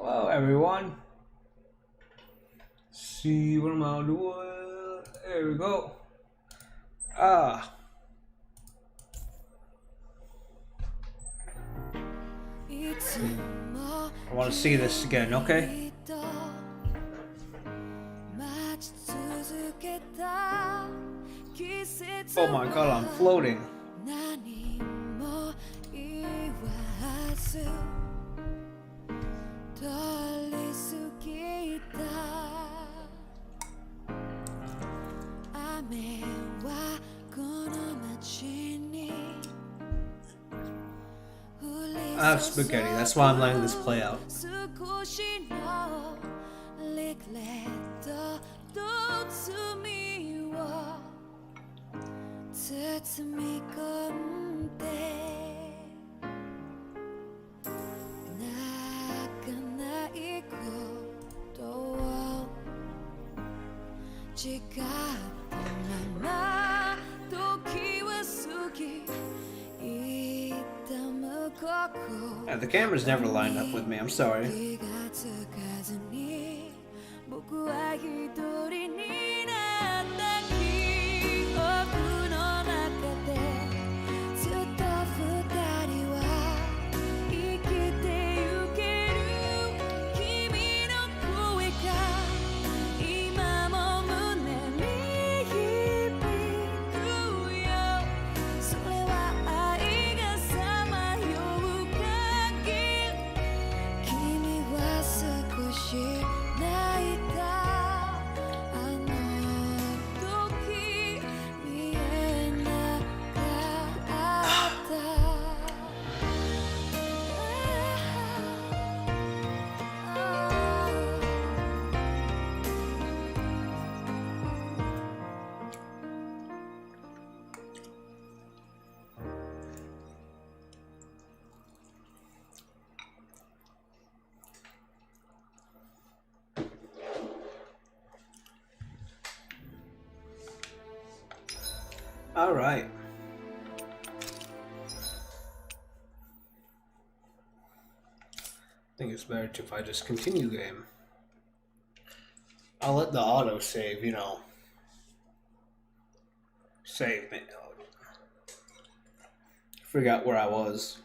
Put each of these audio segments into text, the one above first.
Hello, everyone. See what I'm out doing. There we go. Ah, I want to see this again, okay? Oh my god, I'm floating. I have spaghetti, that's why I'm letting this play out. Yeah, the camera's never lined up with me, I'm sorry. Alright. I think it's better if I just continue game. I'll let the auto save, save me. Forgot where I was.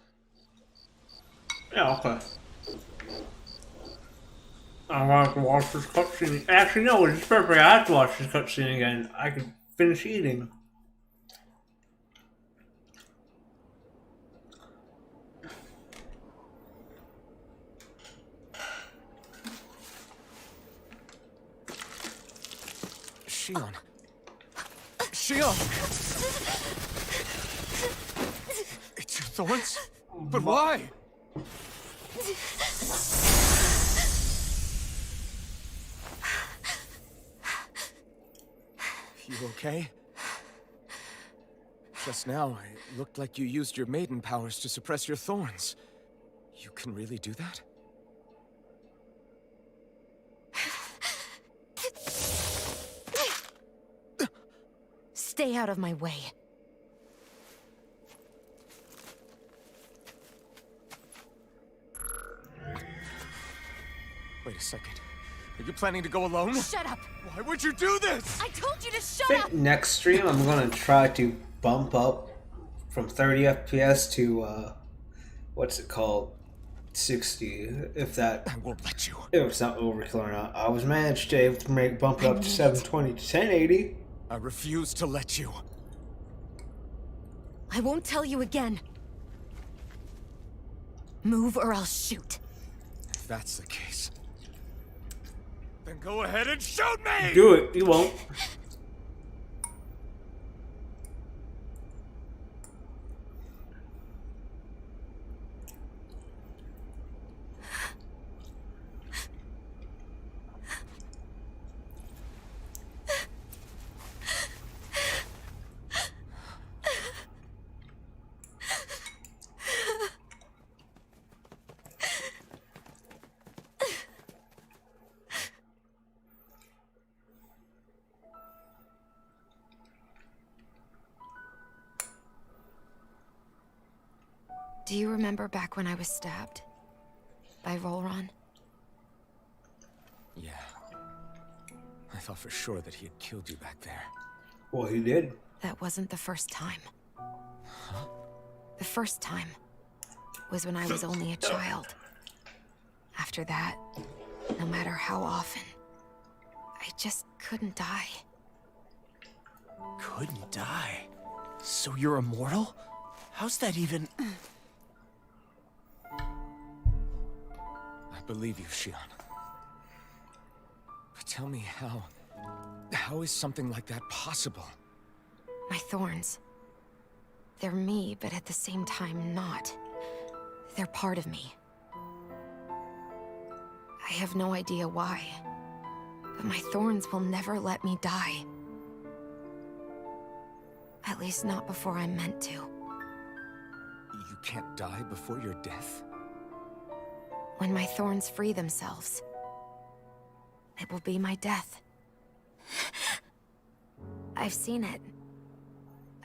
Yeah, okay. I have to watch this cutscene. Actually, no, it's perfect. I have to watch this cutscene again. I can finish eating. Shion. Shion! It's your thorns? But why? You okay? Just now, it looked like you used your maiden powers to suppress your thorns. You can really do that? Stay out of my way. Wait a second. Are you planning to go alone? Shut up! Why would you do this? I told you to shut I up! think next stream I'm gonna try to bump up from 30 FPS to what's it called? 60. If I won't let you. it's not overkill or not. I was managed to able to bump it up to 720 to 1080. I refuse to let you. I won't tell you again. Move or I'll shoot. If that's the case, then go ahead and shoot me! Do it. You won't. Do you remember back when I was stabbed? By Volron? Yeah. I thought for sure that he had killed you back there. Well, he did. That wasn't the first time. The first time was when I was only a child. After that, no matter how often, I just couldn't die. Couldn't die? So you're immortal? How's that even... I believe you, Shion. But tell me how... How is something like that possible? My thorns. They're me, but at the same time not. They're part of me. I have no idea why, but my thorns will never let me die. At least not before I'm meant to. You can't die before your death? When my thorns free themselves, it will be my death. I've seen it.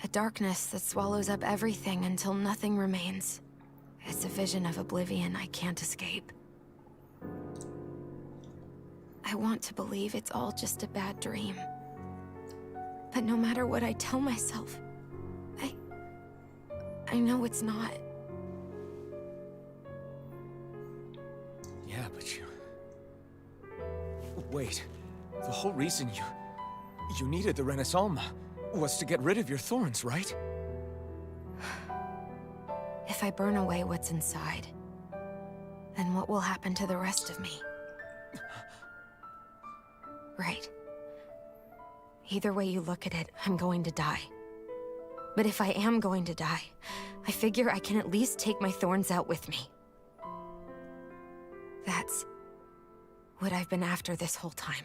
A darkness that swallows up everything until nothing remains. It's a vision of oblivion I can't escape. I want to believe it's all just a bad dream. But no matter what I tell myself, I know it's not. Yeah, but you... Wait. The whole reason you needed the Renaissance was to get rid of your thorns, right? If I burn away what's inside, then what will happen to the rest of me? Right. Either way you look at it, I'm going to die. But if I am going to die, I figure I can at least take my thorns out with me. That's what I've been after this whole time.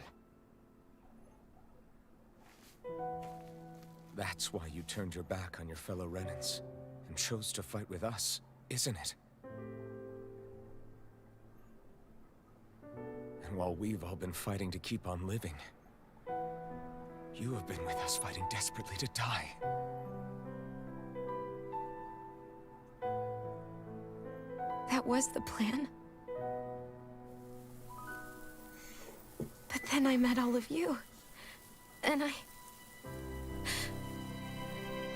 That's why you turned your back on your fellow Renans and chose to fight with us, isn't it? And while we've all been fighting to keep on living, you have been with us fighting desperately to die. That was the plan. But then I met all of you. And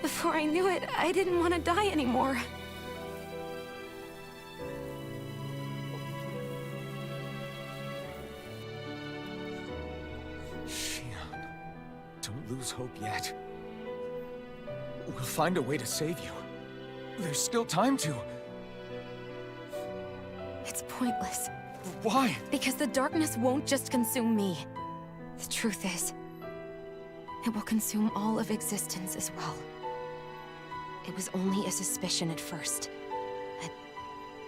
before I knew it, I didn't want to die anymore. Shion, don't lose hope yet. We'll find a way to save you. There's still time to. It's pointless. Why? Because the darkness won't just consume me. The truth is, it will consume all of existence as well. It was only a suspicion at first. But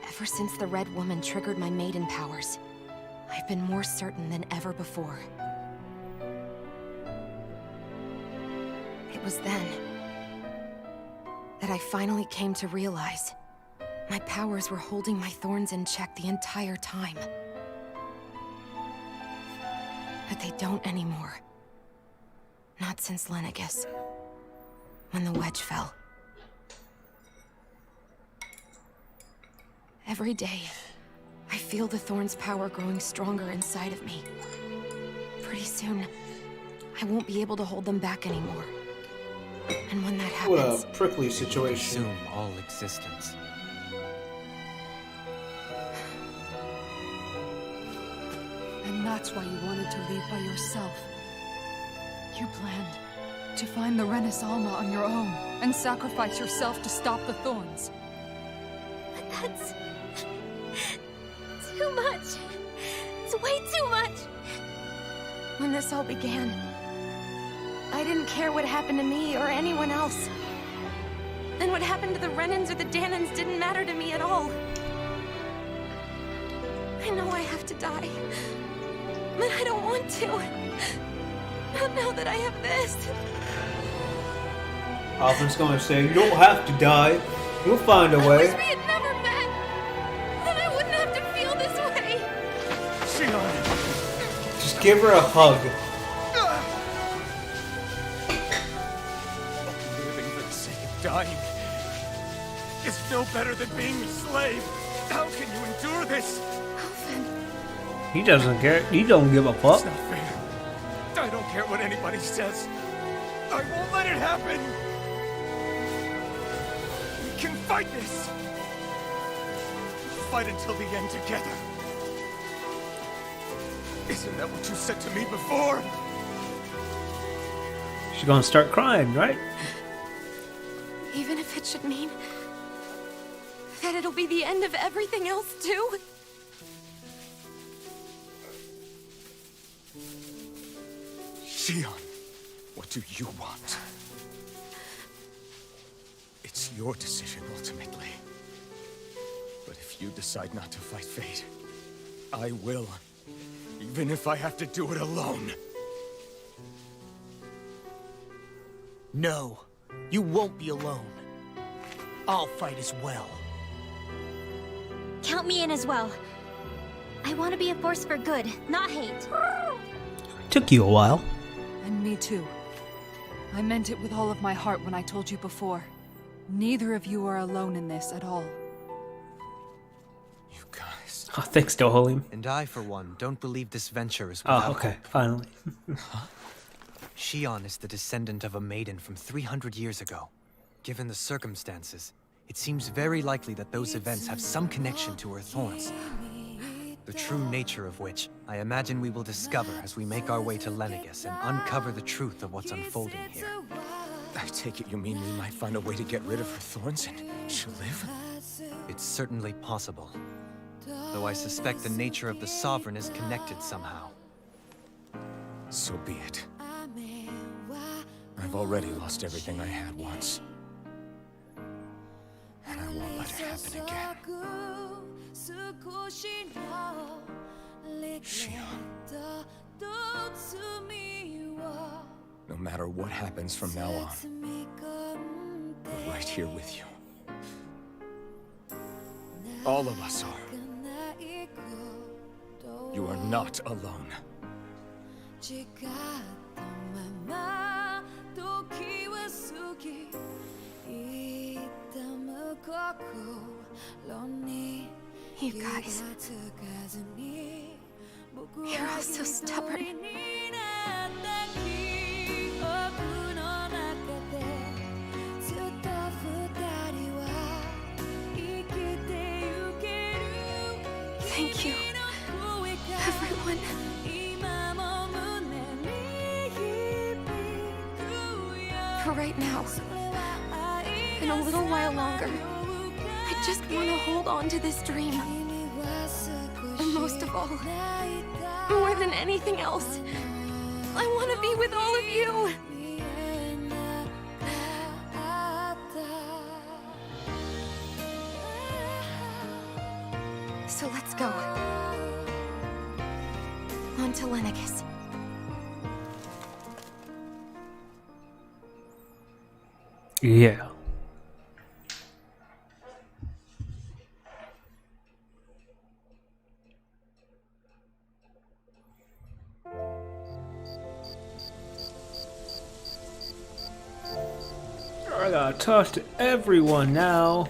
ever since the Red Woman triggered my maiden powers, I've been more certain than ever before. It was then that I finally came to realize my powers were holding my thorns in check the entire time. But they don't anymore. Not since Lenegis, when the wedge fell. Every day, I feel the thorn's power growing stronger inside of me. Pretty soon, I won't be able to hold them back anymore. And when that What happens, a prickly situation. Consume all existence. And that's why you wanted to leave by yourself. You planned to find the Renaissance on your own and sacrifice yourself to stop the thorns. but that's too much. It's way too much. When this all began, I didn't care what happened to me or anyone else. And what happened to the Renans or the Danans didn't matter to me at all. I know I have to die, but I don't want to. Not now that I have this. Alpha's gonna say, you don't have to die. You'll find a I wish way. we had never met. Then I wouldn't have to feel this way. Shion! Just give her a hug. Living for the sake of dying is no better than being a slave. How can you endure this? Alphen, He doesn't care. He don't give a fuck. It's not fair. I don't care what anybody says. I won't let it happen. We can fight this. Fight until the end together. Isn't that what you said to me before? She's gonna start crying, right? Even if it should mean that it'll be the end of everything else, too? Shion, what do you want? It's your decision, ultimately. But if you decide not to fight fate, I will. Even if I have to do it alone. No, you won't be alone. I'll fight as well. Count me in as well. I want to be a force for good, not hate. Took you a while. And me too. I meant it with all of my heart when I told you before. Neither of you are alone in this at all. You guys. Oh, thanks, Dohalim. And I, for one, don't believe this venture is Oh, without okay, hope. finally. Shion is the descendant of a maiden from 300 years ago. Given the circumstances, it seems very likely that those events have some connection to her thorns. The true nature of which, I imagine we will discover as we make our way to Lenegis and uncover the truth of what's unfolding here. I take it you mean we might find a way to get rid of her thorns and she'll live? It's certainly possible. Though I suspect the nature of the Sovereign is connected somehow. So be it. I've already lost everything I had once. And I won't let it happen again. Shion. No matter what happens from now on, we're right here with you. All of us are. You are not alone. You guys. You're all so stubborn. Thank you, everyone. For right now, and a little while longer, I just want to hold on to this dream. And most of all, more than anything else, I want to be with all of you. So let's go. On to Lenegis. Yeah. I gotta talk to everyone now.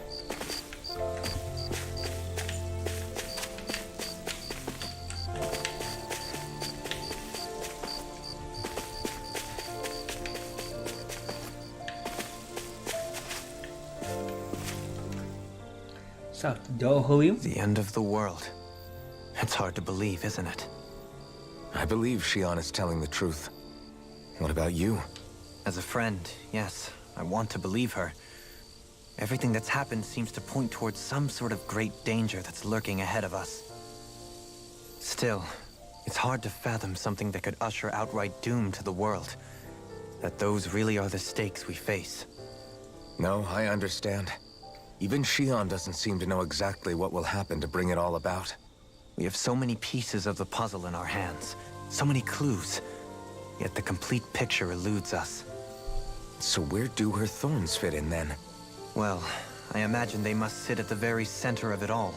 South Dohalim. The end of the world. It's hard to believe, isn't it? I believe Shion is telling the truth. What about you? As a friend, yes, I want to believe her. Everything that's happened seems to point towards some sort of great danger that's lurking ahead of us. Still, it's hard to fathom something that could usher outright doom to the world. That those really are the stakes we face. No, I understand. Even Shion doesn't seem to know exactly what will happen to bring it all about. We have so many pieces of the puzzle in our hands, so many clues, yet the complete picture eludes us. So where do her thorns fit in then? Well, I imagine they must sit at the very center of it all.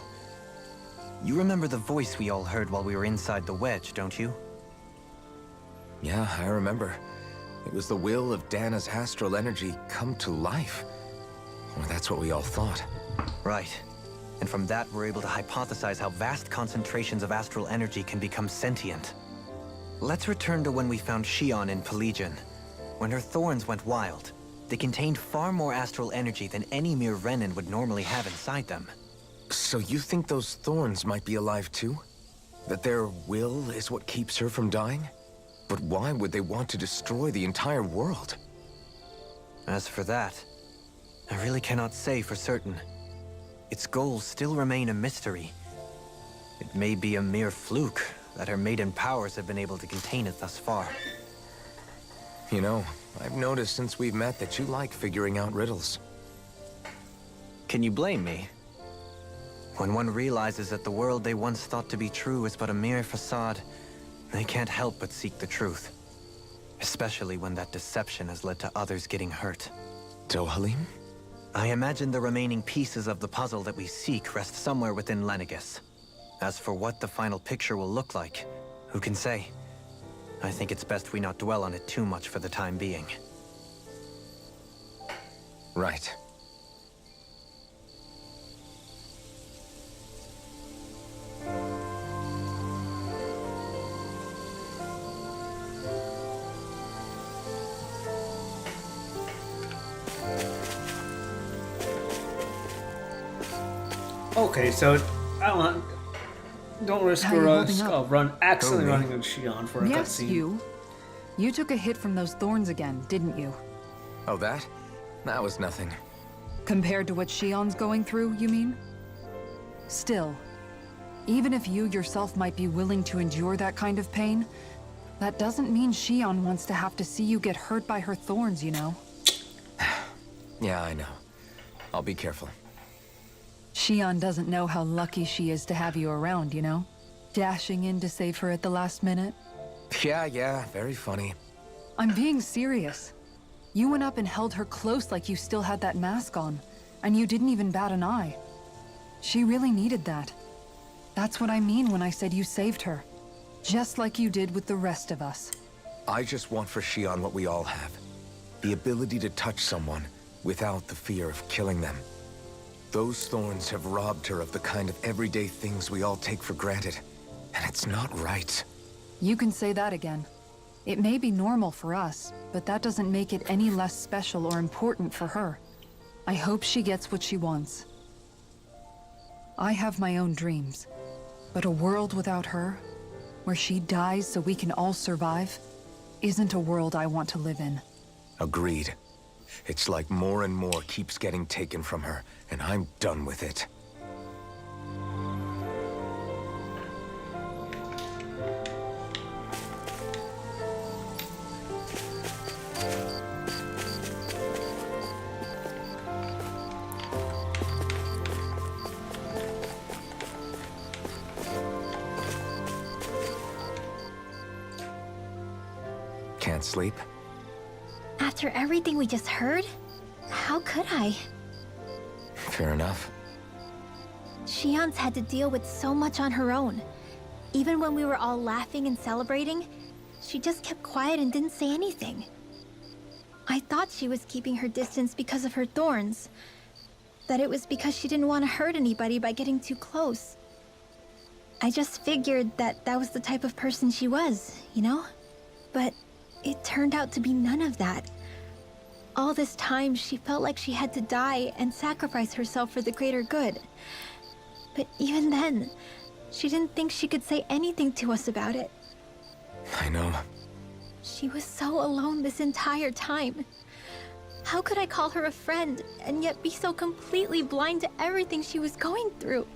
You remember the voice we all heard while we were inside the wedge, don't you? Yeah, I remember. It was the will of Dana's astral energy come to life. Well, that's what we all thought. Right. And from that, we're able to hypothesize how vast concentrations of astral energy can become sentient. Let's return to when we found Shion in Pelegion. When her thorns went wild, they contained far more astral energy than any mere Renin would normally have inside them. So you think those thorns might be alive too? That their will is what keeps her from dying? But why would they want to destroy the entire world? As for that, I really cannot say for certain. Its goals still remain a mystery. It may be a mere fluke that her maiden powers have been able to contain it thus far. You know, I've noticed since we've met that you like figuring out riddles. Can you blame me? When one realizes that the world they once thought to be true is but a mere facade, they can't help but seek the truth. Especially when that deception has led to others getting hurt. Dohalim? I imagine the remaining pieces of the puzzle that we seek rest somewhere within Lenegis. As for what the final picture will look like, who can say? I think it's best we not dwell on it too much for the time being. Right. Okay, so don't risk How you a holding up? accidentally Oh, me? running into Shion for a Yes, cutscene. you. You took a hit from those thorns again, didn't you? Oh, that? That was nothing. Compared to what Shion's going through, you mean? Still, even if you yourself might be willing to endure that kind of pain, that doesn't mean Shion wants to have to see you get hurt by her thorns, you know? Yeah, I know. I'll be careful. Shion doesn't know how lucky she is to have you around, you know? Dashing in to save her at the last minute. Yeah, very funny. I'm being serious. You went up and held her close like you still had that mask on, and you didn't even bat an eye. She really needed that. That's what I mean when I said you saved her. Just like you did with the rest of us. I just want for Shion what we all have. The ability to touch someone without the fear of killing them. Those thorns have robbed her of the kind of everyday things we all take for granted. And it's not right. You can say that again. It may be normal for us, but that doesn't make it any less special or important for her. I hope she gets what she wants. I have my own dreams, but a world without her, where she dies so we can all survive, isn't a world I want to live in. Agreed. It's like more and more keeps getting taken from her, and I'm done with it. Can't sleep? After everything we just heard? How could I? Fair enough. Shion's had to deal with so much on her own. Even when we were all laughing and celebrating, she just kept quiet and didn't say anything. I thought she was keeping her distance because of her thorns. That it was because she didn't want to hurt anybody by getting too close. I just figured that that was the type of person she was, you know? But it turned out to be none of that. All this time, she felt like she had to die and sacrifice herself for the greater good. But even then, she didn't think she could say anything to us about it. I know. She was so alone this entire time. How could I call her a friend and yet be so completely blind to everything she was going through?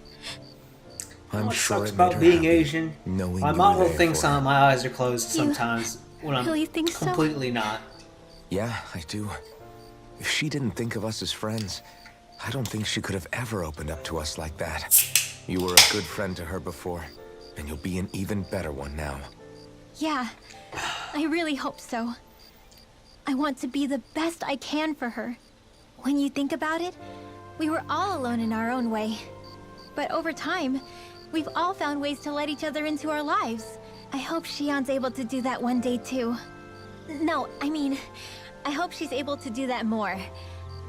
I'm What sure sucks it made about her being happy, Asian? knowing My you mom were will there think for her. my eyes are closed You sometimes when I'm really think so? completely not. Yeah, I do. If she didn't think of us as friends, I don't think she could have ever opened up to us like that. You were a good friend to her before, and you'll be an even better one now. Yeah, I really hope so. I want to be the best I can for her. When you think about it, we were all alone in our own way. But over time, we've all found ways to let each other into our lives. I hope Shion's able to do that one day too. No, I mean, I hope she's able to do that more.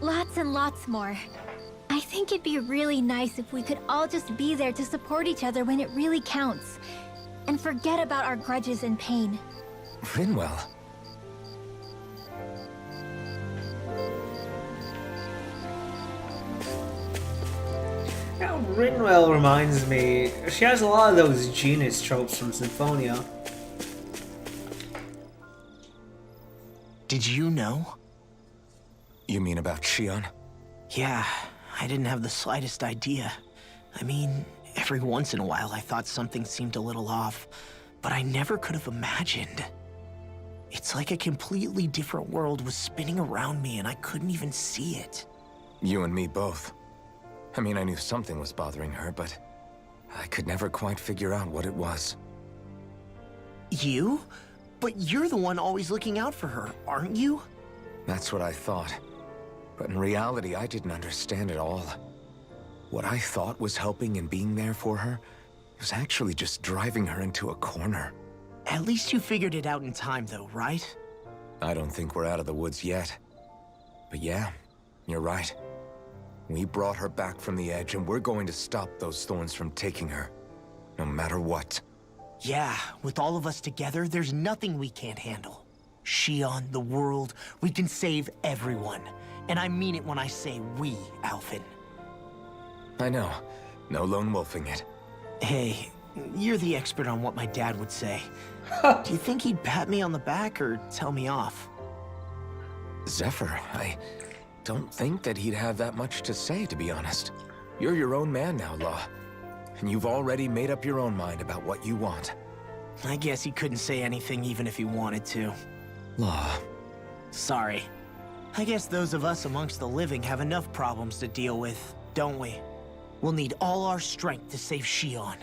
Lots and lots more. I think it'd be really nice if we could all just be there to support each other when it really counts. And forget about our grudges and pain. Rinwell. Now, Rinwell reminds me, she has a lot of those genius tropes from Symphonia. Did you know? You mean about Shion? Yeah, I didn't have the slightest idea. I mean, every once in a while I thought something seemed a little off, but I never could have imagined. It's like a completely different world was spinning around me and I couldn't even see it. You and me both. I mean, I knew something was bothering her, but I could never quite figure out what it was. You? But you're the one always looking out for her, aren't you? That's what I thought. But in reality, I didn't understand it all. What I thought was helping and being there for her was actually just driving her into a corner. At least you figured it out in time, though, right? I don't think we're out of the woods yet. But yeah, you're right. We brought her back from the edge, and we're going to stop those thorns from taking her. No matter what. Yeah, with all of us together, there's nothing we can't handle. Shion, the world, we can save everyone. And I mean it when I say we, Alphen. I know. No lone wolfing it. Hey, you're the expert on what my dad would say. Do you think he'd pat me on the back or tell me off? Zephyr, I don't think that he'd have that much to say, to be honest. You're your own man now, Law. And you've already made up your own mind about what you want. I guess he couldn't say anything even if he wanted to. Law. Sorry. I guess those of us amongst the living have enough problems to deal with, don't we? We'll need all our strength to save Shion.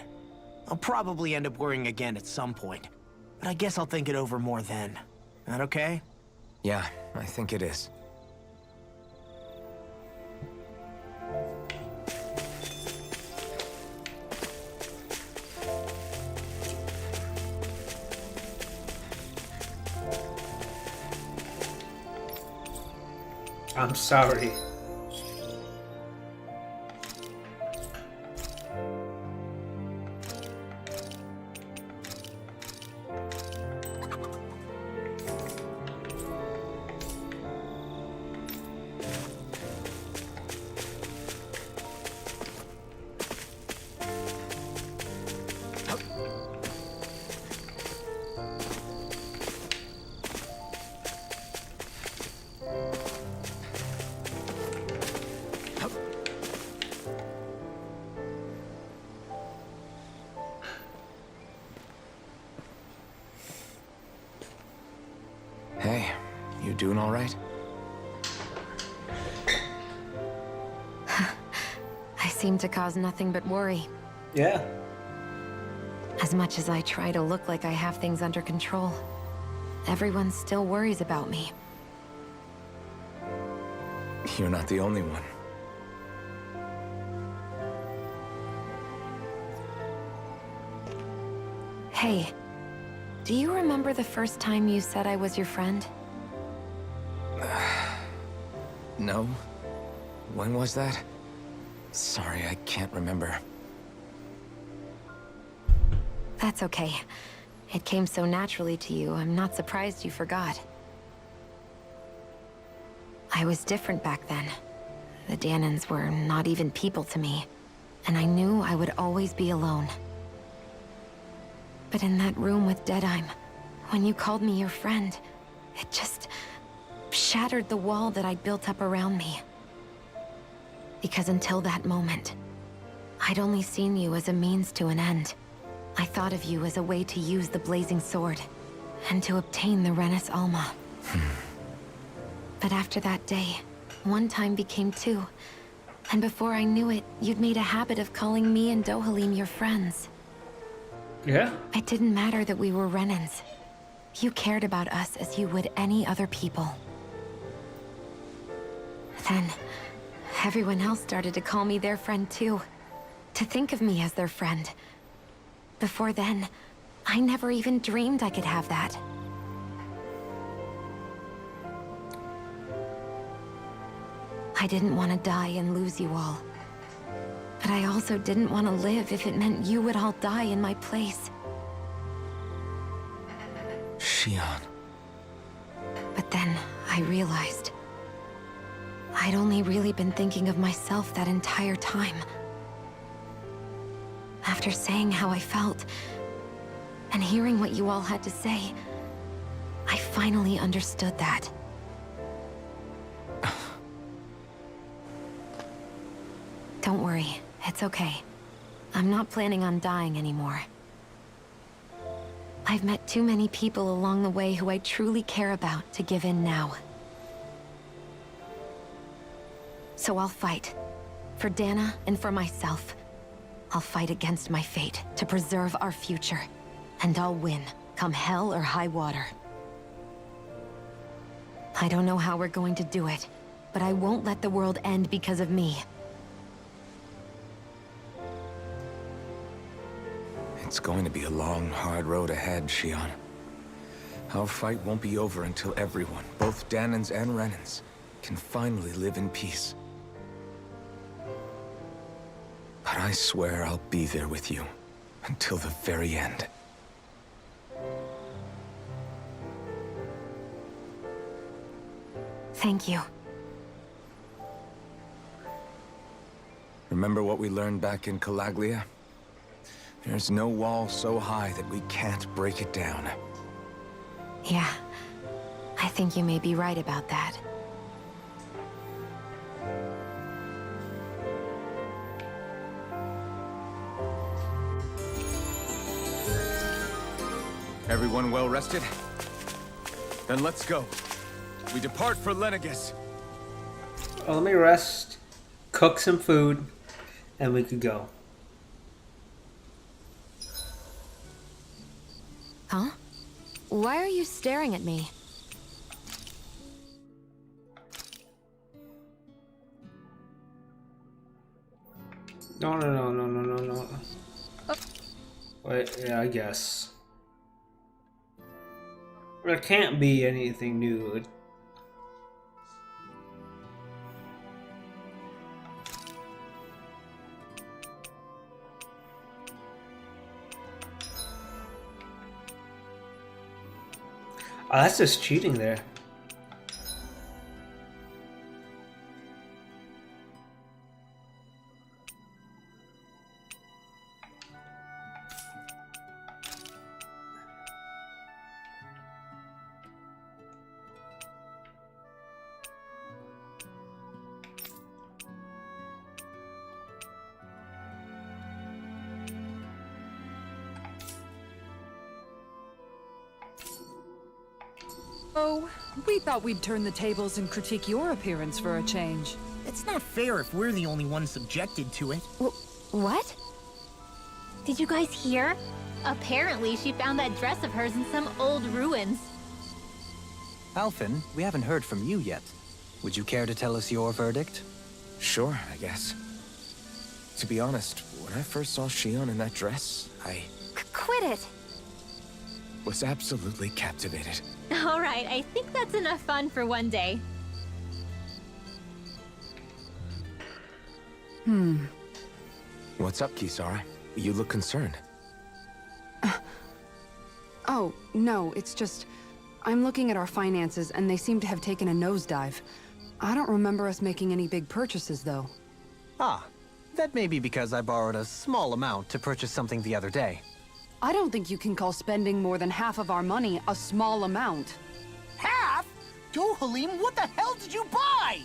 I'll probably end up worrying again at some point, but I guess I'll think it over more then. That okay? Yeah, I think it is. I'm sorry. Hey, you doing all right? I seem to cause nothing but worry. Yeah. As much as I try to look like I have things under control, everyone still worries about me. You're not the only one. Hey, do you remember the first time you said I was your friend? No? When was that? Sorry, I can't remember. That's okay. It came so naturally to you, I'm not surprised you forgot. I was different back then. The Dahnans were not even people to me, and I knew I would always be alone. But in that room with Deadheim, when you called me your friend, it just shattered the wall that I'd built up around me. Because until that moment, I'd only seen you as a means to an end. I thought of you as a way to use the Blazing Sword, and to obtain the Renis Alma. But after that day, one time became two, and before I knew it, you'd made a habit of calling me and Dohalim your friends. Yeah? It didn't matter that we were Renans. You cared about us as you would any other people. Then, everyone else started to call me their friend too. To think of me as their friend. Before then, I never even dreamed I could have that. I didn't want to die and lose you all. But I also didn't want to live if it meant you would all die in my place. Shion. But then I realized I'd only really been thinking of myself that entire time. After saying how I felt, and hearing what you all had to say, I finally understood that. Don't worry, it's okay. I'm not planning on dying anymore. I've met too many people along the way who I truly care about to give in now. So I'll fight. For Dana and for myself. I'll fight against my fate to preserve our future. And I'll win, come hell or high water. I don't know how we're going to do it, but I won't let the world end because of me. It's going to be a long, hard road ahead, Shion. Our fight won't be over until everyone, both Danans and Renans, can finally live in peace. But I swear I'll be there with you until the very end. Thank you. Remember what we learned back in Calaglia? There's no wall so high that we can't break it down. Yeah, I think you may be right about that. Everyone well rested? Then let's go. We depart for Lenegis. Well, let me rest, cook some food, and we could go. Huh? Why are you staring at me? No. Wait, yeah, I guess. There can't be anything new. Oh, that's just cheating there. Oh, we thought we'd turn the tables and critique your appearance for a change. It's not fair if we're the only ones subjected to it. What? Did you guys hear? Apparently, she found that dress of hers in some old ruins. Alphen, we haven't heard from you yet. Would you care to tell us your verdict? Sure, I guess. To be honest, when I first saw Shion in that dress, I Quit it! was absolutely captivated. All right, I think that's enough fun for one day. What's up, Kisara? You look concerned. Oh, no, it's just... I'm looking at our finances and they seem to have taken a nosedive. I don't remember us making any big purchases, though. Ah, that may be because I borrowed a small amount to purchase something the other day. I don't think you can call spending more than half of our money a small amount. Half? Dohalim, what the hell did you buy?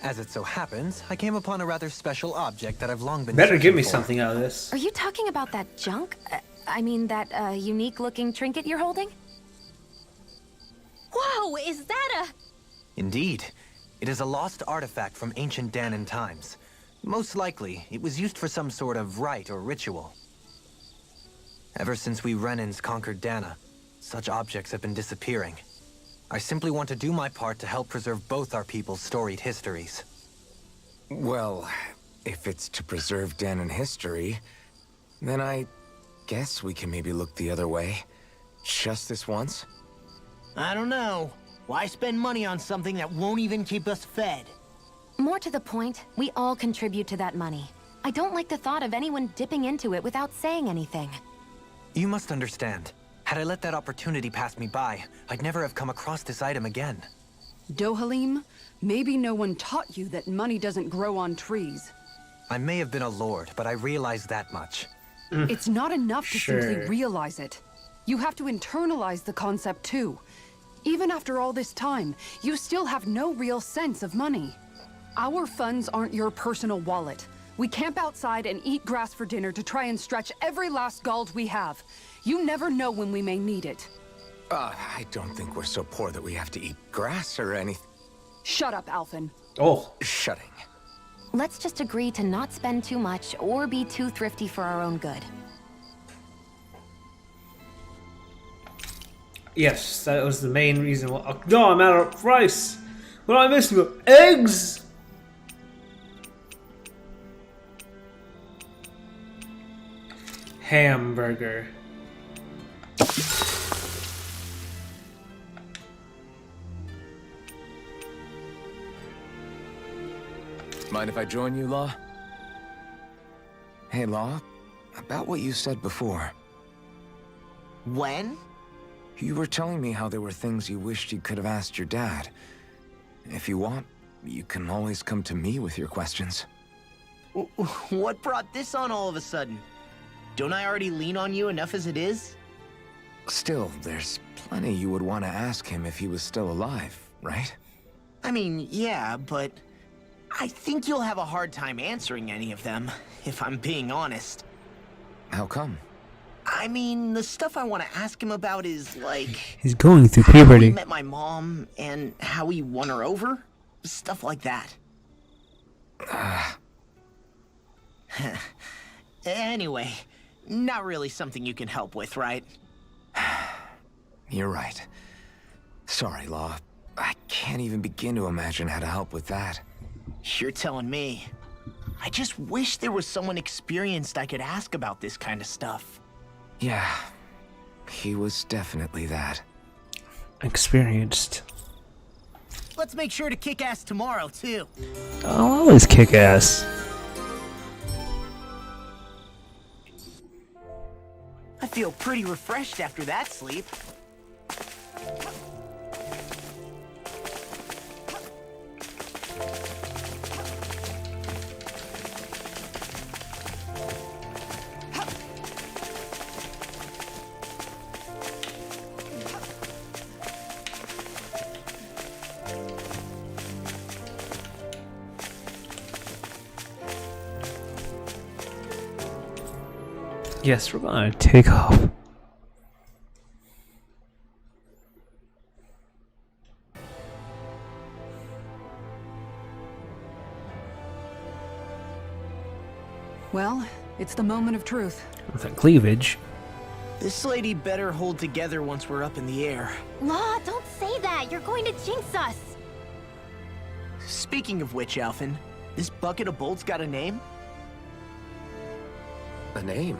As it so happens, I came upon a rather special object that I've long been Better give searching me for. something out of this. Are you talking about that junk? I mean, that unique-looking trinket you're holding? Whoa, is that a... Indeed. It is a lost artifact from ancient Danan times. Most likely, it was used for some sort of rite or ritual. Ever since we Renans conquered Dana, such objects have been disappearing. I simply want to do my part to help preserve both our people's storied histories. Well, if it's to preserve Danan history, then I guess we can maybe look the other way. Just this once? I don't know. Why spend money on something that won't even keep us fed? More to the point, we all contribute to that money. I don't like the thought of anyone dipping into it without saying anything. You must understand. Had I let that opportunity pass me by, I'd never have come across this item again. Dohalim, maybe no one taught you that money doesn't grow on trees. I may have been a lord, but I realize that much. It's not enough to simply Sure. realize it. You have to internalize the concept too. Even after all this time, you still have no real sense of money. Our funds aren't your personal wallet. We camp outside and eat grass for dinner to try and stretch every last gold we have. You never know when we may need it. I don't think we're so poor that we have to eat grass or anything. Shut up, Alphen. Oh, Shutting. Let's just agree to not spend too much or be too thrifty for our own good. yes, that was the main reason why. Oh, no, I'm out of rice. What am I missing? Eggs. Hamburger. Mind if I join you, Law? Hey, Law. About what you said before. When? You were telling me how there were things you wished you could have asked your dad. If you want, you can always come to me with your questions. What brought this on all of a sudden? Don't I already lean on you enough as it is? Still, there's plenty you would want to ask him if he was still alive, right? I mean, yeah, but I think you'll have a hard time answering any of them, if I'm being honest. How come? I mean, the stuff I want to ask him about is like He's going through how he puberty. met my mom and how he won her over. Stuff like that. Anyway, not really something you can help with, right? You're right. Sorry, Law. I can't even begin to imagine how to help with that. You're telling me. I just wish there was someone experienced I could ask about this kind of stuff. Yeah, he was definitely that. Experienced. Let's make sure to kick ass tomorrow, too. I'll always kick ass. I feel pretty refreshed after that sleep. Yes, we're gonna take off. Well, it's the moment of truth. With that cleavage. This lady better hold together once we're up in the air. Law, don't say that. You're going to jinx us. Speaking of which, Alphen, this bucket of bolts got a name? A name?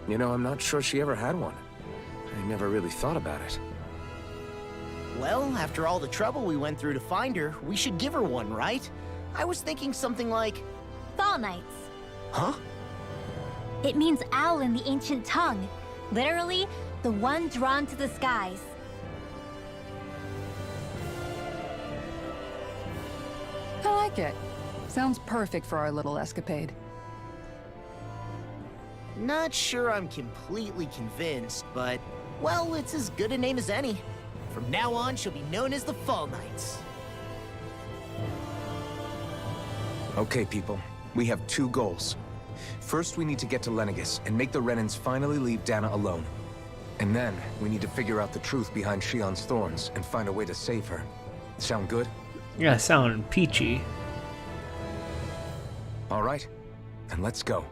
You know, I'm not sure she ever had one. I never really thought about it. Well, after all the trouble we went through to find her, we should give her one, right? I was thinking something like... Fall Knights. Huh? It means owl in the ancient tongue. Literally, the one drawn to the skies. I like it. Sounds perfect for our little escapade. Not sure I'm completely convinced, but... well, it's as good a name as any. From now on, she'll be known as the Fall Knights. Okay, people. We have two goals. First, we need to get to Lenegis and make the Renans finally leave Dana alone. And then, we need to figure out the truth behind Shion's thorns and find a way to save her. Sound good? Yeah, sound peachy. All right. Then let's go.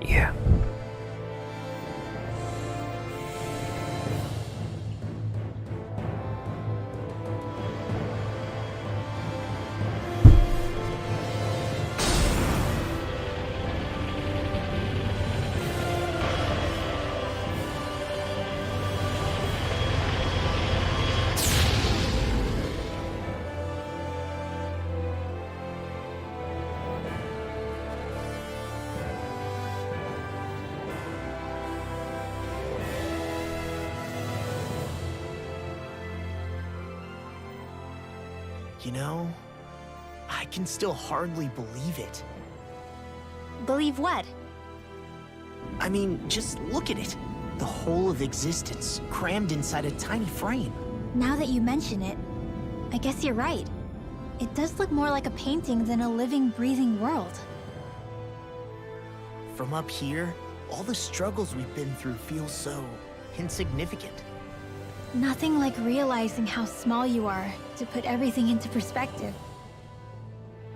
Yeah. You know, I can still hardly believe it. Believe what? I mean, just look at it. The whole of existence, crammed inside a tiny frame. Now that you mention it, I guess you're right. It does look more like a painting than a living, breathing world. From up here, all the struggles we've been through feel so insignificant. Nothing like realizing how small you are to put everything into perspective.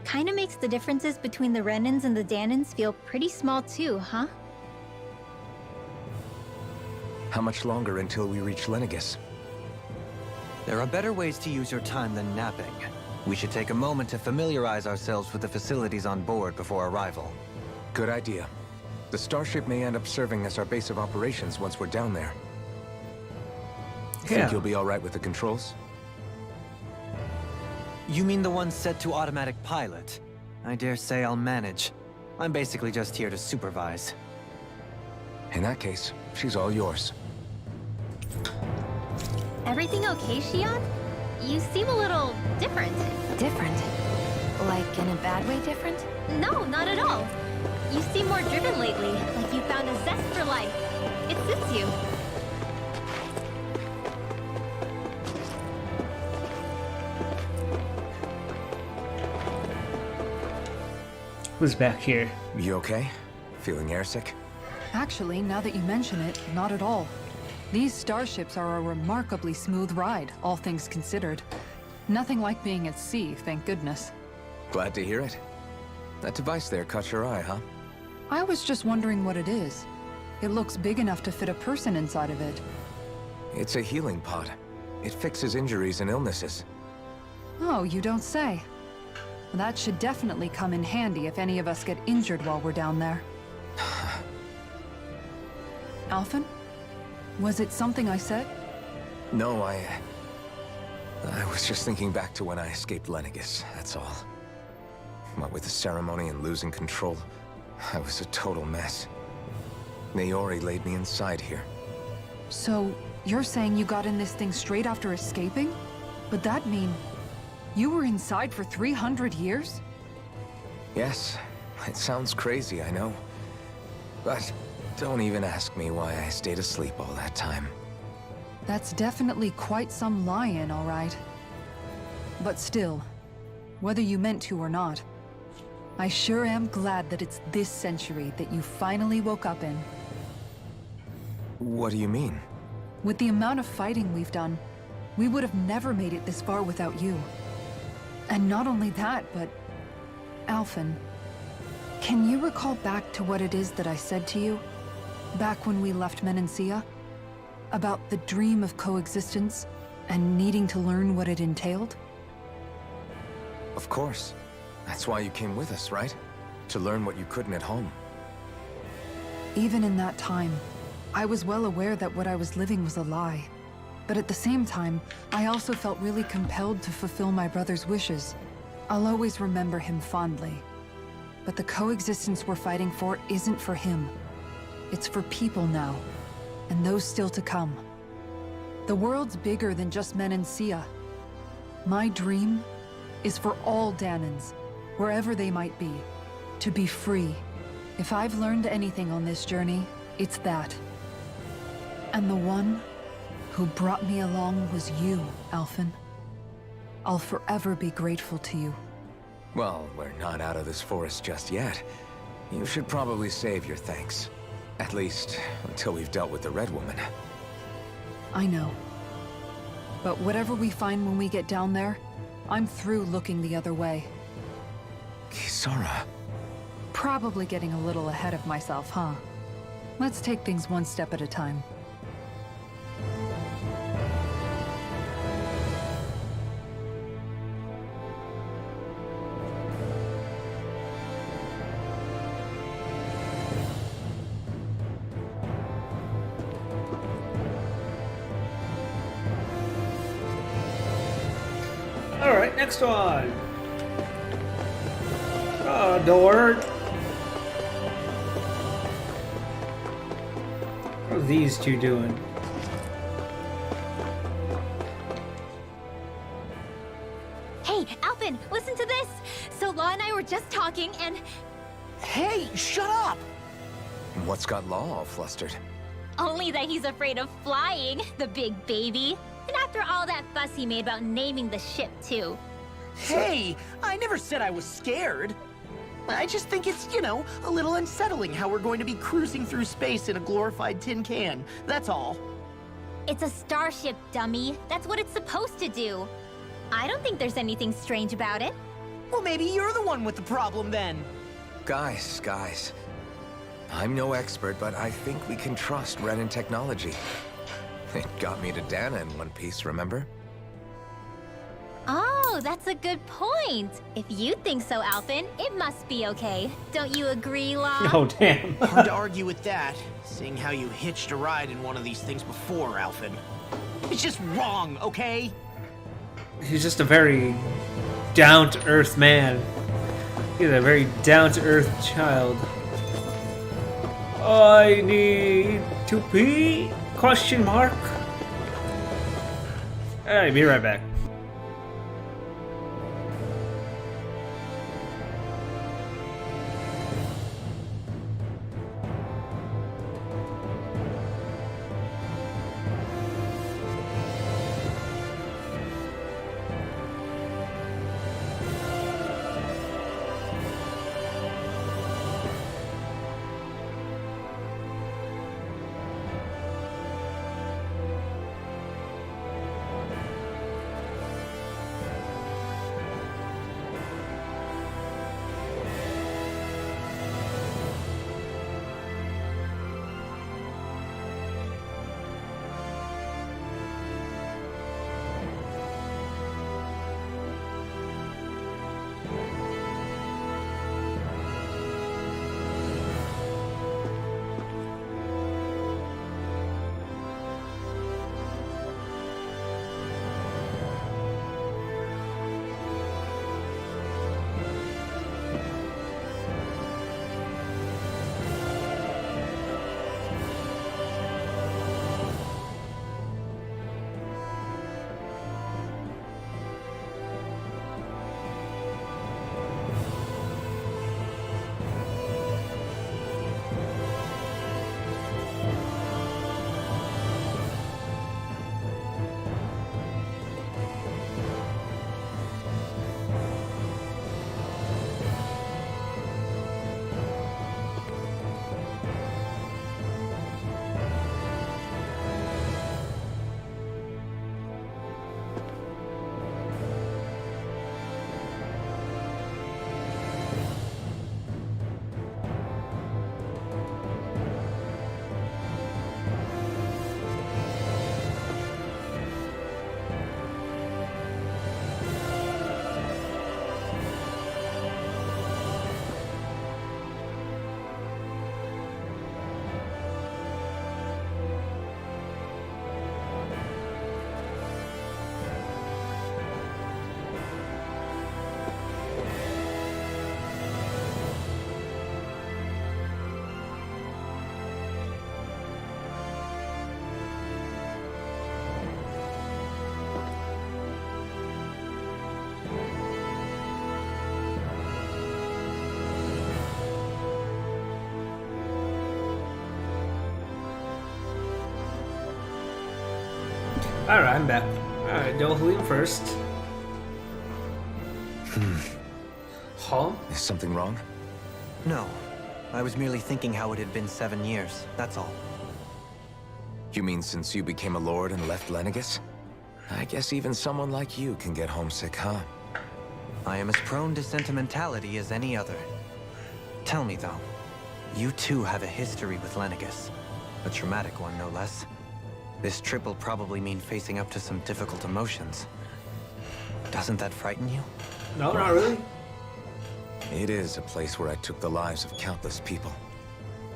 Kinda makes the differences between the Renans and the Danans feel pretty small too, huh? How much longer until we reach Lenegis? There are better ways to use your time than napping. We should take a moment to familiarize ourselves with the facilities on board before arrival. Good idea. The starship may end up serving as our base of operations once we're down there. Think you'll be all right with the controls? You mean the one set to automatic pilot? I dare say I'll manage. I'm basically just here to supervise. In that case, she's all yours. Everything okay, Shion? You seem a little different. Different? Like in a bad way different? No, not at all. You seem more driven lately, like you found a zest for life. It suits you. Who's back here? You okay? Feeling airsick? Actually, now that you mention it, not at all. These starships are a remarkably smooth ride, all things considered. Nothing like being at sea, thank goodness. Glad to hear it. That device there caught your eye, huh? I was just wondering what it is. It looks big enough to fit a person inside of it. It's a healing pod. It fixes injuries and illnesses. Oh, you don't say. That should definitely come in handy if any of us get injured while we're down there. Alphen? Was it something I said? No, I was just thinking back to when I escaped Lenegis, that's all. What with the ceremony and losing control, I was a total mess. Naori laid me inside here. So, you're saying you got in this thing straight after escaping? But that mean... you were inside for 300 years? Yes, it sounds crazy, I know. But don't even ask me why I stayed asleep all that time. That's definitely quite some lie-in, all right. But still, whether you meant to or not, I sure am glad that it's this century that you finally woke up in. What do you mean? With the amount of fighting we've done, we would have never made it this far without you. And not only that, but... Alphen, can you recall back to what it is that I said to you? Back when we left Menancia? About the dream of coexistence, and needing to learn what it entailed? Of course. That's why you came with us, right? To learn what you couldn't at home. Even in that time, I was well aware that what I was living was a lie. But at the same time, I also felt really compelled to fulfill my brother's wishes. I'll always remember him fondly. But the coexistence we're fighting for isn't for him. It's for people now, and those still to come. The world's bigger than just Menancia. My dream is for all Danans, wherever they might be, to be free. If I've learned anything on this journey, it's that. And the one who brought me along was you, Alphen. I'll forever be grateful to you. Well, we're not out of this forest just yet. You should probably save your thanks. At least, until we've dealt with the Red Woman. I know. But whatever we find when we get down there, I'm through looking the other way. Kisara. Probably getting a little ahead of myself, huh? Let's take things one step at a time. Alright, next one. Oh, door. What are these two doing? Hey, looking and... Hey, shut up! What's got Law all flustered? Only that he's afraid of flying, the big baby. And after all that fuss he made about naming the ship, too. Hey, I never said I was scared. I just think it's, you know, a little unsettling how we're going to be cruising through space in a glorified tin can. That's all. It's a starship, dummy. That's what it's supposed to do. I don't think there's anything strange about it. Well, maybe you're the one with the problem then. Guys. I'm no expert, but I think we can trust Renan technology. It got me to Dana in one piece, remember? Oh, that's a good point. If you think so, Alphen, it must be okay. Don't you agree, Law? Oh, damn. Hard to argue with that, seeing how you hitched a ride in one of these things before, Alphen. It's just wrong, okay? He's just a very down-to-earth man. He's a very down-to-earth child. I need to pee? Question mark. Alright, be right back. Alright, I'm back. Alright, Dohalim first. Huh? Is something wrong? No. I was merely thinking how it had been 7 years, that's all. You mean since you became a lord and left Lenegis? I guess even someone like you can get homesick, huh? I am as prone to sentimentality as any other. Tell me, though, you too have a history with Lenegis. A traumatic one, no less. This trip will probably mean facing up to some difficult emotions. Doesn't that frighten you? No, not really. It is a place where I took the lives of countless people.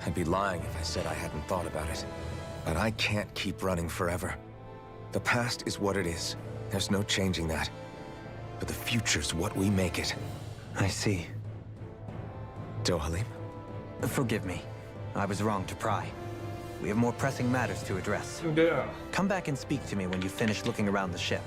I'd be lying if I said I hadn't thought about it. But I can't keep running forever. The past is what it is. There's no changing that. But the future's what we make it. I see. Dohalim? Forgive me. I was wrong to pry. We have more pressing matters to address. Yeah. Come back and speak to me when you finish looking around the ship.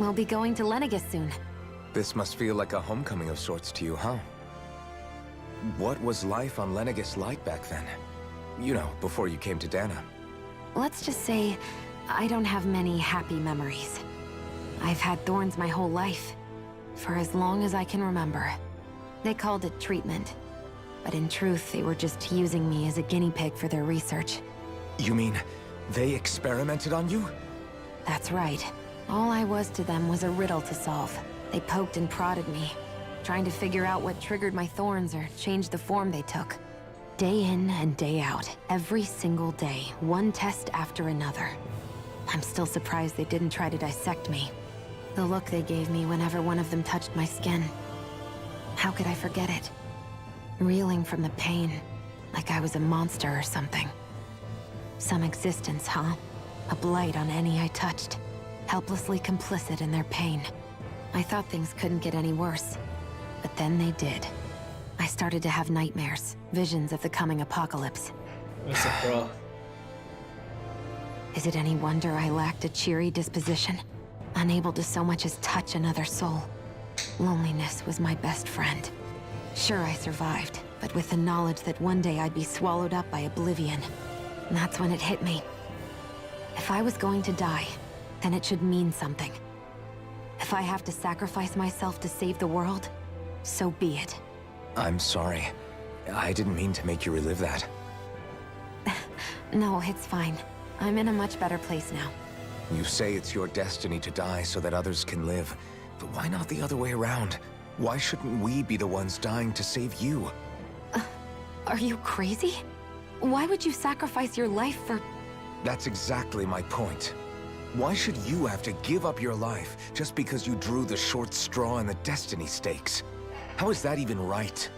We'll be going to Lenegis soon. This must feel like a homecoming of sorts to you, huh? What was life on Lenegis like back then? You know, before you came to Dana. Let's just say, I don't have many happy memories. I've had thorns my whole life, for as long as I can remember. They called it treatment, but in truth, they were just using me as a guinea pig for their research. You mean, they experimented on you? That's right. All I was to them was a riddle to solve. They poked and prodded me, trying to figure out what triggered my thorns or changed the form they took. Day in and day out, every single day, one test after another. I'm still surprised they didn't try to dissect me. The look they gave me whenever one of them touched my skin. How could I forget it? Reeling from the pain, like I was a monster or something. Some existence, huh? A blight on any I touched. Helplessly complicit in their pain. I thought things couldn't get any worse. But then they did. I started to have nightmares, visions of the coming apocalypse. What's up, bro? Is it any wonder I lacked a cheery disposition? Unable to so much as touch another soul. Loneliness was my best friend. Sure, I survived, but with the knowledge that one day I'd be swallowed up by oblivion. And that's when it hit me. If I was going to die, then it should mean something. If I have to sacrifice myself to save the world, so be it. I'm sorry. I didn't mean to make you relive that. No, it's fine. I'm in a much better place now. You say it's your destiny to die so that others can live. But why not the other way around? Why shouldn't we be the ones dying to save you? Are you crazy? Why would you sacrifice your life for... That's exactly my point. Why should you have to give up your life just because you drew the short straw in the destiny stakes? How is that even right?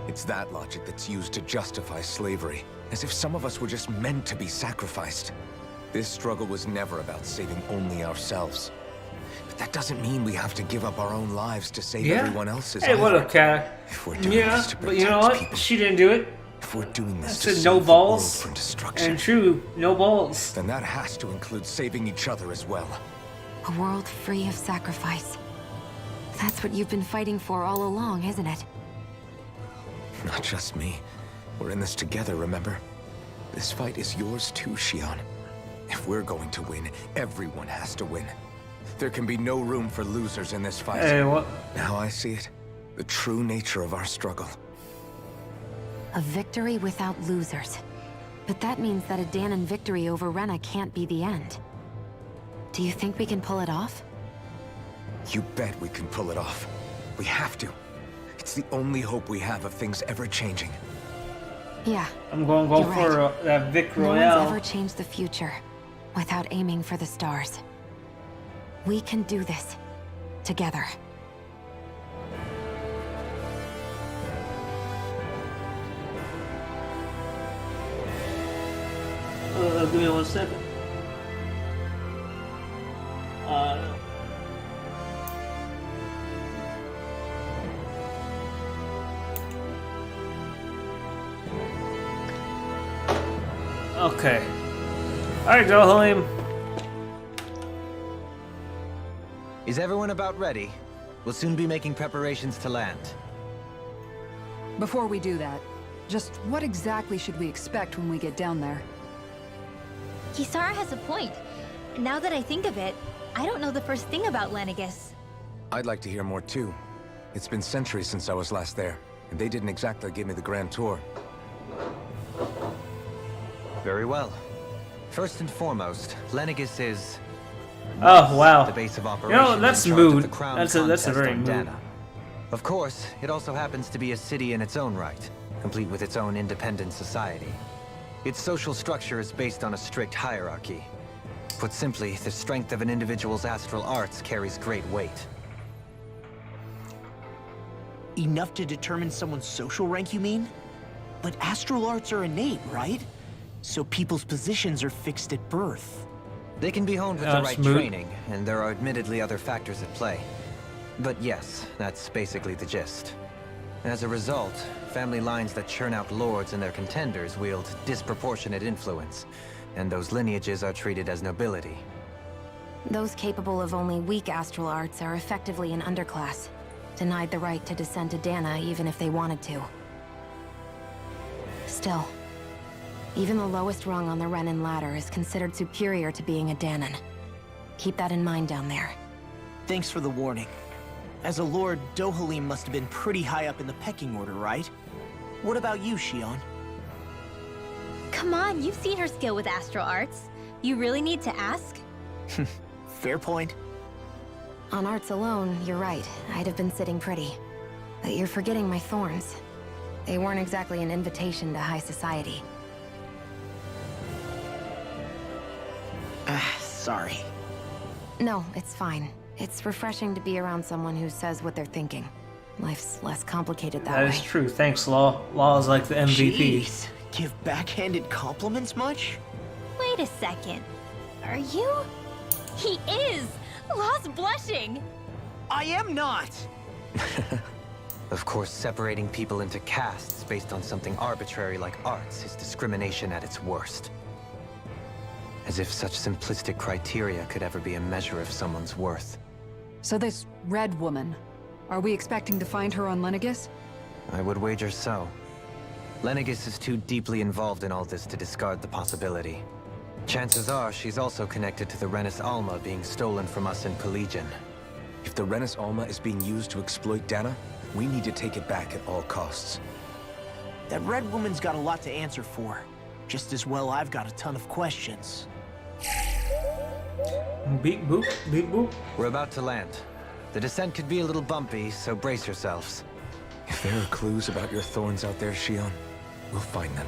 It's that logic that's used to justify slavery, as if some of us were just meant to be sacrificed. This struggle was never about saving only ourselves. But that doesn't mean we have to give up our own lives to save everyone else's. Hey, what either. up, Cat? If we're doing Yeah, this to but you know protect what? people, She didn't do it. if we're doing this That's to a save no the balls. world from destruction, And true, no balls. then that has to include saving each other as well. A world free of sacrifice. That's what you've been fighting for all along, isn't it? Not just me. We're in this together, remember? This fight is yours too, Xion. If we're going to win, everyone has to win. There can be no room for losers in this fight. Hey, what? Now I see it. The true nature of our struggle. A victory without losers. But that means that a Danon victory over Rena can't be the end. Do you think we can pull it off? You bet we can pull it off. We have to. It's the only hope we have of things ever changing. Yeah. I'm going to go You're for right. that Vic No Royale. one's ever changed the future without aiming for the stars. We can do this. Together. Give me 1 second. Okay. Alright, Dohalim. Is everyone about ready? We'll soon be making preparations to land. Before we do that, just what exactly should we expect when we get down there? Kisara has a point. Now that I think of it, I don't know the first thing about Lenegis. I'd like to hear more too. It's been centuries since I was last there, and they didn't exactly give me the grand tour. Very well. First and foremost, Lenegis is Oh, wow. the base of You operations. know, that's in charge of mood. the crown That's a contest very on mood. Dana. Of course, it also happens to be a city in its own right, complete with its own independent society. Its social structure is based on a strict hierarchy. Put simply, the strength of an individual's astral arts carries great weight. Enough to determine someone's social rank, you mean? But astral arts are innate, right? So people's positions are fixed at birth. They can be honed with Yeah, the it's right moot. training, and there are admittedly other factors at play. But yes, that's basically the gist. As a result, family lines that churn out lords and their contenders wield disproportionate influence, and those lineages are treated as nobility. Those capable of only weak astral arts are effectively an underclass, denied the right to descend to Dana even if they wanted to. Still, even the lowest rung on the Renan ladder is considered superior to being a Danan. Keep that in mind down there. Thanks for the warning. As a lord, Dohalim must have been pretty high up in the pecking order, right? What about you, Shion? Come on, you've seen her skill with astral arts. You really need to ask? Fair point. On arts alone, you're right. I'd have been sitting pretty. But you're forgetting my thorns. They weren't exactly an invitation to high society. Sorry. No, it's fine. It's refreshing to be around someone who says what they're thinking. Life's less complicated that way. That is true. Thanks, Law. Law is like the MVP. Jeez, give backhanded compliments much? Wait a second. Are you? He is! Law's blushing! I am not! Of course, separating people into castes based on something arbitrary like arts is discrimination at its worst. As if such simplistic criteria could ever be a measure of someone's worth. So this Red Woman, are we expecting to find her on Lenegis? I would wager so. Lenegis is too deeply involved in all this to discard the possibility. Chances are she's also connected to the Renis Alma being stolen from us in Collegian. If the Renis Alma is being used to exploit Dana, we need to take it back at all costs. That Red Woman's got a lot to answer for. Just as well I've got a ton of questions. Beep boop, beep boop. We're about to land. The descent could be a little bumpy, so brace yourselves. If there are clues about your thorns out there, Shion, we'll find them.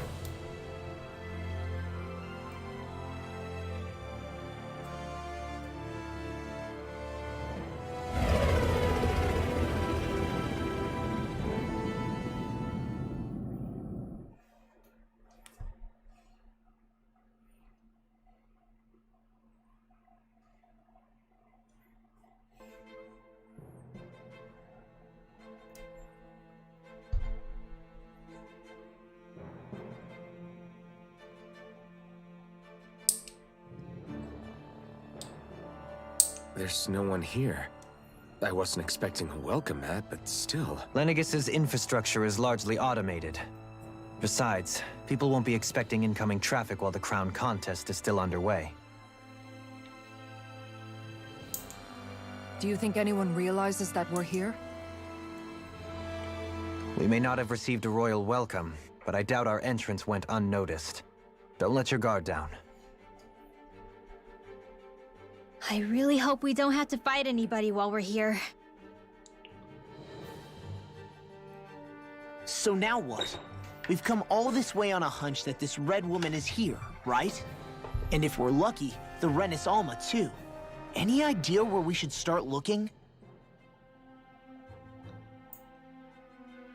There's no one here. I wasn't expecting a welcome mat, but still. Lenegis's infrastructure is largely automated. Besides, people won't be expecting incoming traffic while the crown contest is still underway. Do you think anyone realizes that we're here? We may not have received a royal welcome, but I doubt our entrance went unnoticed. Don't let your guard down. I really hope we don't have to fight anybody while we're here. So now what? We've come all this way on a hunch that this Red Woman is here, right? And if we're lucky, the Renis Alma too. Any idea where we should start looking?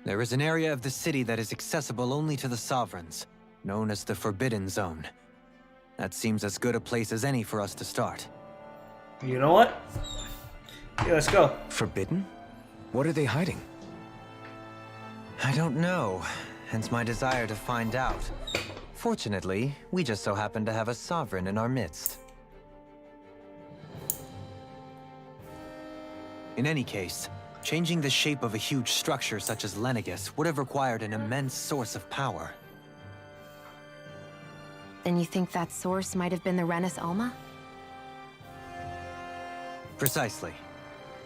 There is an area of the city that is accessible only to the Sovereigns, known as the Forbidden Zone. That seems as good a place as any for us to start. You know what? Yeah, let's go. Forbidden? What are they hiding? I don't know, hence my desire to find out. Fortunately, we just so happen to have a Sovereign in our midst. In any case, changing the shape of a huge structure such as Lenegis would have required an immense source of power. Then you think that source might have been the Renis Alma? Precisely.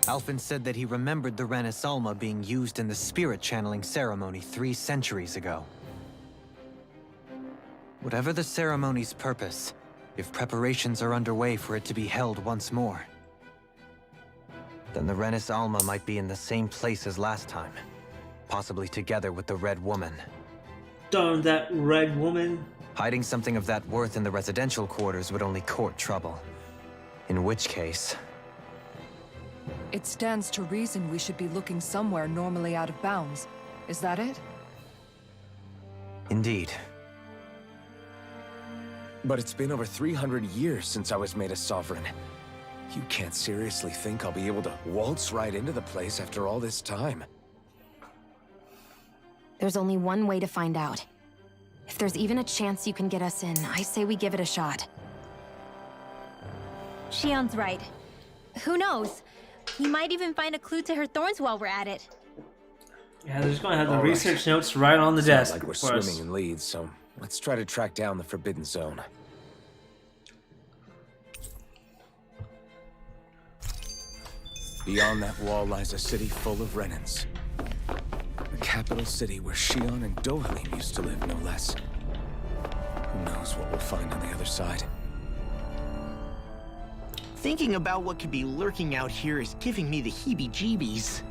Alphen said that he remembered the Renis Alma being used in the spirit channeling ceremony 3 centuries ago. Whatever the ceremony's purpose, if preparations are underway for it to be held once more, then the Renis Alma might be in the same place as last time, possibly together with the Red Woman. Darn that Red Woman. Hiding something of that worth in the residential quarters would only court trouble. In which case... It stands to reason we should be looking somewhere normally out of bounds. Is that it? Indeed. But it's been over 300 years since I was made a Sovereign. You can't seriously think I'll be able to waltz right into the place after all this time. There's only one way to find out. If there's even a chance you can get us in, I say we give it a shot. Shion's right. Who knows? We might even find a clue to her thorns while we're at it. Yeah, they're just gonna have the All right. research notes right on the Sounds desk. like we're for us. swimming in leads, so let's try to track down the Forbidden Zone. Beyond that wall lies a city full of Renans. The capital city where Shion and Dohalim used to live, no less. Who knows what we'll find on the other side? Thinking about what could be lurking out here is giving me the heebie-jeebies.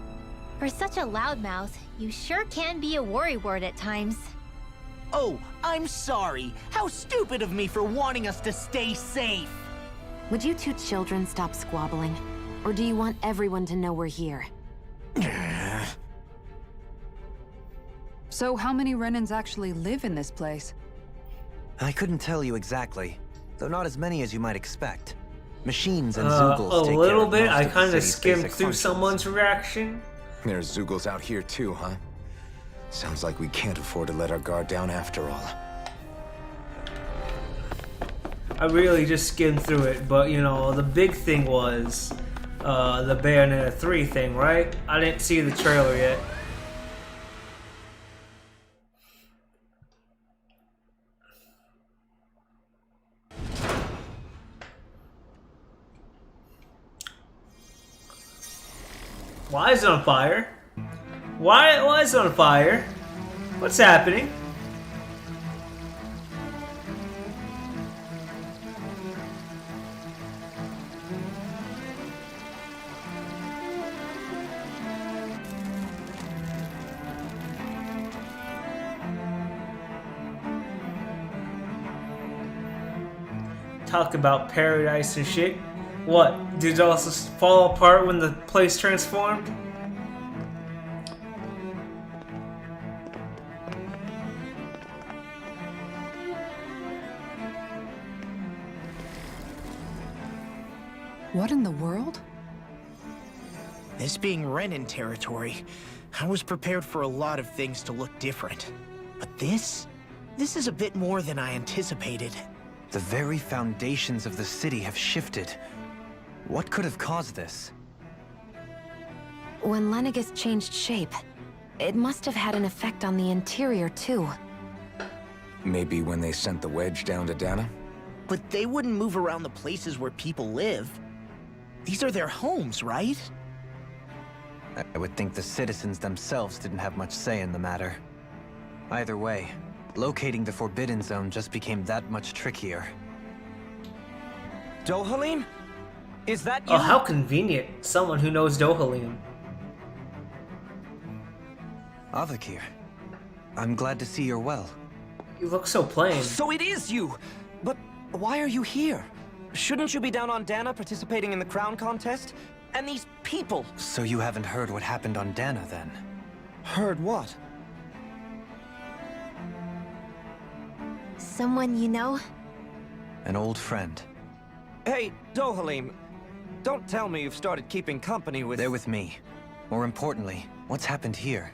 For such a loudmouth, you sure can be a worrywart at times. Oh, I'm sorry. How stupid of me for wanting us to stay safe. Would you two children stop squabbling? Or do you want everyone to know we're here? So how many Renans actually live in this place? I couldn't tell you exactly, though not as many as you might expect. Machines and Zoogles A take little care of bit. most I of the kind of city's skimmed basic through functions. someone's reaction. There's Zoogles out here too, huh? Sounds like we can't afford to let our guard down after all. I really just skimmed through it, but you know, the big thing was the Bayonetta 3 thing, right? I didn't see the trailer yet. Why is it on fire? Why is it on fire? What's happening? Talk about paradise and shit. What? Did it also fall apart when the place transformed? What in the world? This being Renan territory, I was prepared for a lot of things to look different. But this is a bit more than I anticipated. The very foundations of the city have shifted. What could have caused this? When Lenegis changed shape, it must have had an effect on the interior too. Maybe when they sent the wedge down to Dana? But they wouldn't move around the places where people live. These are their homes, right? I would think the citizens themselves didn't have much say in the matter. Either way, locating the Forbidden Zone just became that much trickier. Dohalim? Is that you? Oh, how convenient. Someone who knows Dohalim. Avakir, I'm glad to see you're well. You look so plain. So it is you! But why are you here? Shouldn't you be down on Dana participating in the crown contest? And these people! So you haven't heard what happened on Dana, then? Heard what? Someone you know? An old friend. Hey, Dohalim, don't tell me you've started keeping company with... They're with me. More importantly, what's happened here?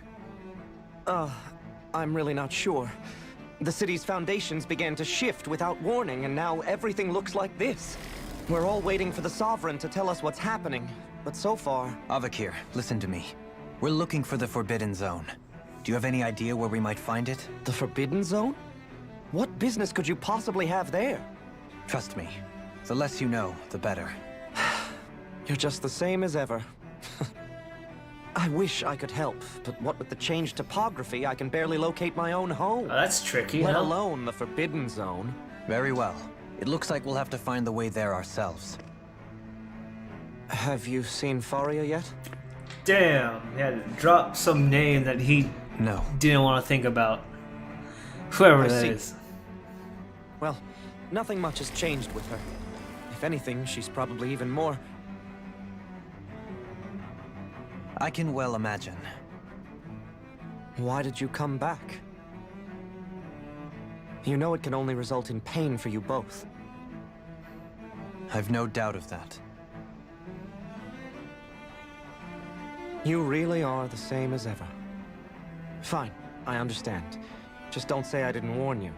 I'm really not sure. The city's foundations began to shift without warning, and now everything looks like this. We're all waiting for the Sovereign to tell us what's happening, but so far... Avakir, listen to me. We're looking for the Forbidden Zone. Do you have any idea where we might find it? The Forbidden Zone? What business could you possibly have there? Trust me. The less you know, the better. You're just the same as ever. I wish I could help, but what with the changed topography, I can barely locate my own home. Oh, that's tricky, Let huh? alone the Forbidden Zone. Very well. It looks like we'll have to find the way there ourselves. Have you seen Faria yet? Damn, he had to drop some name that he No. didn't want to think about. Whoever I that see. is. Well, nothing much has changed with her. If anything, she's probably even more... I can well imagine. Why did you come back? You know it can only result in pain for you both. I've no doubt of that. You really are the same as ever. Fine, I understand. Just don't say I didn't warn you.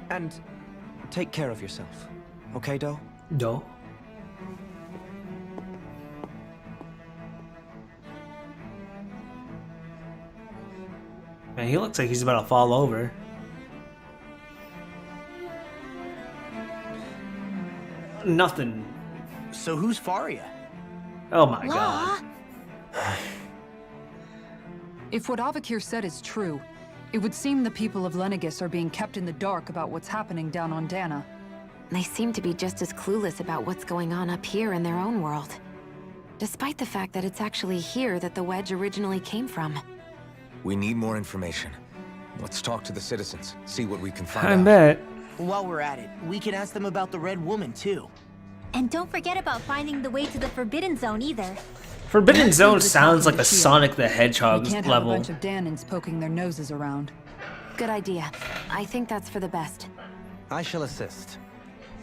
And take care of yourself. Okay, Do? Do? Man, he looks like he's about to fall over. Nothing. So who's Faria? Oh my god. If what Avakir said is true, it would seem the people of Lenegis are being kept in the dark about what's happening down on Dana. They seem to be just as clueless about what's going on up here in their own world. Despite the fact that it's actually here that the Wedge originally came from. We need more information. Let's talk to the citizens, see what we can find I out. bet. While we're at it, we can ask them about the Red Woman, too. And don't forget about finding the way to the Forbidden Zone either. Forbidden Let's Zone leave the sounds talking like a to Shion. Sonic the We Hedgehog can't have a level. bunch of Danans poking their noses around. Good idea. I think that's for the best. I shall assist.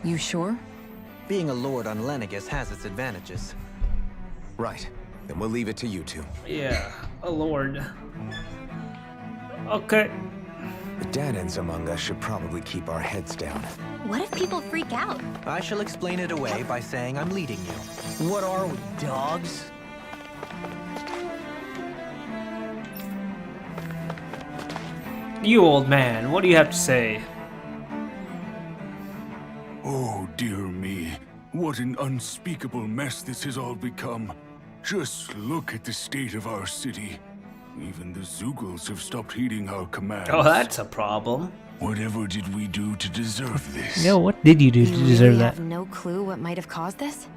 You sure? Being a lord on Lenegis has its advantages. Right. Then we'll leave it to you two. Yeah, a lord. Okay. The Danans among us should probably keep our heads down. What if people freak out? I shall explain it away by saying I'm leading you. What are we, dogs? You old man, what do you have to say? Oh, dear me. What an unspeakable mess this has all become. Just look at the state of our city. Even the Zeugles have stopped heeding our commands. Oh, that's a problem. Whatever did we do to deserve this? No, what did you do to You deserve really that? have no clue what might have caused this?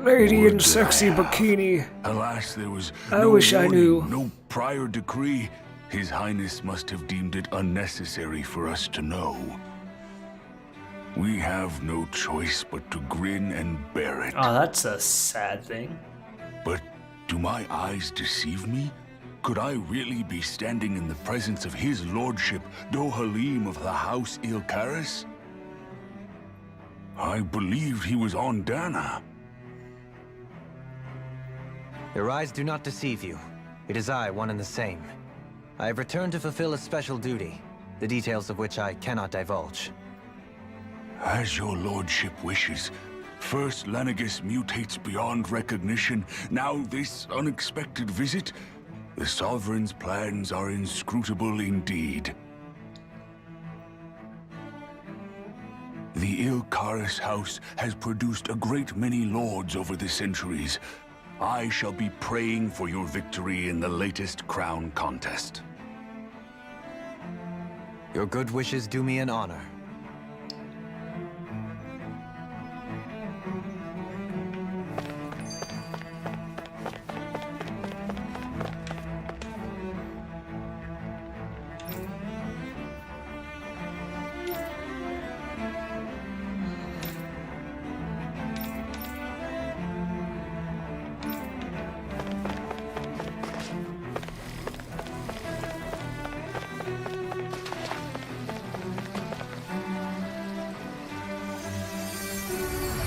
Lady Would in sexy I have? bikini. Alas, there was I no wish I warning, knew. no prior decree. His Highness must have deemed it unnecessary for us to know. We have no choice but to grin and bear it. Oh, that's a sad thing. But do my eyes deceive me? Could I really be standing in the presence of his lordship, Dohalim of the House Ilkaris? I believed he was on Dana. Your eyes do not deceive you. It is I, one and the same. I have returned to fulfill a special duty, the details of which I cannot divulge. As your lordship wishes. First Lenegis mutates beyond recognition, now this unexpected visit. The Sovereign's plans are inscrutable indeed. The Ilkaris House has produced a great many lords over the centuries. I shall be praying for your victory in the latest crown contest. Your good wishes do me an honor.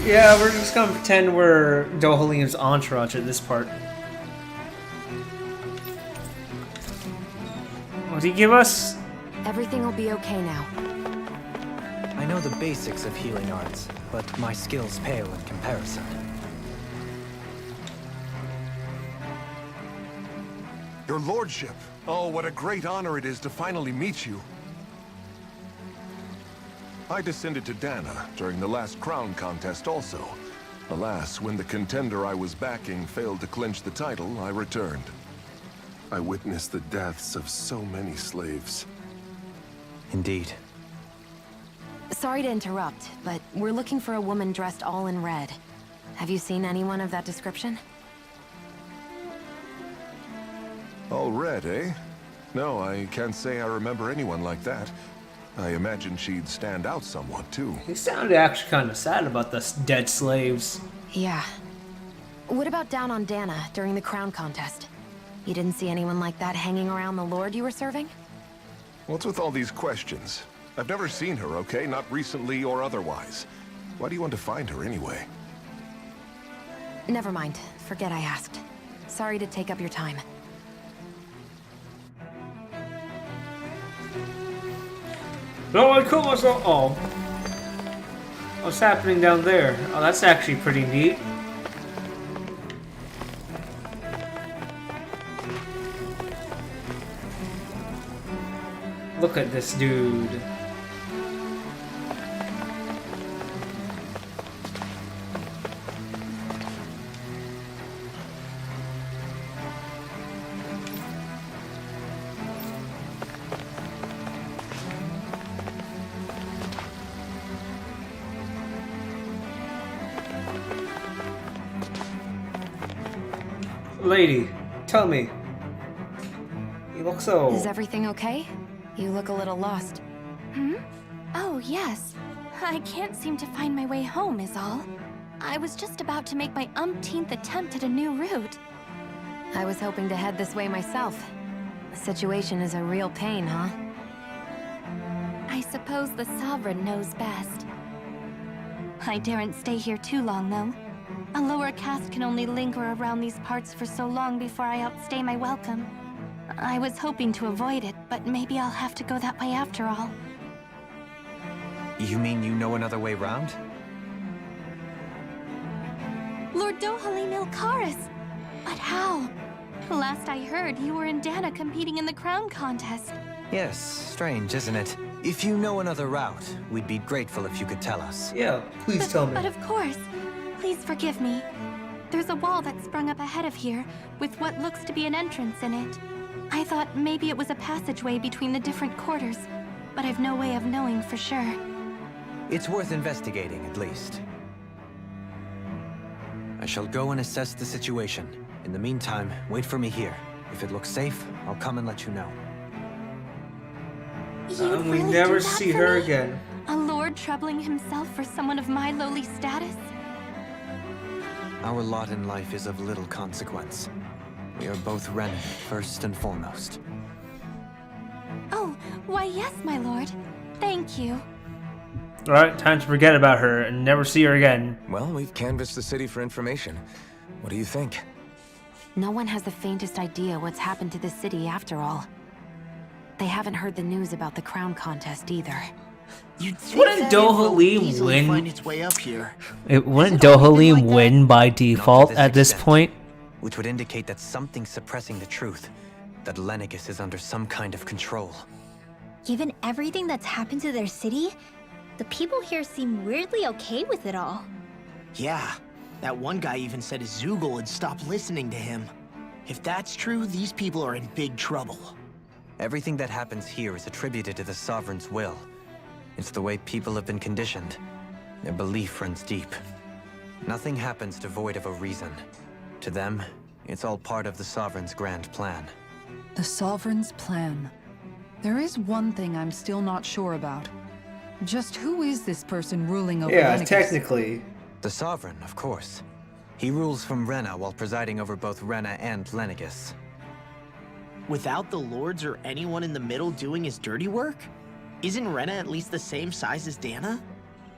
Yeah, we're just gonna pretend we're Dohalim's entourage at this part. What did he give us? Everything will be okay now. I know the basics of healing arts, but my skills pale in comparison. Your lordship! Oh, what a great honor it is to finally meet you. I descended to Dana during the last crown contest also. Alas, when the contender I was backing failed to clinch the title, I returned. I witnessed the deaths of so many slaves. Indeed. Sorry to interrupt, but we're looking for a woman dressed all in red. Have you seen anyone of that description? All red, eh? No, I can't say I remember anyone like that. I imagine she'd stand out somewhat, too. He sounded actually kind of sad about the dead slaves. Yeah. What about down on Dana during the crown contest? You didn't see anyone like that hanging around the lord you were serving? What's with all these questions? I've never seen her, okay? Not recently or otherwise. Why do you want to find her anyway? Never mind. Forget I asked. Sorry to take up your time. No, I killed myself. Oh. What's happening down there? Oh, that's actually pretty neat. Look at this dude. Lady, tell me. You look so... Is everything okay? You look a little lost. Hmm? Oh, yes. I can't seem to find my way home, is all. I was just about to make my umpteenth attempt at a new route. I was hoping to head this way myself. The situation is a real pain, huh? I suppose the Sovereign knows best. I daren't stay here too long, though. A lower caste can only linger around these parts for so long before I outstay my welcome. I was hoping to avoid it, but maybe I'll have to go that way after all. You mean you know another way round? Lord Dohalim Ilkaris! But how? Last I heard, you were in Dana competing in the crown contest. Yes, strange, isn't it? If you know another route, we'd be grateful if you could tell us. Yeah, please tell me. But of course. Please forgive me. There's a wall that sprung up ahead of here, with what looks to be an entrance in it. I thought maybe it was a passageway between the different quarters, but I've no way of knowing for sure. It's worth investigating, at least. I shall go and assess the situation. In the meantime, wait for me here. If it looks safe, I'll come and let you know. You'd We really never do that see for her me? again. A lord troubling himself for someone of my lowly status? Our lot in life is of little consequence. We are both Renan, first and foremost. Oh, why yes, my lord. Thank you. Alright, time to forget about her and never see her again. Well, we've canvassed the city for information. What do you think? No one has the faintest idea what's happened to the city after all. They haven't heard the news about the crown contest either. You'd think Wouldn't that info would Dohalim easily win? find its way up here. Wouldn't Has it always been Dohalim like that? win by Not default to at this extent, point? Which would indicate that something's suppressing the truth. That Lenegis is under some kind of control. Given everything that's happened to their city, the people here seem weirdly okay with it all. Yeah, that one guy even said Zoogle had stopped listening to him. If that's true, these people are in big trouble. Everything that happens here is attributed to the Sovereign's will. It's the way people have been conditioned. Their belief runs deep. Nothing happens devoid of a reason. To them, it's all part of the Sovereign's grand plan. The Sovereign's plan. There is one thing I'm still not sure about. Just who is this person ruling over Yeah, Lenegis? technically. The Sovereign, of course. He rules from Rena while presiding over both Rena and Lenegis. Without the lords or anyone in the middle doing his dirty work? Isn't Rena at least the same size as Dana?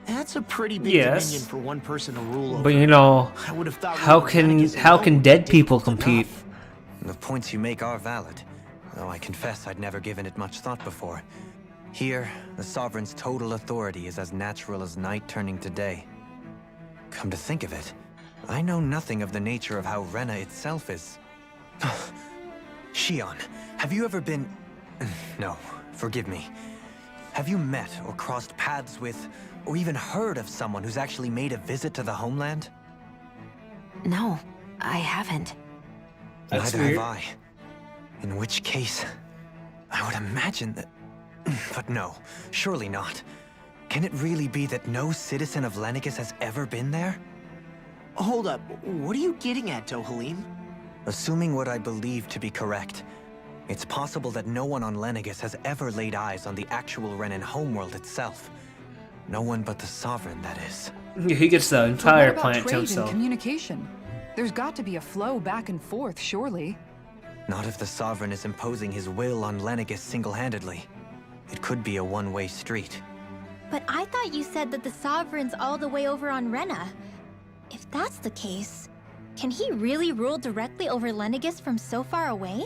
That's a pretty big Yes. dominion for one person to rule over. But you know, I would have thought how ruling can Lenegis how alone can would be dead people difficult compete? enough. The points you make are valid, though I confess I'd never given it much thought before. Here, the Sovereign's total authority is as natural as night turning to day. Come to think of it, I know nothing of the nature of how Rena itself is. Shion, have you ever been... No, forgive me. Have you met or crossed paths with, or even heard of someone who's actually made a visit to the homeland? No, I haven't. That's Neither weird. have I. In which case, I would imagine that... But no, surely not. Can it really be that no citizen of Lenegis has ever been there? Hold up, what are you getting at, Dohalim? Assuming what I believe to be correct, it's possible that no one on Lenegis has ever laid eyes on the actual Renan homeworld itself. No one but the Sovereign, that is. He gets the But what entire about planet to trade and himself. communication? There's got to be a flow back and forth, surely. Not if the Sovereign is imposing his will on Lenegis single-handedly. It could be a one-way street. But I thought you said that the Sovereign's all the way over on Rena. If that's the case, can he really rule directly over Lenegis from so far away?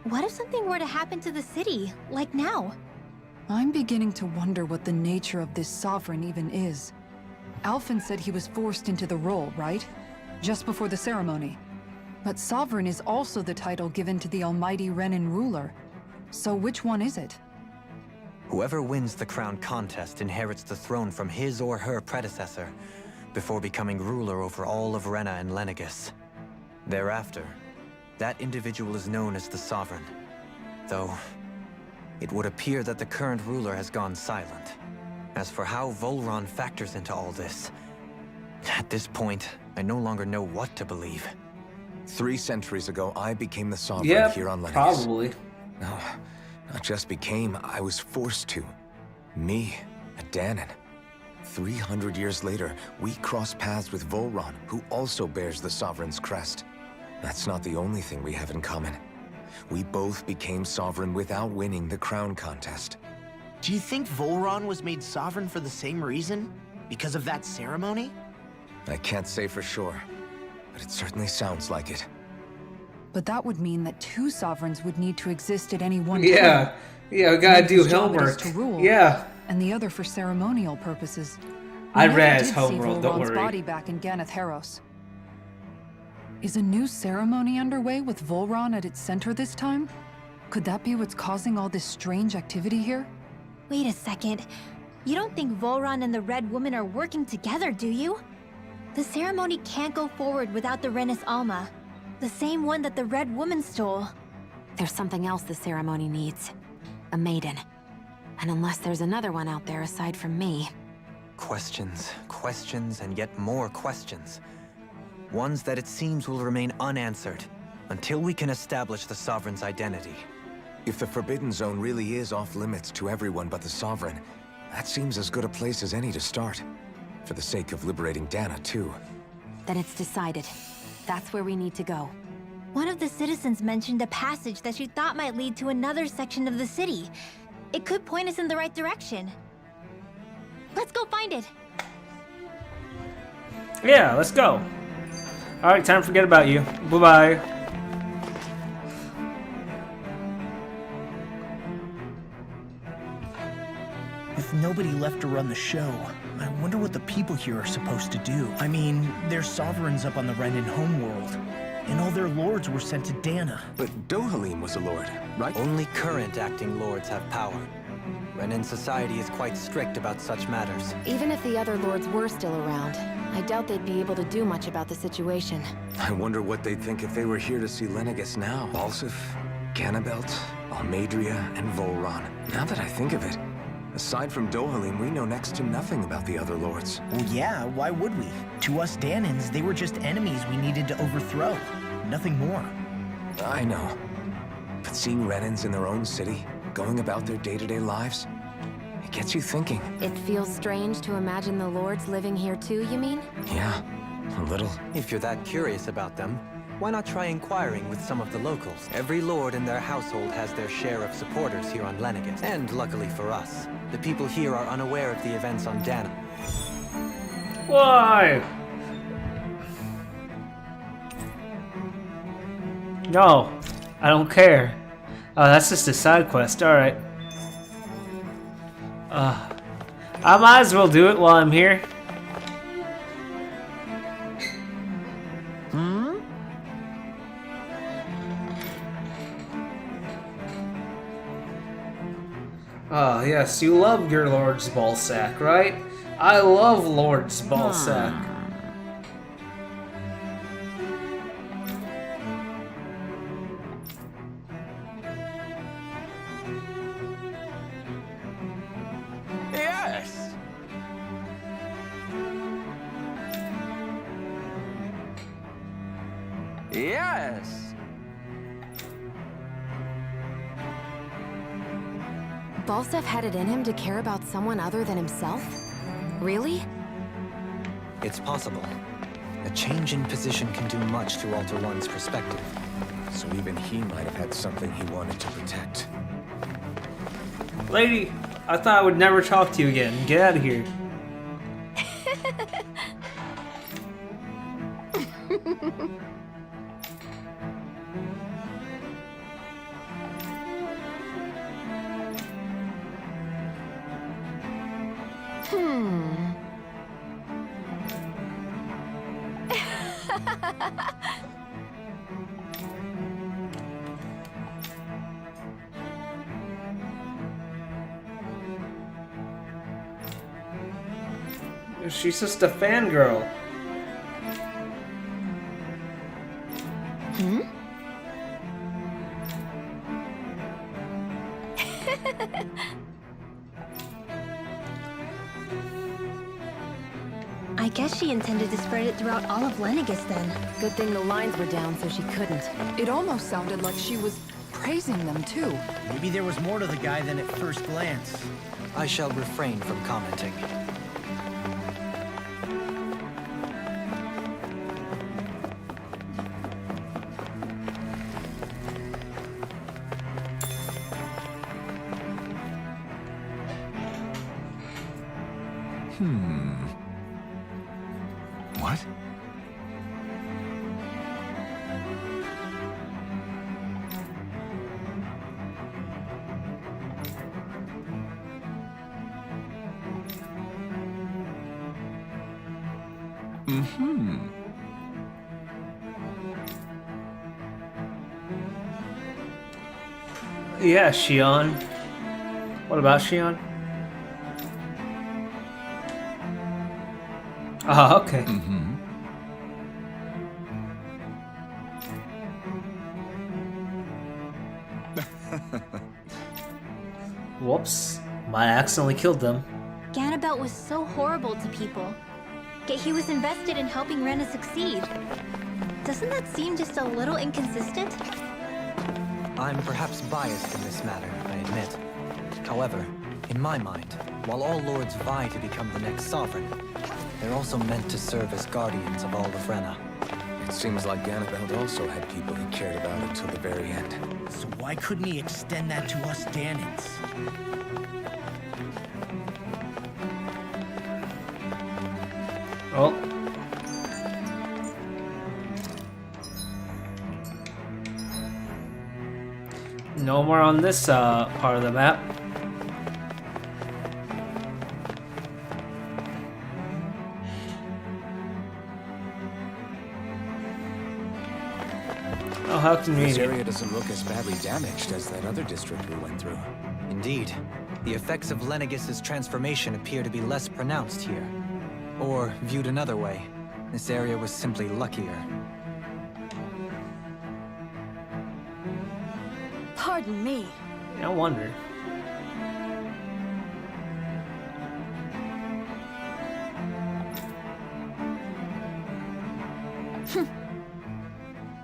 What if something were to happen to the city, like now? I'm beginning to wonder what the nature of this Sovereign even is. Alphen said he was forced into the role, right? Just before the ceremony. But Sovereign is also the title given to the almighty Renan ruler. So which one is it? Whoever wins the crown contest inherits the throne from his or her predecessor, before becoming ruler over all of Rena and Lenegis. Thereafter, that individual is known as the Sovereign. Though, it would appear that the current ruler has gone silent. As for how Volron factors into all this, at this point, I no longer know what to believe. 3 centuries ago, I became the Sovereign here on Lenegis. Probably. No, not just became, I was forced to. Me, a Dahnan. 300 years later, we cross paths with Volron, who also bears the Sovereign's crest. That's not the only thing we have in common. We both became Sovereign without winning the crown contest. Do you think Volron was made sovereign for the same reason? Because of that ceremony? I can't say for sure, but it certainly sounds like it. But that would mean that 2 sovereigns would need to exist at any one time. Yeah, we gotta One do whose job it is homework. to rule, Yeah. and the other for ceremonial purposes. I We never read did see homeworld, don't Volron's worry. body back in Ganath Haros. Is a new ceremony underway with Volron at its center this time? Could that be what's causing all this strange activity here? Wait a second. You don't think Volron and the Red Woman are working together, do you? The ceremony can't go forward without the Renis Alma. The same one that the Red Woman stole. There's something else the ceremony needs. A maiden. And unless there's another one out there aside from me... Questions, questions, and yet more questions. Ones that it seems will remain unanswered, until we can establish the Sovereign's identity. If the Forbidden Zone really is off limits to everyone but the Sovereign, that seems as good a place as any to start. For the sake of liberating Dahna, too. Then it's decided. That's where we need to go. One of the citizens mentioned a passage that she thought might lead to another section of the city. It could point us in the right direction. Let's go find it. Yeah, let's go. Alright, time to forget about you. Bye-bye. With nobody left to run the show, I wonder what the people here are supposed to do. I mean, there's sovereigns up on the Renan homeworld, and all their lords were sent to Dahna. But Dohalim was a lord, right? Only current acting lords have power. Renan society is quite strict about such matters. Even if the other lords were still around, I doubt they'd be able to do much about the situation. I wonder what they'd think if they were here to see Lenegis now. Balsif, Ganabelt, Almadria, and Volron. Now that I think of it, aside from Dohalim, we know next to nothing about the other lords. Well, yeah, why would we? To us Dahnans, they were just enemies we needed to overthrow. Nothing more. I know. But seeing Renans in their own city, going about their day-to-day lives, it gets you thinking. It feels strange to imagine the lords living here too, you mean? Yeah, a little. If you're that curious about them, why not try inquiring with some of the locals? Every lord in their household has their share of supporters here on Lenegis. And luckily for us, the people here are unaware of the events on Dahna. Why? No, I don't care. Oh, that's just a side quest. Alright. I might as well do it while I'm here. Ah, yes, you love your Lord's Ballsack, right? I love Lord's Ballsack. Yes! Yes! Balsef had it in him to care about someone other than himself? Really? It's possible. A change in position can do much to alter one's perspective. So even he might have had something he wanted to protect. Lady, I thought I would never talk to you again. Get out of here. She's just a fangirl. Hmm? I guess she intended to spread it throughout all of Lenegis then. Good thing the lines were down so she couldn't. It almost sounded like she was praising them too. Maybe there was more to the guy than at first glance. I shall refrain from commenting. What? Yeah, Shion. What about Shion? Oh, okay. Whoops. Might accidentally killed them. Ganabelt was so horrible to people. Yet he was invested in helping Rena succeed. Doesn't that seem just a little inconsistent? I'm perhaps biased in this matter, I admit. However, in my mind, while all lords vie to become the next sovereign, they're also meant to serve as guardians of all of Rena. It seems like Ganabelt also had people he cared about until the very end. So why couldn't he extend that to us Danans? Oh. No more on this part of the map. Oh, how This convenient. area doesn't look as badly damaged as that other district we went through. Indeed, the effects of Lenegis's transformation appear to be less pronounced here. Or, viewed another way, this area was simply luckier. Pardon me. I wonder.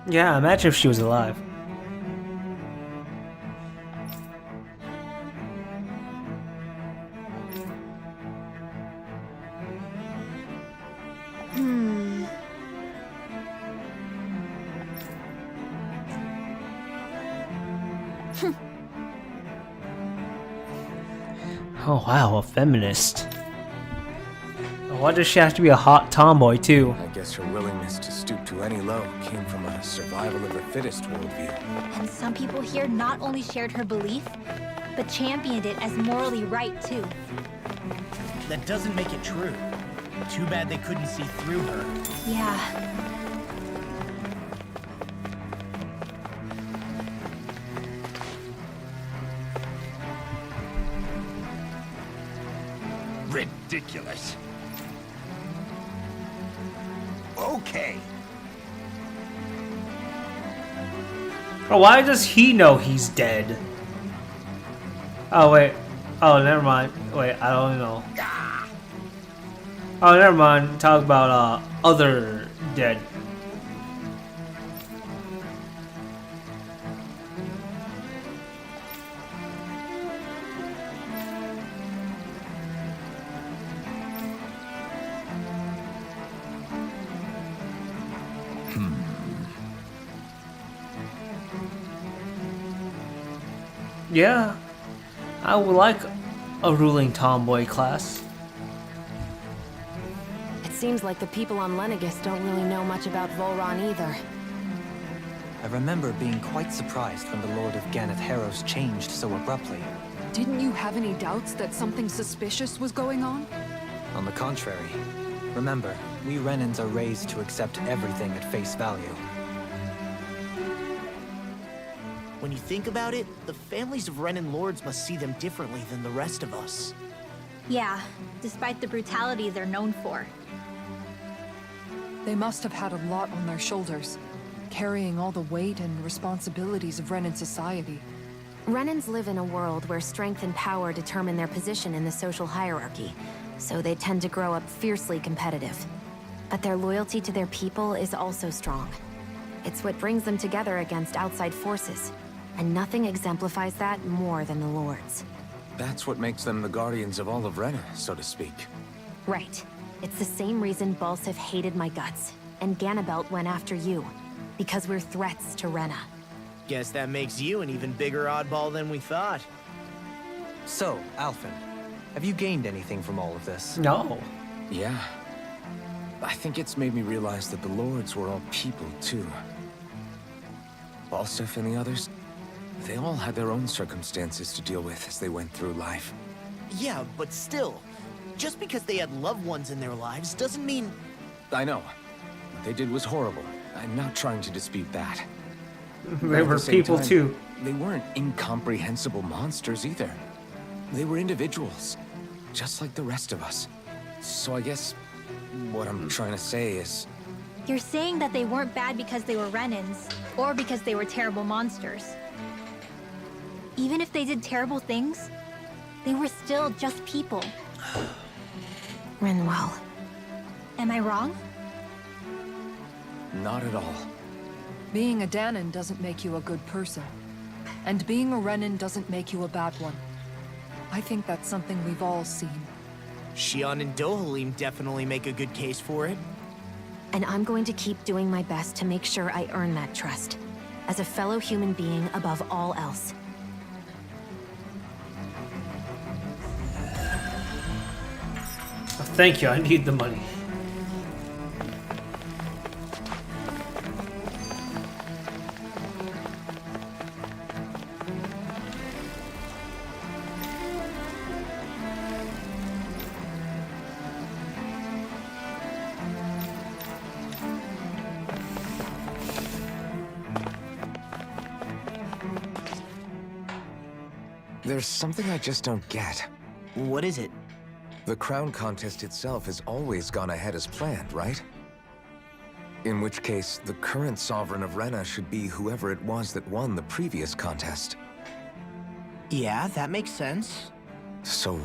Yeah, imagine if she was alive. Oh wow, a feminist. Why does she have to be a hot tomboy too? I guess her willingness to stoop to any low came from a survival of the fittest worldview. And some people here not only shared her belief, but championed it as morally right too. That doesn't make it true. Too bad they couldn't see through her. Yeah. Ridiculous. Okay. Oh, why does he know he's dead? Oh wait. Oh, never mind. Wait, I don't know. Oh, never mind. Talk about other dead. Yeah, I would like a ruling tomboy class. It seems like the people on Lenegis don't really know much about Volron either. I remember being quite surprised when the Lord of Ganeth Haros changed so abruptly. Didn't you have any doubts that something suspicious was going on? On the contrary, remember, we Renans are raised to accept everything at face value. When you think about it, the families of Renan lords must see them differently than the rest of us. Yeah, despite the brutality they're known for. They must have had a lot on their shoulders, carrying all the weight and responsibilities of Renan society. Renans live in a world where strength and power determine their position in the social hierarchy, so they tend to grow up fiercely competitive. But their loyalty to their people is also strong. It's what brings them together against outside forces, and nothing exemplifies that more than the Lords. That's what makes them the guardians of all of Rena, so to speak. Right. It's the same reason Balsif hated my guts, and Ganabelt went after you. Because we're threats to Rena. Guess that makes you an even bigger oddball than we thought. So, Alphen, have you gained anything from all of this? No. Yeah. I think it's made me realize that the Lords were all people, too. Balsif and the others, they all had their own circumstances to deal with as they went through life. Yeah, but still, just because they had loved ones in their lives doesn't mean... I know. What they did was horrible. I'm not trying to dispute that. They were people too. They weren't incomprehensible monsters either. They were individuals, just like the rest of us. So I guess what I'm trying to say is... You're saying that they weren't bad because they were Renans, or because they were terrible monsters. Even if they did terrible things, they were still just people. Rinwell. Am I wrong? Not at all. Being a Dahnan doesn't make you a good person. And being a Renan doesn't make you a bad one. I think that's something we've all seen. Shion and Dohalim definitely make a good case for it. And I'm going to keep doing my best to make sure I earn that trust. As a fellow human being above all else. Thank you, I need the money. There's something I just don't get. What is it? The crown contest itself has always gone ahead as planned, right? In which case, the current Sovereign of Rena should be whoever it was that won the previous contest. Yeah, that makes sense. So,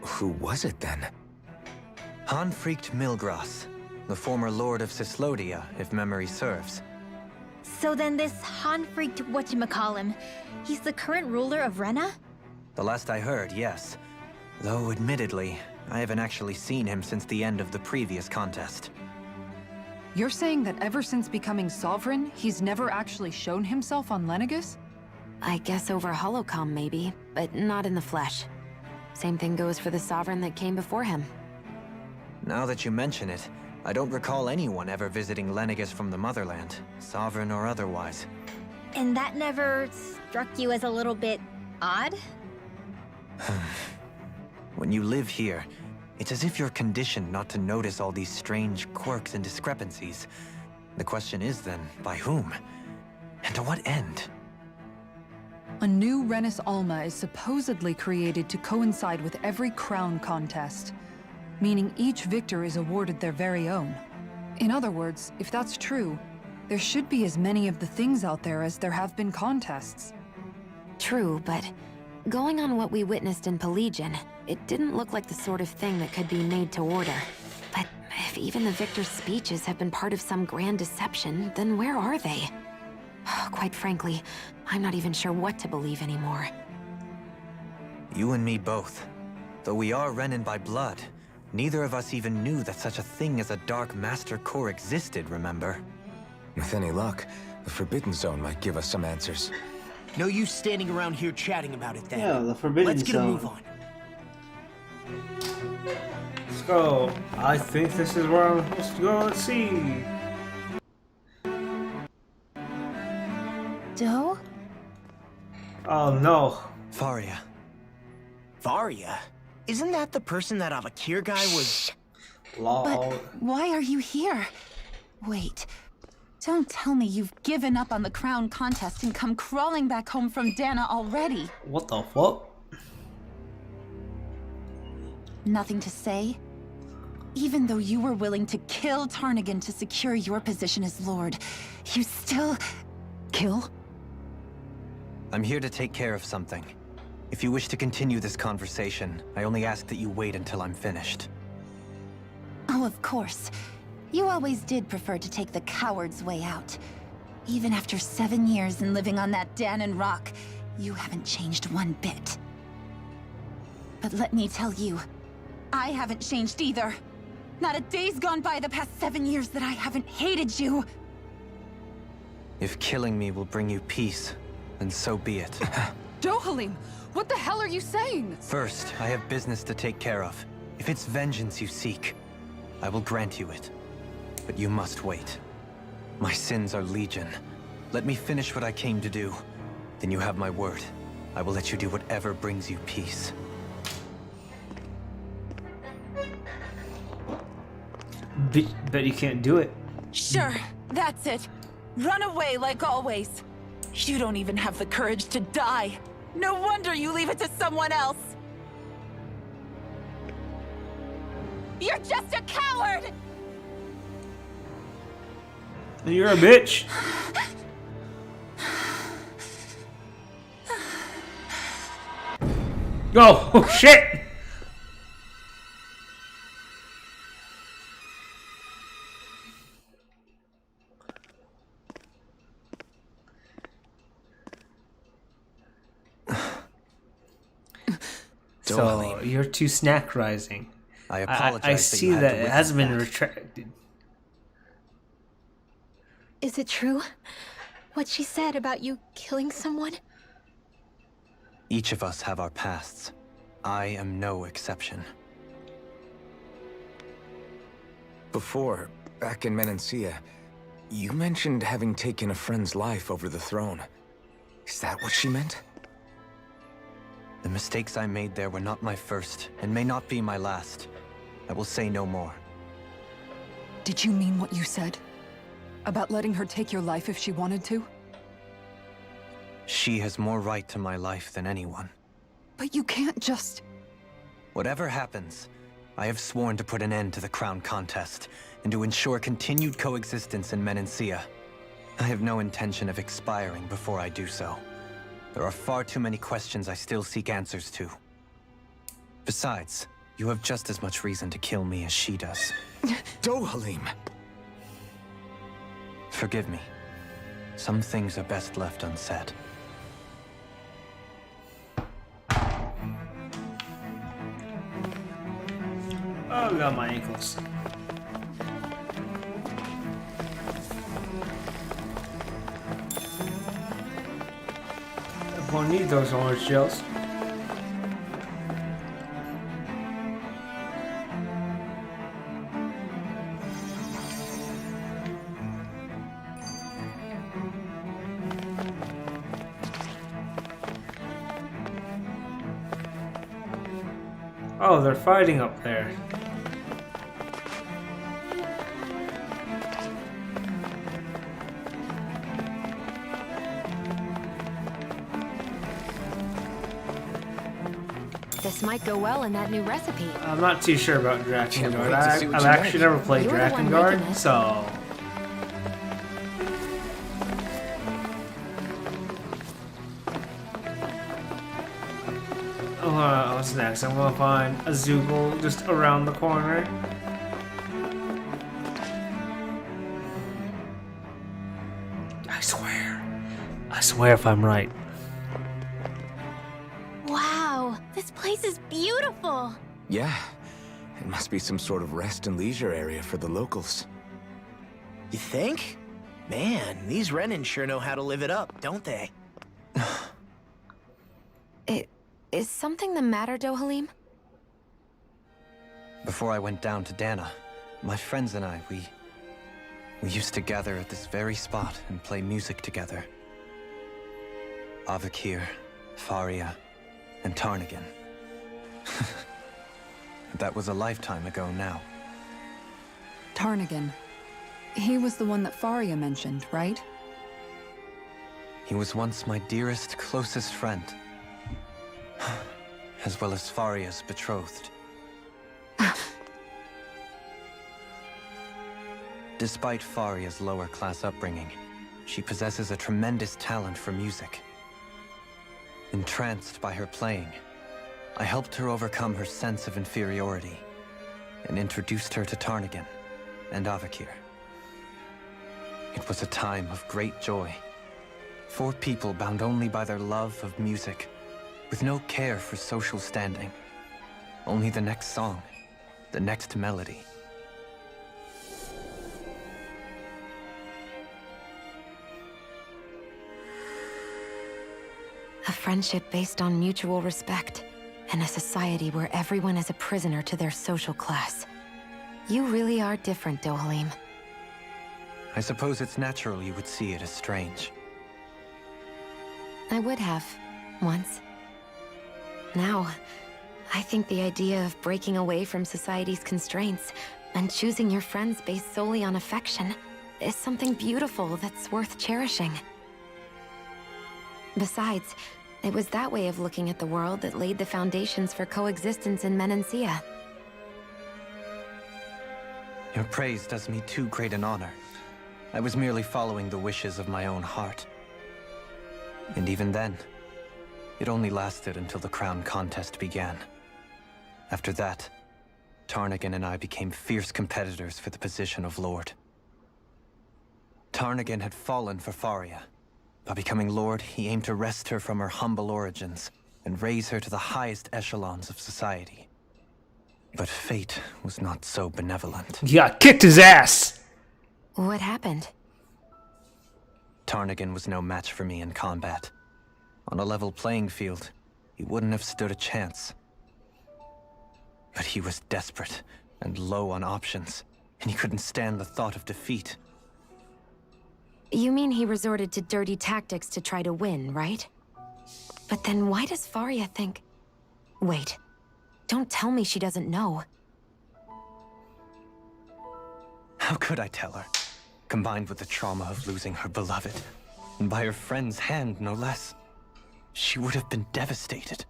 who was it then? Hanfrikt Milgras, the former Lord of Cyslodia, if memory serves. So then this Hanfrikt whatchamacallem, he's the current ruler of Rena? The last I heard, yes. Though, admittedly, I haven't actually seen him since the end of the previous contest. You're saying that ever since becoming Sovereign, he's never actually shown himself on Lenegis? I guess over Holocom maybe, but not in the flesh. Same thing goes for the Sovereign that came before him. Now that you mention it, I don't recall anyone ever visiting Lenegis from the Motherland, Sovereign or otherwise. And that never struck you as a little bit odd? When you live here, it's as if you're conditioned not to notice all these strange quirks and discrepancies. The question is then, by whom? And to what end? A new Renis Alma is supposedly created to coincide with every crown contest, meaning each victor is awarded their very own. In other words, if that's true, there should be as many of the things out there as there have been contests. True, but going on what we witnessed in Pelegion, it didn't look like the sort of thing that could be made to order. But if even the victor's speeches have been part of some grand deception, then where are they? Quite frankly, I'm not even sure what to believe anymore. You and me both. Though we are Renan by blood, neither of us even knew that such a thing as a Dark Master Core existed, remember? With any luck, the Forbidden Zone might give us some answers. No use standing around here chatting about it then. Yeah, the Forbidden Let's get a Zone. move on. Let's go. I think this is where I'm supposed to go. Let's see. Doe? Oh no. Faria. Varia? Isn't that the person that Avakir guy was... Lol. Why are you here? Wait. Don't tell me you've given up on the crown contest and come crawling back home from Dana already. What the fuck? Nothing to say? Even though you were willing to kill Tarnigan to secure your position as Lord, you still... Kill? I'm here to take care of something. If you wish to continue this conversation, I only ask that you wait until I'm finished. Oh, of course. You always did prefer to take the coward's way out. Even after 7 years and living on that Dahnan rock, you haven't changed one bit. But let me tell you, I haven't changed either. Not a day's gone by the past 7 years that I haven't hated you. If killing me will bring you peace, then so be it. Dohalim, what the hell are you saying? First, I have business to take care of. If it's vengeance you seek, I will grant you it. But you must wait. My sins are legion. Let me finish what I came to do. Then you have my word. I will let you do whatever brings you peace. Bet you can't do it. Sure, that's it. Run away like always. You don't even have the courage to die. No wonder you leave it to someone else. You're just a coward! You're a bitch. Oh, shit! So, you're too snack rising. I apologize. I see that it hasn't been retracted. Is it true? What she said about you killing someone? Each of us have our pasts. I am no exception. Before, back in Menancia, you mentioned having taken a friend's life over the throne. Is that what she meant? The mistakes I made there were not my first, and may not be my last. I will say no more. Did you mean what you said? About letting her take your life if she wanted to? She has more right to my life than anyone. But you can't just... Whatever happens, I have sworn to put an end to the crown contest, and to ensure continued coexistence in Menancia. I have no intention of expiring before I do so. There are far too many questions I still seek answers to. Besides, you have just as much reason to kill me as she does. Dohalim! Forgive me. Some things are best left unsaid. Oh, I got my ankles. I won't need those orange shells. Oh, they're fighting up there. This might go well in that new recipe. I'm not too sure about Drakengard. wait to see what I've you actually make. never played You're the one making Drakengard, it. so... What's next? I'm gonna find a Zoogle just around the corner. I swear if I'm right. Wow, this place is beautiful. Yeah. It must be some sort of rest and leisure area for the locals. You think? Man, these Renan sure know how to live it up, don't they? Is something the matter, Dohalim? Before I went down to Dana, my friends and I, we used to gather at this very spot and play music together. Avakir, Faria, and Tarnigan. That was a lifetime ago now. Tarnigan. He was the one that Faria mentioned, right? He was once my dearest, closest friend. As well as Faria's betrothed. Despite Faria's lower-class upbringing, she possesses a tremendous talent for music. Entranced by her playing, I helped her overcome her sense of inferiority and introduced her to Tarnagin and Avakir. It was a time of great joy. 4 people bound only by their love of music, with no care for social standing. Only the next song, the next melody. A friendship based on mutual respect, and a society where everyone is a prisoner to their social class. You really are different, Dohalim. I suppose it's natural you would see it as strange. I would have, once. Now, I think the idea of breaking away from society's constraints and choosing your friends based solely on affection is something beautiful that's worth cherishing. Besides, it was that way of looking at the world that laid the foundations for coexistence in Menancia. Your praise does me too great an honor. I was merely following the wishes of my own heart. And even then, it only lasted until the crown contest began. After that, Tarnagin and I became fierce competitors for the position of Lord. Tarnagin had fallen for Faria. By becoming Lord, he aimed to wrest her from her humble origins and raise her to the highest echelons of society. But fate was not so benevolent. Yeah, kicked his ass! What happened? Tarnagin was no match for me in combat. On a level playing field, he wouldn't have stood a chance. But he was desperate and low on options, and he couldn't stand the thought of defeat. You mean he resorted to dirty tactics to try to win, right? But then why does Faria think... Wait, don't tell me she doesn't know. How could I tell her? Combined with the trauma of losing her beloved, and by her friend's hand, no less, she would have been devastated.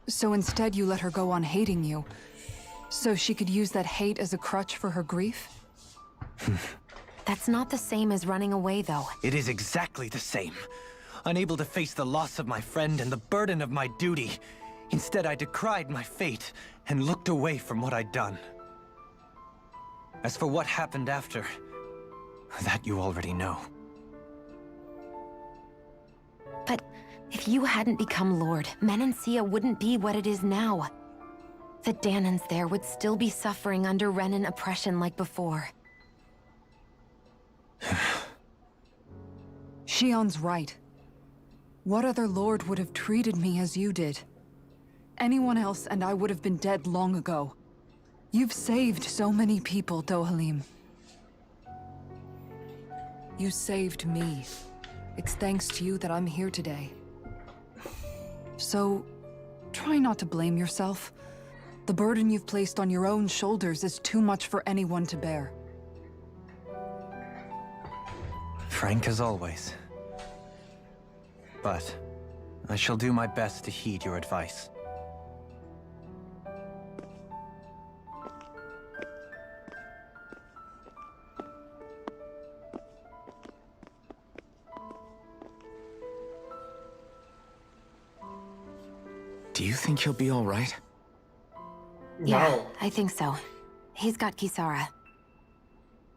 So instead you let her go on hating you, so she could use that hate as a crutch for her grief? That's not the same as running away, though. It is exactly the same. Unable to face the loss of my friend and the burden of my duty, instead I decried my fate and looked away from what I'd done. As for what happened after, that you already know. But if you hadn't become Lord, Menancia wouldn't be what it is now. The Dahnans there would still be suffering under Renan oppression like before. Shion's right. What other lord would have treated me as you did? Anyone else and I would have been dead long ago. You've saved so many people, Dohalim. You saved me. It's thanks to you that I'm here today. So, try not to blame yourself. The burden you've placed on your own shoulders is too much for anyone to bear. Frank as always. But I shall do my best to heed your advice. Do you think he'll be all right? Yeah, I think so. He's got Kisara.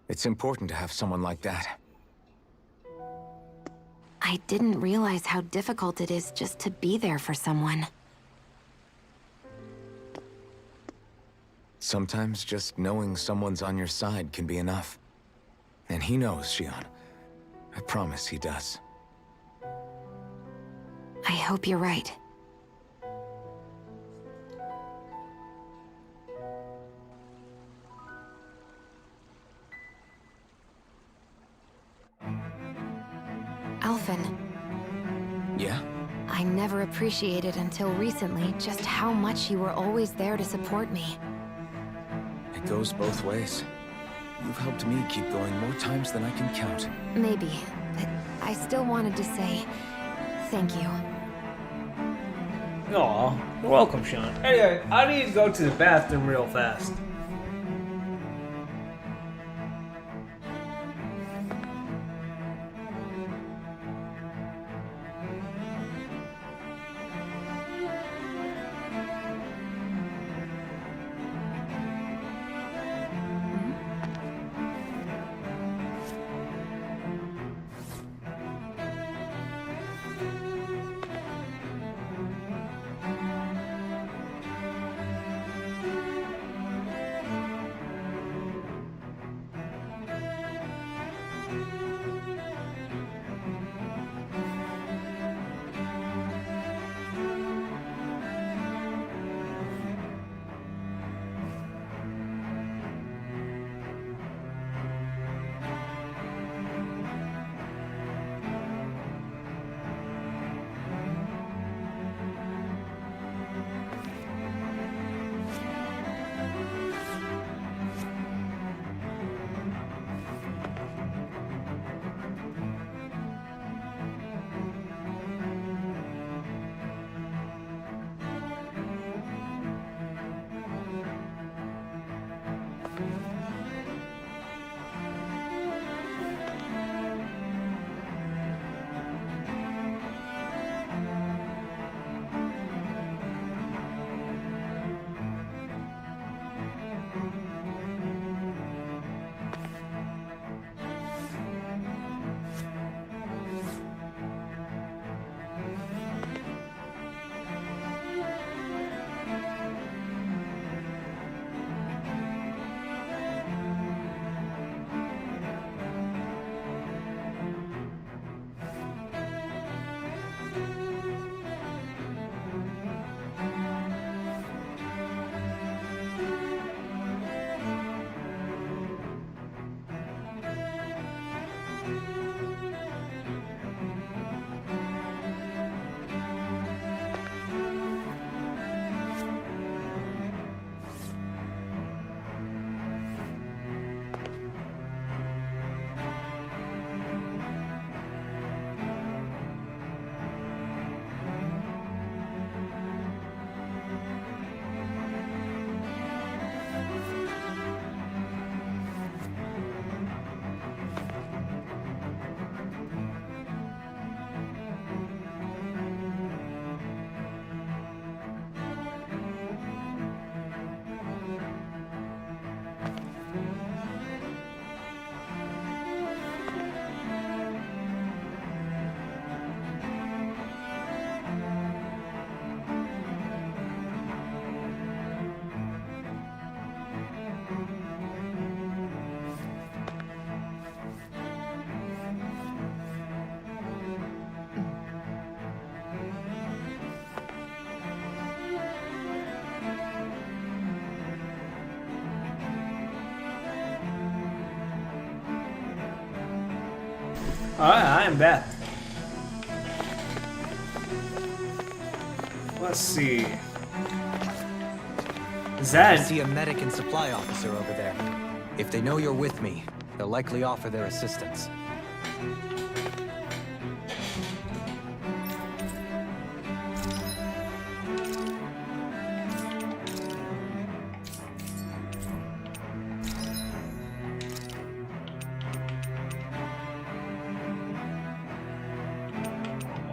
It's important to have someone like that. I didn't realize how difficult it is just to be there for someone. Sometimes just knowing someone's on your side can be enough. And he knows, Shion. I promise he does. I hope you're right. Alphen. Yeah? I never appreciated until recently just how much you were always there to support me. It goes both ways. You've helped me keep going more times than I can count. Maybe, but I still wanted to say thank you. Aw, you're welcome, Sean. Anyway, I need to go to the bathroom real fast. Alright, I am back. Let's see. I see a medic and supply officer over there. If they know you're with me, they'll likely offer their assistance.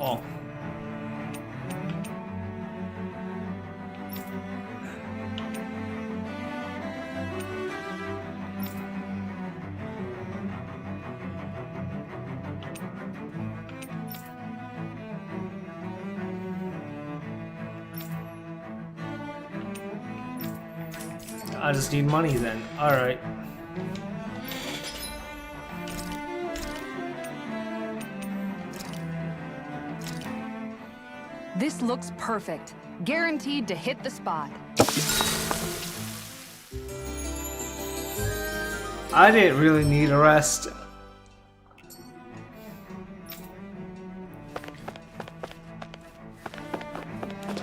Oh. I just need money then. Alright. This looks perfect. Guaranteed to hit the spot. I didn't really need a rest.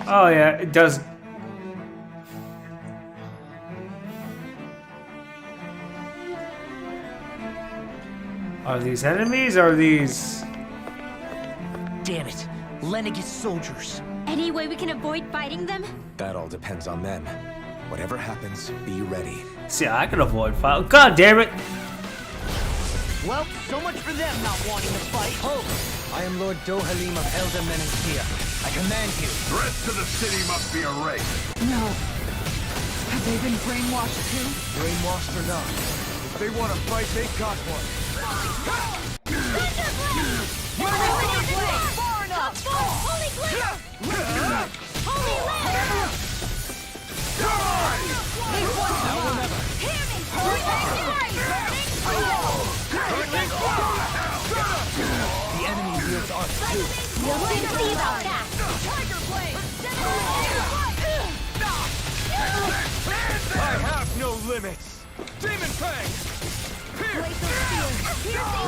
Oh yeah, it does. Are these enemies or are these... Damn it. Lenegis soldiers. Any way we can avoid fighting them? That all depends on them. Whatever happens, be ready. See, I can avoid fire. God damn it! Well, so much for them not wanting to fight. Ho! I am Lord Dohalim of Elda Menentia. I command you. The rest of the city must be erased. No. Have they been brainwashed too? Brainwashed or not, if they want to fight, they got one. Far enough! Holy glitter! Holy ladder! This one's mine! Hear me! The enemy wields arts too. You'll soon see about that! Tiger Blade! I have no limits. Demon Fang!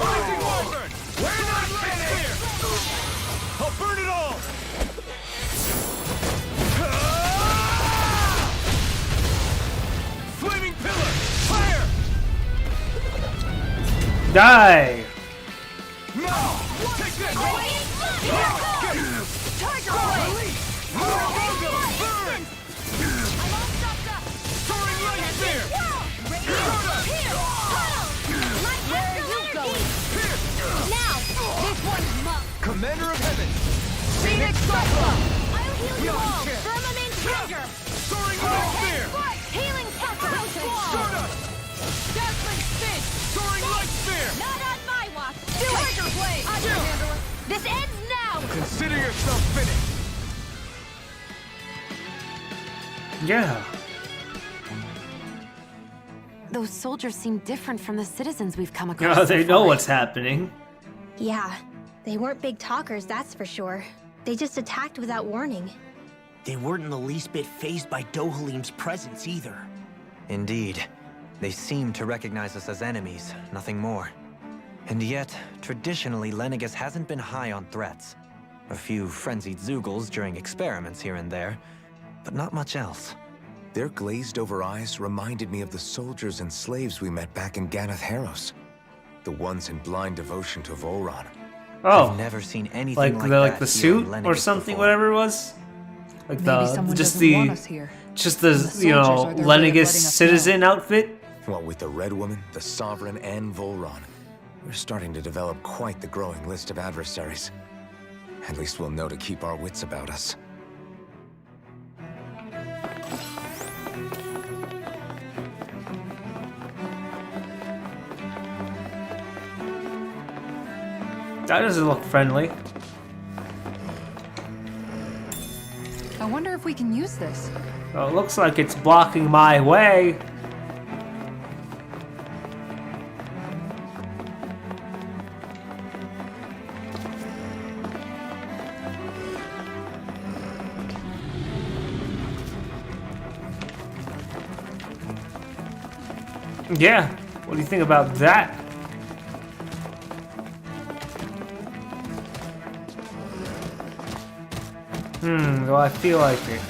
Rising Wyvern! We're not finished! I'll burn it all! Flaming Pillar! Fire! Die! No! Take this! Tiger Blade! Burn! Soaring Light Spear! Now, this one's mine! Commander of Heaven! Phoenix Cyclone! I'll heal you all! Firmament Treasure! Soaring Light Spear! Healing Scepter! Stardust! Dazzling Spin! Soaring Light Spear! Not on my watch! Do it! Tiger Blade! I can handle it! This ends now! Consider yourself finished! Yeah. Those soldiers seem different from the citizens we've come across. Yeah, they so know far. what's happening. Yeah, they weren't big talkers, that's for sure. They just attacked without warning. They weren't in the least bit fazed by Dohalim's presence either. Indeed. They seem to recognize us as enemies, nothing more. And yet, traditionally, Lenegis hasn't been high on threats. A few frenzied Zeugles during experiments here and there, but not much else. Their glazed-over eyes reminded me of the soldiers and slaves we met back in Ganath Haros. The ones in blind devotion to Volron. Oh, I've never seen anything like like the that the here suit in or Lenegis something, before. whatever it was. Like Maybe someone just doesn't want the us here. just the, The you know, soldiers are their way of letting Lenegis us citizen outfit. What with the Red Woman, the Sovereign, and Volron, we're starting to develop quite the growing list of adversaries. At least we'll know to keep our wits about us. That doesn't look friendly. I wonder if we can use this. Oh, it looks like it's blocking my way. Yeah, what do you think about that? Do I feel like it?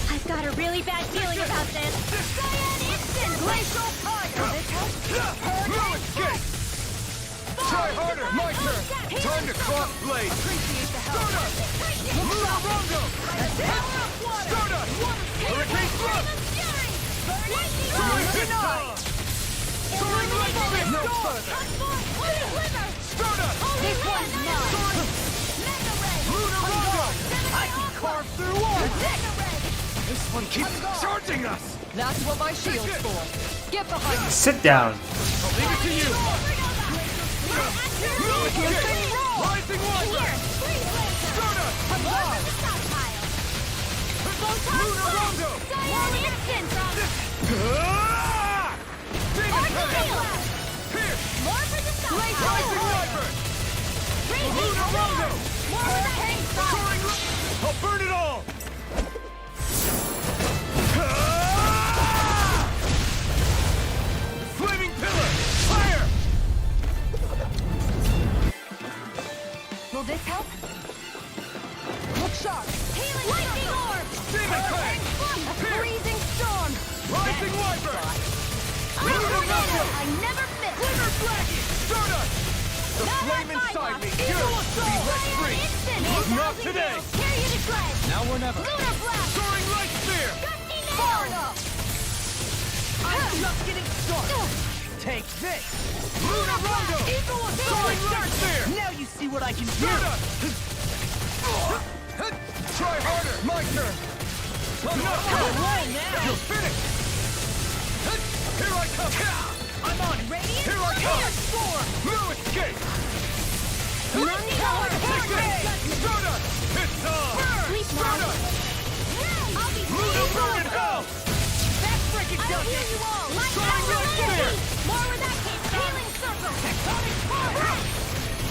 I've got a really bad feeling about this. Cyan Instant! Glacial Fire! Try harder! My turn! Time to cross blade! Luna Rondo! Stardust! Hurricane Thrust! Denied! Soaring Light Spear! No further! Stardust! This one's mine! Luna Rondo! I can carve through walls! This one keeps charging us! That's what my shield's for. Get behind me. Sit down. I'll leave it to you! Rising Wyvern! Stardust! Luna Rondo! Cyan Instant! Demon Fang! Pierce! More for the Rising Wyvern! Luna Rondo! Hurricane Soaring Light! I'll burn it all! Flaming Pillar! Fire! Will this help? Look sharp. Healing Lightning Orb! Demon Fang! I never miss! Glimmer Dragon! Stardust! The flame inside me yearns to be let free! Not today! Tear you to shreds! Now or never! Lunar blast! Soaring Light Spear! Gusty nail! Far enough! I'm just getting started! Take this! Lunar Rondo! Soaring Light Spear! Now you see what I can do! Stardust! Try harder! My turn! I'm not alone now! You're finished! Here I come! I'm on! Radiant Here I come! Storm! No escape! Lightning power! Take this! Stardust! It's on! Sleep now! Stardust! I'll be Lunar Burning Hell! That's freaking I'll heal you all! Light Soaring Light Spear! More where that came from! Healing circle! Tectonic force!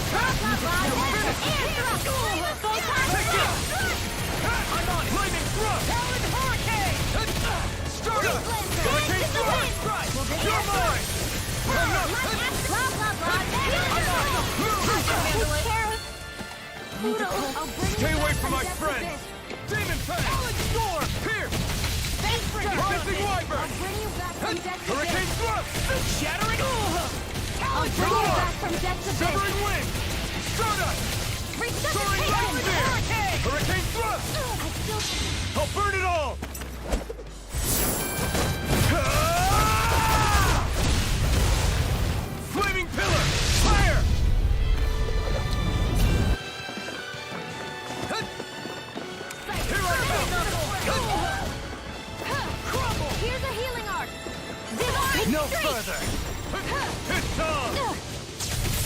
Air thrust! Full time I'm on! Flaming Thrust! Talon Hurricane! Stardust! Hurricane Thrust! You're mine! I'm not... Blah, blah, blah. Take care of... Pluto, I'll bring Stay you away back from my death friend! abyss. Demon Fang! Storm! Here! Thanks for Rising Wyvern! I'll bring you back from death to Hurricane abyss. Thrust! Shattering! I'll bring you back from death to abyss. Severing Wing! Stardust! Soaring Light Spear! Hurricane Thrust! I still... I'll burn it all! Flaming Pillar! Fire! Here I come! Crumble! Here's a healing arc. Divine No Streak! further! It's on!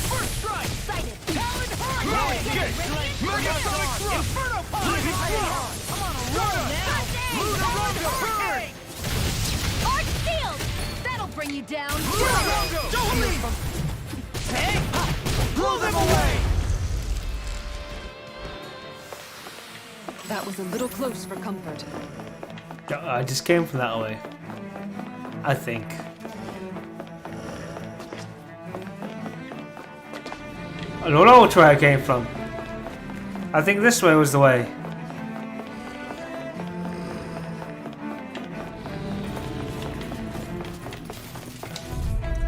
First strike! Excited! Talon Hurricane! Megasonic Thrust! Inferno Punch! Lightning Thrust! I'm on a roll now! Lunar Rondo! Burn! Arc Shield! That'll bring you down! Lunar Rondo! Don't leave! Hey! Blow them away! That was a little close for comfort. I just came from that way. I think. I don't know which way I came from. I think this way was the way.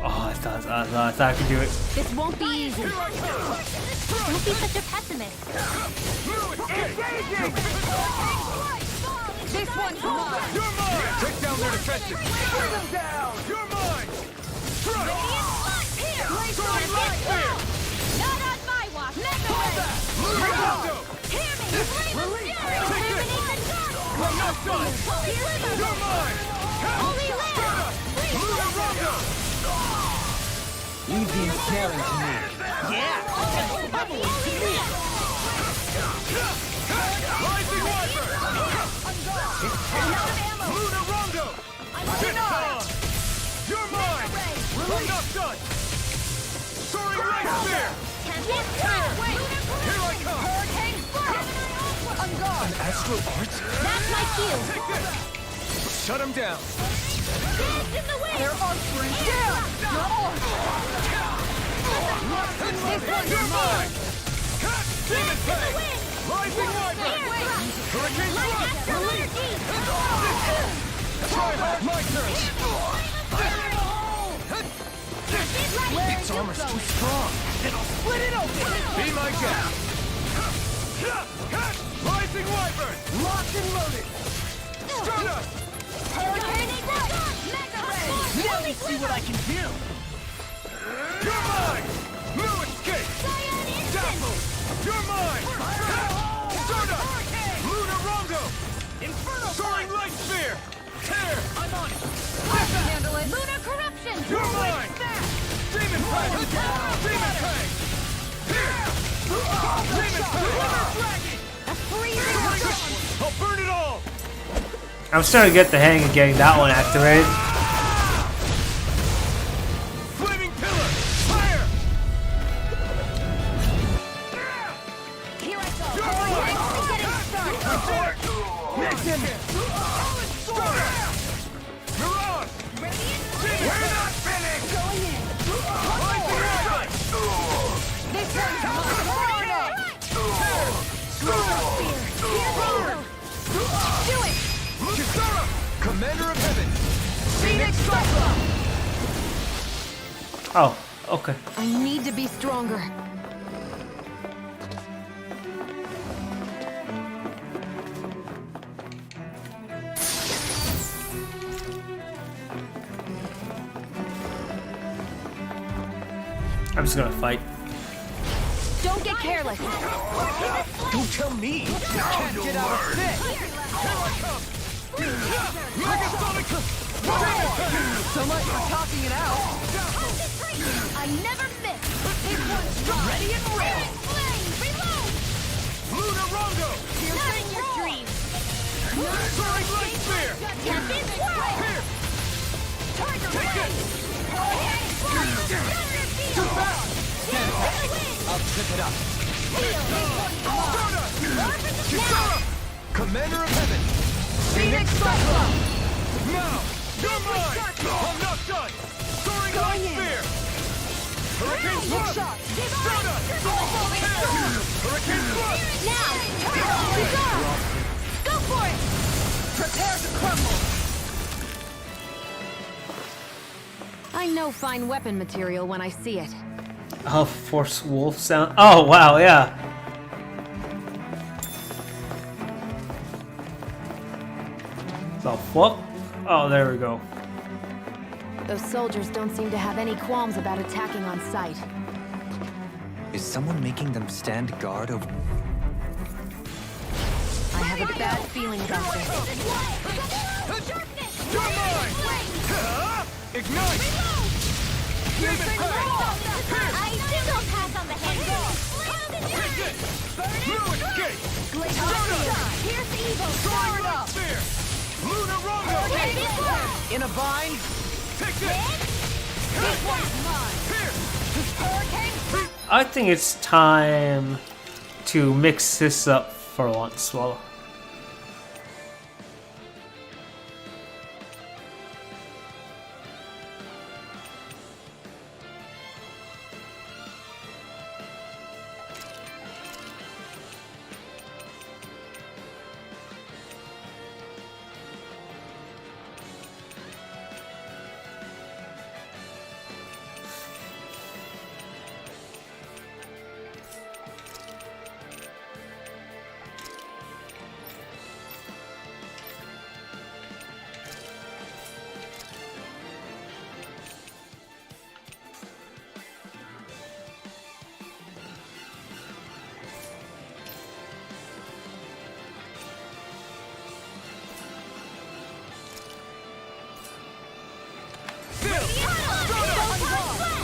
Oh, I thought I could do it. This won't be easy. Don't be such a pessimist. This one's mine! You're mine! Take down their defenses! Bring them down! You're mine! Soaring Light Spear! Not on my watch! Mega Ray! Lunar Rondo! Hear me! Flame of Fury! Illuminate the dark! I'm not done! Holy Sliver! You're mine! Holy Lamb! Lunar Rondo! Leave the ensnaring to me. Rising Wyvern! Lunar Rondo! It's on! You're mine! I'm not done! Soaring Light Spear! Here I come! Hurricane Burst! On guard! Astral Arts? That's my shield! Take this! Shut him down! Dance in the wind! They're answering down! You're mine! Demon Fang! Rising Wyvern! Hurricane Thrust! Try hard! My turn! Its armor's too strong! It'll split it open! Be my guest! Rising Wyvern! Locked and loaded! Stardust! Hurricane Thrust! Mega Ray! Now you see what I can do! You're mine! No escape! Cyan Instant! Dazzle! You're mine! Stardust! Lunar Rondo! Inferno Soaring Light Spear! Tear! I'm on it! I can handle it! Lunar Corruption! You're mine! Demon Fang! Demon Fang! Here! Demon Fang! A freezing I'll burn it all! I'm starting to get the hang of getting that one activated. Flaming Pillar! Fire! Here I go! You're Getting started! Mix him! You're on! We're not finished! Going in! This one's mine! Do it! Kisara! Commander of Heaven! Phoenix Cyclone! Oh, okay. I need to be stronger. I'm just gonna fight. Don't get careless. Don't tell me you can't get out of this! So much for talking it out! I never miss. This one's strong. Ready and ready! Reload! Luna Rongo! Piercing your dreams. Soaring Light Spear! Get this world! Here! Tiger Take it! Too fast! I'll trip it up. Stardust! Commander of Heaven! Phoenix Cyclone! Now! You're mine! I'm not done! Soaring Light Spear! Hurricane Thrust! Stardust! Hurricane Thrust! Now! Go for it! Prepare to crumble! I know fine weapon material when I see it. Oh, Force Wolf sound. Oh, wow, yeah. The fuck? Oh, there we go. Those soldiers don't seem to have any qualms about attacking on sight. Is someone making them stand guard over... I have a bad feeling about this. You're mine! Ignite! Demon Pact! I still don't pass on the head. Take it! Fluid Gate! Stardust! Here's evil! Soaring Light Spear! Luna Rongo! In a bind! Take this! This one's mine! Here! Hurricane! I think it's time to mix this up for once. Well,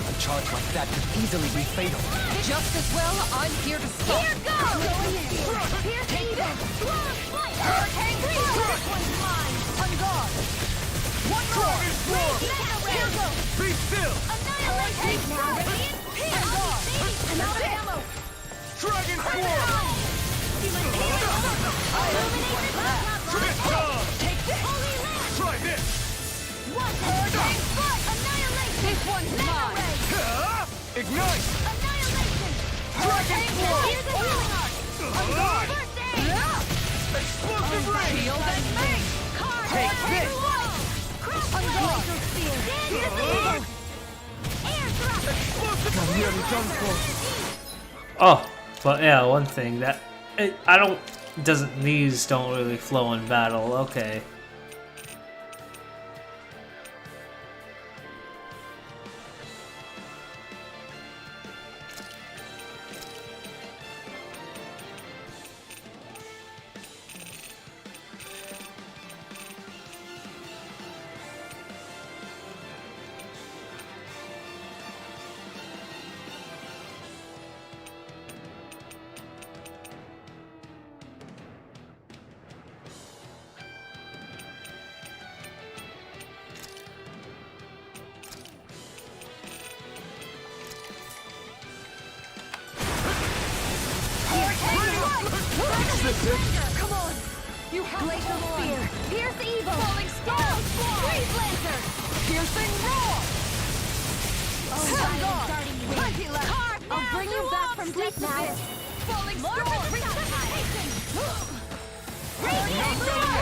A charge like that could easily be fatal. Just as well, I'm here to stop. Here goes! Here's evil! Hurricane! This one's mine! On guard! One more! Here goes! Be still! Annihilate! Now, Radiant! Here goes! I'm out of ammo! Dragon Force! Illuminate the top! Take this! Holy Land! Try this! One hurricane! Annihilate! This one's mine! Ignite! Annihilation! Dragon Force! Here's the healing art! On guard! First aid! Explosive ring! Shield and mace! Take this! Crossblade! Spear! Here's the evil! Air thrust! Explosive I'm nearly done for. oh, but yeah, one thing that I don't doesn't these don't really flow in battle. Okay. Come on! You have Glacial Spear! Pierce evil! Falling Star! Freeze Lancer! Piercing Roar! Oh, starting wing! Carve! I'll bring you back from death now! Falling Storm! Resuscitation! Radiant Roar!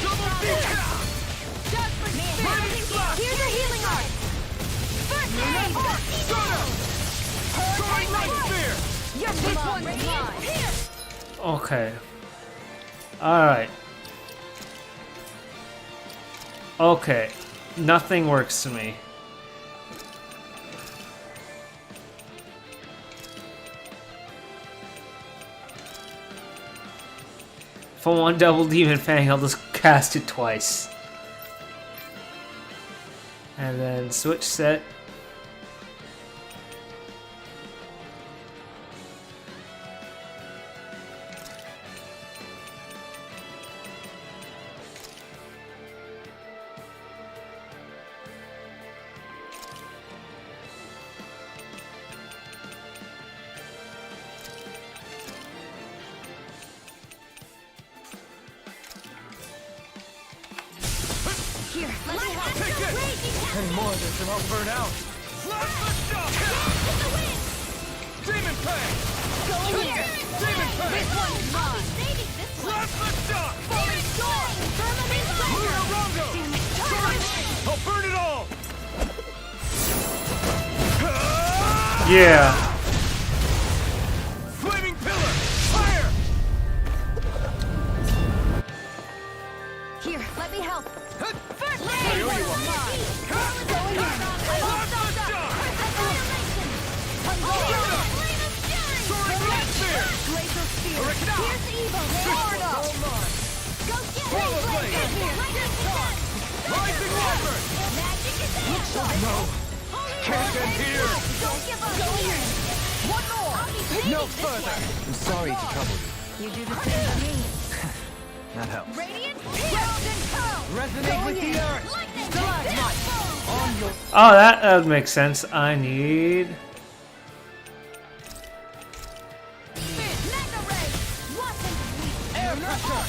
Double beat! Judgment Spear! Here's your healing art! First aid! Okay. Alright. Okay. Nothing works to me. If I want double Demon Fang, I'll just cast it twice. And then switch set. Any more of this and I'll burn out. Demon Fang! Go here! Demon Fang! This one's mine! Blast the shock! Lunarongo! I'll burn it all! Yeah. Flaming pillar! Fire! Here, let me help! First I owe you one. Can't end here! One more! No further! I'm sorry to trouble you. You do the same to me. That helps. Radiant, ground and pound! Resonate with the earth! Stalagmite! On your... Oh, that would make sense. I need... Mega ray! Wasn't weak! Air pressure!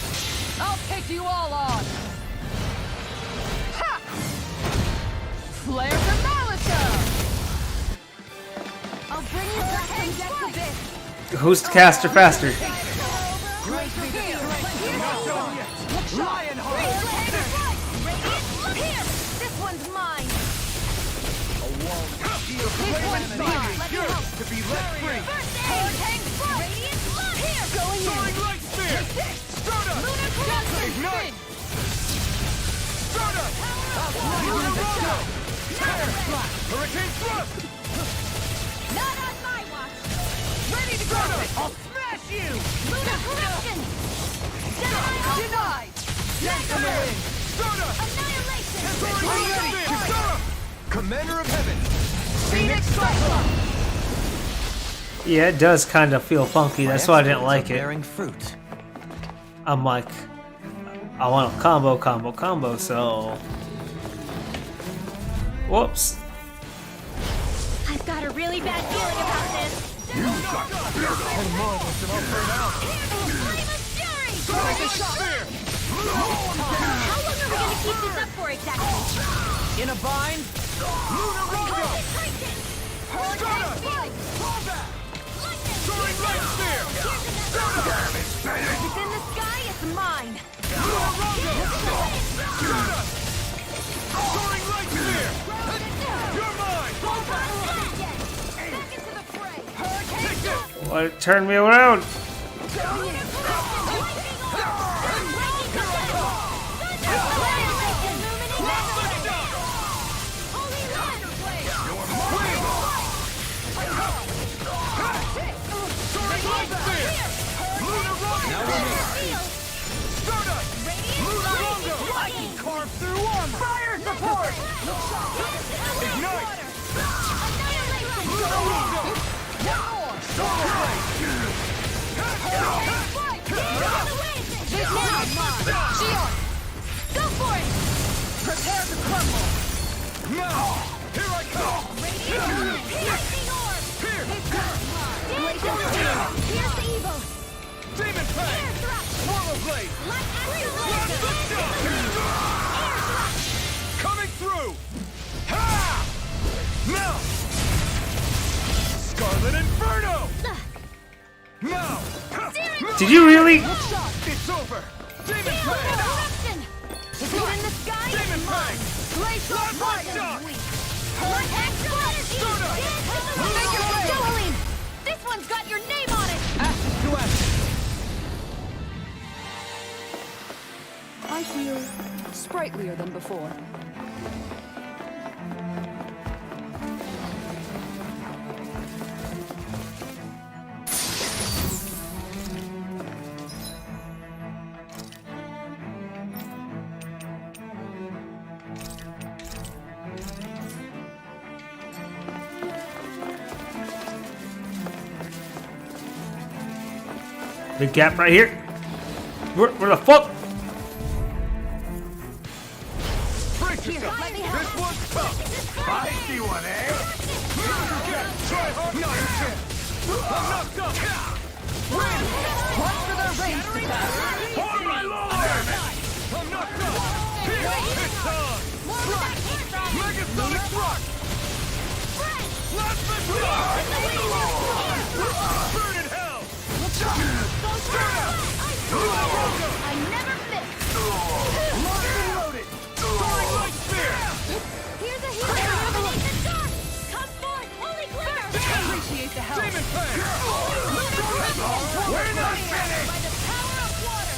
I'll take you all on! Ha! Flare to Malika! I'll bring you back from death to this! Who's the caster faster? Grant me the strength! Not done yet! Lionheart! Radiant, look here! This one's mine! A wall of shield flaming mine. Let me yours help. to be let free! First aid! Hurricane strike! Radiant, look here! Going Soaring in! light spear! Stardust! Lunar corruption! Ignite! Stardust! Lunarongo! Fire slash! Hurricane thrust! Not on my watch! Ready to go! I'll smash you! Lunar corruption! Denied! Decimate! Stardust! Annihilation! Soaring light spear! Kisara! Commander of Heaven! Phoenix Cyclone! Yeah, it does kind of feel funky. That's why I didn't like it. Bearing fruit. I'm like, I want a combo, so... Whoops. I've got a really bad feeling about this! And more of this and I'll burn out! Flame of Fury! Soaring spear! How long are we gonna keep this up for exactly? In a bind? Lunarongo! Titan! Stardust! Soaring light spear! If it's in the sky, it's mine! Lunarongo! Stardust! Soaring light spear! You're mine! Back into the fray! Take this! What? Turn me around. Soaring light spear! Lunarongo! Stardust! Lunarongo! I can carve through armor! Fire support! Ignite! Lunarongo! Solar blade! Go for it! Prepare to crumble! Now! Here I come! Piercing orb! Here! Pierce the evil! Demon Fang! Swirl blade! Coming through! Ha! Now! Scarlet Inferno! Now! Did you really? It's over! Demon Fang! If it's in the sky, Demon Fang! Glacial Blast Fire! Shock! Hurricane Strike! I feel sprightlier than before. Big gap right here. Where the fuck? Brace yourself. This one's tough. I see one, eh? Try hard. No, you can't. I'm knocked up. Watch for their range to pass. Hold my lord! I'm knocked up. It's on. Rock. Megasonic rock. Let's burn in hell. I never miss. Locked and loaded. Throwing light spear. Here's a hero. Illuminate the dark. Come forth, holy glitter. Appreciate the help. Demon Fang. We're not finished. By the power of water.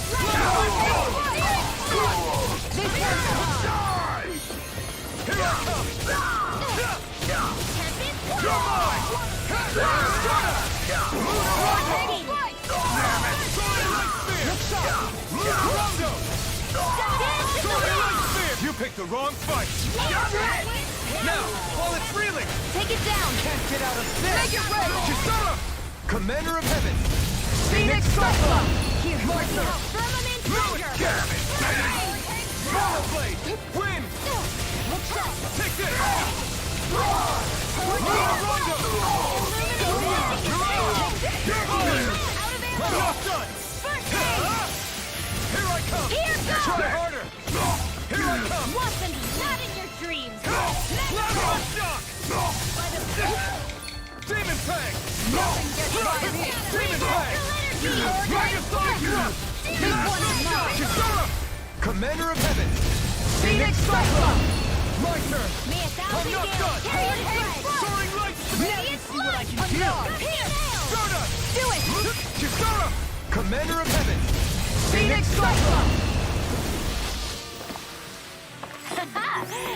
This one's hard. Here I come. You're mine. You picked the wrong fight. Now, while it's reeling, Take it down. can't get out of this. Make it rain. Kisara, Commander of Heaven. Phoenix Cyclone. Here, My turn. Firmament Damn Tiger. it, Monoblade. Win. Take this. Rondo. I'm not done. Here I come. Try harder. Here I come. Wasn't that in your dreams? Lateral shock. Demon Fang. Demon Fang. Megasonic thrust. Kisara, Commander of Heaven. Phoenix Cyclone. My turn. May a I'm thousand not gales done. carry your thread. Soaring light. Radiant flood. Here. Stardust. Do it. Kisara, Commander of Heaven. Phoenix Cyclone.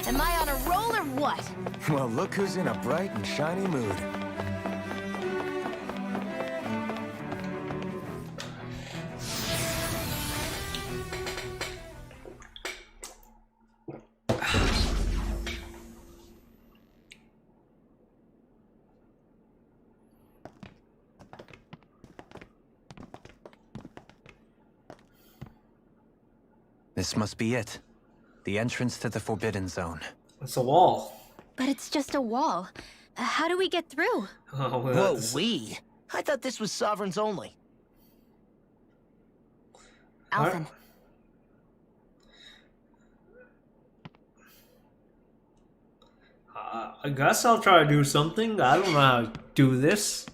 Am I on a roll or what? Well, look who's in a bright and shiny mood. This must be it. The entrance to the Forbidden Zone. It's a wall. But it's just a wall. How do we get through? Oh, well, Whoa, that's- we? I thought this was Sovereigns only. Alphen. I guess I'll try to do something. I don't know how to do this.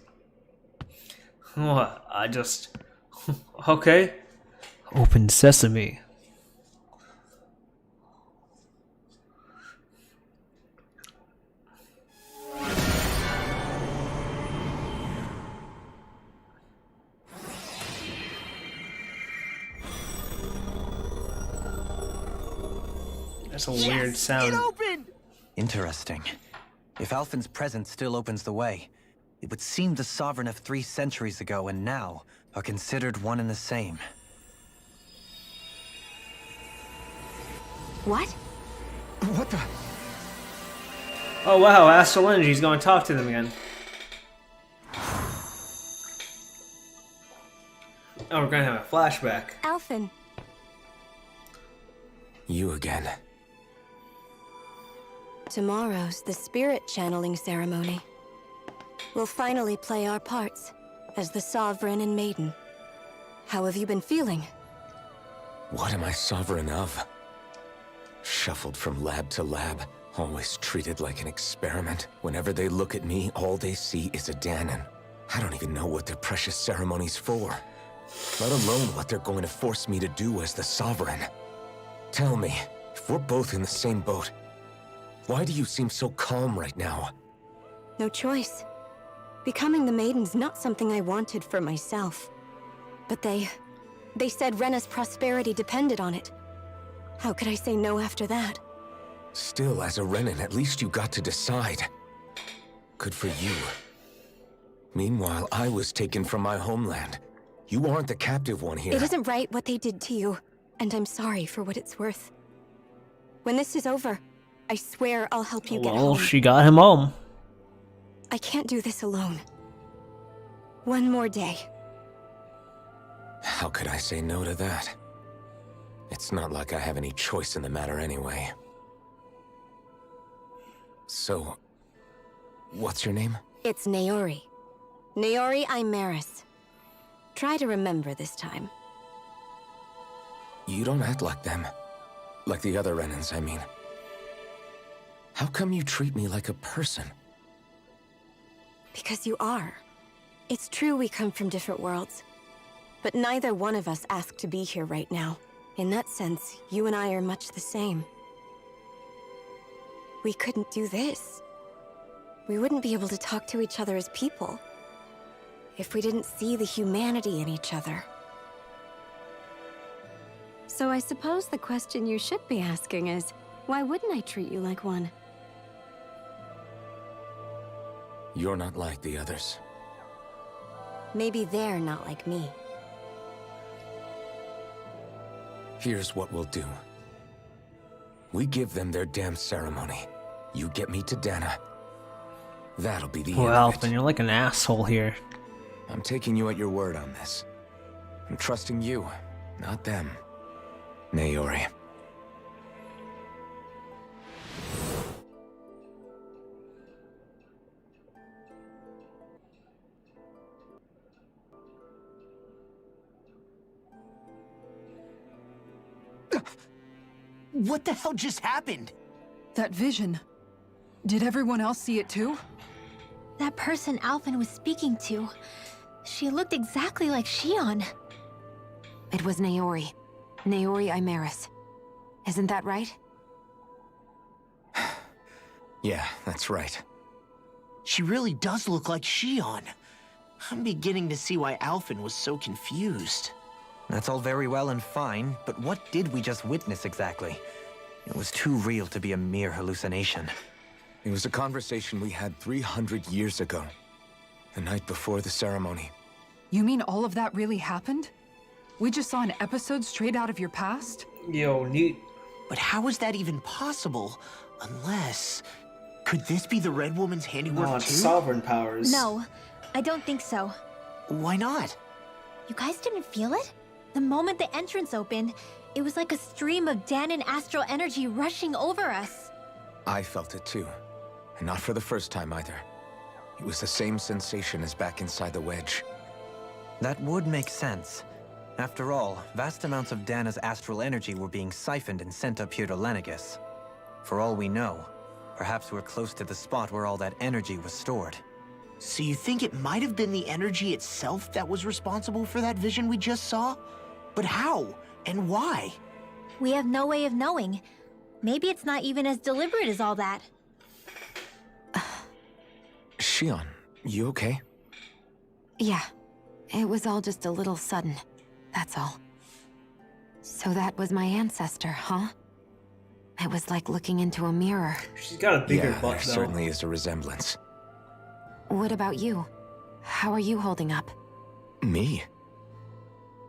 What? I just... Okay. Open sesame. That's a weird sound. It opened! Interesting. If Alphen's presence still opens the way, it would seem the Sovereign of 3 centuries ago and now are considered one and the same. What? What the? Oh wow, Astral Energy's going to talk to them again. Oh, we're going to have a flashback. Alphen, You again. tomorrow's the spirit channeling ceremony. We'll finally play our parts as the Sovereign and Maiden. How have you been feeling? What am I sovereign of? Shuffled from lab to lab, always treated like an experiment. Whenever they look at me, all they see is a Dahnan. I don't even know what their precious ceremony's for, let alone what they're going to force me to do as the Sovereign. Tell me, if we're both in the same boat, why do you seem so calm right now? No choice. Becoming the Maiden's not something I wanted for myself. But they said Rena's prosperity depended on it. How could I say no after that? Still, as a Renan, at least you got to decide. Good for you. Meanwhile, I was taken from my homeland. You aren't the captive one here. It isn't right what they did to you, and I'm sorry for what it's worth. When this is over, I swear I'll help you get home. Well, she got him home. I can't do this alone. One more day. How could I say no to that? It's not like I have any choice in the matter anyway. So, what's your name? It's Naori. Naori Imeris. Try to remember this time. You don't act like them. Like the other Renans, I mean. How come you treat me like a person? Because you are. It's true we come from different worlds. But neither one of us asked to be here right now. In that sense, you and I are much the same. We couldn't do this. We wouldn't be able to talk to each other as people if we didn't see the humanity in each other. So I suppose the question you should be asking is, why wouldn't I treat you like one? You're not like the others. Maybe they're not like me. Here's what we'll do. We give them their damn ceremony. You get me to Dana. That'll be the end Well, of it. then you're like an asshole here. I'm taking you at your word on this. I'm trusting you, not them. Naori. What the hell just happened? That vision. Did everyone else see it too? That person Alphen was speaking to, she looked exactly like Shion. It was Naori. Naori Imeris. Isn't that right? Yeah, that's right. She really does look like Shion. I'm beginning to see why Alphen was so confused. That's all very well and fine, but what did we just witness exactly? It was too real to be a mere hallucination. It was a conversation we had 300 years ago. The night before the ceremony. You mean all of that really happened? We just saw an episode straight out of your past? Yo, neat. But how is that even possible? Unless... Could this be the Red Woman's handiwork No, it's too? sovereign powers. No, I don't think so. Why not? You guys didn't feel it? The moment the entrance opened, it was like a stream of Danon astral energy rushing over us. I felt it too. And not for the first time either. It was the same sensation as back inside the wedge. That would make sense. After all, vast amounts of Dana's astral energy were being siphoned and sent up here to Lenegus. For all we know, perhaps we're close to the spot where all that energy was stored. So you think it might have been the energy itself that was responsible for that vision we just saw? But how? And why? We have no way of knowing. Maybe it's not even as deliberate as all that. Shion, you okay? Yeah. It was all just a little sudden. That's all. So that was my ancestor, huh? It was like looking into a mirror. She's got a bigger Yeah, butt, there though. certainly is a resemblance. What about you? How are you holding up? Me?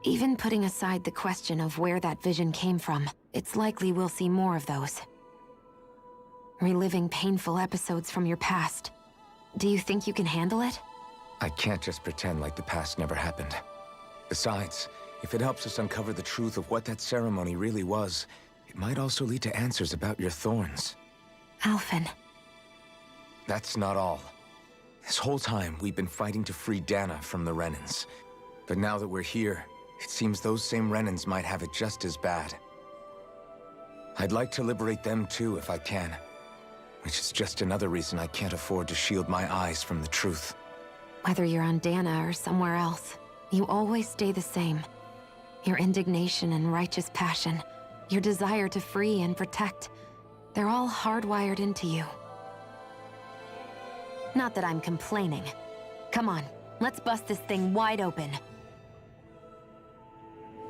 Even putting aside the question of where that vision came from, it's likely we'll see more of those. Reliving painful episodes from your past. Do you think you can handle it? I can't just pretend like the past never happened. Besides, if it helps us uncover the truth of what that ceremony really was, it might also lead to answers about your thorns. Alphen. That's not all. This whole time, we've been fighting to free Dana from the Renans. But now that we're here, it seems those same Renans might have it just as bad. I'd like to liberate them too if I can. Which is just another reason I can't afford to shield my eyes from the truth. Whether you're on Dana or somewhere else, you always stay the same. Your indignation and righteous passion, your desire to free and protect, they're all hardwired into you. Not that I'm complaining. Come on, let's bust this thing wide open.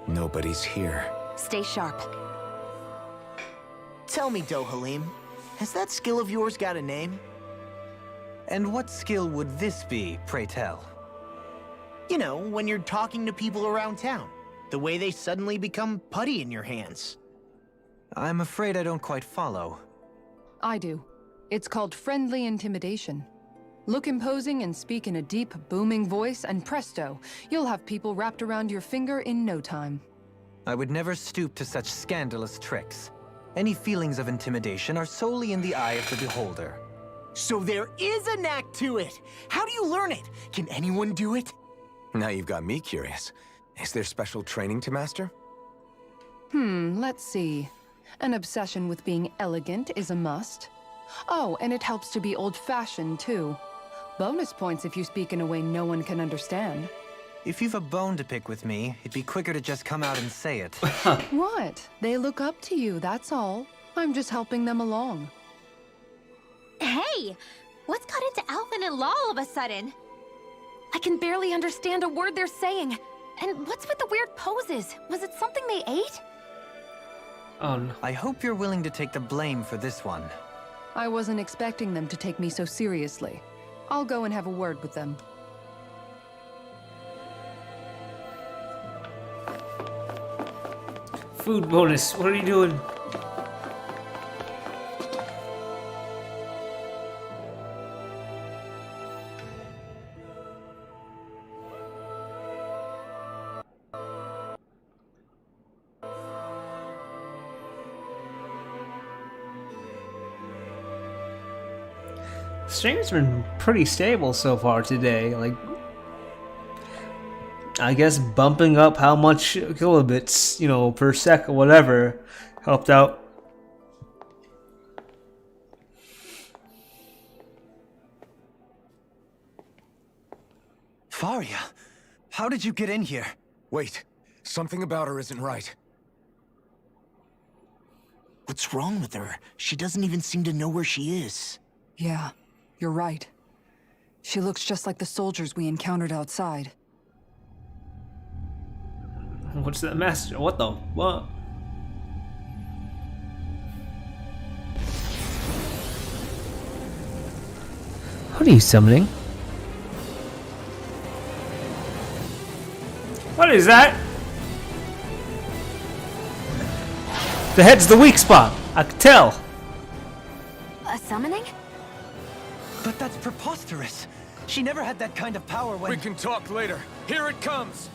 Nobody's here. Stay sharp. Tell me, Dohalim, has that skill of yours got a name? And what skill would this be, pray tell? You know, when you're talking to people around town. The way they suddenly become putty in your hands. I'm afraid I don't quite follow. I do. It's called friendly intimidation. Look imposing and speak in a deep, booming voice, and presto, you'll have people wrapped around your finger in no time. I would never stoop to such scandalous tricks. Any feelings of intimidation are solely in the eye of the beholder. So there is a knack to it! How do you learn it? Can anyone do it? Now you've got me curious. Is there special training to master? Let's see. An obsession with being elegant is a must. Oh, and it helps to be old-fashioned, too. Bonus points if you speak in a way no one can understand. If you've a bone to pick with me, it'd be quicker to just come out and say it. What? They look up to you, that's all. I'm just helping them along. Hey! What's got into Alvin and Law all of a sudden? I can barely understand a word they're saying. And what's with the weird poses? Was it something they ate? Oh, no. I hope you're willing to take the blame for this one. I wasn't expecting them to take me so seriously. I'll go and have a word with them. Food bonus. What are you doing? Stream's been pretty stable so far today. Like, I guess bumping up how much kilobits, you know, per sec or whatever helped out. Faria, how did you get in here? Wait, something about her isn't right. What's wrong with her? She doesn't even seem to know where she is. Yeah, you're right. She looks just like the soldiers we encountered outside. What's that master? What the? What? What are you summoning? What is that? The head's the weak spot. I can tell. A summoning? But that's preposterous. She never had that kind of power when— We can talk later. Here it comes!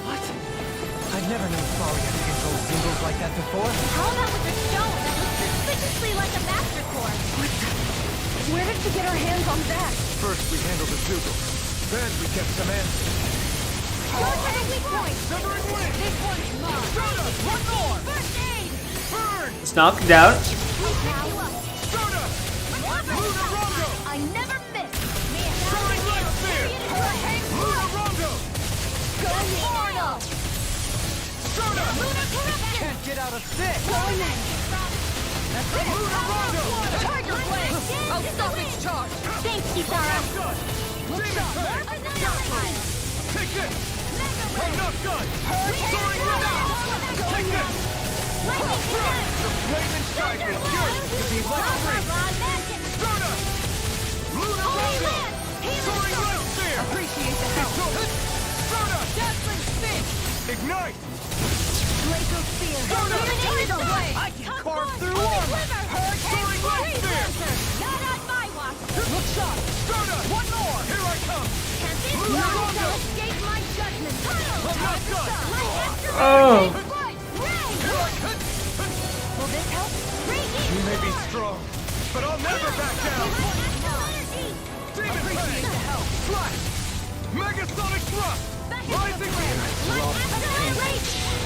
What? I've never known Faria to control symbols like that before. How about with the stone that looks suspiciously like a master core? Where did she get her hands on that? First we handled the Zoogle. Then we kept some answers. Yours has a weak point! Severing Wind! This one's mine! Strata! One more! First aid! Burn! Let's knock it down. Strata! Lunarongo! I never miss! Soaring Light Sphere! Lunarongo! Go Mortal! Strata! Luna Corruption! Can't get out of sick! Lunarongo! Tiger Blade! I'll stop its charge! Thanks, Kisara! Look shot! Take this! I'm not done! Soaring Light! Take this! The Raven Strike is yours to be left free! Strata! Lunarongo! Soaring Light Sphere! Appreciate the help! Strata! Dazzling Spin! Ignite! Draco Spear! Tiger Blade! I can carve through armor! Soaring Light Sphere! Not on my watch! Look shot! Strata! One more! Here I come! Can this Lunarongo! shall escape my judgment? I'm not done! Oh. Will this help? You may be strong, but I'll never back down! Demon Blade! Flash! Megasonic Thrust! Rising Wind!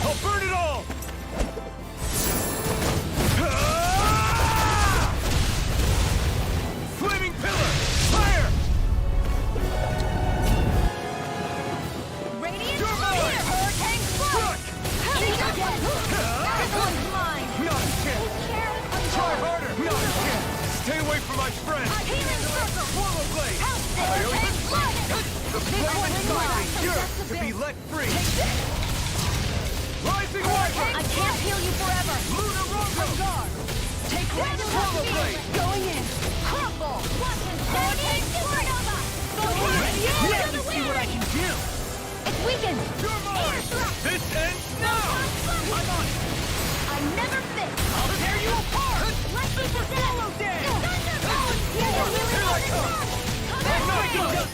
I'll burn it all! Ah! Flaming Pillar! Fire! Radiant Your Spear! Stay away from my friend! Swallow blade! The flame inside me yearns to be let free! Rising Wyvern! I can't heal you forever! Luna Rondo! Take one! Swallow blade! Going in! Crumble! Hurricane Supernova! Let me see what I can do! It's weakened! You're mine! This ends now! I'm on it! I never fit! I'll tear you apart! Let's keep the Swallow down! Thunderbolt! Here I come! Come on!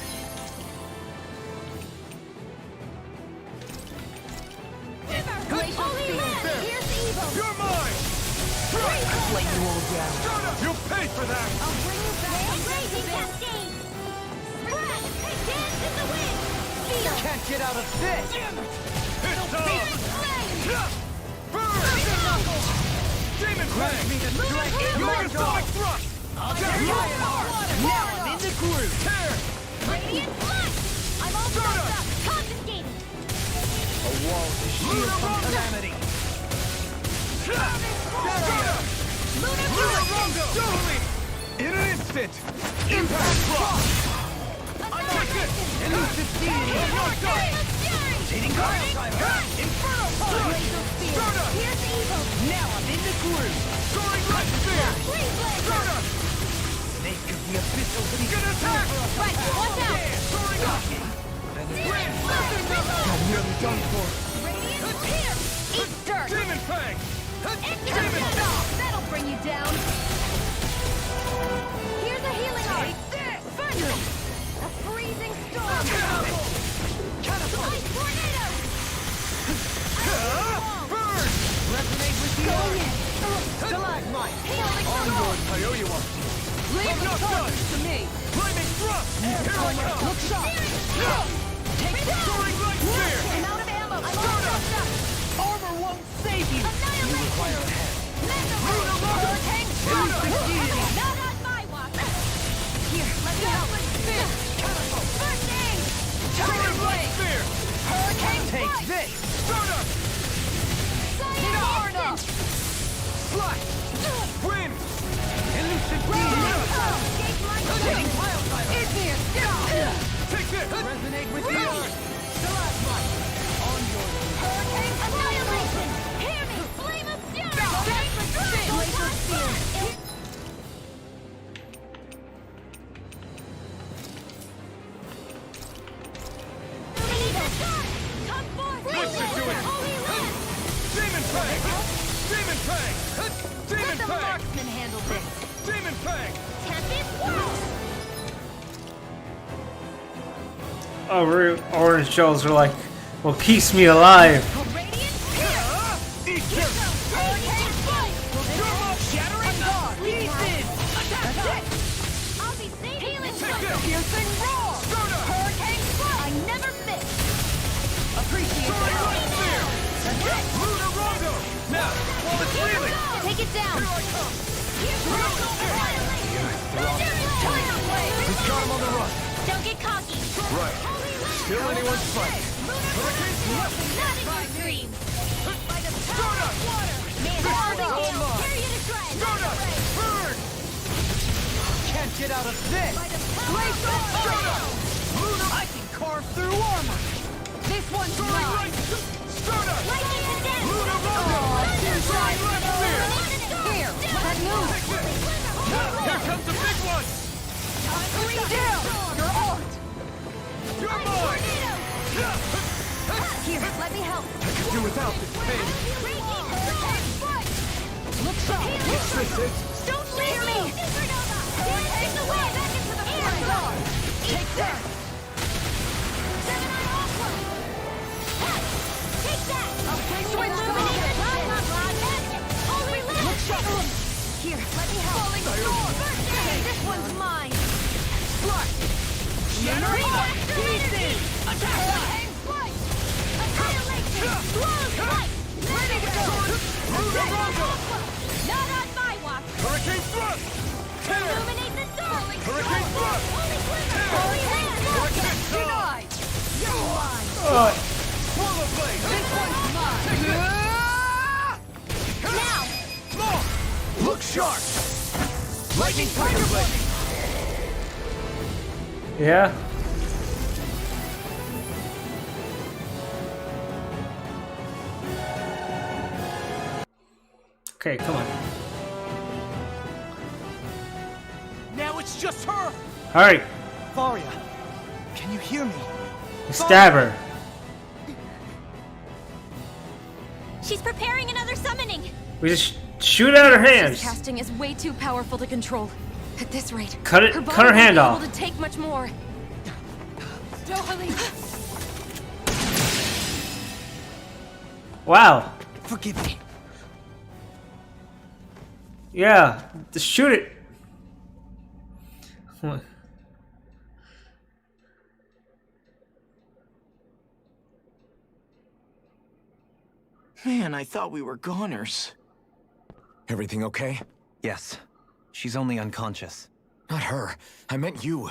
Holy Land! Here's evil! You're mine! Lay you all down. You'll pay for that! I'll bring you back! Raging Cascade! Spread! Dance in the wind! Feel! Can't get out of this! It's Flame! Burn! Demon Fang! Me the strength in You're my a dog! sonic thrust! I'll tear you apart! Now I'm in the groove! Tear! Radiant Blood! I'm all fucked up! Confiscated! A wall to shield from calamity! Lunar Rondo! Dueling! In an instant! Impact Frost! Elusive deity! Rotating Inferno Punch! Here's evil! Now I'm in the groove! Soaring Light Spear! Flame Blazer! Snake of the abyssal beast! Good attack! Right, watch out! Soaring Light! I'm nearly done for. Radiant Pierce! Eat dirt! Demon Fang! That'll bring you down! Here's a healing art! Thunder! A freezing storm! Ice tornado! Burn! Resonate with the earth! Stalagmite! Onward, Kaioyuwa! Leave the torch to me! Flaming Thrust! Here I come! Look sharp! Take that! Soaring Light Spear! I'm out of ammo! I'm all fucked up! Armor won't save you! Annihilation! Hurricane Strike! Not on my watch! Here, let me help! First aid! Soaring Light Spear! Hurricane Take Strike! this! Soda! Arna! Fly! Wind! Elusive Rotating pile driver! In here! Take this! Resonate with the earth! Stalagmite! On your Hurricane Annihilation! Hear me! Flame of Fury! Laser Spear! Come forth! Listen to it! Holy Land! Demon Fang! Demon Fang! Demon Let the Fang! marksman handle this! Demon Fang! Tempest Whirl! Oh, orange shells are like, well, keeps me alive. Radiant Spear! Eat this! Hurricane Strike! Shattering Guard! Pieces! That's it! I'll be safe! Healing Thunder! Piercing roar! Soda! Hurricane Strike! I never miss! Appreciate Soaring that! Light Spear! Luna Rondo! Now, while it's reeling! Take it down! Here I come! Here's Rondo! Tornado Blade! We've got him on the run! Don't get cocky! Right. Still anyone's fight. Hurricane Thrust! Not in your dreams! By the power Soda! of water! Man, Soda! tear you to shreds! Soda! Burn! can't get out of this! By the power of Soda! water! I can carve through armor! This one's Soaring mine! Light! Soda! Lightning to death! Luna Rondo! Soaring Light Spear! Here, let move! Here comes the big one! Bring down! Your art! You're mine! Here, let me help! I could do without this pain. Look sharp! What's this is? Don't leave me! Take the way back into the front! Take that! Seven-Eye Aqua! Take that! I'll bring you illuminate the Holy Land! Look sharp! Here, let me help! Falling sword! Okay, this one's mine! Strike! Generate pieces! Attack! Hurricane Flight! Annihilation! Swallow's Light! Ready to go! Not on my watch! Hurricane Thrust! Tear! Illuminate the dark! Hurricane Thrust! Holy Glimmer! Tear! Holy Land! Watch this! Denied! You're mine! Swallow Blade! This one's mine! Now! More! Look sharp! Light Lightning Tiger Blade! Yeah. Okay, come on. Now it's just her! Alright, Faria, can you hear me? stab her. She's preparing another summoning. We just shoot out her She's hands. casting is way too powerful to control. At this rate, Cut it- her cut body her won't hand be off. able to take much more. Dohalim! Wow. Forgive me. Yeah, just shoot it. What? Man, I thought we were goners. Everything okay? Yes. She's only unconscious. Not her. I meant you.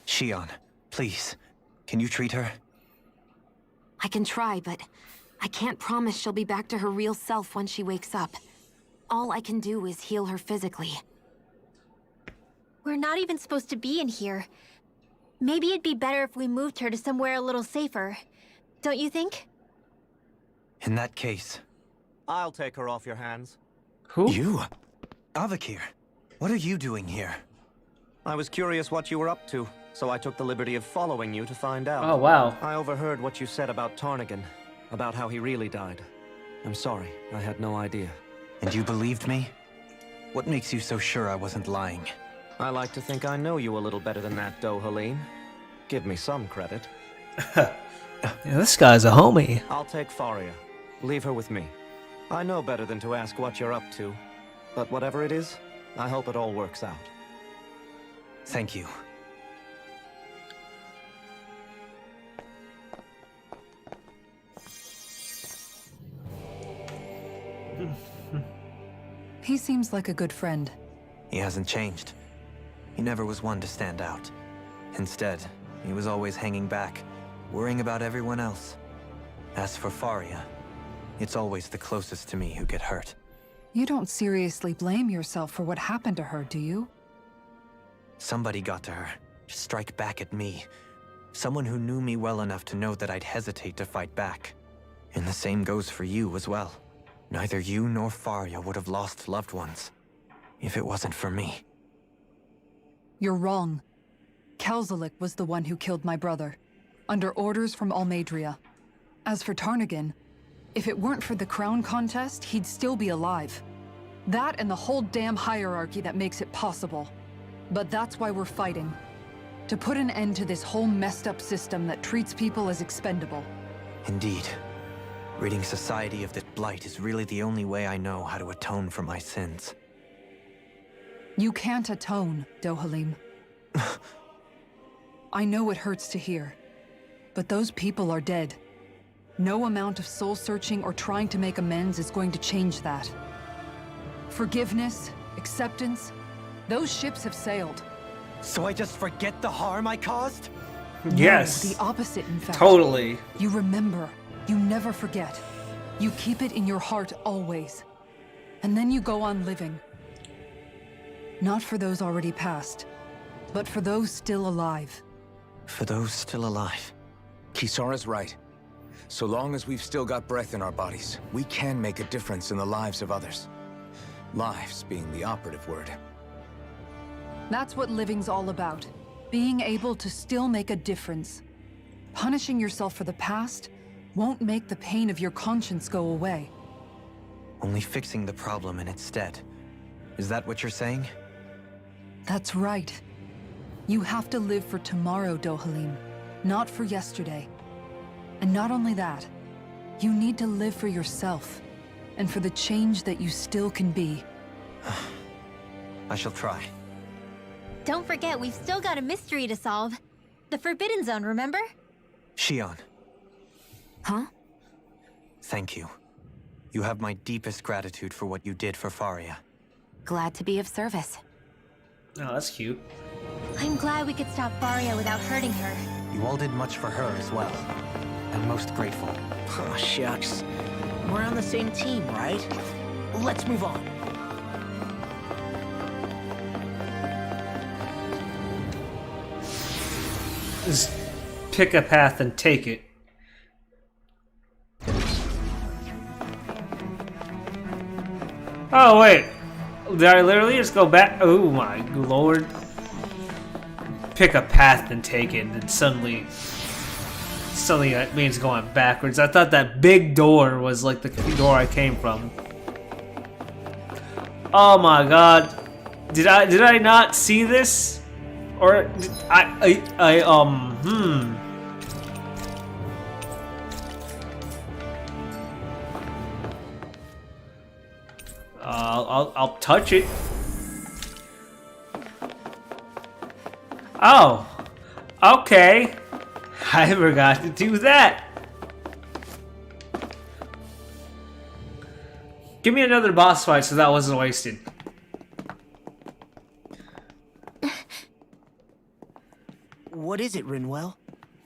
Shion, please. Can you treat her? I can try, but I can't promise she'll be back to her real self when she wakes up. All I can do is heal her physically. We're not even supposed to be in here. Maybe it'd be better if we moved her to somewhere a little safer. Don't you think? In that case... I'll take her off your hands. Who? You? Avakir, what are you doing here? I was curious what you were up to, so I took the liberty of following you to find out. Oh, wow. I overheard what you said about Tarnigan, about how he really died. I'm sorry, I had no idea. And you believed me? What makes you so sure I wasn't lying? I like to think I know you a little better than that, Dohalim. Give me some credit. Yeah, this guy's a homie. I'll take Faria. Leave her with me. I know better than to ask what you're up to. But whatever it is, I hope it all works out. Thank you. He seems like a good friend. He hasn't changed. He never was one to stand out. Instead, he was always hanging back, worrying about everyone else. As for Faria, it's always the closest to me who get hurt. You don't seriously blame yourself for what happened to her, do you? Somebody got to her, to strike back at me. Someone who knew me well enough to know that I'd hesitate to fight back. And the same goes for you as well. Neither you nor Faria would have lost loved ones, if it wasn't for me. You're wrong. Kelzelik was the one who killed my brother, under orders from Almeidria. As for Tarnigan, if it weren't for the crown contest, he'd still be alive. That and the whole damn hierarchy that makes it possible. But that's why we're fighting. To put an end to this whole messed up system that treats people as expendable. Indeed. Ridding society of this blight is really the only way I know how to atone for my sins. You can't atone, Dohalim. I know it hurts to hear, but those people are dead. No amount of soul-searching or trying to make amends is going to change that. Forgiveness, acceptance, those ships have sailed. So I just forget the harm I caused? Yes. No, the opposite, in fact. Totally. You remember. You never forget. You keep it in your heart always. And then you go on living. Not for those already past, but for those still alive. For those still alive. Kisara's right. So long as we've still got breath in our bodies, we can make a difference in the lives of others. Lives being the operative word. That's what living's all about. Being able to still make a difference. Punishing yourself for the past won't make the pain of your conscience go away. Only fixing the problem in its stead. Is that what you're saying? That's right. You have to live for tomorrow, Dohalim, not for yesterday. And not only that, you need to live for yourself, and for the change that you still can be. I shall try. Don't forget, we've still got a mystery to solve. The Forbidden Zone, remember? Shion. Huh? Thank you. You have my deepest gratitude for what you did for Faria. Glad to be of service. Oh, that's cute. I'm glad we could stop Faria without hurting her. You all did much for her as well. I'm most grateful. Oh, shucks. We're on the same team, right? Let's move on. Just pick a path and take it. Oh wait, did I literally just go back? Oh my lord. Pick a path and take it, and suddenly that means going backwards. I thought that big door was like the door I came from. Oh my god. Did I not see this? Or did I'll touch it. Oh, okay. I forgot to do that. Give me another boss fight so that wasn't wasted. What is it, Rinwell?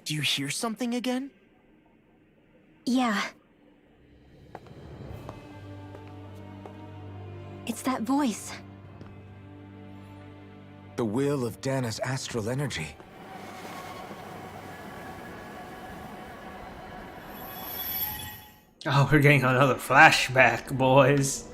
Do you hear something again? Yeah. It's that voice. The will of Dana's astral energy. Oh, we're getting another flashback, boys.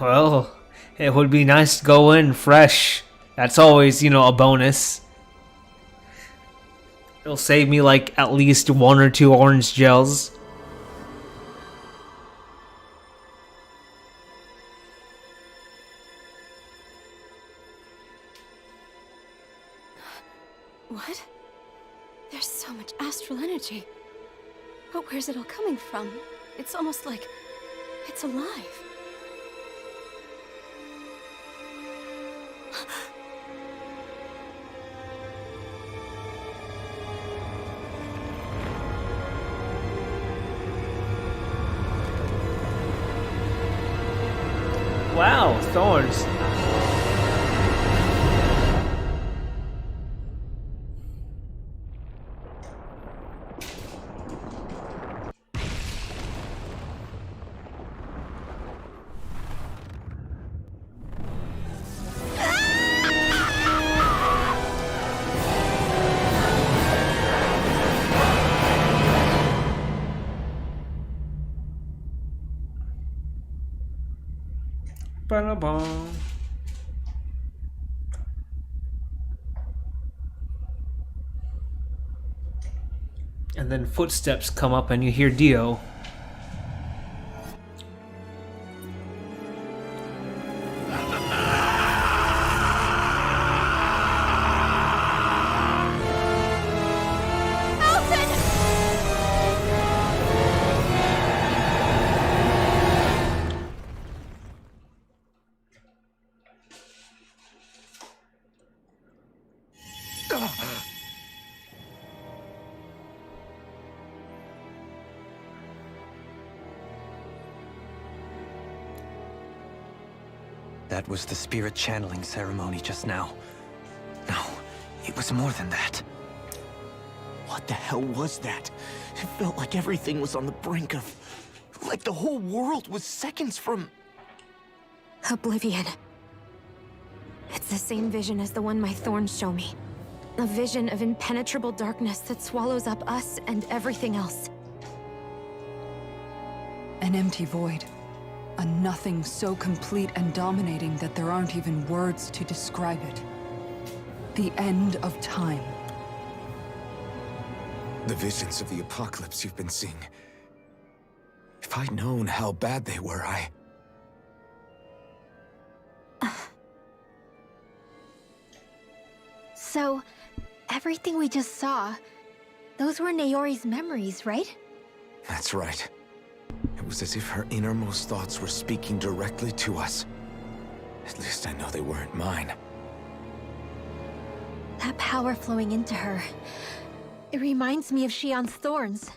Well, it would be nice to go in fresh. That's always, you know, a bonus. It'll save me like at least 1 or 2 orange gels. What? There's so much astral energy. But where's it all coming from? It's almost like it's alive. Wow, thorns. Ba-da-bum. And then footsteps come up and you hear Dio. That was the spirit channeling ceremony just now. No, it was more than that. What the hell was that? It felt like everything was on the brink of... like the whole world was seconds from... Oblivion. It's the same vision as the one my thorns show me. A vision of impenetrable darkness that swallows up us and everything else. An empty void. A nothing so complete and dominating that there aren't even words to describe it. The end of time. The visions of the apocalypse you've been seeing. If I'd known how bad they were, So, everything we just saw, those were Naori's memories, right? That's right. It was as if her innermost thoughts were speaking directly to us. At least I know they weren't mine. That power flowing into her. It reminds me of Shionne's thorns.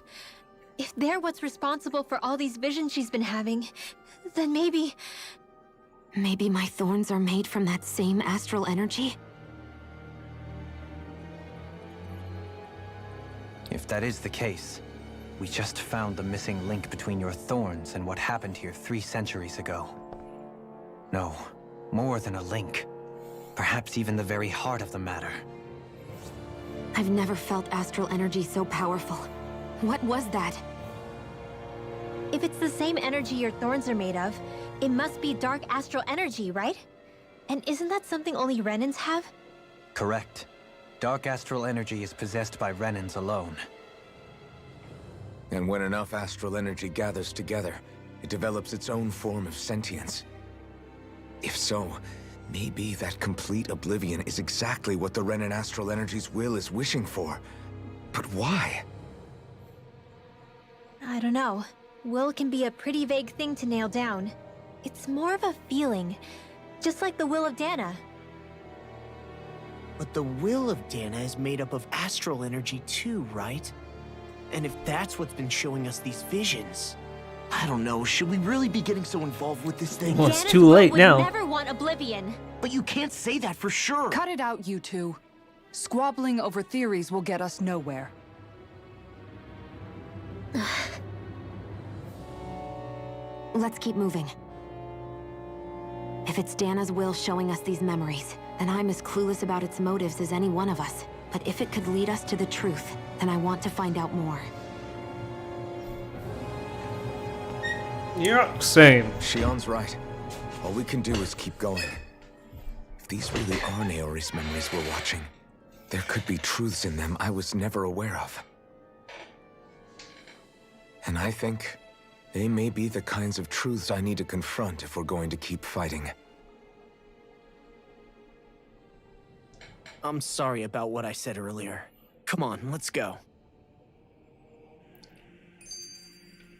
If they're what's responsible for all these visions she's been having, then maybe... Maybe my thorns are made from that same astral energy? If that is the case, we just found the missing link between your thorns and what happened here 3 centuries ago. No, more than a link. Perhaps even the very heart of the matter. I've never felt astral energy so powerful. What was that? If it's the same energy your thorns are made of, it must be dark astral energy, right? And isn't that something only Renans have? Correct. Dark astral energy is possessed by Renans alone. And when enough astral energy gathers together, it develops its own form of sentience. If so, maybe that complete oblivion is exactly what the Renan astral energy's will is wishing for. But why? I don't know. Will can be a pretty vague thing to nail down. It's more of a feeling, just like the will of Dana. But the will of Dana is made up of astral energy too, right? And if that's what's been showing us these visions... I don't know, should we really be getting so involved with this thing? Well, it's too late now. Would never want oblivion. But you can't say that for sure. Cut it out, you two. Squabbling over theories will get us nowhere. Let's keep moving. If it's Dana's will showing us these memories, then I'm as clueless about its motives as any one of us. But if it could lead us to the truth, then I want to find out more. Yeah, same. Shion's right. All we can do is keep going. If these really are Naori's memories we're watching, there could be truths in them I was never aware of. And I think they may be the kinds of truths I need to confront if we're going to keep fighting. I'm sorry about what I said earlier. Come on, let's go.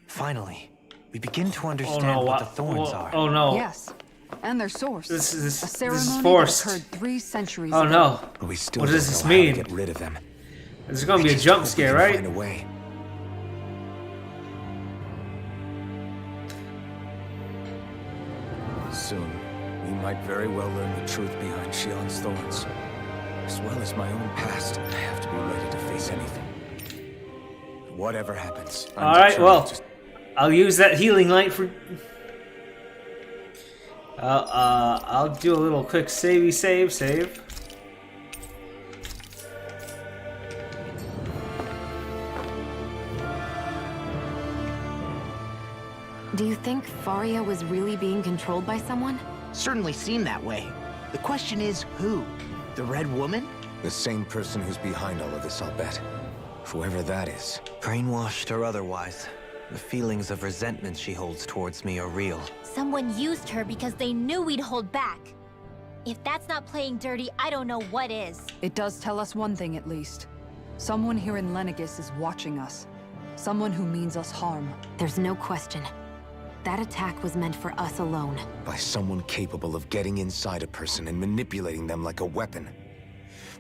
Finally, we begin to understand what the thorns are. Oh no. Yes, and their source. This is a ceremony this is forced. that occurred 3 centuries oh ago. no. We still what does this don't know how mean? to get rid of them. There's gonna be a jump scare, right? Find a way. Soon, we might very well learn the truth behind Shion's thorns. As well as my own past, I have to be ready to face anything. Whatever happens. I'm Alright, determined well, to... I'll use that healing light for... I'll do a little quick save. Do you think Faria was really being controlled by someone? Certainly seemed that way. The question is, who? The Red Woman? The same person who's behind all of this, I'll bet. Whoever that is. Brainwashed or otherwise, the feelings of resentment she holds towards me are real. Someone used her because they knew we'd hold back. If that's not playing dirty, I don't know what is. It does tell us one thing at least. Someone here in Lenegis is watching us. Someone who means us harm. There's no question. That attack was meant for us alone. By someone capable of getting inside a person and manipulating them like a weapon.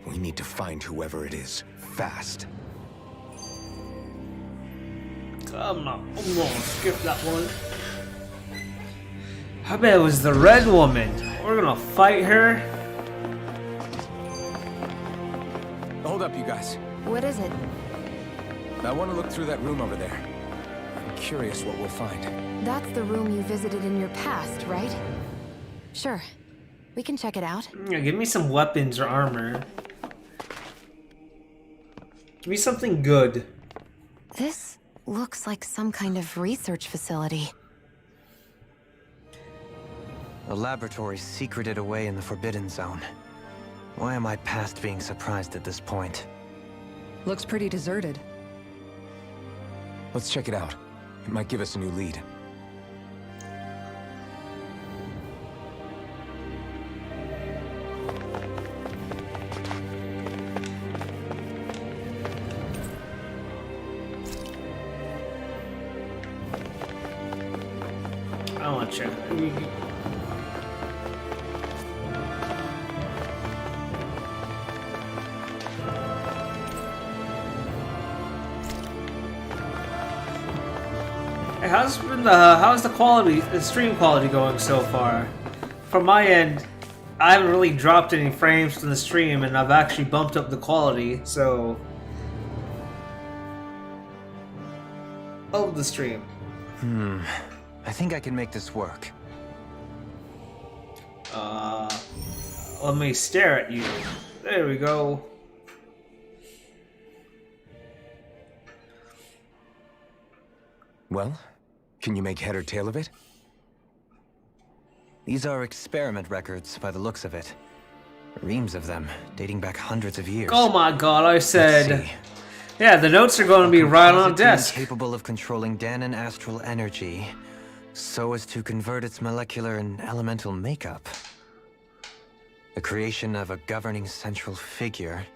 We need to find whoever it is, fast. I'm gonna skip that one. I bet it was the Red Woman. We're gonna fight her. Hold up, you guys. What is it? I want to look through that room over there. I'm curious what we'll find. That's the room you visited in your past, right? Sure. We can check it out. Yeah, give me some weapons or armor. Give me something good. This looks like some kind of research facility. A laboratory secreted away in the Forbidden Zone. Why am I past being surprised at this point? Looks pretty deserted. Let's check it out. It might give us a new lead. I want to check. Hey, how's the quality, the stream quality going so far? From my end, I haven't really dropped any frames from the stream, and I've actually bumped up the quality. So of the stream. I think I can make this work. Let me stare at you. There we go. Well, can you make head or tail of it? These are experiment records by the looks of it. Reams of them, dating back hundreds of years. Oh my god, I Let's said... see. Yeah, the notes are going to be right on Composite being desk. capable of controlling Dahnan astral energy, so as to convert its molecular and elemental makeup. The creation of a governing central figure,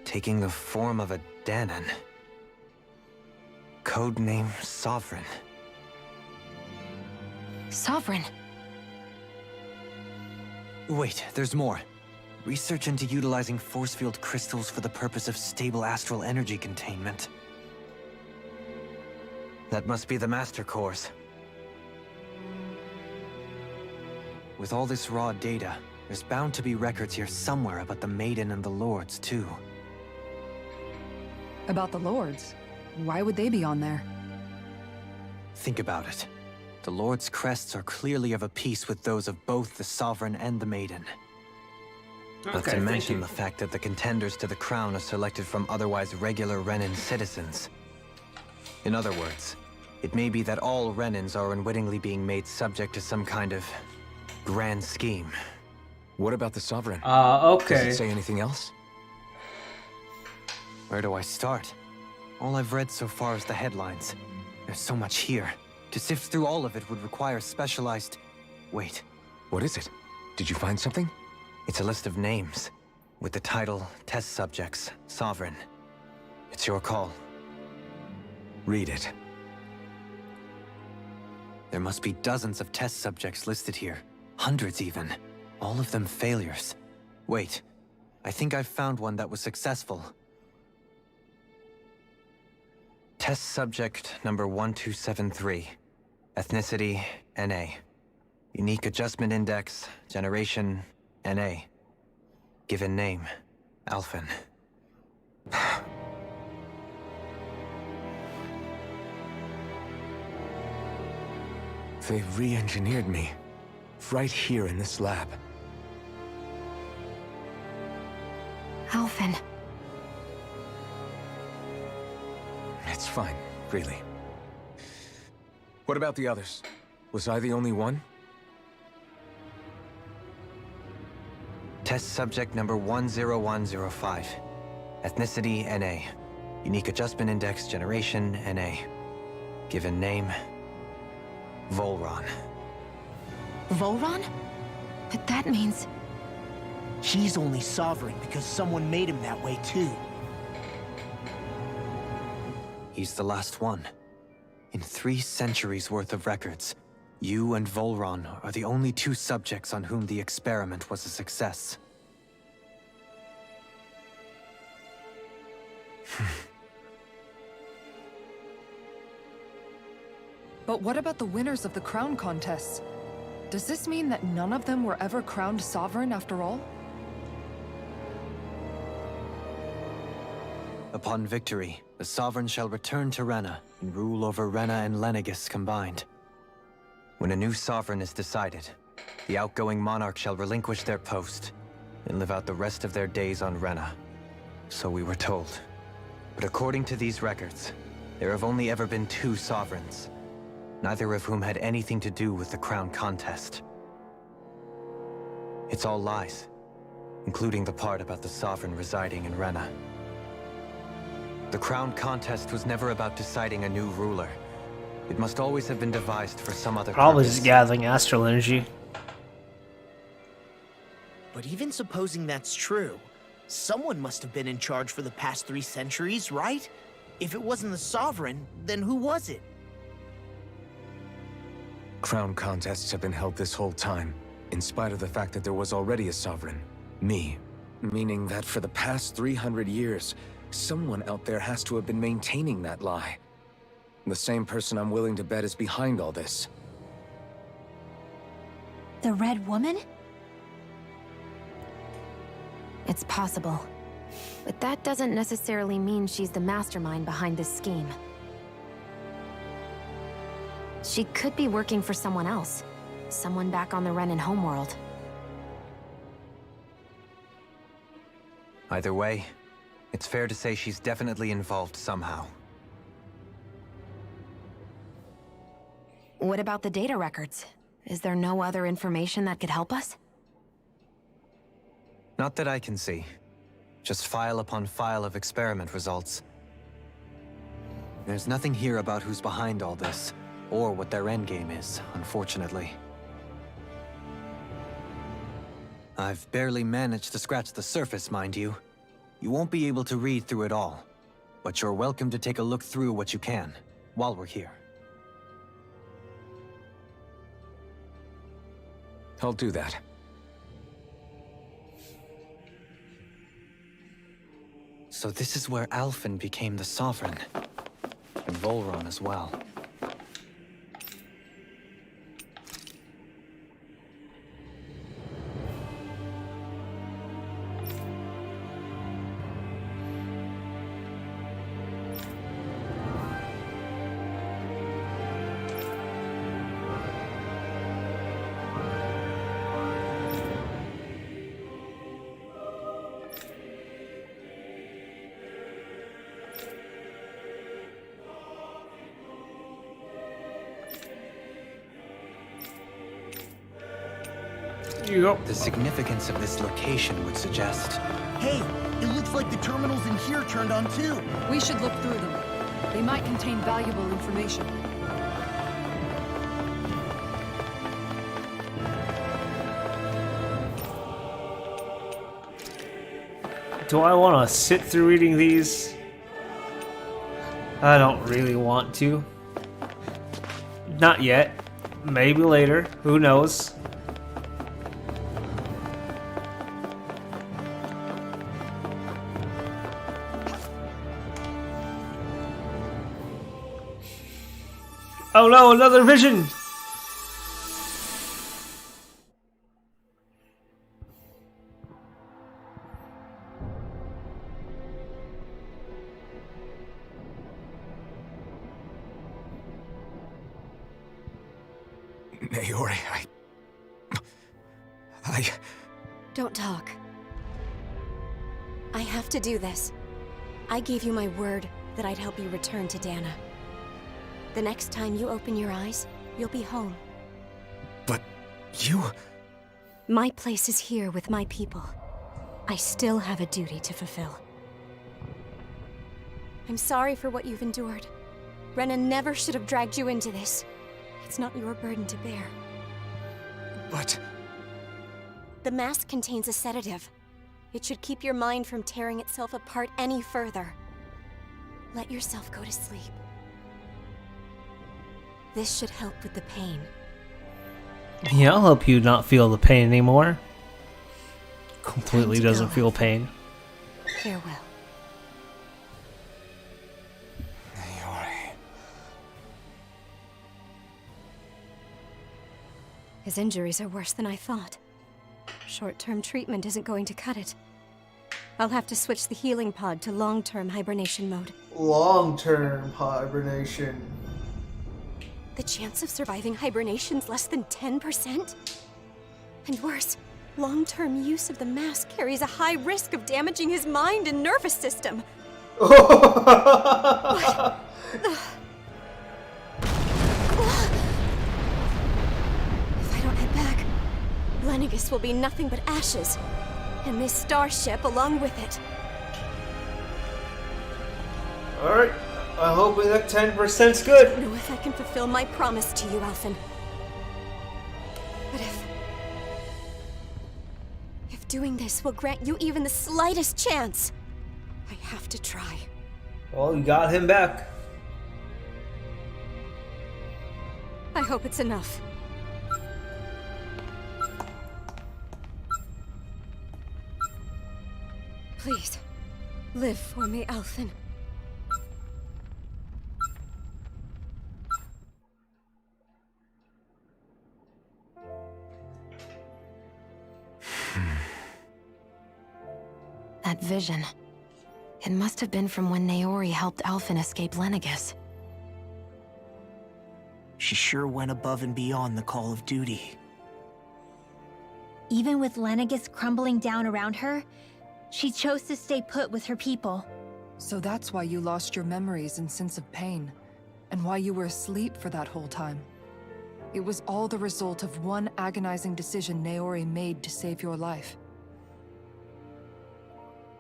taking the form of a Dahnan. Codename Sovereign. Sovereign. Wait, there's more. Research into utilizing force field crystals for the purpose of stable astral energy containment. That must be the Master Cores. With all this raw data, there's bound to be records here somewhere about the Maiden and the Lords, too. About the Lords? Why would they be on there? Think about it. The Lord's crests are clearly of a piece with those of both the Sovereign and the Maiden. Not to mention the fact that the contenders to the crown are selected from otherwise regular Renan citizens. In other words, it may be that all Renans are unwittingly being made subject to some kind of grand scheme. What about the Sovereign? Okay. Does it say anything else? Where do I start? All I've read so far is the headlines. There's so much here. To sift through all of it would require specialized... Wait. What is it? Did you find something? It's a list of names, with the title Test Subjects, Sovereign. It's your call. Read it. There must be dozens of test subjects listed here. Hundreds even. All of them failures. Wait, I think I've found one that was successful. Test subject number 1273. Ethnicity, NA. Unique adjustment index, generation, NA. Given name, Alphen. They re-engineered me. Right here in this lab. Alphen. It's fine, really. What about the others? Was I the only one? Test subject number 10105. Ethnicity, NA. Unique adjustment index, generation, NA. Given name, Volron. Volron? But that means... He's only Sovereign because someone made him that way too. He's the last one. In 3 centuries worth of records, you and Volron are the only 2 subjects on whom the experiment was a success. But what about the winners of the crown contests? Does this mean that none of them were ever crowned sovereign after all? Upon victory, the Sovereign shall return to Rena and rule over Rena and Lenegis combined. When a new Sovereign is decided, the outgoing monarch shall relinquish their post and live out the rest of their days on Rena. So we were told. But according to these records, there have only ever been 2 Sovereigns, neither of whom had anything to do with the crown contest. It's all lies, including the part about the Sovereign residing in Rena. The crown contest was never about deciding a new ruler. It must always have been devised for some other Probably purpose. just gathering astral energy. But even supposing that's true, someone must have been in charge for the past 3 centuries, right? If it wasn't the Sovereign, then who was it? Crown contests have been held this whole time, in spite of the fact that there was already a Sovereign. Me. Meaning that for the past 300 years, someone out there has to have been maintaining that lie. The same person I'm willing to bet is behind all this. The Red Woman? It's possible. But that doesn't necessarily mean she's the mastermind behind this scheme. She could be working for someone else. Someone back on the Renan homeworld. Either way, it's fair to say she's definitely involved somehow. What about the data records? Is there no other information that could help us? Not that I can see. Just file upon file of experiment results. There's nothing here about who's behind all this, or what their endgame is, unfortunately. I've barely managed to scratch the surface, mind you. You won't be able to read through it all, but you're welcome to take a look through what you can, while we're here. I'll do that. So this is where Alphen became the Sovereign. And Volron as well. You go. The significance of this location would suggest... Hey, it looks like the terminals in here turned on too. We should look through them. They might contain valuable information. Do I want to sit through reading these? I don't really want to. Not yet. Maybe later. Who knows? Oh no, another vision! Naori, I... Don't talk. I have to do this. I gave you my word that I'd help you return to Dana. The next time you open your eyes, you'll be home. But you... My place is here with my people. I still have a duty to fulfill. I'm sorry for what you've endured. Renan never should have dragged you into this. It's not your burden to bear. But... The mask contains a sedative. It should keep your mind from tearing itself apart any further. Let yourself go to sleep. This should help with the pain. Yeah, I'll help you not feel the pain anymore. Completely Time to doesn't go. feel pain. Farewell. Naori... His injuries are worse than I thought. Short-term treatment isn't going to cut it. I'll have to switch the healing pod to long-term hibernation mode. Long-term hibernation. The chance of surviving hibernation's less than 10%? And worse, long-term use of the mask carries a high risk of damaging his mind and nervous system. What? If I don't head back, Lenegis will be nothing but ashes, and this starship along with it. Alright, I hope that 10%'s good. I don't know if I can fulfill my promise to you, Alphen. But if doing this will grant you even the slightest chance, I have to try. Well, you got him back. I hope it's enough. Please, live for me, Alphen. That vision. It must have been from when Naori helped Alphen escape Lenegis. She sure went above and beyond the call of duty. Even with Lenegis crumbling down around her, she chose to stay put with her people. So that's why you lost your memories and sense of pain, and why you were asleep for that whole time. It was all the result of one agonizing decision Naori made to save your life.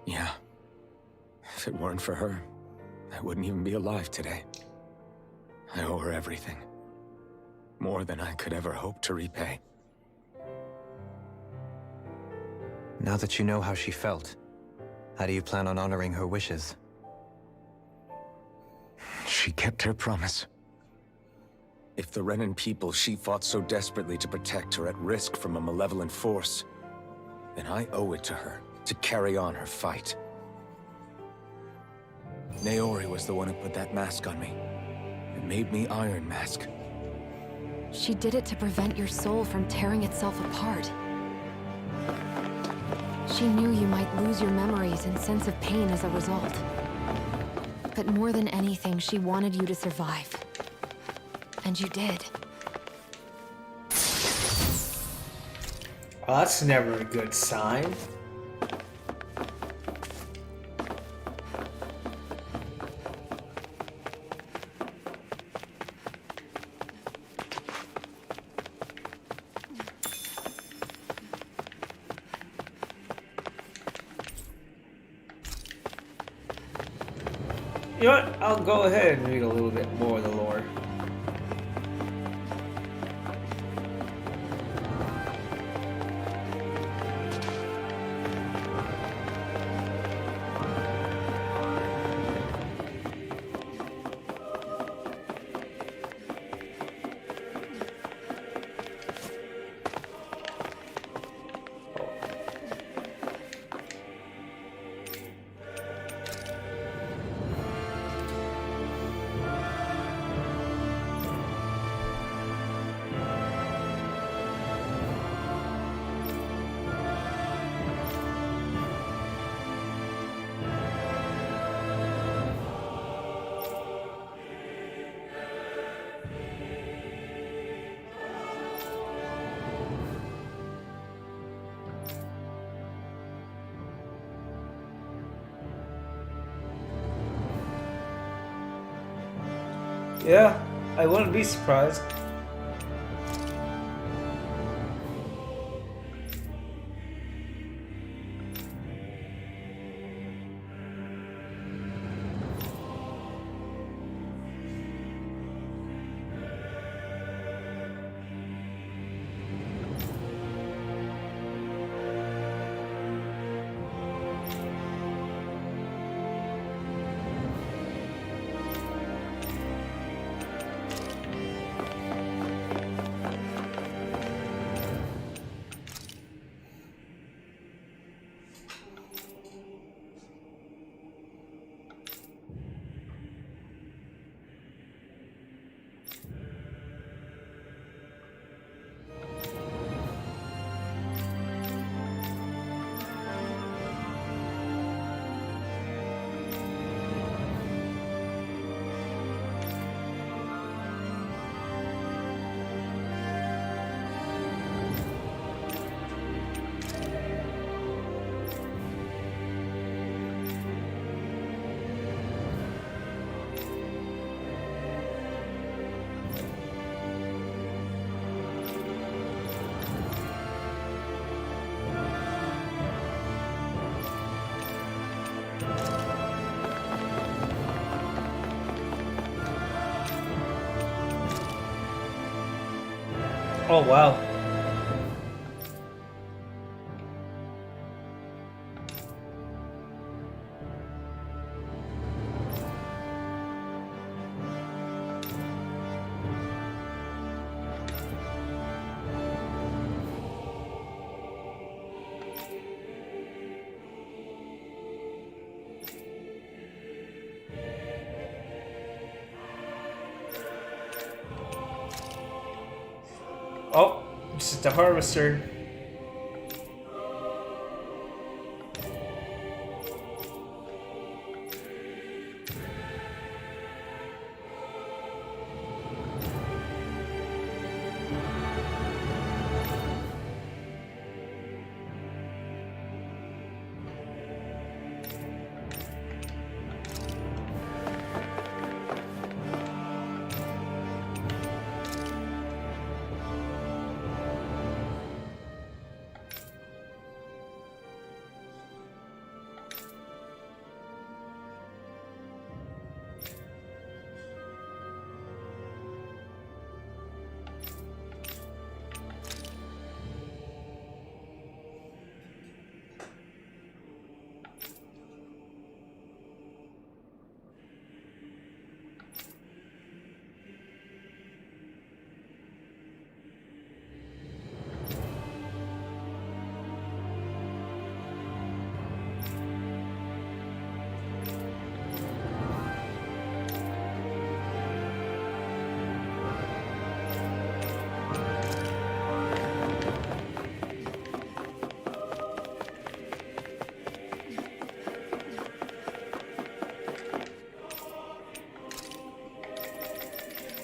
Yeah. If it weren't for her, I wouldn't even be alive today. I owe her everything. More than I could ever hope to repay. Now that you know how she felt, how do you plan on honoring her wishes? She kept her promise. If the Renan people she fought so desperately to protect are at risk from a malevolent force, then I owe it to her to carry on her fight. Naori was the one who put that mask on me, and made me Iron Mask. She did it to prevent your soul from tearing itself apart. She knew you might lose your memories and sense of pain as a result. But more than anything, she wanted you to survive. And you did. Well, that's never a good sign. You know what? I'll go ahead and read a little bit more of the lore. Yeah, I wouldn't be surprised. Oh, wow. Oh, this is the harvester.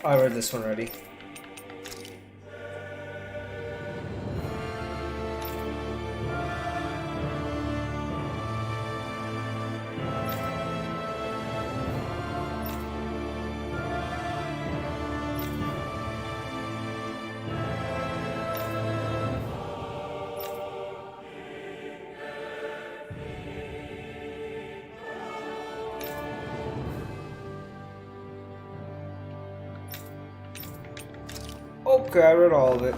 I read this one already. Okay, I read all of it.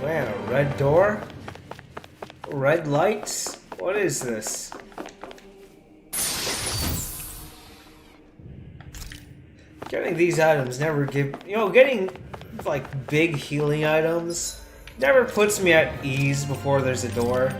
Man, a red door? Red lights? What is this? Getting these items never give... You know, getting, like, big healing items never puts me at ease before there's a door.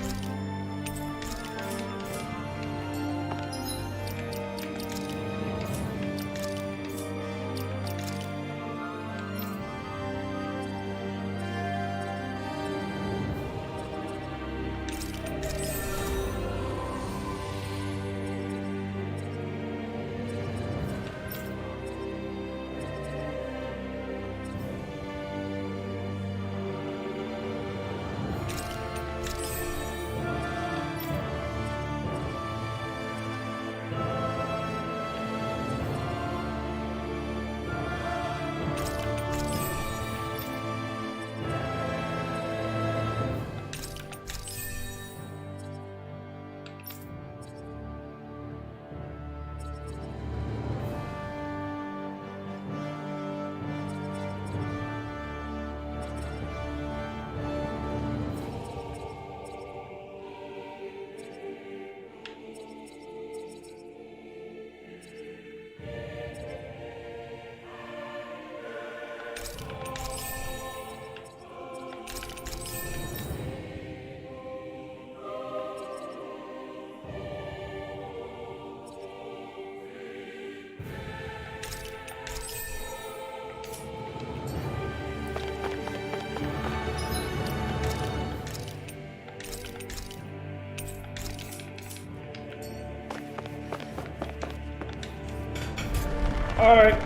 Alright,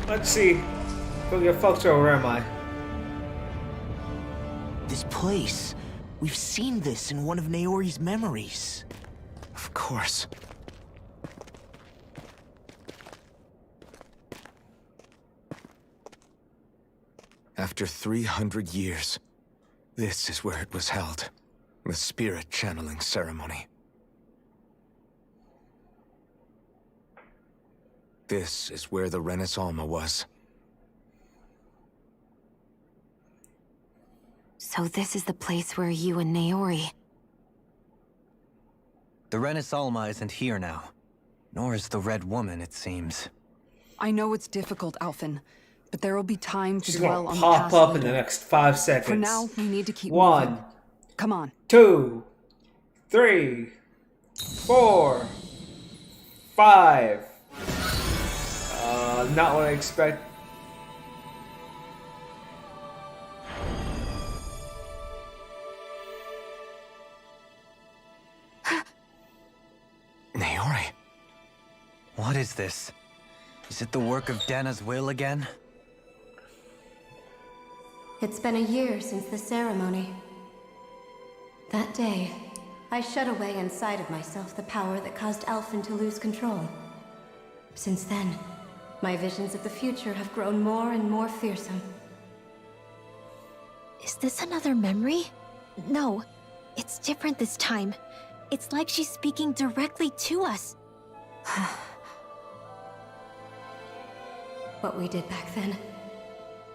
let's see. Go get fucked over, where am I? This place. We've seen this in one of Naori's memories. Of course. After 300 years, this is where it was held. The spirit channeling ceremony. This is where the Renis Alma was. So this is the place where you and Naori... The Renis Alma isn't here now. Nor is the Red Woman, it seems. I know it's difficult, Alphen, but there will be time to She's dwell gonna on the pop past up in later. the next 5 seconds. For now, we need to keep 1, moving. Come on. 2, 3, 4, 5. Not what I expect. Naori. What is this? Is it the work of Dana's will again? It's been a year since the ceremony. That day, I shut away inside of myself the power that caused Alphen to lose control. Since then, my visions of the future have grown more and more fearsome. Is this another memory? No, it's different this time. It's like she's speaking directly to us. What we did back then.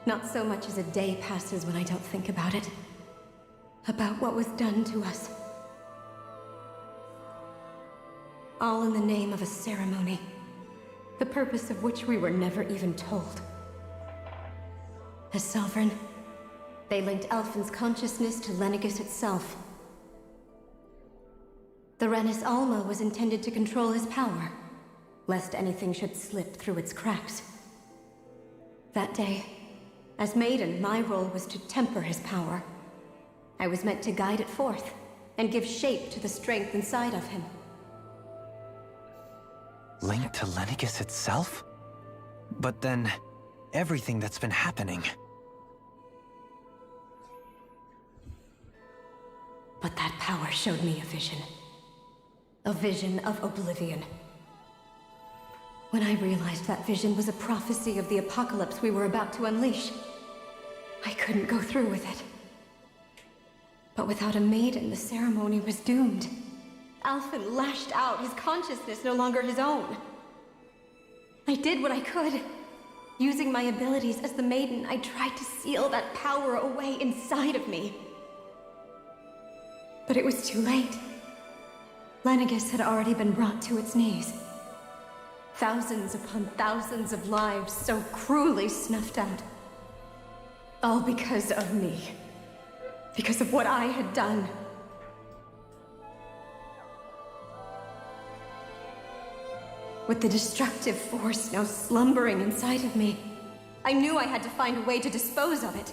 Not so much as a day passes when I don't think about it. About what was done to us. All in the name of a ceremony, the purpose of which we were never even told. As Sovereign, they linked Alphen's consciousness to Lenegis itself. The Renis Alma was intended to control his power, lest anything should slip through its cracks. That day, as Maiden, my role was to temper his power. I was meant to guide it forth, and give shape to the strength inside of him. Linked to Lenegis itself? But then, everything that's been happening... But that power showed me a vision. A vision of oblivion. When I realized that vision was a prophecy of the apocalypse we were about to unleash, I couldn't go through with it. But without a maiden, the ceremony was doomed. Alphen lashed out, his consciousness no longer his own. I did what I could. Using my abilities as the maiden, I tried to seal that power away inside of me. But it was too late. Lenegis had already been brought to its knees. Thousands upon thousands of lives so cruelly snuffed out. All because of me. Because of what I had done. With the destructive force now slumbering inside of me, I knew I had to find a way to dispose of it.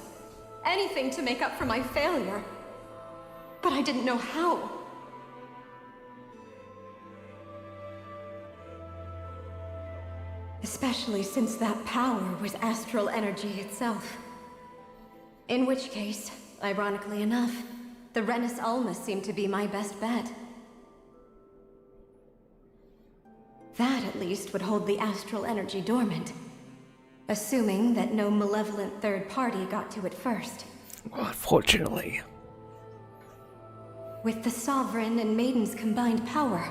Anything to make up for my failure. But I didn't know how. Especially since that power was astral energy itself. In which case, ironically enough, the Renis Alma seemed to be my best bet. That, at least, would hold the astral energy dormant. Assuming that no malevolent third party got to it first. Well, unfortunately. With the Sovereign and Maiden's combined power,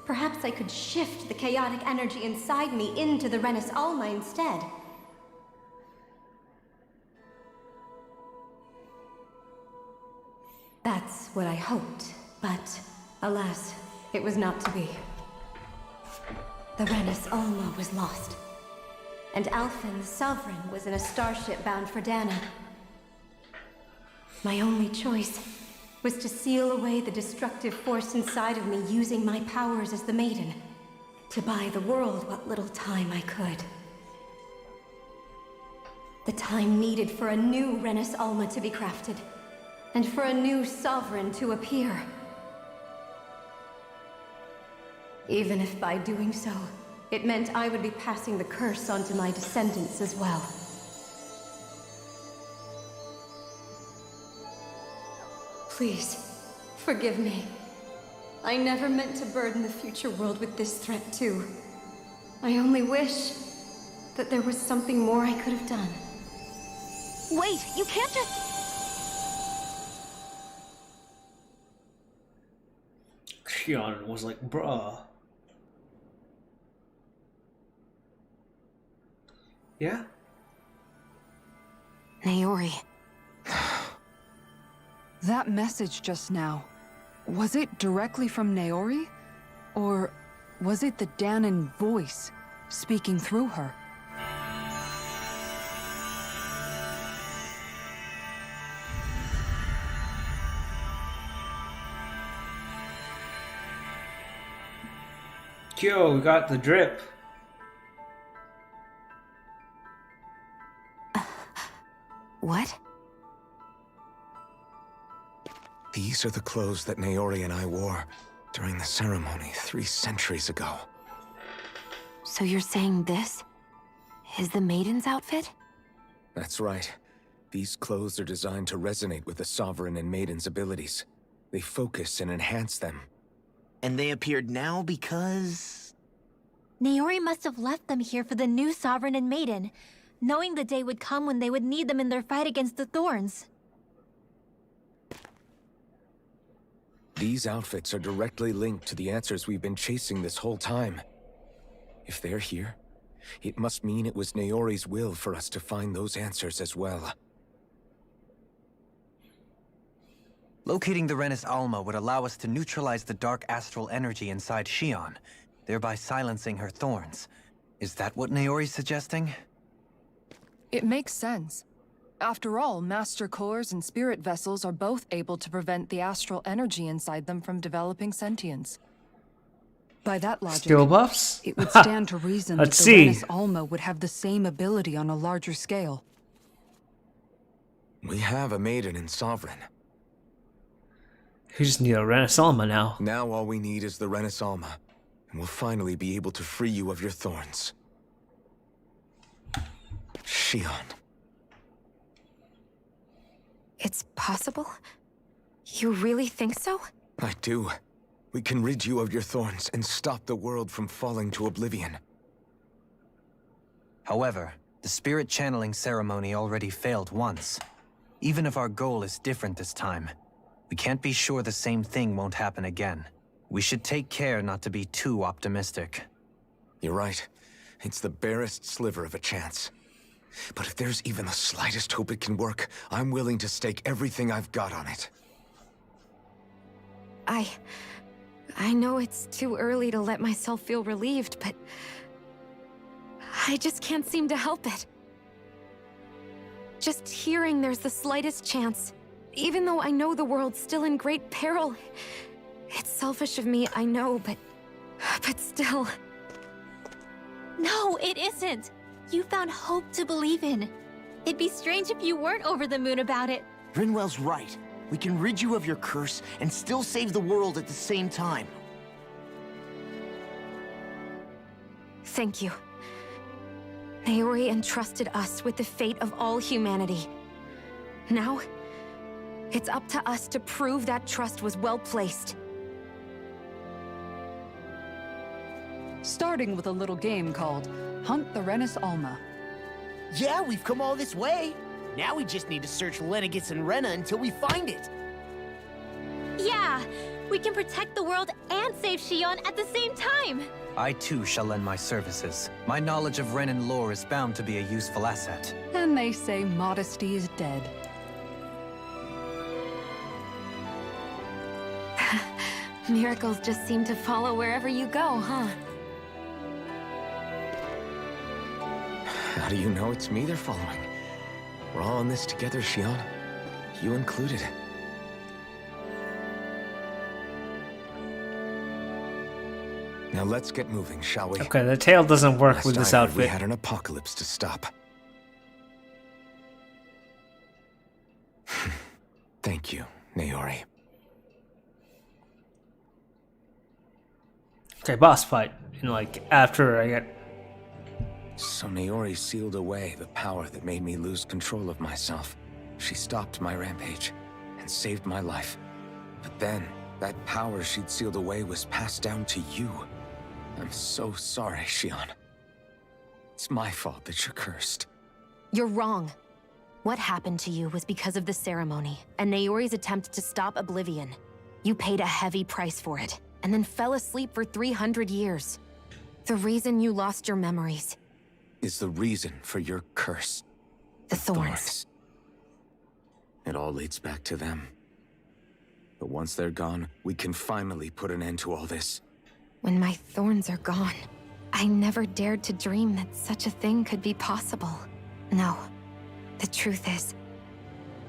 perhaps I could shift the chaotic energy inside me into the Renis Alma instead. That's what I hoped, but alas, it was not to be. The Renis Alma was lost, and Alphen, the Sovereign, was in a starship bound for Dana. My only choice was to seal away the destructive force inside of me using my powers as the Maiden, to buy the world what little time I could. The time needed for a new Renis Alma to be crafted, and for a new Sovereign to appear. Even if by doing so, it meant I would be passing the curse on to my descendants as well. Please, forgive me. I never meant to burden the future world with this threat too. I only wish that there was something more I could have done. Wait, you can't just... Shion was like, bruh. Yeah? Naori. That message just now, was it directly from Naori? Or was it the Dahnan voice speaking through her? Yo, we got the drip. What? These are the clothes that Naori and I wore during the ceremony 3 centuries ago. So you're saying this is the Maiden's outfit? That's right. These clothes are designed to resonate with the Sovereign and Maiden's abilities. They focus and enhance them. And they appeared now because... Naori must have left them here for the new Sovereign and Maiden, knowing the day would come when they would need them in their fight against the Thorns. These outfits are directly linked to the answers we've been chasing this whole time. If they're here, it must mean it was Naori's will for us to find those answers as well. Locating the Renis Alma would allow us to neutralize the dark astral energy inside Shion, thereby silencing her thorns. Is that what Naori's suggesting? It makes sense. After all, Master Cores and Spirit Vessels are both able to prevent the astral energy inside them from developing sentience. By that logic, Skill buffs? it would stand to reason that Let's the see. Renis Alma would have the same ability on a larger scale. We have a maiden in Sovereign. We just need a Renis Alma now. Now all we need is the Renis Alma, and we'll finally be able to free you of your thorns. Shion. It's possible? You really think so? I do. We can rid you of your thorns and stop the world from falling to oblivion. However, the spirit channeling ceremony already failed once. Even if our goal is different this time, we can't be sure the same thing won't happen again. We should take care not to be too optimistic. You're right. It's the barest sliver of a chance. But if there's even the slightest hope it can work, I'm willing to stake everything I've got on it. I know it's too early to let myself feel relieved, but I just can't seem to help it. Just hearing there's the slightest chance, even though I know the world's still in great peril. It's selfish of me, I know, but still. No, it isn't. You found hope to believe in. It'd be strange if you weren't over the moon about it. Rinwell's right. We can rid you of your curse and still save the world at the same time. Thank you. Naori entrusted us with the fate of all humanity. Now, it's up to us to prove that trust was well placed. Starting with a little game called Hunt the Renis Alma. Yeah, we've come all this way. Now we just need to search Lenegis and Rena until we find it. Yeah, we can protect the world and save Shion at the same time. I too shall lend my services. My knowledge of Renan lore is bound to be a useful asset. And they say modesty is dead. Miracles just seem to follow wherever you go, huh? How do you know it's me they're following? We're all in this together, Shion. You included. Now let's get moving, shall we? Okay, the tail doesn't work Last with this I heard, we outfit. had an apocalypse to stop. Thank you, Naori. Okay, boss fight. And like, after I get... So Naori sealed away the power that made me lose control of myself. She stopped my rampage and saved my life. But then, that power she'd sealed away was passed down to you. I'm so sorry, Shion. It's my fault that you're cursed. You're wrong. What happened to you was because of the ceremony, and Naori's attempt to stop Oblivion. You paid a heavy price for it, and then fell asleep for 300 years. The reason you lost your memories is the reason for your curse. The thorns. It all leads back to them. But once they're gone, we can finally put an end to all this. When my thorns are gone, I never dared to dream that such a thing could be possible. No. The truth is,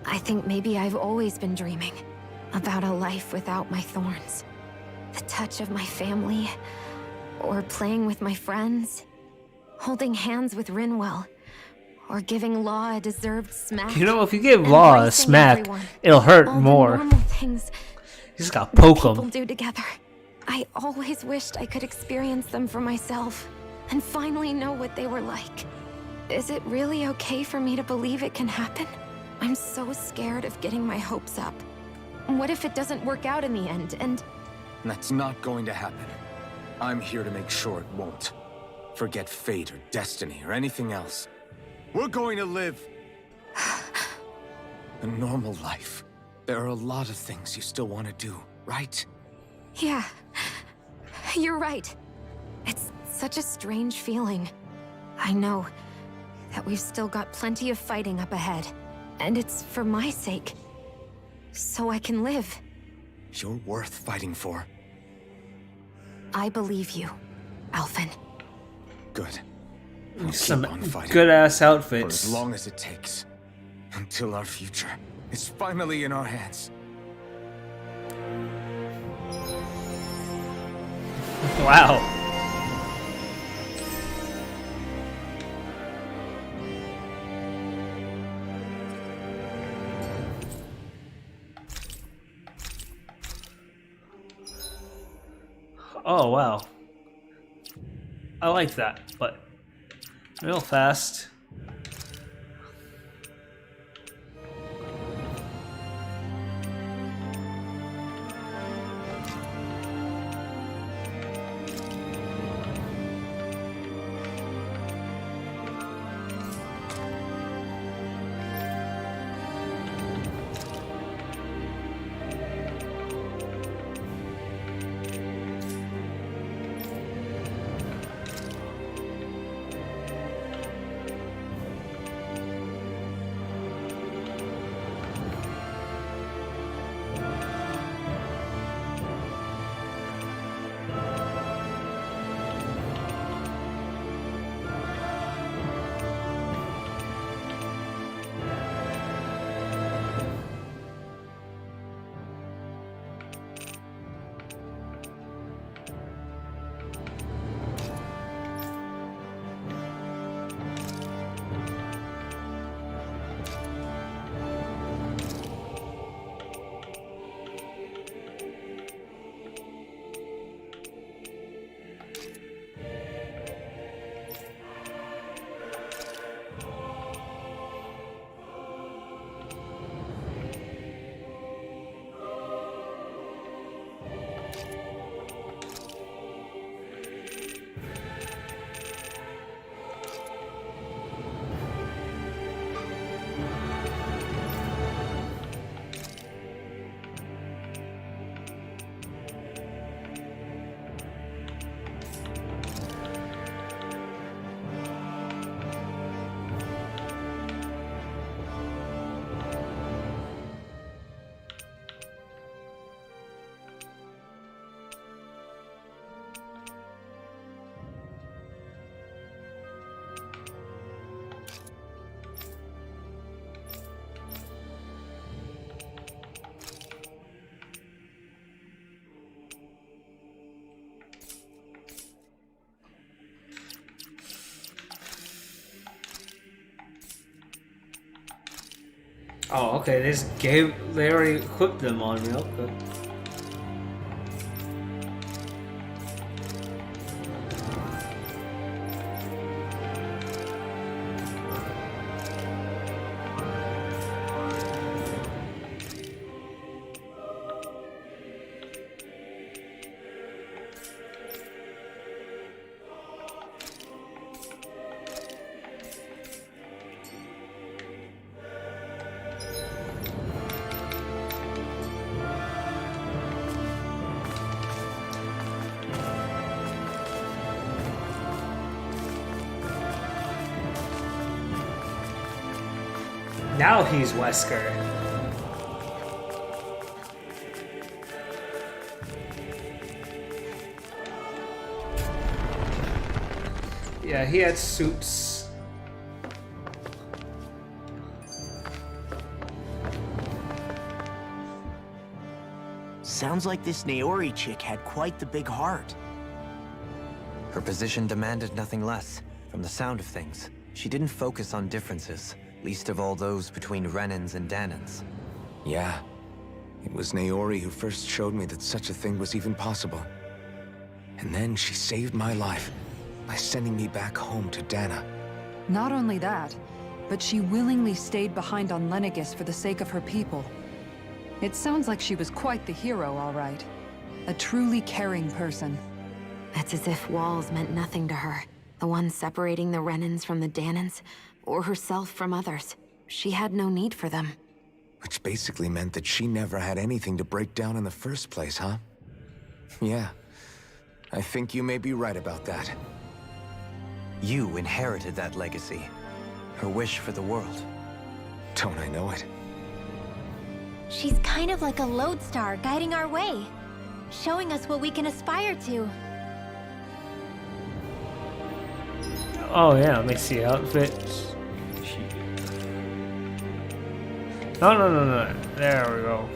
I think maybe I've always been dreaming about a life without my thorns. The touch of my family, or playing with my friends, holding hands with Rinwell, or giving Law a deserved smack. You know, if you give Law a embracing smack, everyone. it'll hurt All the more. normal things You just gotta poke people him. do together. I always wished I could experience them for myself, and finally know what they were like. Is it really okay for me to believe it can happen? I'm so scared of getting my hopes up. What if it doesn't work out in the end, and... That's not going to happen. I'm here to make sure it won't. Forget fate or destiny or anything else. We're going to live a normal life. There are a lot of things you still want to do, right? Yeah, you're right. It's such a strange feeling. I know that we've still got plenty of fighting up ahead, and it's for my sake. So I can live. You're worth fighting for. I believe you, Alphen. Good. I'll Some keep on fighting. good-ass For outfits. as long as it takes. Until our future is finally in our hands. Wow. Oh, wow. I like that, but real fast. Oh, okay. They already equipped them on me. Okay. Now he's Wesker. Yeah, he had suits. Sounds like this Naori chick had quite the big heart. Her position demanded nothing less. From the sound of things, she didn't focus on differences, least of all those between Renans and Danans. Yeah. It was Naori who first showed me that such a thing was even possible. And then she saved my life by sending me back home to Dana. Not only that, but she willingly stayed behind on Lenegis for the sake of her people. It sounds like she was quite the hero, all right. A truly caring person. It's as if walls meant nothing to her. The ones separating the Renans from the Danans, or herself from others. She had no need for them. Which basically meant that she never had anything to break down in the first place, huh? Yeah. I think you may be right about that. You inherited that legacy. Her wish for the world. Don't I know it? She's kind of like a lodestar guiding our way, showing us what we can aspire to. Oh yeah, let me see outfit. No. There we go.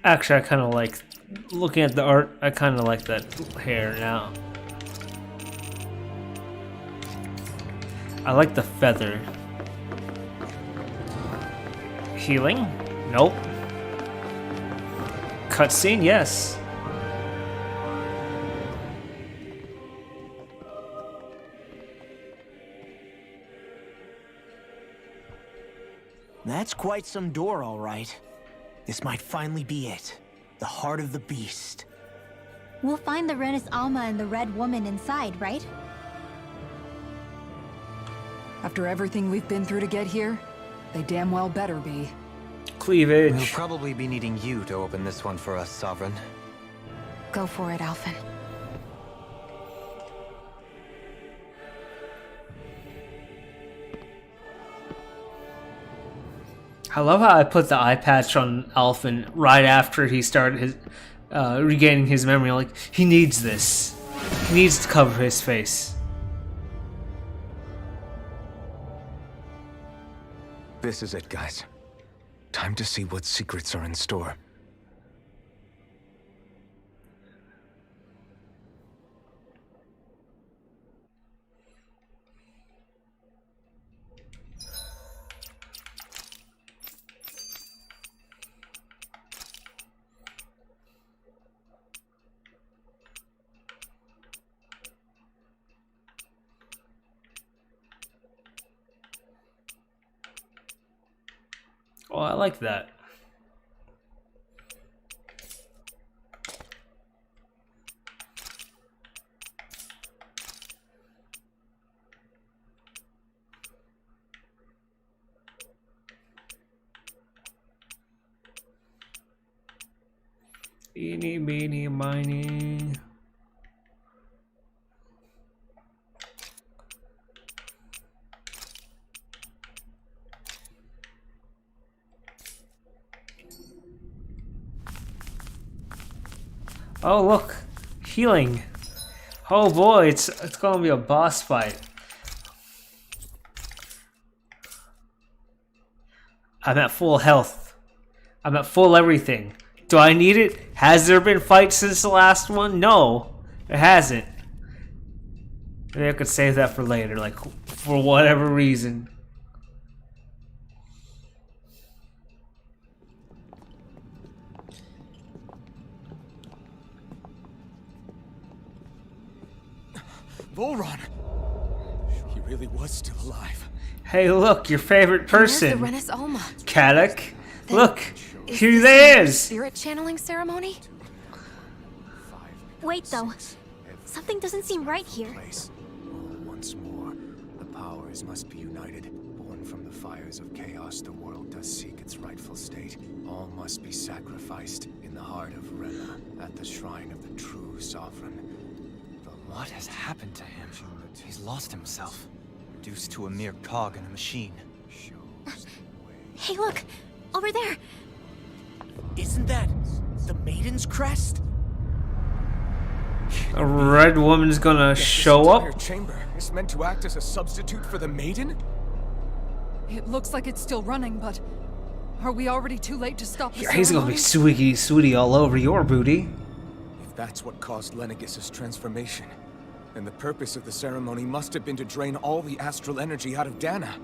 Actually, I kind of like looking at the art. I kind of like that hair now. I like the feather. Healing? Nope. Cutscene? Yes. That's quite some door, all right. This might finally be it. The heart of the beast. We'll find the Renis Alma and the Red Woman inside, right? After everything we've been through to get here, they damn well better be. Cleavage. We'll probably be needing you to open this one for us, Sovereign. Go for it, Alphen. I love how I put the eye patch on Alphen right after he started his regaining his memory. Like, he needs this. He needs to cover his face. This is it, guys. Time to see what secrets are in store. Oh, I like that. Eeny, meeny, miny. Oh look, healing. Oh boy, it's gonna be a boss fight. I'm at full health. I'm at full everything. Do I need it? Has there been fights since the last one? No, it hasn't. Maybe I could save that for later, like for whatever reason. Vholran! He really was still alive. Hey, look, your favorite person. Where's the Renis Alma? Kadok. Look, here this they a is. Spirit channeling ceremony? Wait, though. Something doesn't seem right here. Once more, the powers must be united. Born from the fires of chaos, the world does seek its rightful state. All must be sacrificed in the heart of Rena, at the shrine of the true sovereign. What has happened to him? He's lost himself. Reduced to a mere cog in a machine. Hey, look! Over there! Isn't that the Maiden's crest? A red woman's gonna show up. Chamber is meant to act as a substitute for the Maiden? It looks like it's still running, but are we already too late to stop the Yeah, he's gonna be ceremony? sweetie all over your booty. If that's what caused Lenegis' transformation, then the purpose of the ceremony must have been to drain all the astral energy out of Dana.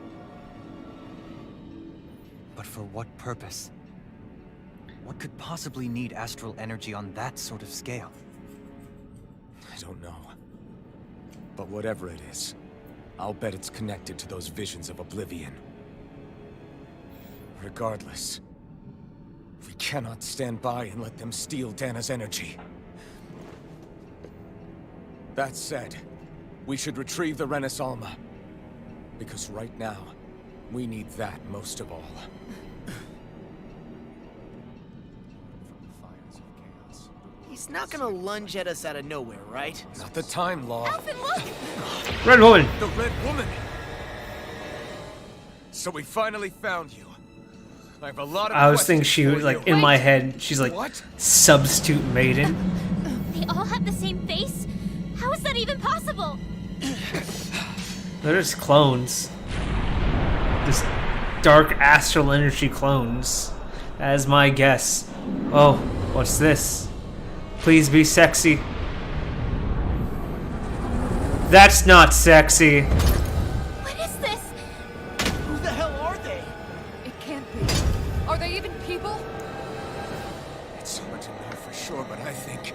But for what purpose? What could possibly need astral energy on that sort of scale? I don't know. But whatever it is, I'll bet it's connected to those visions of oblivion. Regardless, we cannot stand by and let them steal Dana's energy. That said, we should retrieve the Renis Alma. Because right now, we need that most of all. He's not gonna lunge at us out of nowhere, right? Not the time, Law. Alphen, look! Red woman. The Red Woman! So we finally found you. I have a lot of I was thinking questions she for was like you. in my head. She's like What? substitute maiden. They all have the same face? How is that even possible? They're just clones. Just dark astral energy clones. That is my guess. Oh, what's this? Please be sexy. That's not sexy. What is this? Who the hell are they? It can't be. Are they even people? It's hard to know for sure, but I think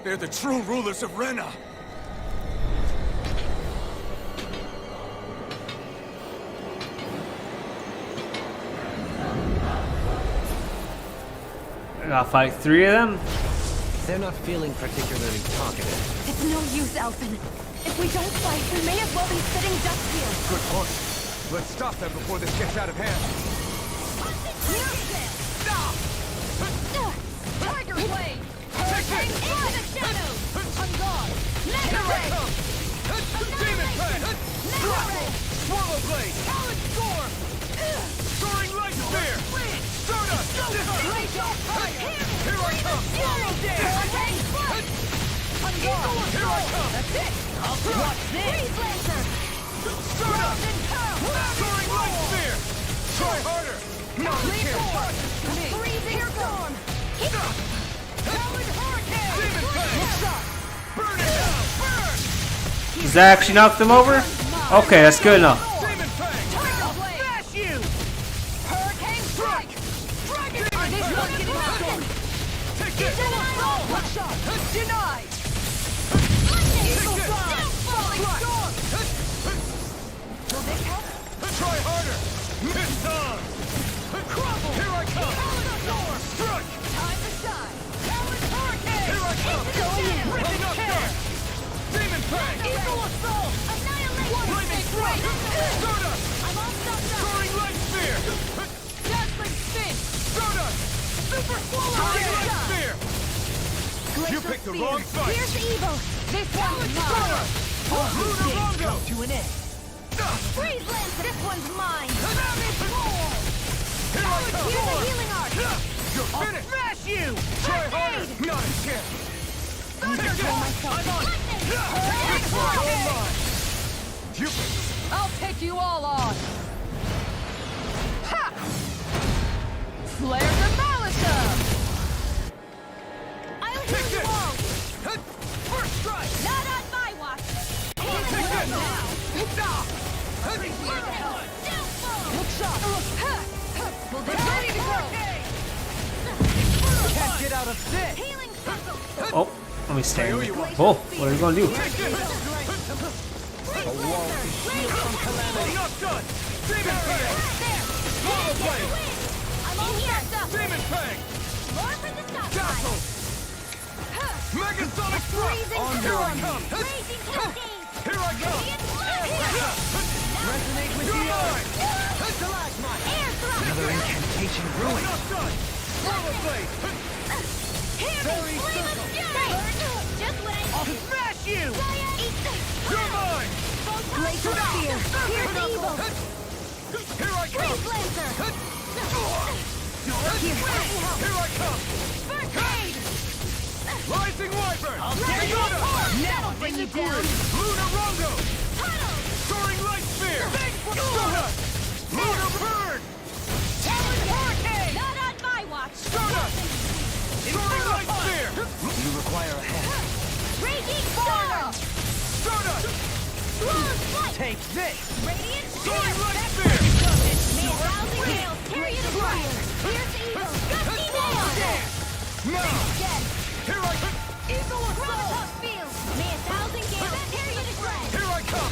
they're the true rulers of Rena. I gotta fight 3 of them? They're not feeling particularly talkative. It's no use, Alphen. If we don't fight, we may as well be sitting ducks here. Good point. Let's stop them before this gets out of hand. Tiger Blade! Hurricane into the shadows! On guard! Mega Ray! Demon Pen! Mega Ray! Swallow Blade! Talon Storm! Soaring Light Spear! Stardust! Rage on fire! Here I come! Swallow Dance! Hurricane Flight! On guard! Here I come! That's it! Watch this! Freeze Lancer! Stardust! Frozen Pearl! Soaring Light Spear! Try harder! No, you Lead can't forward! touch me! Freezing Storm! Talon Hurricane! Demon Pen! Burn it down! Burn! Does that actually knock them over? Okay, that's good enough. Demon Pen! Tiger Blade! Smash you! Hurricane Strike! Dragon! Are they not getting out? Take this! One shot! Denied! Eagle Fly! Falling Storm! Will this help? Try harder! Miss on! Crumble! Here I come! Talon Storm! Strike! Time to shine! Talon Hurricane! Here I come! Into the Enough done! Demon Fang! Eagle Assault! Annihilation! Flaming Strike! Stardust! I'm all stuffed up! Soaring Light Spear! Dazzling Spin! Stardust! Super Swallow! Soaring Light Spear! You Glacial picked the Spear. wrong fight! Here's the evil! This one's mine! Lunarongo! To an end. Freeze Lancer! This one's mine! Savage Roar! Here I come! Here's the healing arc! You're finished! Smash you! Try harder! Not a chance! Thunderbolt! I'm on! Hurricane This one's all Fly! mine! You... I'll take you all on. Ha! Flare the Malisa! I'll Take heal you this! all! First strike! Not on my watch! Take this! Look shot! We'll get ready to go. Can't get out of this! Healing circle! Oh, let me stand. Oh, what are you gonna do? Enough done! Demon Fang! Swallow Blade! I'm all here. Demon Fang! More for the stop Castle! Megasonic Thrust! On Here I come! Raging Cascade. Here I come! Resonate with You're the mine! Air thrust. Another incantation ruined. Not done! Swallow Blade! Fairy circle. Just what I I'll smash you! You're mine! Laser spear. Here's evil. Here I come! Freeze Lancer. Here I come! First aid. Rising Wyvern! That'll bring you down. Lunar Rondo! Tunnel. Soaring Light Spear! Stardust! Lunar Burn! Talon Hurricane. Not on my watch. Stardust! Soaring Light Spear! You require a hand. Raging Storm. Stardust! Sword Flight. Take this! Radiant Soaring Spear. Light Spear! May rousing nails carry you to fire. Here's evil. Gusty nails. Now! Dead. Here I come! Eagle Assault Field. May 1,000 gales tear you to shreds. Here I come!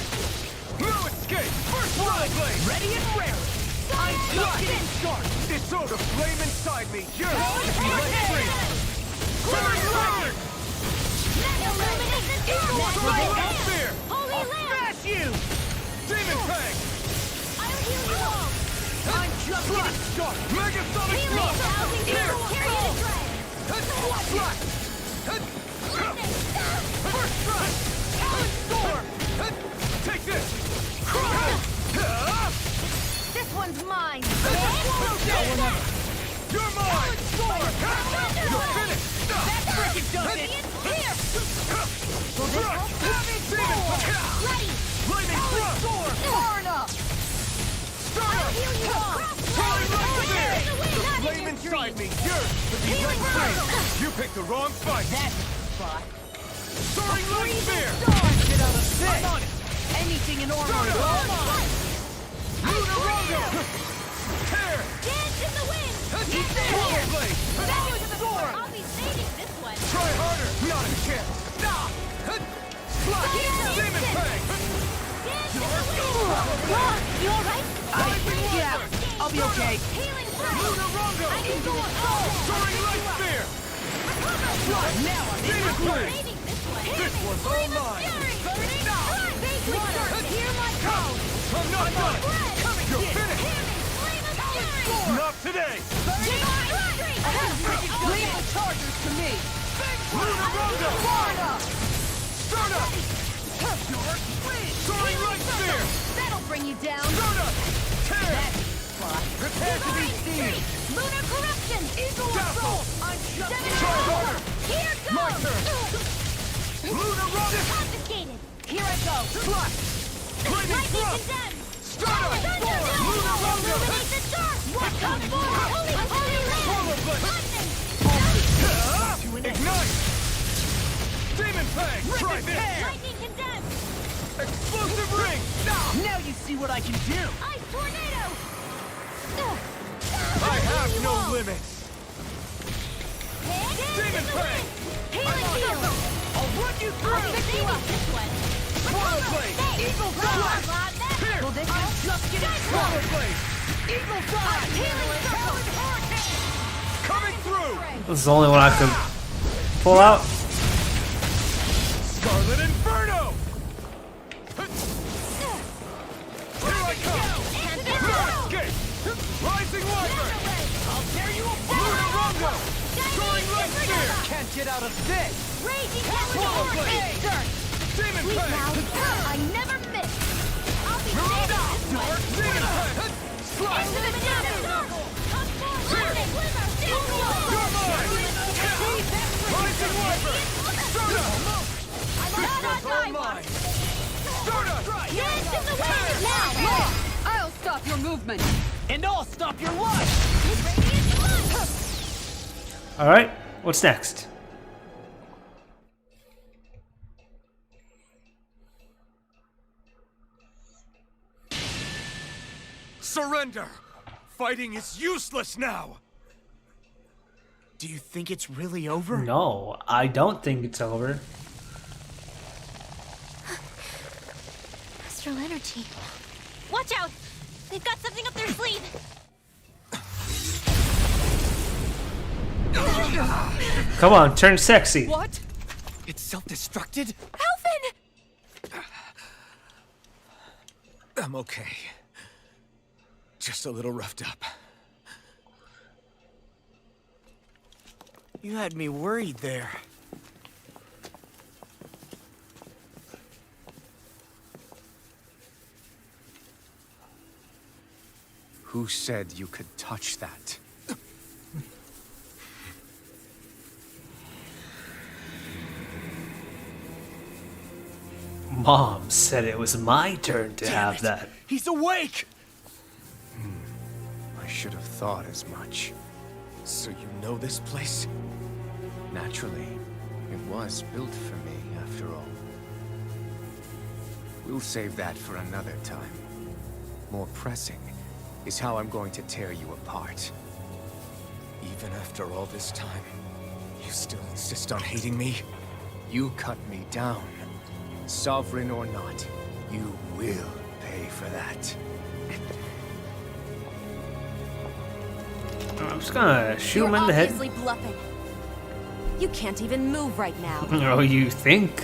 No escape! First Swallow Blade! Ready and rare! I'm just getting started! This sort of flame inside me yearns Holy to be let free! Soaring Lightning! Illuminate the storm. Soaring Light Spear! Holy Lamp. Smash you! Demon Fang! I'll heal you all. I'm just getting started! Megasonic Healing Thrust! 1,000 Here! gales tear you to shreds. Thrust! Lightning. First Thrust! Talon Storm! Take this! This one's mine. You're mine! You're finished! That freaking does it! Ready. Lightning Thrust! Far enough. Stardust! Heal you all. Soaring Light Spear! The Not in flame your inside dreams. me yearns to be let free! You picked the wrong fight! That's the spot. Soaring Light Spear! Get out of this! I'm on it! Anything in order is all mine! Lunar Rondo! Tear! Dance in the wind. Swallow Blade! Send you to the door. I'll be saving this one. Try harder! Not a chance! Stop! Slash! Demon Fang! Dance in the wind. You all right? Yeah, I'll be okay. Healing first. Lunar Rondo! I can go all. Soaring Light Spear! Now I'm in Demon the Fang! Saving this one. This one's all mine! Vaguely certain. Hear my call. I'm not done! You're finished! Flame of fury. Not today! Leave the chargers to me! Lunar Rondo! Stardust! Soaring Light Spear! That'll bring you down. Stardust! Tear! Prepare to be Divine seen! Streak. Lunar corruption. Eagle Dazzle! assault. I'm Try Try harder! Here My goes. turn! Lunar Rondo! Confiscated. Here I go! Flash! Lightning Lightning Thrust! condemned. Stardust! Thunder. Lunar Rondo! Illuminate the dark. What comes for? Holy Swallow land. Blade! Lightning. Ignite! Demon Fang! Try this! Lightning condemned. Explosive Ring! Now you see what I can do! Ice tornado. I have no limits! Demon Fang! Healing field. I'll run you I'll through! be saving this one. Swallow Blade! Eagle Fly. Fly! Here! Well, this I'm just getting Swallow started! Blade! Eagle Fly! Healing circle. Coming through! This is the only one I could pull out. Scarlet Inferno! Here I come! No escape! Rising Wyvern! I'll tear you apart. Lunar Rondo! Soaring Light Spear! Can't get out of this! Raging Swallow Blade! Dirt. Demon Sweet Fang! mouth. I never miss. I'll be saving this one. Demon Fang! Slash! Into the shadows. Come forward. Lightning. Glimmer. You're mine! Rising Wyvern! Stardust! I'm not on my watch. Stardust! Dance in the wind. Now. I'll stop your movement. And I'll stop your life! Alright, what's next? Surrender! Fighting is useless now! Do you think it's really over? No, I don't think it's over. Astral energy. Watch out! They've got something up their sleeve! Come on, turn sexy. What? It's self-destructed? Alphen! I'm okay. Just a little roughed up. You had me worried there. Who said you could touch that? Mom said it was my turn to have that. He's awake! I should have thought as much. So you know this place? Naturally, it was built for me, after all. We'll save that for another time. More pressing is how I'm going to tear you apart. Even after all this time, you still insist on hating me? You cut me down. Sovereign or not, you will pay for that. I'm just gonna shoot him in the head. You're obviously bluffing. You can't even move right now. Oh, you think?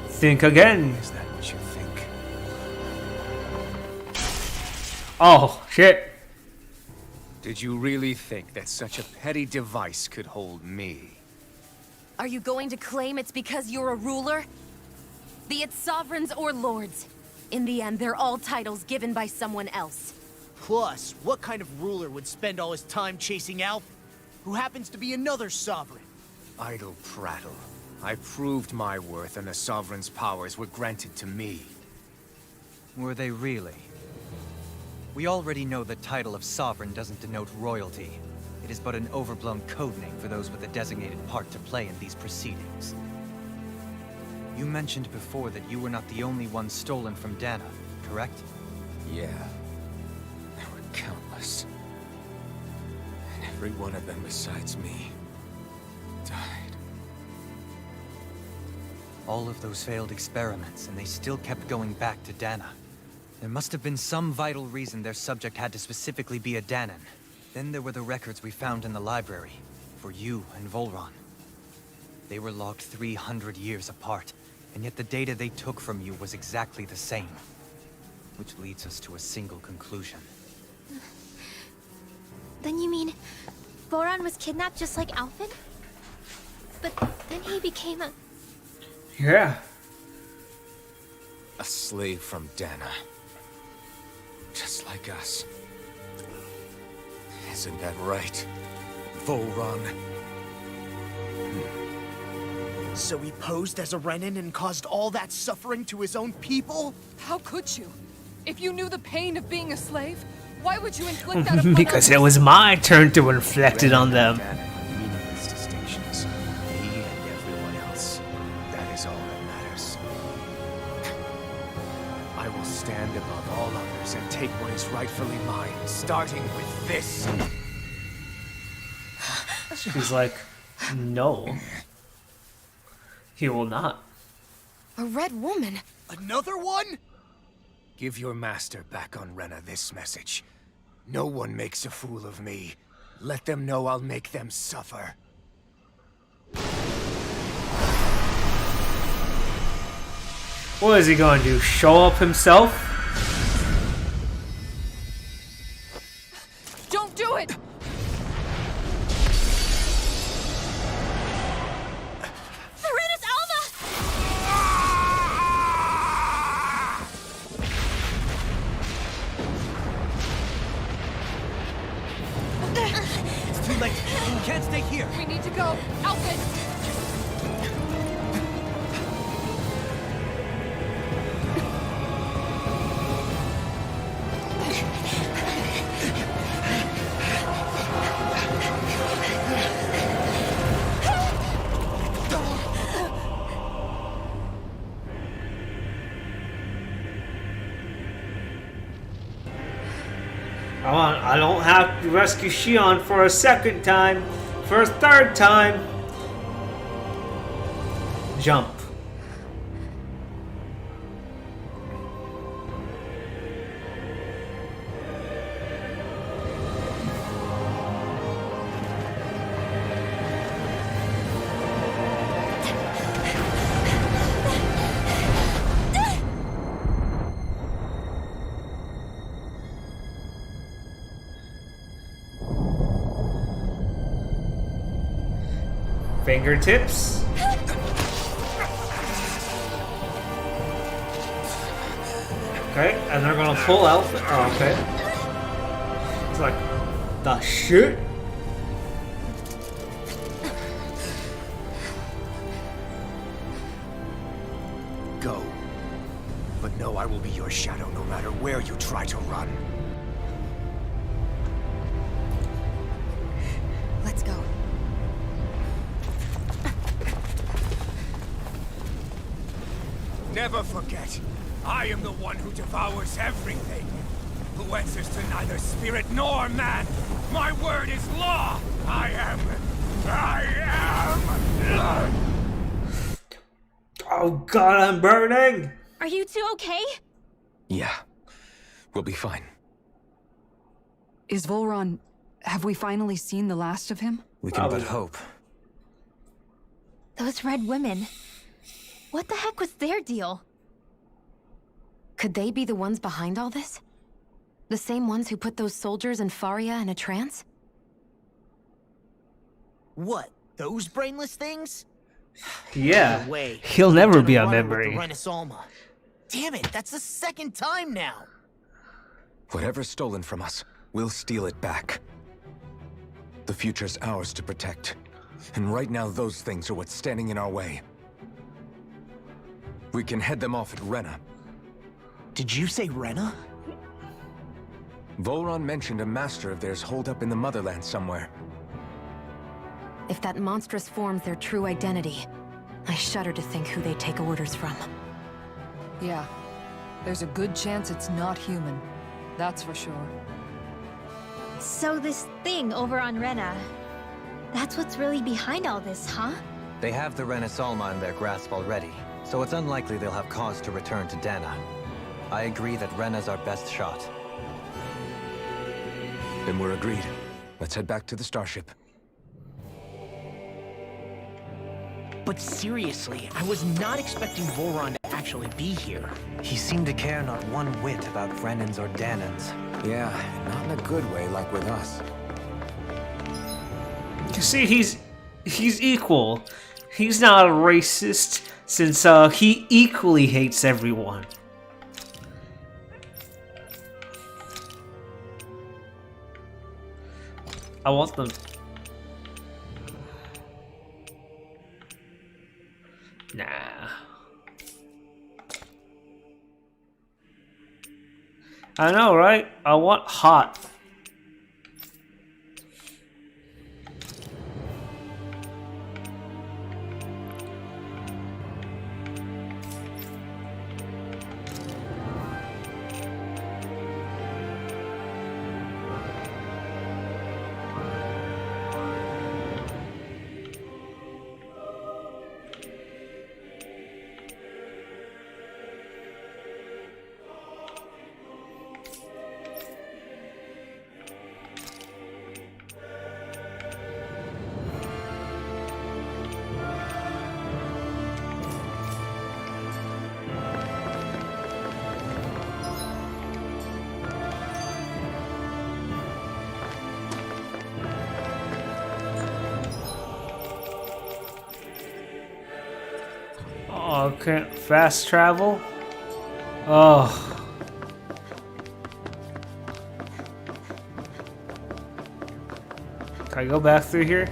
Think again. Is that what you think? Oh, shit. Did you really think that such a petty device could hold me? Are you going to claim it's because you're a ruler? Be it sovereigns or lords. In the end, they're all titles given by someone else. Plus, what kind of ruler would spend all his time chasing Alphen, who happens to be another sovereign? Idle prattle. I proved my worth and the Sovereign's powers were granted to me. Were they really? We already know the title of Sovereign doesn't denote royalty. It is but an overblown code name for those with a designated part to play in these proceedings. You mentioned before that you were not the only one stolen from Dana, correct? Yeah. There were countless. And every one of them besides me died. All of those failed experiments, and they still kept going back to Dana. There must have been some vital reason their subject had to specifically be a Danan. Then there were the records we found in the library, for you and Volron. They were logged 300 years apart, and yet the data they took from you was exactly the same. Which leads us to a single conclusion. Then you mean Voron was kidnapped just like Alphen? But then he became a... Yeah. A slave from Dana. Just like us. Isn't that right, Volron? So he posed as a Renan and caused all that suffering to his own people? How could you? If you knew the pain of being a slave, why would you inflict that upon Because others? it was my turn to inflict it on them. Meaningless distinctions. Me and everyone else. That is all that matters. I will stand above all others and take what is rightfully mine, starting with this. She's like, no. He will not. A red woman? Another one? Give your master back on Rena this message. No one makes a fool of me. Let them know I'll make them suffer. What is he going to do? Show up himself? Don't do it! Serenus Alva! It's too late. You can't stay here. We need to go. Alphen! Come on, I don't have to rescue Shion for a second time. For a third time. Jump. Fingertips. Okay, and they're gonna pull out. Oh, okay. It's like the shit. Go. But know I will be your shadow no matter where you try to run. Let's go. Never forget, I am the one who devours everything. Who answers to neither spirit nor man. My word is law. I am. Oh god, I'm burning! Are you two okay? Yeah, we'll be fine. Is Volron... Have we finally seen the last of him? We can but hope. Those red women. What the heck was their deal? Could they be the ones behind all this? The same ones who put those soldiers in Faria in a trance? What? Those brainless things? Yeah. No way. He'll never Gonna be a run it with memory. the Renaissalma. Damn it, that's the second time now. Whatever's stolen from us, we'll steal it back. The future's ours to protect. And right now, those things are what's standing in our way. We can head them off at Rena. Did you say Rena? Volron mentioned a master of theirs holed up in the motherland somewhere. If that monstrous form's their true identity, I shudder to think who they take orders from. Yeah. There's a good chance it's not human. That's for sure. So this thing over on Rena, that's what's really behind all this, huh? They have the Renaissalma in their grasp already, so it's unlikely they'll have cause to return to Dana. I agree that Rena's our best shot. Then we're agreed. Let's head back to the starship. But seriously, I was not expecting Volron to actually be here. He seemed to care not one whit about Renans or Danans. Yeah, not in a good way like with us. You see, he's equal. He's not a racist, since he equally hates everyone. I want them. Nah. I know, right? I want hot. Oh, can't fast travel? Oh. Can I go back through here?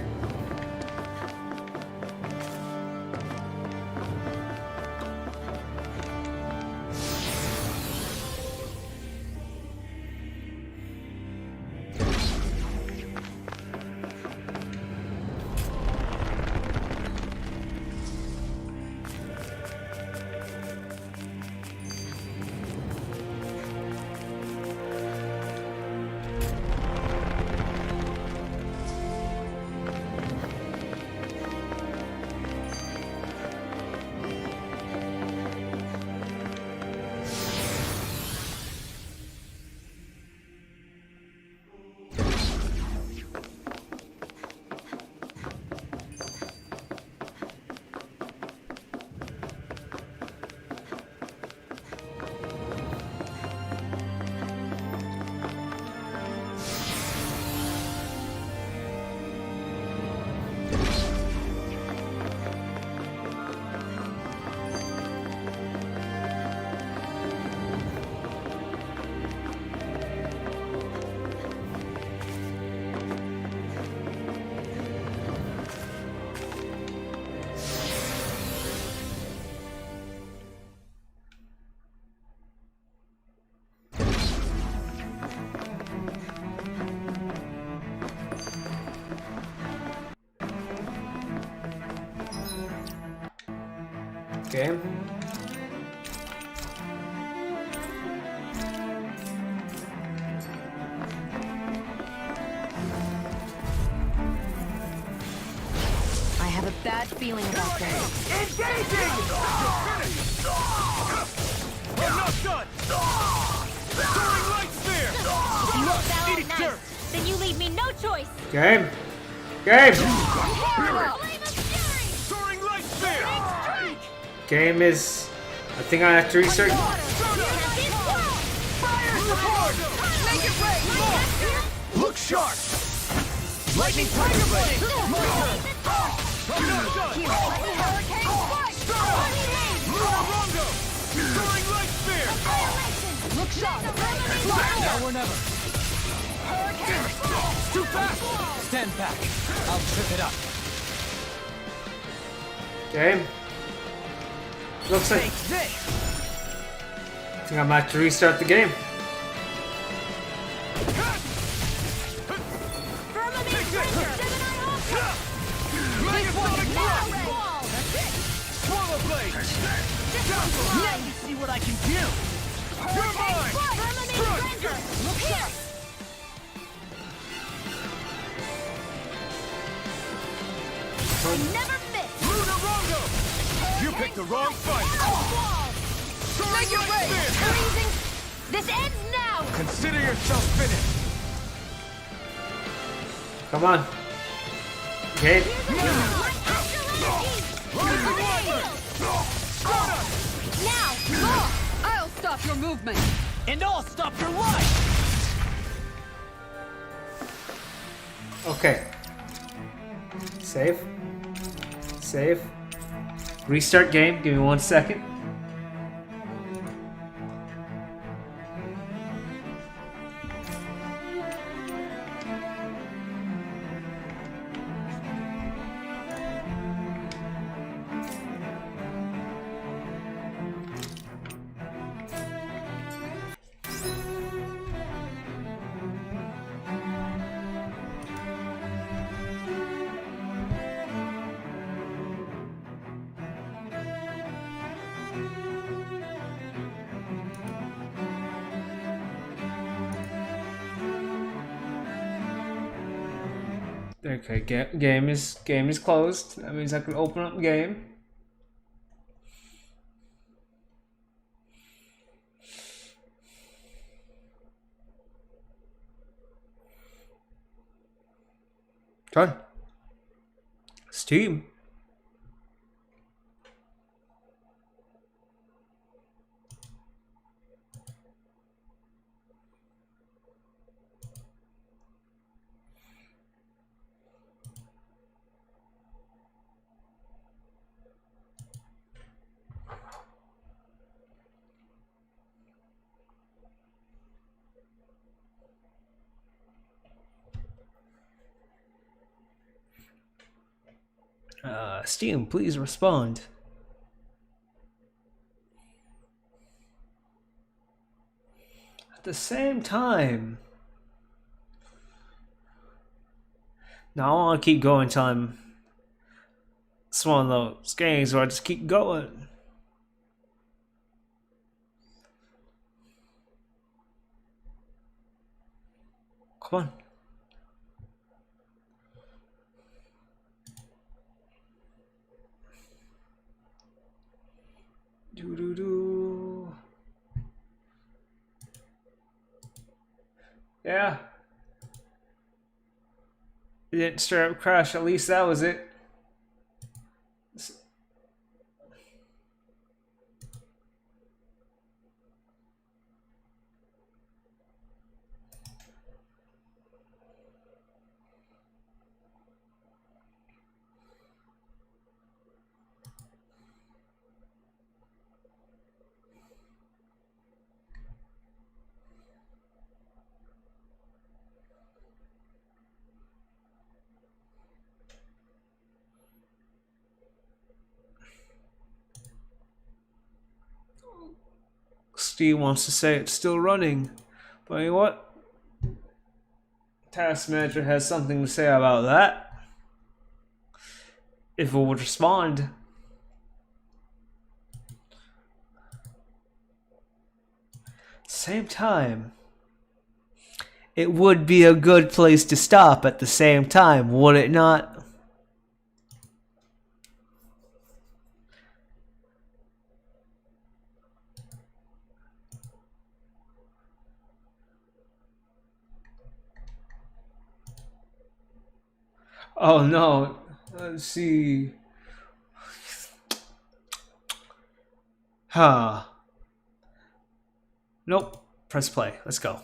Game. I have a bad feeling about this. Engaging! I'm not done! Soaring light sphere! You won't bow Eat out dirt! nice. Then you leave me no choice. Game. Game. Soaring light sphere! Game is. I think I have to restart. Fire support! Make it rain. Look sharp! Lightning tiger blade! I'm not done! Lunarongo! Soaring light sphere! Look sharp. Now or never! Too fast! Stand back. I'll trip it up. Game. Looks like. Take this! I think I might have to restart the game. Swallow blade! Now you see what I can do! You're mine! Look sharp. I never miss. Lunarongo! You picked the wrong fight! Soaring Make it light rain. sphere! Freezing. This ends now. Consider yourself finished! Come on. Game. Now, I'll stop your movement. And I'll stop your life! Okay. Save. Save. Restart game. Give me 1 second. Okay, game is closed. That means I can open up game. Done. Steam. Steam, please respond. At the same time. Now I want to keep going until I'm. It's one of those games where I just keep going. Come on. Do. Yeah. It didn't straight up crash. At least that was it. Steve wants to say it's still running, but you know what? Task Manager has something to say about that. If it would respond. Same time, it would be a good place to stop at the same time, would it not? Oh no, let's see. Huh. Nope. Press play. Let's go.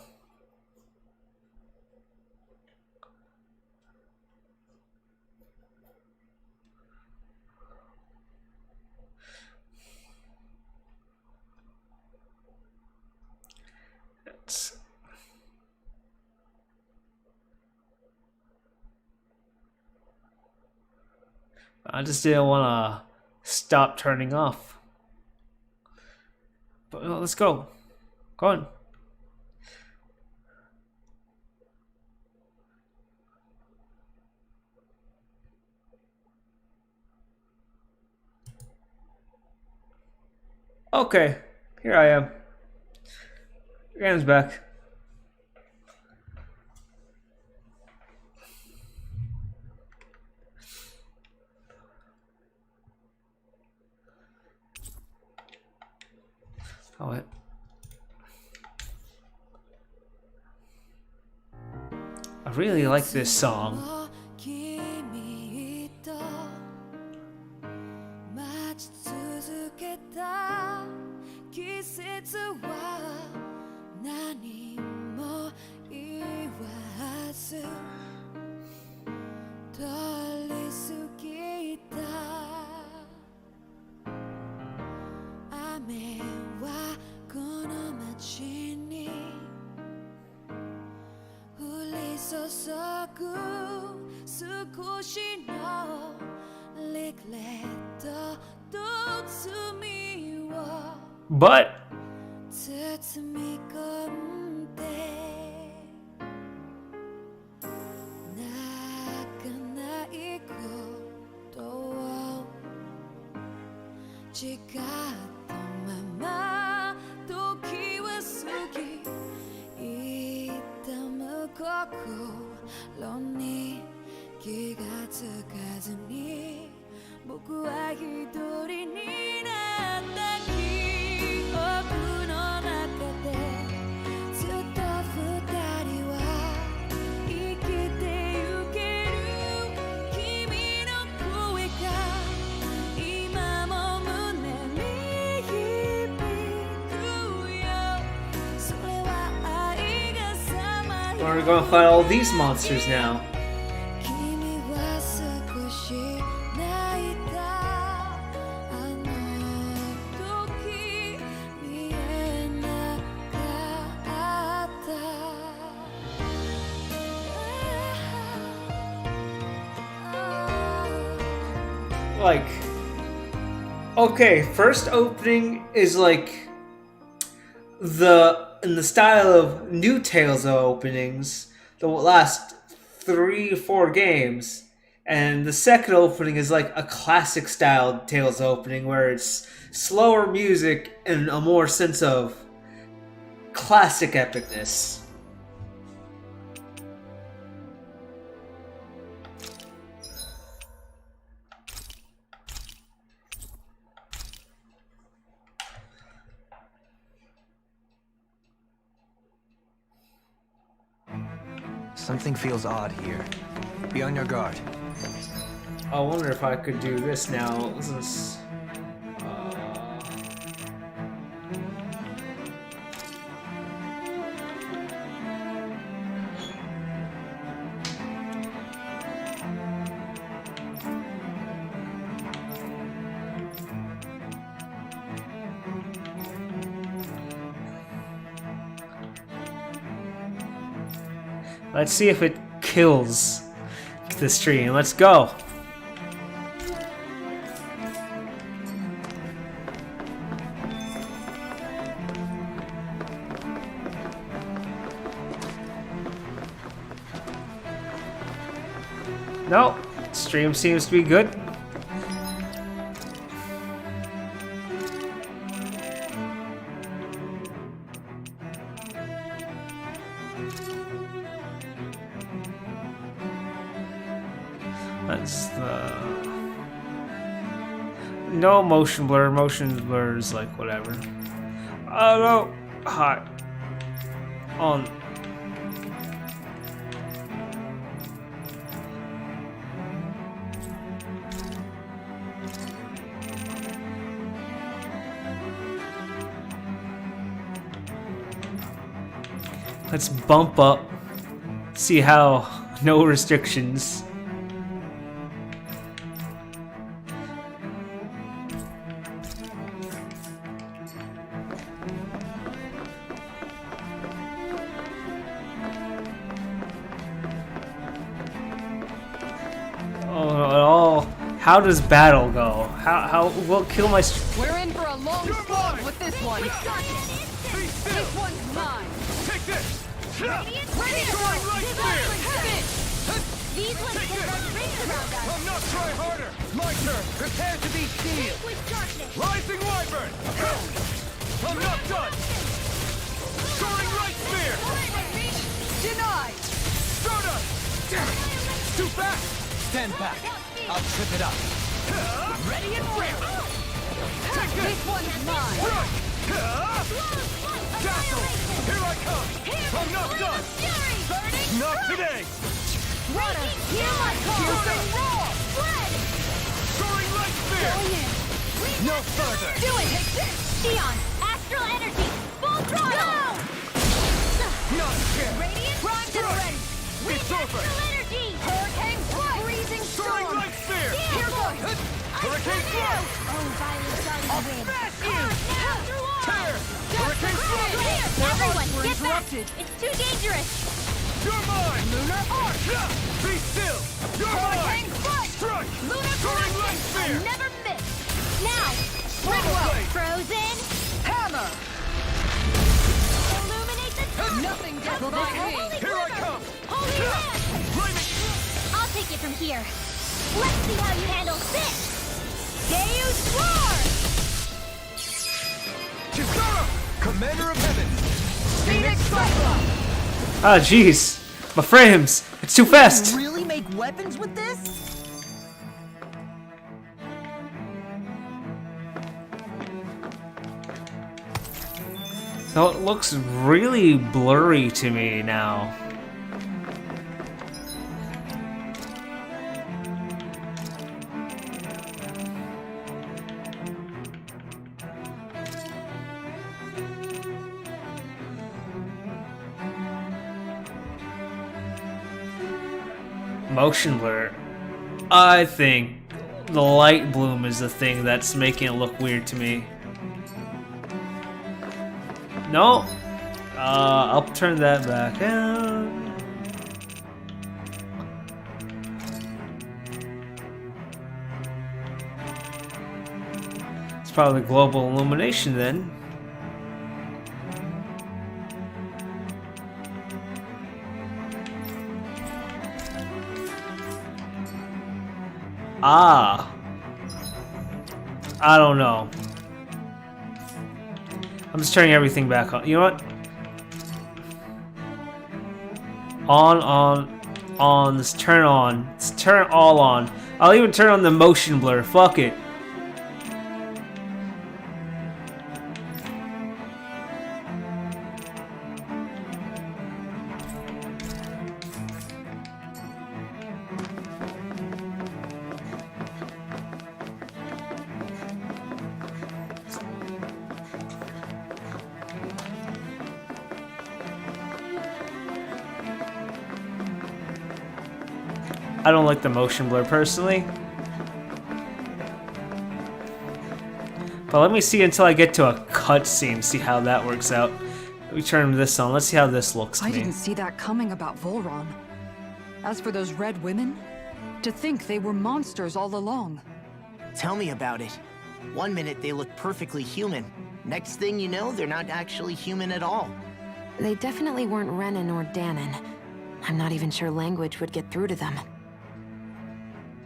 I just didn't want to stop turning off. But let's go. Go on. Okay, here I am. Game's back. Oh, it. I really like this song. But we're gonna fight all these monsters now. Like, okay, first opening is like in the style of new Tales of openings, the last 3 or 4 games, and the second opening is like a classic style Tales opening where it's slower music and a more sense of classic epicness. Something feels odd here. Be on your guard. I wonder if I could do this now. This is... Let's see if it kills the stream. Let's go. No, stream seems to be good. That's the... No motion blur. Motion blur is like whatever. Oh no! Hi. On. Let's bump up. See how no restrictions. How does battle go? How will kill my? We're in for a long slog with this one. This one's mine. Take this. Radiant These ones can run rings around us. I'm not trying harder. My turn. Prepare to be sealed. Rising Wyvern. I'm not done. Soaring Light Spear. Denied. Stardust. Damn it. Too fast. Stand back. I'll trip it up. Ready and ready. Take this. This one's mine. Run. Dazzle. Here I come. I'm not done. Not today. Water. Here I come. Roar. Soaring Light Spear. No further. Do it. Xion, astral energy. Full throttle. Not scared. Radiant. Prime to the ready. It's over. Energy. Hurricane strike. Freezing Soaring storm. Light Spear. Here goes. Hurricane Strike. Oh, violent I'll wind. smash you. Tear. Hurricane Strike. Everyone, We're get back. interrupted. It's too dangerous. You're mine. Lunar arc. Be still. You're Hurricane mine. strike. Strike. Lunar Soaring correction. Light Spear. I'll never miss. Now, Blade. Frozen. Hammer. Illuminate the top. Nothing gets by me. Here I come. Holy Lamp. Flaming. I'll take it from here. Let's see how you handle this. Deus Roar. Kisara. Commander of Heaven. Phoenix Cyclone. Ah, jeez. My frames. It's too fast. Really make weapons with this? So it looks really blurry to me now. Motion blur. I think the light bloom is the thing that's making it look weird to me. No. I'll turn that back out. It's probably global illumination then. Ah. I don't know. I'm just turning everything back on. You know what? On. Let's turn on. Let's turn it all on. I'll even turn on the motion blur. Fuck it. I don't like the motion blur personally. But let me see until I get to a cutscene, see how that works out. Let me turn this on. Let's see how this looks to I me. didn't see that coming about Volron. As for those red women, to think they were monsters all along. Tell me about it. One minute they look perfectly human. Next thing you know, they're not actually human at all. They definitely weren't Renan or Danon. I'm not even sure language would get through to them.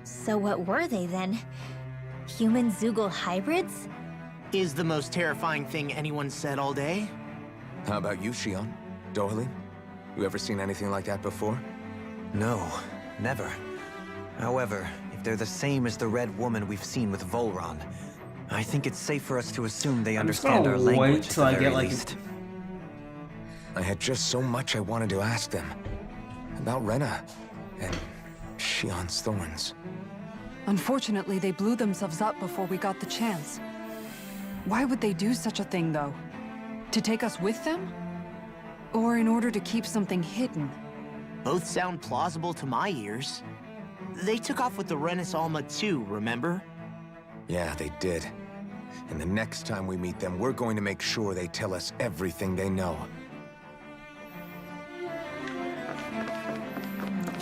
So what were they then? Human Zoogle hybrids? Is the most terrifying thing anyone said all day? How about you, Xion? Darling? You ever seen anything like that before? No, never. However, if they're the same as the Red Woman we've seen with Volron, I think it's safe for us to assume they understand our language till I at the get very like least. I had just so much I wanted to ask them. About Rena and Shionne's thorns. Unfortunately, they blew themselves up before we got the chance. Why would they do such a thing, though? To take us with them? Or in order to keep something hidden? Both sound plausible to my ears. They took off with the Renis Alma too, remember? Yeah, they did. And the next time we meet them, we're going to make sure they tell us everything they know.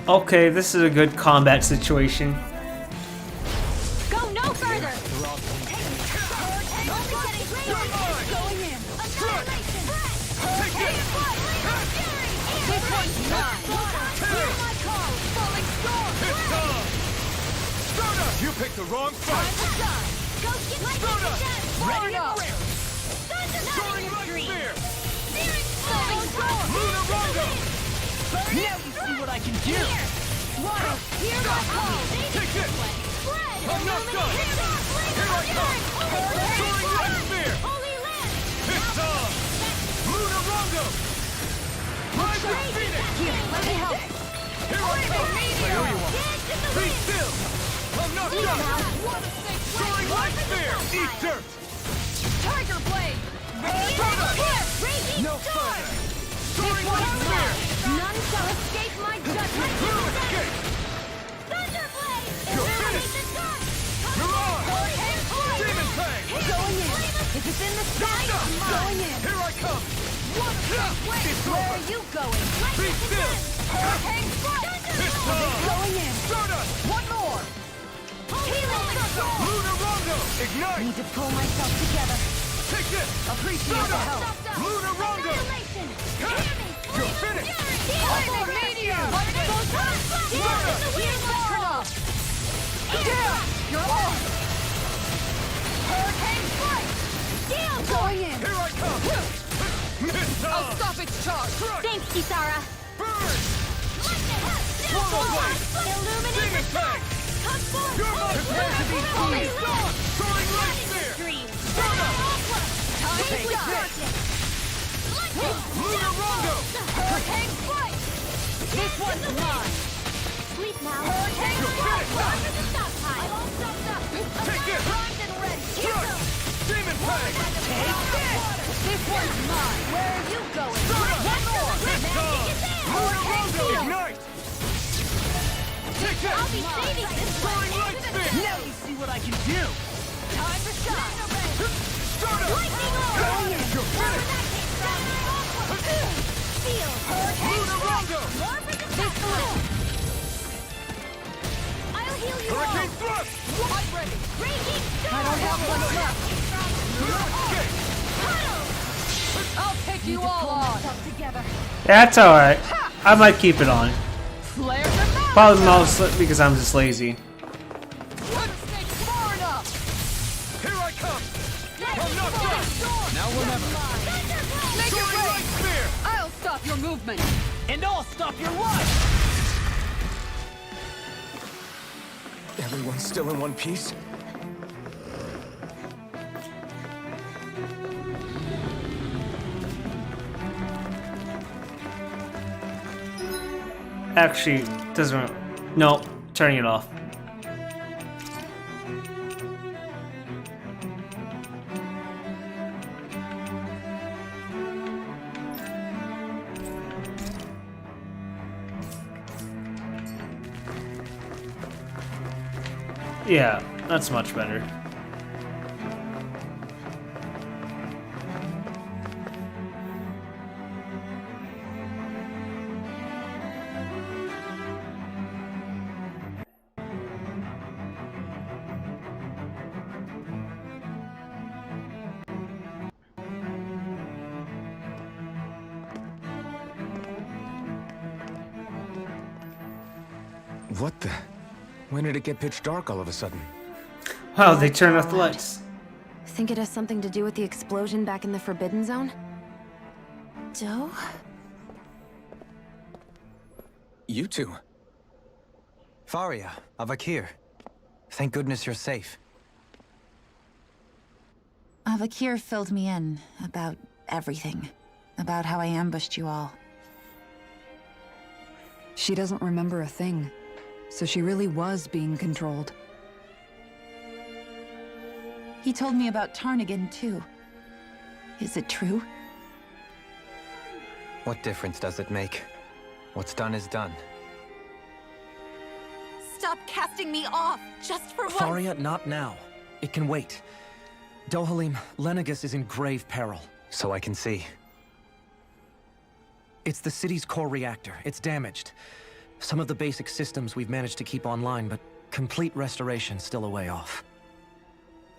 Okay, this is a good combat situation. Go no further! You picked the wrong fight! Ready up! Soaring Light Spear! Luna Rondo! Now you see what I can do! Take this! I'm not done! Here I come! Soaring Light Spear! It's on! Luna Rondo! Rising Phoenix! Let me help! Here I come! I owe you one! Be still! I'm not done! Soaring Light Spear! Eat dirt! Tiger Blade! No further! Soaring Light Spear! None shall escape my judgment! Who escape? Thunder Blade! You're finished! You're on! Demon Fang! Going in! If it's in the sky, I'm going in! Here I come! It's Where over! are you going? Be still! Hurricane Strike! It's on! Going in! Stardust! One more! Healing Circle! Luna Rondo! Ignite! Need to pull myself together. Take this! Appreciate the help. Luna Rondo! You're finished! Healing Meteor! You're on! Hurricane Strike! Steel going in! Here I come! It's on! I'll stop its charge! Thanks, Kisara! Burn! Portal Blade! Illuminate Demon the Fang! Come forth! You're my prepare to be seen! Soaring Light Spear! Time Take to this! Lightning! Luna Rondo! Hurricane Strike! This one's mine! Sleep now! Hurricane You're Strike! finished! Run to the stockpile! I'm all stuffed up! Take this! Primed and ready! Strike! Demon Fang! Take this! This one's mine! Where are you going? One more! It's on! Luna Rondo! Ignite! Take this! I'll be saving this Soaring one! Light Spear! Now you see what I can do! Time for shot! Stardust! Lightning orb! You're finished! Steel! Hurricane Luna Rondo! More for the stockpile! I'll heal you Hurricane all! Thrust! I'm ready! Raging Storm! I don't have much left. Escape! I'll take you all on! Together. That's alright. I might keep it on. Flare the mouth! Probably mostly because I'm just lazy. Water snake far enough! Here I come! I'm not done! Now or never. Make it Soaring rain! Light Spear! I'll stop your movement! And I'll stop your life! Everyone's still in one piece? Actually, doesn't. No, turning it off. Yeah, that's much better. What the? When did it get pitch dark all of a sudden? Wow, they turned off the lights. Think it has something to do with the explosion back in the Forbidden Zone? Joe? You two. Faria, Avakir. Thank goodness you're safe. Avakir filled me in about everything. About how I ambushed you all. She doesn't remember a thing, so she really was being controlled. He told me about Tarnigan, too. Is it true? What difference does it make? What's done is done. Stop casting me off, just for once! Faria, not now. It can wait. Dohalim, Lenegis is in grave peril. So I can see. It's the city's core reactor. It's damaged. Some of the basic systems we've managed to keep online, but complete restoration's still a way off.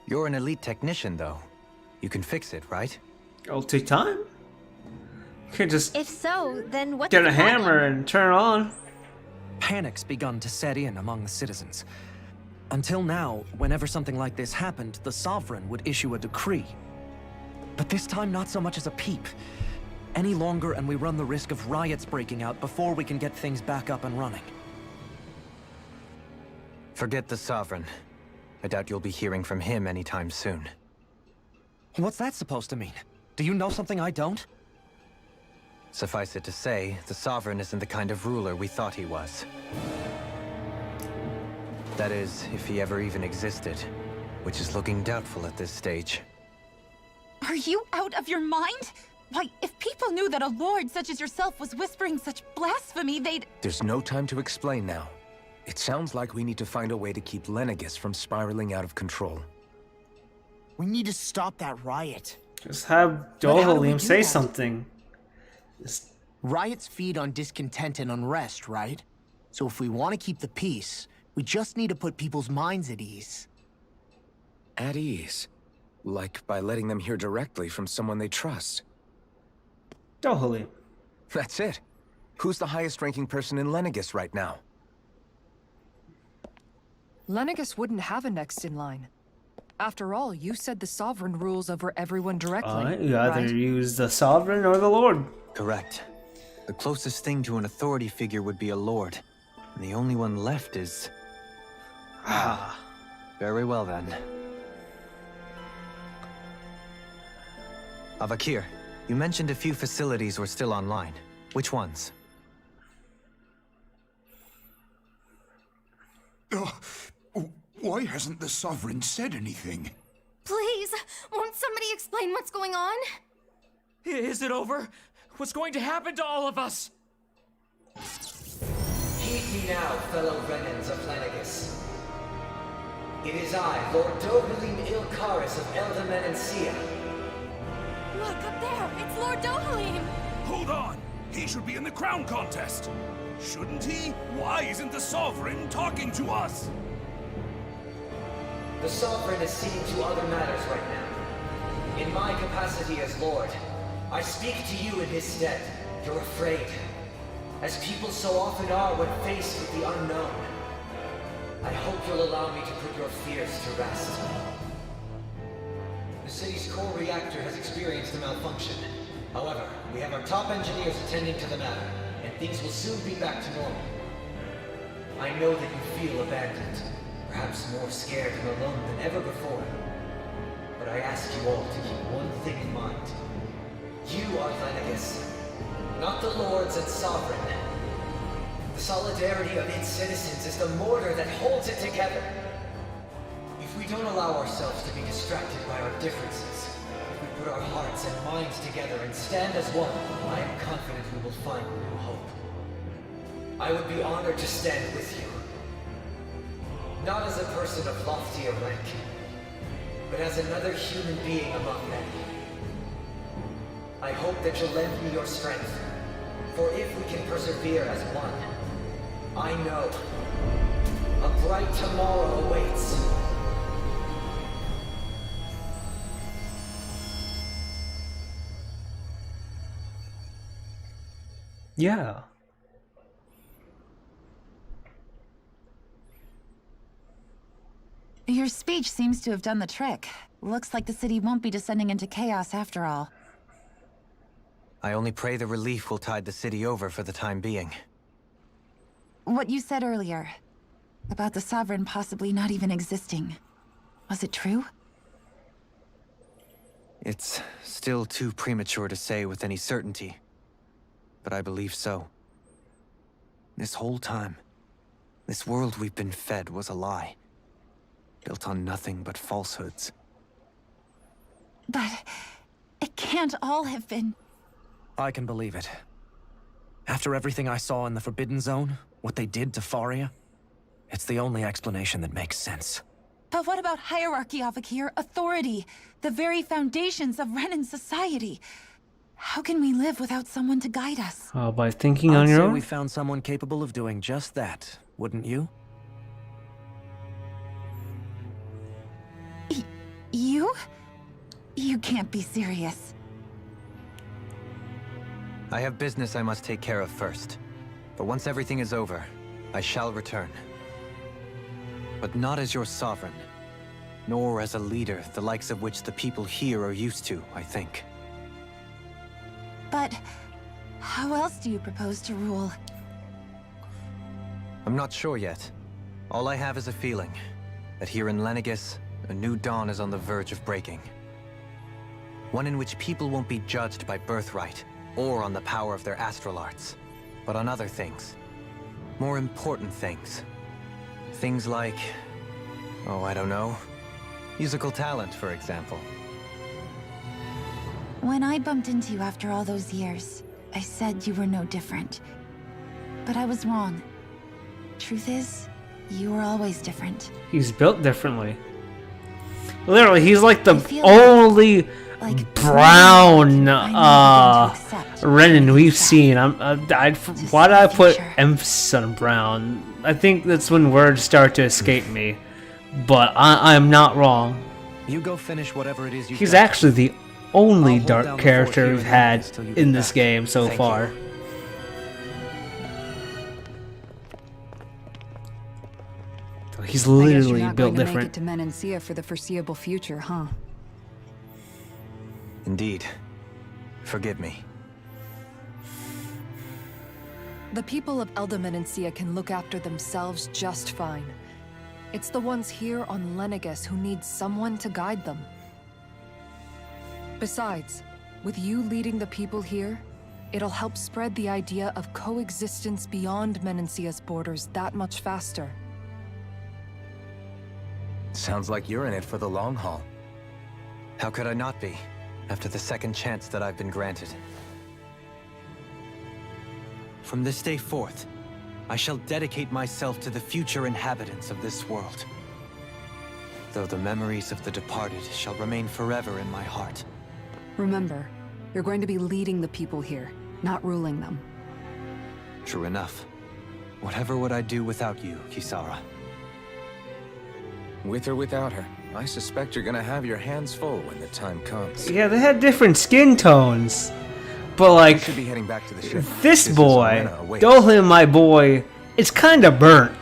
You're an elite technician, though. You can fix it, right? It'll take time. You can't just If so, then what's get the a hammer and turn it on. Panic's begun to set in among the citizens. Until now, whenever something like this happened, the Sovereign would issue a decree. But this time, not so much as a peep. Any longer and we run the risk of riots breaking out before we can get things back up and running. Forget the Sovereign. I doubt you'll be hearing from him anytime soon. What's that supposed to mean? Do you know something I don't? Suffice it to say, the Sovereign isn't the kind of ruler we thought he was. That is, if he ever even existed, which is looking doubtful at this stage. Are you out of your mind? Why, if people knew that a lord such as yourself was whispering such blasphemy, they'd... There's no time to explain now. It sounds like we need to find a way to keep Lenegis from spiraling out of control. We need to stop that riot. Just have Dohalim say something. Riots feed on discontent and unrest, right? So if we want to keep the peace, we just need to put people's minds at ease. At ease? Like by letting them hear directly from someone they trust? Dohalim. That's it. Who's the highest-ranking person in Lenegis right now? Lenegis wouldn't have a next in line. After all, you said the Sovereign rules over everyone directly, You either right? use the Sovereign or the Lord. Correct. The closest thing to an authority figure would be a lord. And the only one left is... Ah. Very well then. Avakir, you mentioned a few facilities were still online. Which ones? Why hasn't the Sovereign said anything? Please, won't somebody explain what's going on? Is it over? What's going to happen to all of us? Heed me now, fellow Renans of Lenegis. It is I, Lord Dohalim Ilkaris of Eldaman and Sia. Look, up there! It's Lord Dohalim! Hold on! He should be in the crown contest! Shouldn't he? Why isn't the Sovereign talking to us? The Sovereign is seeing to other matters right now. In my capacity as Lord, I speak to you in his stead. You're afraid, as people so often are when faced with the unknown. I hope you'll allow me to put your fears to rest. The city's core reactor has experienced a malfunction. However, we have our top engineers attending to the matter, and things will soon be back to normal. I know that you feel abandoned, perhaps more scared and alone than ever before. But I ask you all to keep one thing in mind. You are Lenegis, not the lords and sovereign. The solidarity of its citizens is the mortar that holds it together. If we don't allow ourselves to be distracted by our differences, if we put our hearts and minds together and stand as one, I am confident we will find new hope. I would be honored to stand with you. Not as a person of loftier rank, but as another human being among many. I hope that you'll lend me your strength, for if we can persevere as one, I know a bright tomorrow awaits. Yeah. Your speech seems to have done the trick. Looks like the city won't be descending into chaos after all. I only pray the relief will tide the city over for the time being. what you said earlier about the Sovereign possibly not even existing. Was it true? It's still too premature to say with any certainty, but I believe so. This whole time, this world we've been fed was a lie, built on nothing but falsehoods. But it can't all have been... I can believe it. After everything I saw in the Forbidden Zone, what they did to Faria, it's the only explanation that makes sense. But what about hierarchy, Avakir? Authority? The very foundations of Renan society? How can we live without someone to guide us? By thinking on your I'd say own? we found someone capable of doing just that, wouldn't you? You? You can't be serious. I have business I must take care of first. But once everything is over, I shall return. But not as your sovereign, nor as a leader the likes of which the people here are used to, I think. But how else do you propose to rule? I'm not sure yet. All I have is a feeling that here in Lenegis, a new dawn is on the verge of breaking. One in which people won't be judged by birthright or on the power of their astral arts, but on other things. More important things. Things like, oh, I don't know, musical talent, for example. When I bumped into you after all those years, I said you were no different. But I was wrong. Truth is, you were always different. He's built differently. Literally, he's like the feel only brown Renan we've seen. Why did I put emphasis on brown? I think that's when words start to escape me. But I'm not wrong. You go finish whatever it is you He's got. actually the only I'll hold dark down the character fort we've here had till you in get this back. game so Thank far. you. He's I guess literally you're not built going to make different. it to Menancia for the foreseeable future, huh? Indeed. Forgive me. The people of Elda Menancia can look after themselves just fine. It's the ones here on Lenegis who need someone to guide them. Besides, with you leading the people here, it'll help spread the idea of coexistence beyond Menancia's borders that much faster. Sounds like you're in it for the long haul. How could I not be, after the second chance that I've been granted? From this day forth, I shall dedicate myself to the future inhabitants of this world. Though the memories of the departed shall remain forever in my heart. Remember, you're going to be leading the people here, not ruling them. True enough. Whatever would I do without you, Kisara? With or without her, I suspect you're gonna have your hands full when the time comes. Yeah, they had different skin tones. But like, We should be heading back to the ship. this This is boy, Elena awaits. Dohlim, my boy, it's kind of burnt.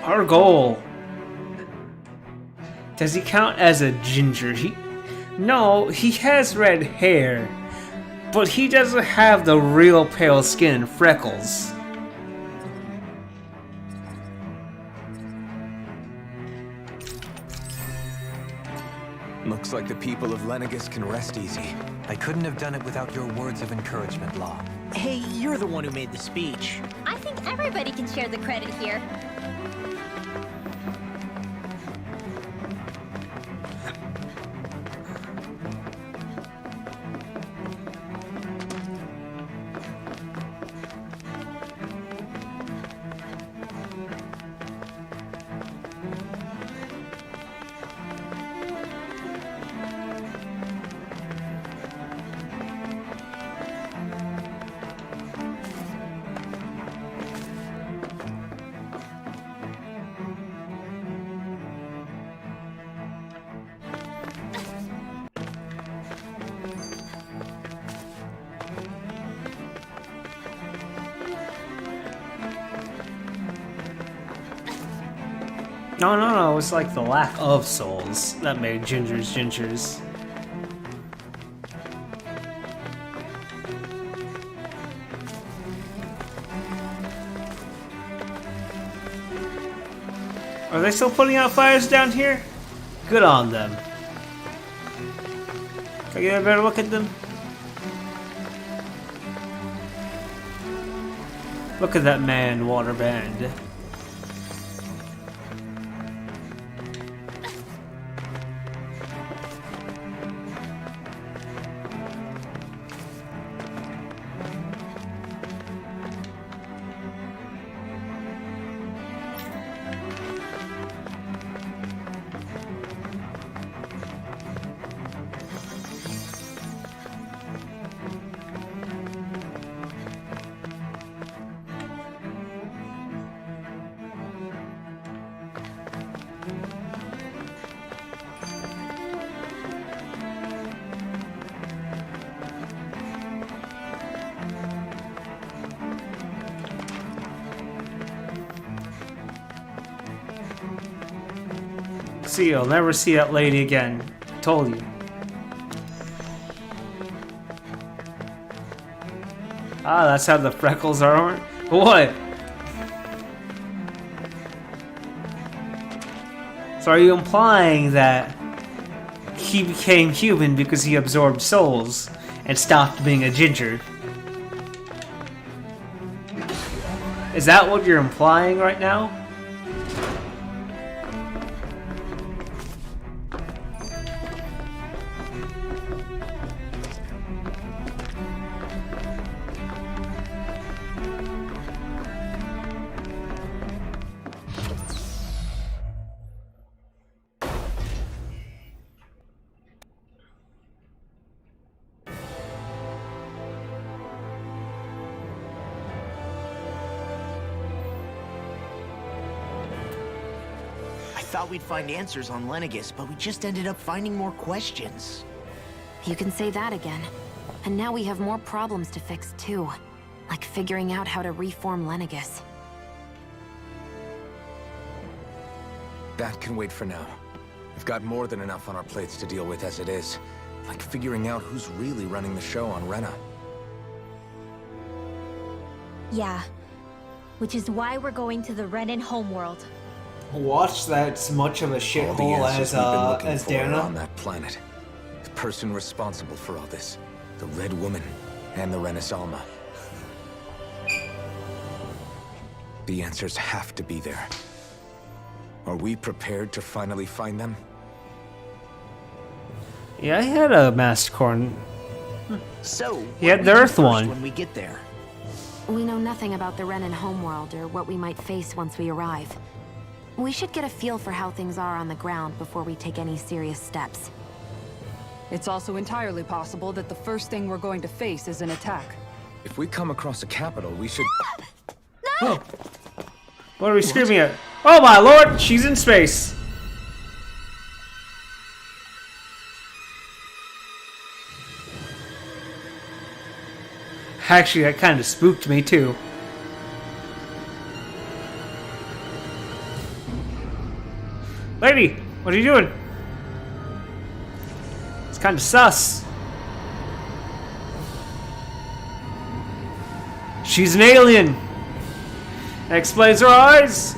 Our goal. Does he count as a ginger? No, he has red hair, but he doesn't have the real pale skin and freckles. Looks like the people of Lenegis can rest easy. I couldn't have done it without your words of encouragement, Law. Hey, you're the one who made the speech. I think everybody can share the credit here. No, it's like the lack of souls that made gingers gingers. Are they still putting out fires down here? Good on them. Can I get a better look at them? Look at that man, Waterband. See, you'll never see that lady again. Told you. Ah, that's how the freckles are. What? So are you implying that he became human because he absorbed souls and stopped being a ginger? Is that what you're implying right now? I thought we'd find answers on Lenegis, but we just ended up finding more questions. You can say that again. And now we have more problems to fix too. Like figuring out how to reform Lenegis. That can wait for now. We've got more than enough on our plates to deal with as it is. Like figuring out who's really running the show on Rena. Yeah. Which is why we're going to the Renan homeworld. Watch that's much of a shithole as Dana on that planet. The person responsible for all this, the Red Woman and the Renaissance. The answers have to be there. Are we prepared to finally find them? Yeah, he had a Masticorn. So he had the Earth one. When we get there, we know nothing about the Renan homeworld or what we might face once we arrive. We should get a feel for how things are on the ground before we take any serious steps. It's also entirely possible that the first thing we're going to face is an attack. If we come across a capital, we should... Oh. What are we screaming at? Oh my lord, she's in space. Actually, that kind of spooked me too. Lady, what are you doing? It's kind of sus. She's an alien. That explains her eyes.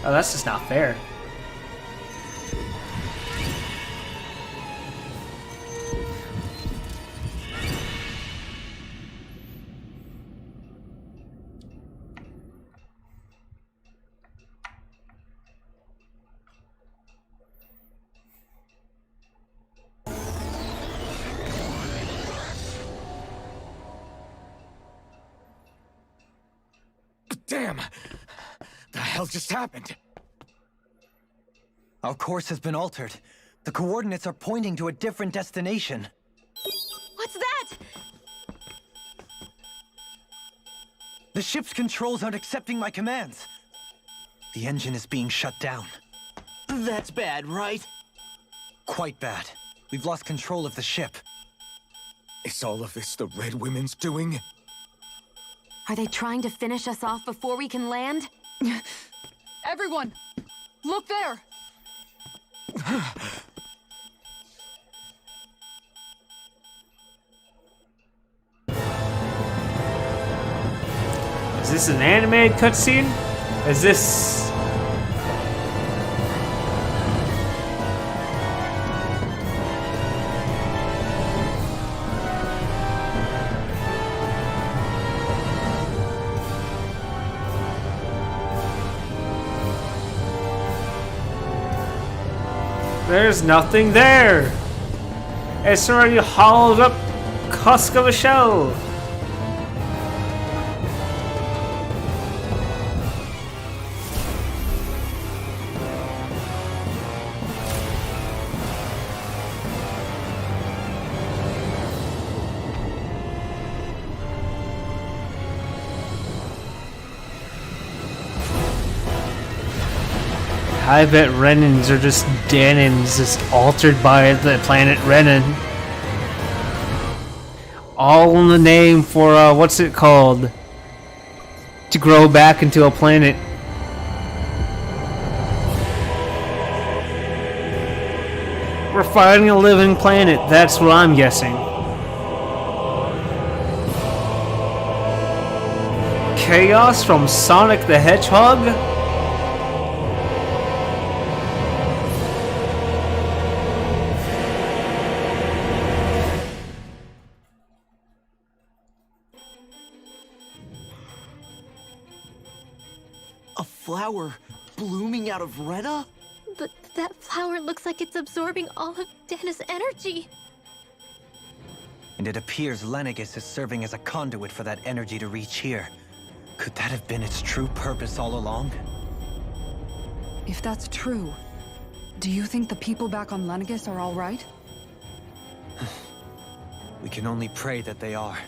Oh, that's just not fair. Damn! The hell just happened? Our course has been altered. The coordinates are pointing to a different destination. What's that? The ship's controls aren't accepting my commands. The engine is being shut down. That's bad, right? Quite bad. We've lost control of the ship. Is all of this the Red Women's doing? Are they trying to finish us off before we can land? Everyone, look there! Is this an animated cutscene? Is this... There's nothing there! It's already hollowed up husk of a shell! I bet Renans are just Danans, just altered by the planet Renan. All in the name for, what's it called? To grow back into a planet. We're fighting a living planet, that's what I'm guessing. Chaos from Sonic the Hedgehog? Flower blooming out of Rena? But that flower looks like it's absorbing all of Dana's energy. And it appears Lenegis is serving as a conduit for that energy to reach here. Could that have been its true purpose all along? If that's true, do you think the people back on Lenegis are all right? We can only pray that they are.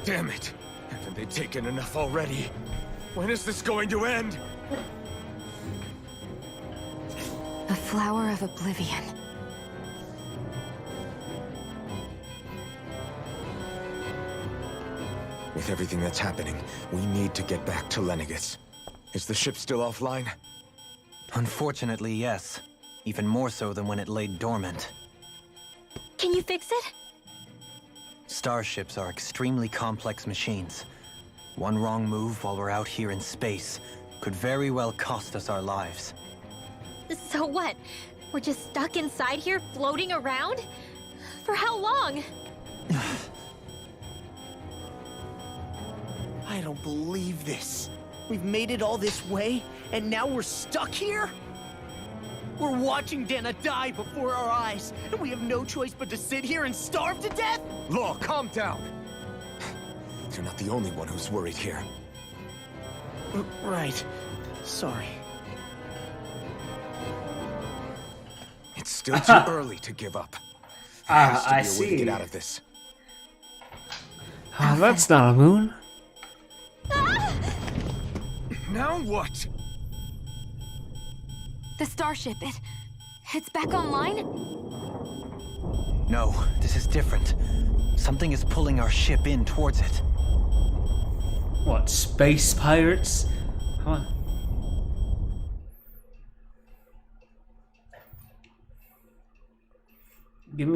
Damn it! Haven't they taken enough already? When is this going to end? The Flower of Oblivion. With everything that's happening, we need to get back to Lenegis. Is the ship still offline? Unfortunately, yes. Even more so than when it lay dormant. Can you fix it? Starships are extremely complex machines. One wrong move while we're out here in space could very well cost us our lives. So what? We're just stuck inside here, floating around? For how long? I don't believe this. We've made it all this way, and now we're stuck here? We're watching Dana die before our eyes, and we have no choice but to sit here and starve to death? Law, calm down! You're not the only one who's worried here. Right. Sorry. It's still too early to give up. There has to be a way to get out of this. That's not a moon. Now what? The starship, it's back online? No, this is different. Something is pulling our ship in towards it. What, space pirates? Come on.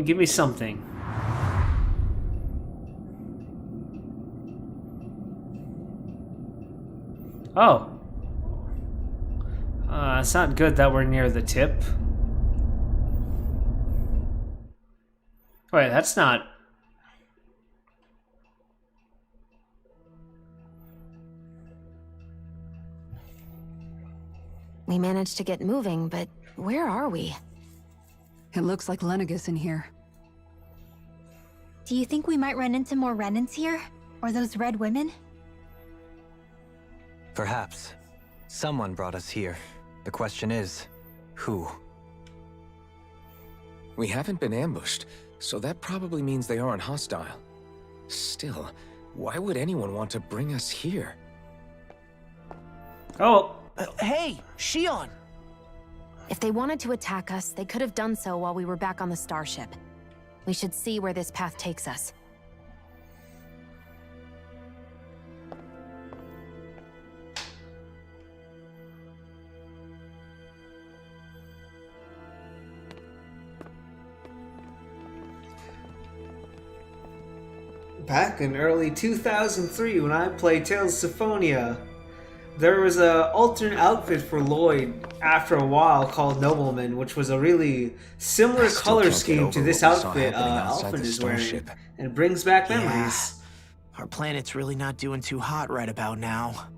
Give me something. Oh. It's not good that we're near the tip. Wait, that's not... We managed to get moving, but where are we? It looks like Lenegis in here. Do you think we might run into more Renans here? Or those red women? Perhaps. Someone brought us here. The question is, who? We haven't been ambushed, so that probably means they aren't hostile. Still, why would anyone want to bring us here? Oh. Hey, Shion! If they wanted to attack us, they could have done so while we were back on the starship. We should see where this path takes us. Back in early 2003 when I played Tales of Symphonia, there was a alternate outfit for Lloyd after a while called Nobleman, which was a really similar color scheme to this outfit Alfred is wearing, and brings back memories. Our planet's really not doing too hot right about now.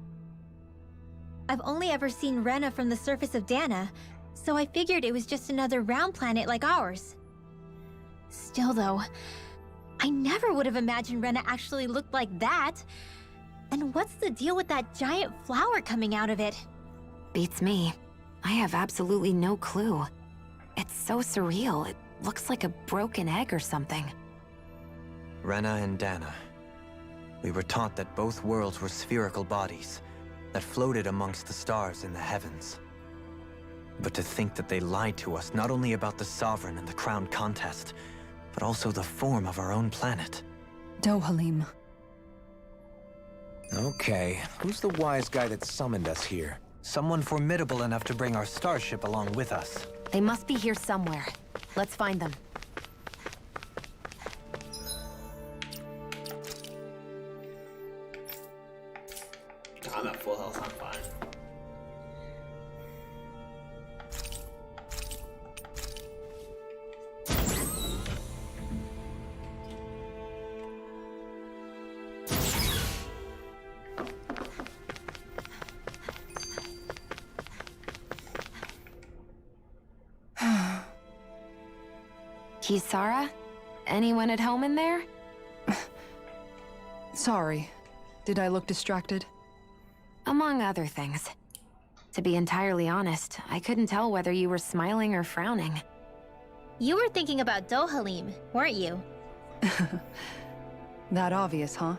I've only ever seen Rena from the surface of Dana, so I figured it was just another round planet like ours. Still though, I never would have imagined Rena actually looked like that. And what's the deal with that giant flower coming out of it? Beats me. I have absolutely no clue. It's so surreal. It looks like a broken egg or something. Rena and Dana. We were taught that both worlds were spherical bodies that floated amongst the stars in the heavens. But to think that they lied to us not only about the Sovereign and the Crown contest, but also the form of our own planet. Dohalim. Okay, who's the wise guy that summoned us here? Someone formidable enough to bring our starship along with us. They must be here somewhere. Let's find them. I'm at full health, I'm fine. Kisara? Anyone at home in there? Sorry. Did I look distracted? Among other things. To be entirely honest, I couldn't tell whether you were smiling or frowning. You were thinking about Dohalim, weren't you? That obvious, huh?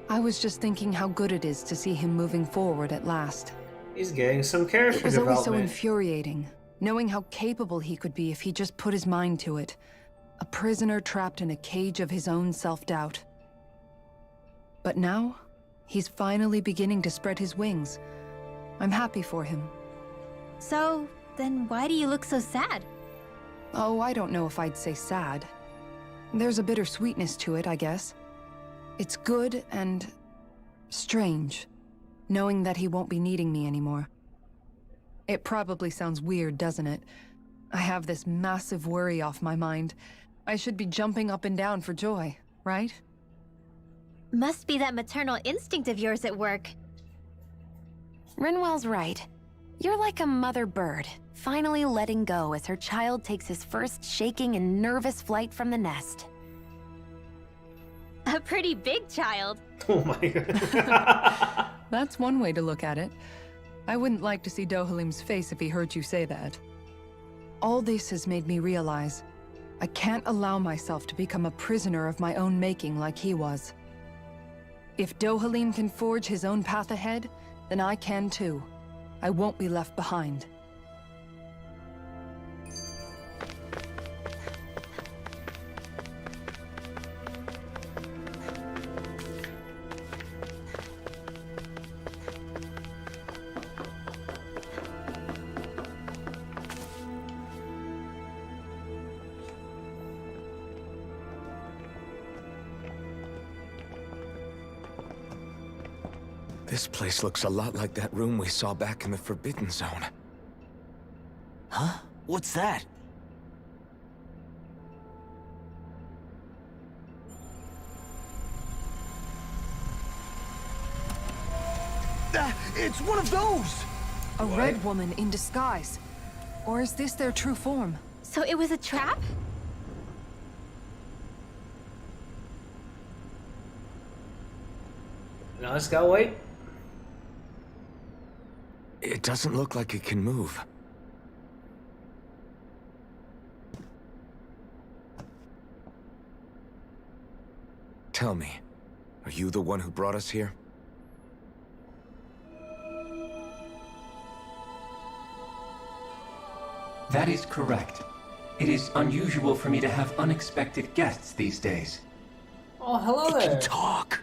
I was just thinking how good it is to see him moving forward at last. He's getting some character It was development. always so infuriating, knowing how capable he could be if he just put his mind to it. A prisoner trapped in a cage of his own self-doubt. But now, he's finally beginning to spread his wings. I'm happy for him. So, then why do you look so sad? Oh, I don't know if I'd say sad. There's a bittersweetness to it, I guess. It's good and strange, knowing that he won't be needing me anymore. It probably sounds weird, doesn't it? I have this massive worry off my mind. I should be jumping up and down for joy, right? Must be that maternal instinct of yours at work. Rinwell's right. You're like a mother bird, finally letting go as her child takes his first shaking and nervous flight from the nest. A pretty big child. Oh my god. That's one way to look at it. I wouldn't like to see Dohalim's face if he heard you say that. All this has made me realize I can't allow myself to become a prisoner of my own making like he was. If Dohalim can forge his own path ahead, then I can too. I won't be left behind. This place looks a lot like that room we saw back in the Forbidden Zone. Huh? What's that? It's one of those! A red woman in disguise. Or is this their true form? So it was a trap? Now let's go wait. It doesn't look like it can move. Tell me, are you the one who brought us here? That is correct. It is unusual for me to have unexpected guests these days. Oh, hello there. Talk.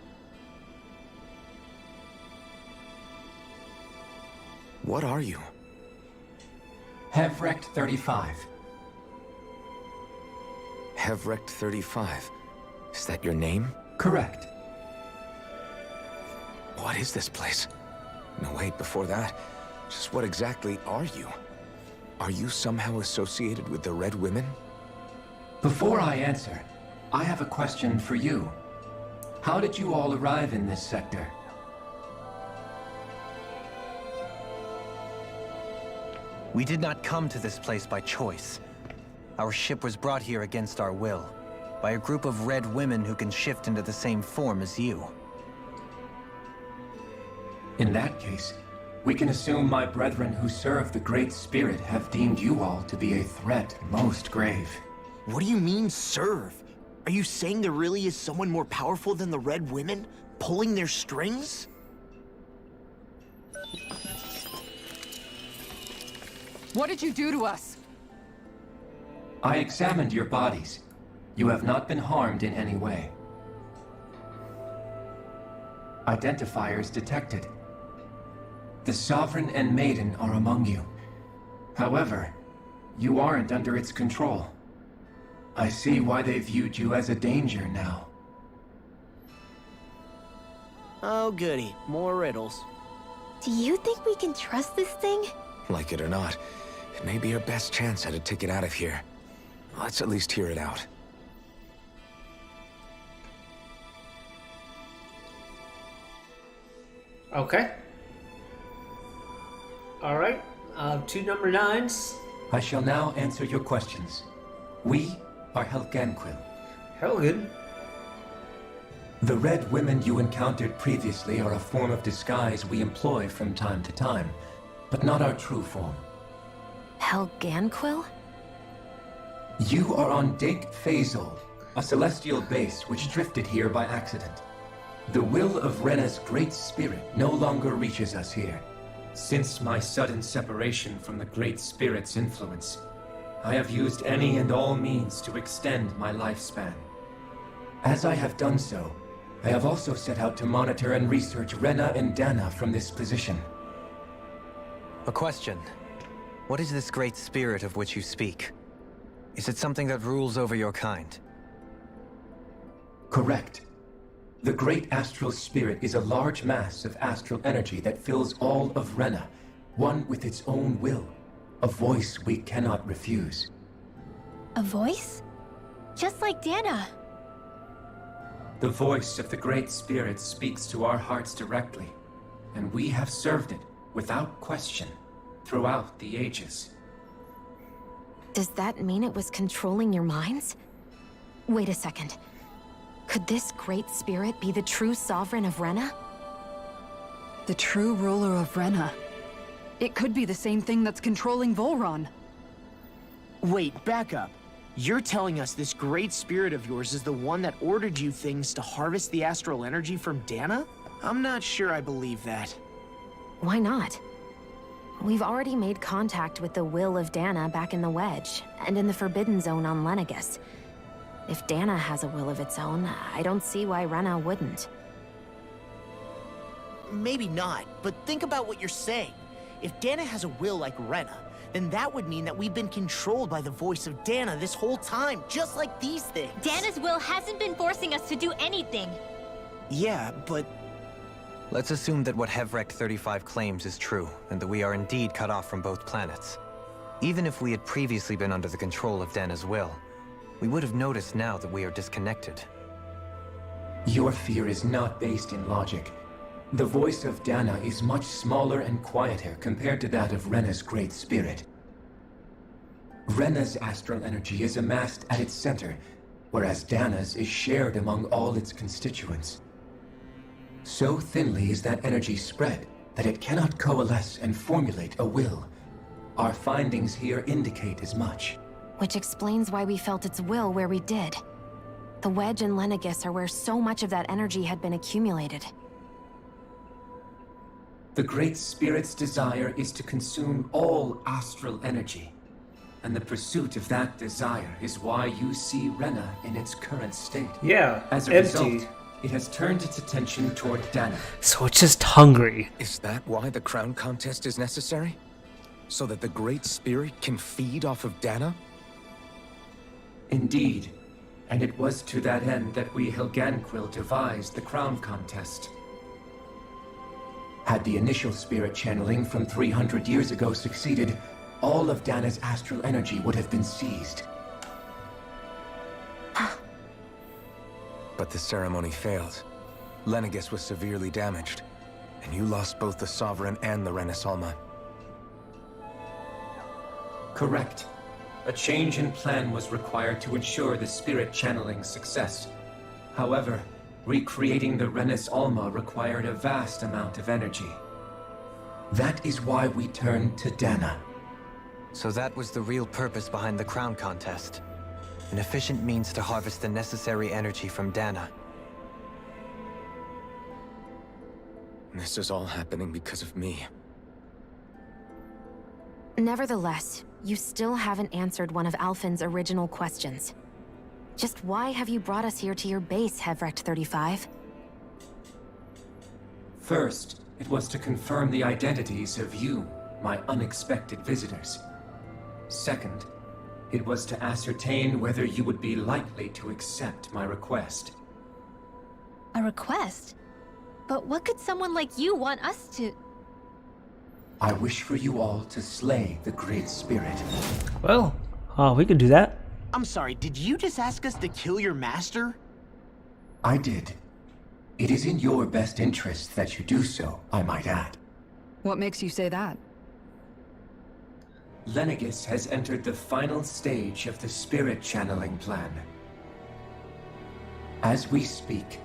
What are you? Is that your name? Correct. What is this place? No, wait, before that, just what exactly are you? Are you somehow associated with the Red Women? Before I answer, I have a question for you. How did you all arrive in this sector? We did not come to this place by choice. Our ship was brought here against our will, by a group of Red Women who can shift into the same form as you. In that case, we can assume my brethren who serve the Great Spirit have deemed you all to be a threat most grave. What do you mean, serve? Are you saying there really is someone more powerful than the Red Women, pulling their strings? What did you do to us? I examined your bodies. You have not been harmed in any way. Identifiers detected. The Sovereign and Maiden are among you. However, you aren't under its control. I see why they viewed you as a danger now. Oh goody, more riddles. Do you think we can trust this thing? Like it or not, it may be our best chance at a ticket out of here. Let's at least hear it out. Okay. Alright, 2 number 9s. I shall now answer your questions. We are Helganquil. Helgen? The Red Women you encountered previously are a form of disguise we employ from time to time, but not our true form. Helganquil? You are on Dake Phasol, a celestial base which drifted here by accident. The will of Rena's Great Spirit no longer reaches us here. Since my sudden separation from the Great Spirit's influence, I have used any and all means to extend my lifespan. As I have done so, I have also set out to monitor and research Rena and Dana from this position. A question. What is this Great Spirit of which you speak? Is it something that rules over your kind? Correct. The Great Astral Spirit is a large mass of astral energy that fills all of Rena, one with its own will, a voice we cannot refuse. A voice? Just like Dana. The voice of the Great Spirit speaks to our hearts directly, and we have served it without question throughout the ages. Does that mean it was controlling your minds? Wait a second. Could this Great Spirit be the true Sovereign of Rena? The true ruler of Rena. It could be the same thing that's controlling Volron. Wait, back up. You're telling us this Great Spirit of yours is the one that ordered you things to harvest the astral energy from Dana? I'm not sure I believe that. Why not? We've already made contact with the will of Dana back in the Wedge, and in the Forbidden Zone on Lenegus. If Dana has a will of its own, I don't see why Rena wouldn't. Maybe not, but think about what you're saying. If Dana has a will like Rena, then that would mean that we've been controlled by the voice of Dana this whole time, just like these things. Dana's will hasn't been forcing us to do anything. Yeah, but... Let's assume that what Hevrek 35 claims is true, and that we are indeed cut off from both planets. Even if we had previously been under the control of Dana's will, we would have noticed now that we are disconnected. Your fear is not based in logic. The voice of Dana is much smaller and quieter compared to that of Rena's Great Spirit. Rena's astral energy is amassed at its center, whereas Dana's is shared among all its constituents. So thinly is that energy spread that it cannot coalesce and formulate a will. Our findings here indicate as much. Which explains why we felt its will where we did. The Wedge and Lenegus are where so much of that energy had been accumulated. The Great Spirit's desire is to consume all astral energy. And the pursuit of that desire is why you see Rena in its current state. Yeah, As a empty. result, it has turned its attention toward Dana. So it's just hungry. Is that why the crown contest is necessary? So that the Great Spirit can feed off of Dana? Indeed. And it was to that end that we Helganquil devised the crown contest. Had the initial spirit channeling from 300 years ago succeeded, all of Dana's astral energy would have been seized. But the ceremony failed. Lenegis was severely damaged, and you lost both the Sovereign and the Renis Alma. Correct. A change in plan was required to ensure the spirit channeling success. However, recreating the Renis Alma required a vast amount of energy. That is why we turned to Dana. So that was the real purpose behind the crown contest. An efficient means to harvest the necessary energy from Dana. This is all happening because of me. Nevertheless, you still haven't answered one of Alphen's original questions. Just why have you brought us here to your base, Hevrecht 35? First, it was to confirm the identities of you, my unexpected visitors. Second, it was to ascertain whether you would be likely to accept my request. A request? But what could someone like you want us to... I wish for you all to slay the Great Spirit. Well, we could do that. I'm sorry, did you just ask us to kill your master? I did. It is in your best interest that you do so, I might add. What makes you say that? Lenegis has entered the final stage of the spirit channeling plan. As we speak,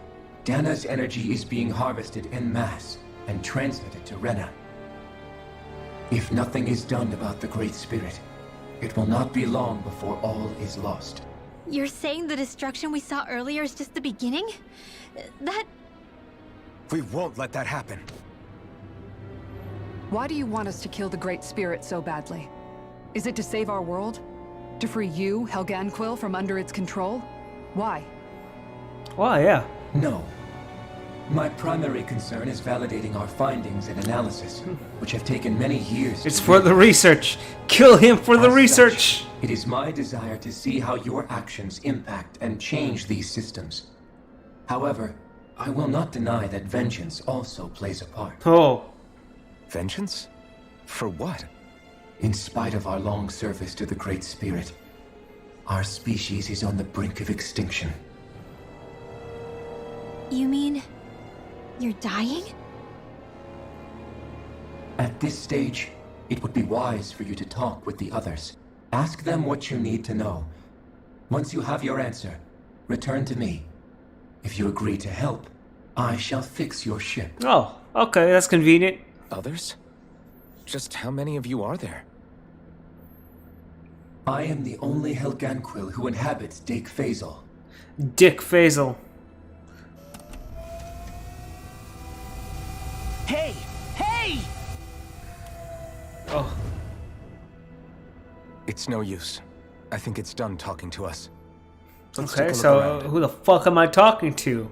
Dana's energy is being harvested en masse and transmitted to Rena. If nothing is done about the Great Spirit, it will not be long before all is lost. You're saying the destruction we saw earlier is just the beginning? That... We won't let that happen. Why do you want us to kill the Great Spirit so badly? Is it to save our world? To free you, Helganquil, from under its control? Why? Why, yeah. No. My primary concern is validating our findings and analysis, which have taken many years. It's for the research. Kill him for the research. It is my desire to see how your actions impact and change these systems. However, I will not deny that vengeance also plays a part. Oh. Vengeance? For what? In spite of our long service to the Great Spirit, our species is on the brink of extinction. You mean... you're dying? At this stage, it would be wise for you to talk with the others. Ask them what you need to know. Once you have your answer, return to me. If you agree to help, I shall fix your ship. Oh, okay, that's convenient. Others? Just how many of you are there? I am the only Helganquil who inhabits Dake Faisal. Dick Faisal. Hey! Hey! Oh. It's no use. I think it's done talking to us. Let's take a Okay, look so around. who the fuck am I talking to?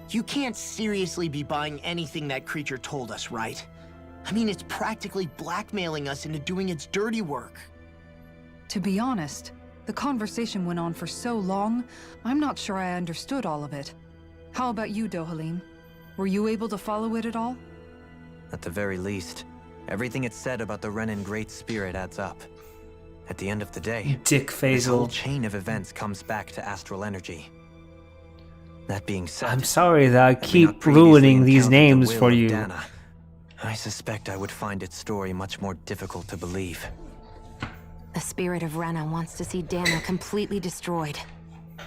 You can't seriously be buying anything that creature told us, right? I mean, it's practically blackmailing us into doing its dirty work. To be honest, the conversation went on for so long, I'm not sure I understood all of it. How about you, Dohalim? Were you able to follow it at all? At the very least, everything it said about the Renin Great Spirit adds up. At the end of the day, Dick this whole Faisal. chain of events comes back to astral energy. That being said, I'm sorry that I having not keep previously ruining these encountered the names will for of you. Dana, I suspect I would find its story much more difficult to believe. The spirit of Rena wants to see Dana completely destroyed.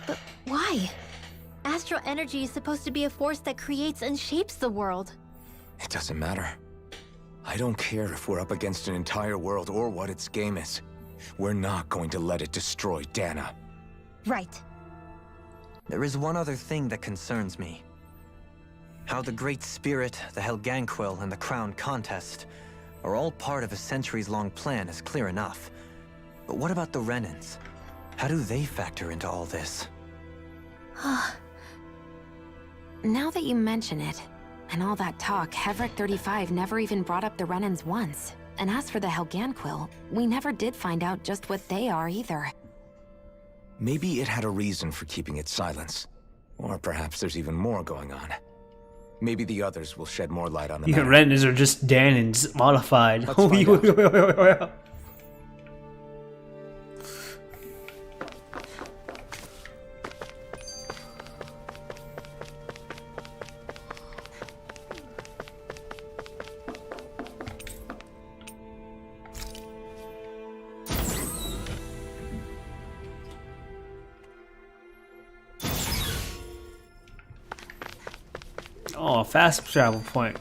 But why? Astral energy is supposed to be a force that creates and shapes the world. It doesn't matter. I don't care if we're up against an entire world or what its game is. We're not going to let it destroy Dana. Right. There is one other thing that concerns me. How the Great Spirit, the Helganquil, and the Crown Contest are all part of a centuries-long plan is clear enough. But what about the Renins? How do they factor into all this? Now that you mention it, And all that talk, Hevric 35 never even brought up the Renans once. And as for the Helganquil, we never did find out just what they are either. Maybe it had a reason for keeping its silence. Or perhaps there's even more going on. Maybe the others will shed more light on the matter. Renans are just Danans modified. Let's find out. Oh, fast travel point.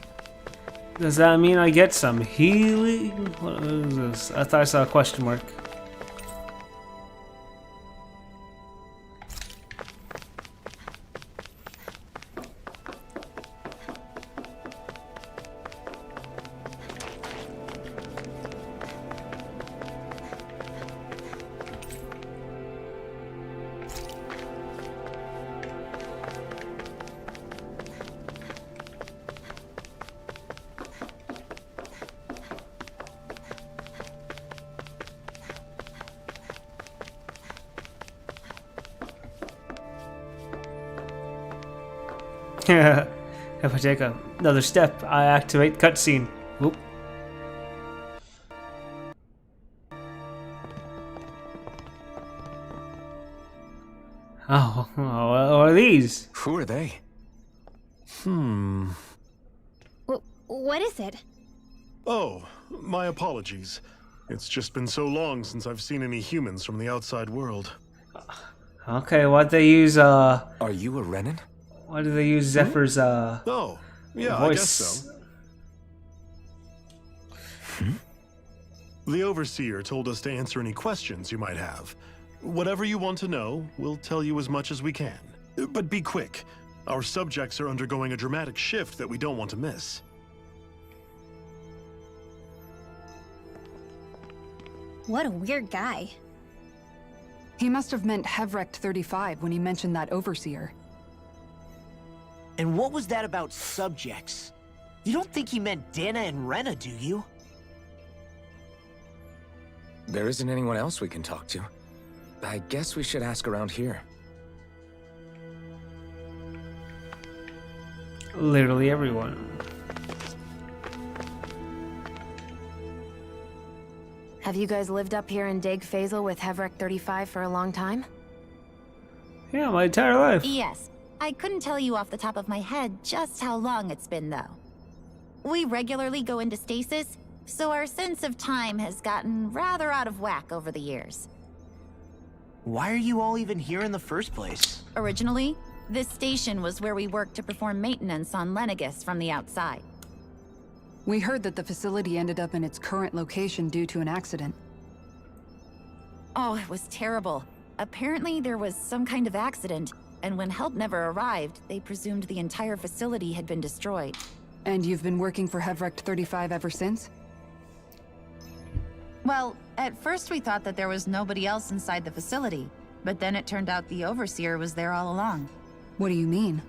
Does that mean I get some healing? What is this? I thought I saw a question mark. If I take another step, I activate cutscene. Whoop. Oh, what are these? Who are they? What is it? Oh, my apologies. It's just been so long since I've seen any humans from the outside world. Okay, what they use, Are you a Renan? Why do they use Zephyr's, Oh, yeah, voice? I guess so. The Overseer told us to answer any questions you might have. Whatever you want to know, we'll tell you as much as we can. But be quick. Our subjects are undergoing a dramatic shift that we don't want to miss. What a weird guy. He must have meant Hevric 35 when he mentioned that Overseer. And what was that about subjects? You don't think he meant Dana and Rena, do you? There isn't anyone else we can talk to. I guess we should ask around here. Literally everyone. Have you guys lived up here in Daeg Fazel with Hevric 35 for a long time? Yeah, my entire life. Yes. I couldn't tell you off the top of my head just how long it's been, though. We regularly go into stasis, so our sense of time has gotten rather out of whack over the years. Why are you all even here in the first place? Originally, this station was where we worked to perform maintenance on Lenegis from the outside. We heard that the facility ended up in its current location due to an accident. Oh, it was terrible. Apparently there was some kind of accident, and when help never arrived, they presumed the entire facility had been destroyed. And you've been working for Hevric 35 ever since? Well, at first we thought that there was nobody else inside the facility, but then it turned out the Overseer was there all along. What do you mean?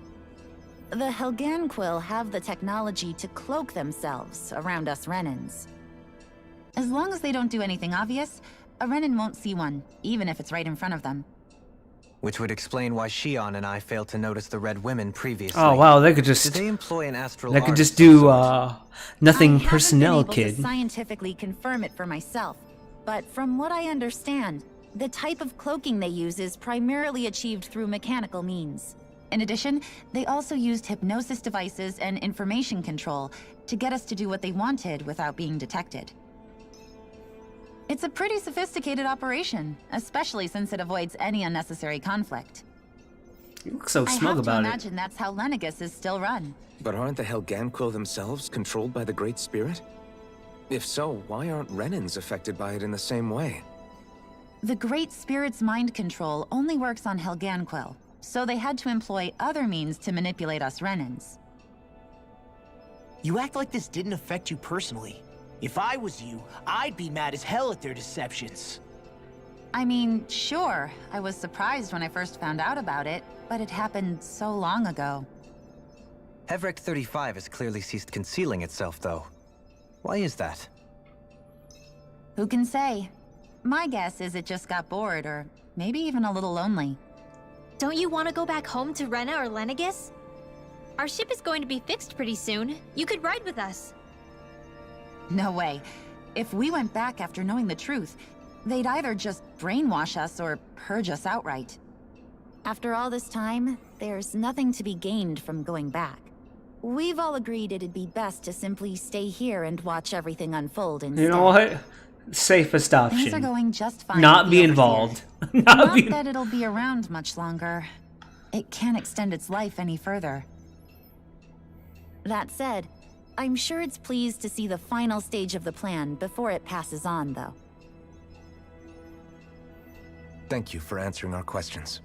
The Helganquil have the technology to cloak themselves around us Renans. As long as they don't do anything obvious, a Renan won't see one, even if it's right in front of them. Which would explain why Shion and I failed to notice the Red Women previously. Oh wow, they could just. Did they employ an astral They could artist just do nothing I personnel, haven't been able kid. to scientifically confirm it for myself, but from what I understand, the type of cloaking they use is primarily achieved through mechanical means. In addition, they also used hypnosis devices and information control to get us to do what they wanted without being detected. It's a pretty sophisticated operation, especially since it avoids any unnecessary conflict. You look so smug about I have it. to imagine that's how Lenegis is still run. But aren't the Helganquil themselves controlled by the Great Spirit? If so, why aren't Renans affected by it in the same way? The Great Spirit's mind control only works on Helganquil, so they had to employ other means to manipulate us Renans. You act like this didn't affect you personally. If I was you, I'd be mad as hell at their deceptions. I mean, sure, I was surprised when I first found out about it, but it happened so long ago. Hevrek 35 has clearly ceased concealing itself, though. Why is that? Who can say? My guess is it just got bored, or maybe even a little lonely. Don't you want to go back home to Rena or Lenegis? Our ship is going to be fixed pretty soon. You could ride with us. No way. If we went back after knowing the truth, they'd either just brainwash us or purge us outright. After all this time, there's nothing to be gained from going back. We've all agreed it'd be best to simply stay here and watch everything unfold instead. You know what? Safest option. Things are going just fine. Not be involved. Not that it'll be around much longer. It can't extend its life any further. That said, I'm sure it's pleased to see the final stage of the plan before it passes on, though. Thank you for answering our questions.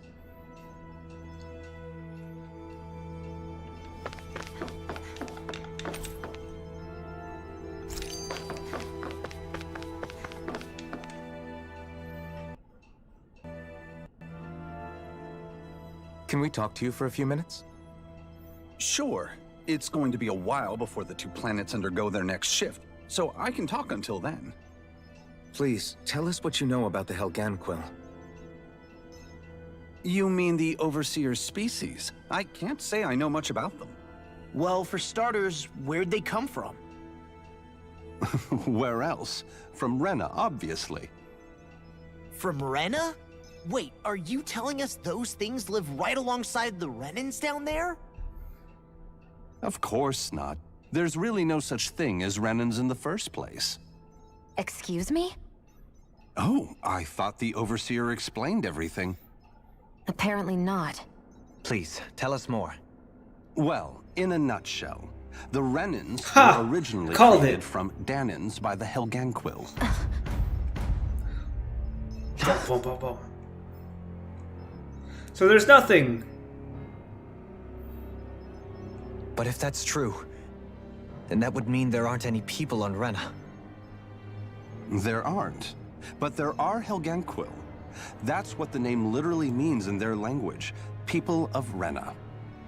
Can we talk to you for a few minutes? Sure. It's going to be a while before the two planets undergo their next shift, so I can talk until then. Please, tell us what you know about the Helganquil. You mean the Overseer's species? I can't say I know much about them. Well, for starters, where'd they come from? Where else? From Rena, obviously. From Rena? Wait, are you telling us those things live right alongside the Renans down there? Of course not. There's really no such thing as Renans in the first place. Excuse me? Oh, I thought the Overseer explained everything. Apparently not. Please, tell us more. Well, in a nutshell, the Renans were originally created from Danans by the Helganquil. Boom, boom, boom. So there's nothing. But if that's true, then that would mean there aren't any people on Rena. There aren't. But there are Helganquil. That's what the name literally means in their language. People of Rena.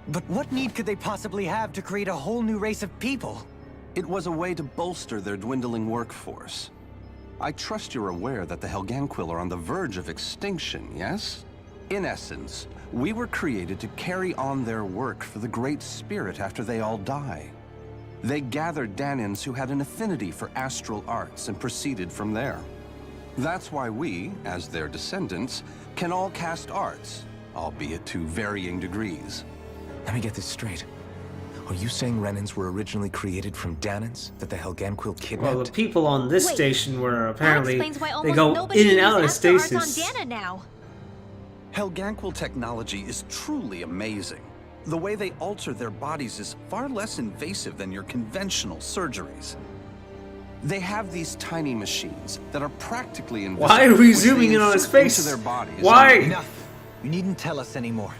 But what need could they possibly have to create a whole new race of people? It was a way to bolster their dwindling workforce. I trust you're aware that the Helganquil are on the verge of extinction, yes? In essence, we were created to carry on their work for the Great Spirit after they all die. They gathered Danans who had an affinity for astral arts and proceeded from there. That's why we, as their descendants, can all cast arts, albeit to varying degrees. Let me get this straight. Are you saying Renans were originally created from Danans that the Helganquil kidnapped? Well, the people on this station were apparently why they go in and out of stasis. On Dana now. Helganquil technology is truly amazing. The way they alter their bodies is far less invasive than your conventional surgeries. They have these tiny machines that are practically invisible. Why are we zooming in on his face? Into their bodies. Why? Enough. You needn't tell us anymore.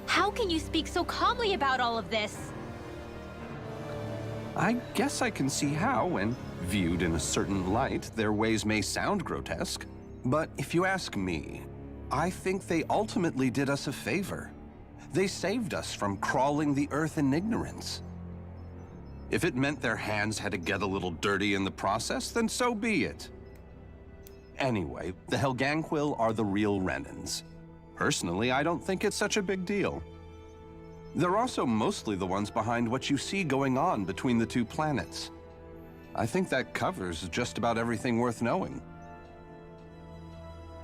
How can you speak so calmly about all of this? I guess I can see how, when viewed in a certain light, their ways may sound grotesque. But if you ask me, I think they ultimately did us a favor. They saved us from crawling the earth in ignorance. If it meant their hands had to get a little dirty in the process, then so be it. Anyway, the Helganquil are the real Renans. Personally, I don't think it's such a big deal. They're also mostly the ones behind what you see going on between the two planets. I think that covers just about everything worth knowing.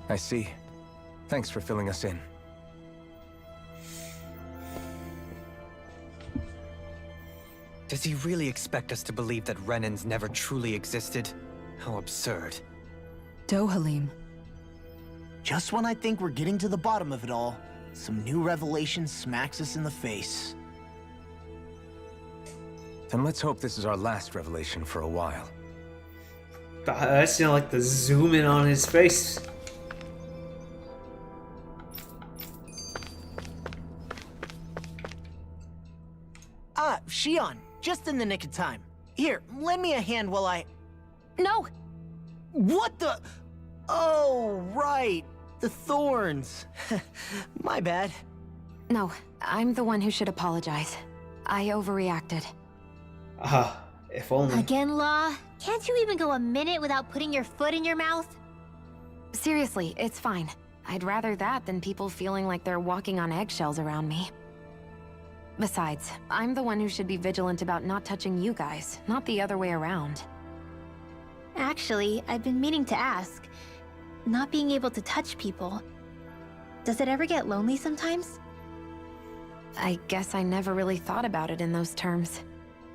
I see. Thanks for filling us in. Does he really expect us to believe that Renans never truly existed? How absurd. Dohalim. Just when I think we're getting to the bottom of it all, some new revelation smacks us in the face. Then let's hope this is our last revelation for a while. I just like the zoom in on his face. Ah, Shion, just in the nick of time. Here, lend me a hand while I... No! What the... Oh, right. The thorns. My bad. No, I'm the one who should apologize. I overreacted. If only. Again, Law? Can't you even go a minute without putting your foot in your mouth? Seriously, it's fine. I'd rather that than people feeling like they're walking on eggshells around me. Besides, I'm the one who should be vigilant about not touching you guys, not the other way around. Actually, I've been meaning to ask. Not being able to touch people, does it ever get lonely sometimes? I guess I never really thought about it in those terms.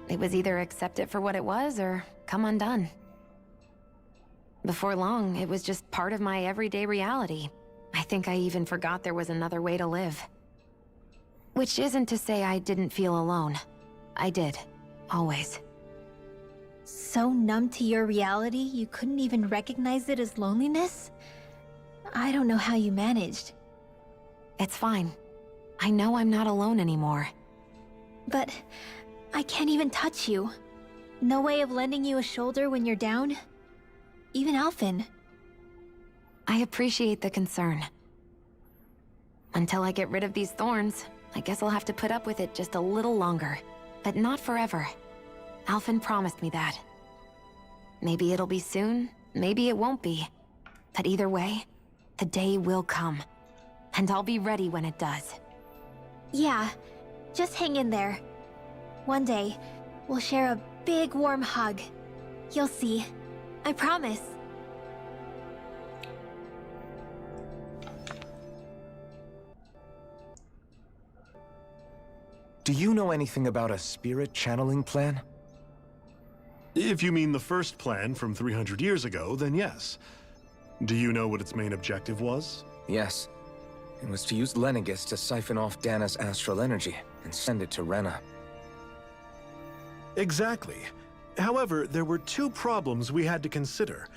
It was either accept it for what it was, or come undone. Before long, it was just part of my everyday reality. I think I even forgot there was another way to live. Which isn't to say I didn't feel alone. I did. Always. So numb to your reality, you couldn't even recognize it as loneliness? I don't know how you managed. It's fine. I know I'm not alone anymore. But I can't even touch you. No way of lending you a shoulder when you're down? Even Alphen. I appreciate the concern. Until I get rid of these thorns, I guess I'll have to put up with it just a little longer. But not forever. Alphen promised me that. Maybe it'll be soon, maybe it won't be. But either way, the day will come. And I'll be ready when it does. Yeah, just hang in there. One day, we'll share a big warm hug. You'll see. I promise. Do you know anything about a spirit channeling plan? If you mean the first plan from 300 years ago, then yes. Do you know what its main objective was? Yes. It was to use Lenegis to siphon off Dana's astral energy and send it to Rena. Exactly. However, there were two problems we had to consider.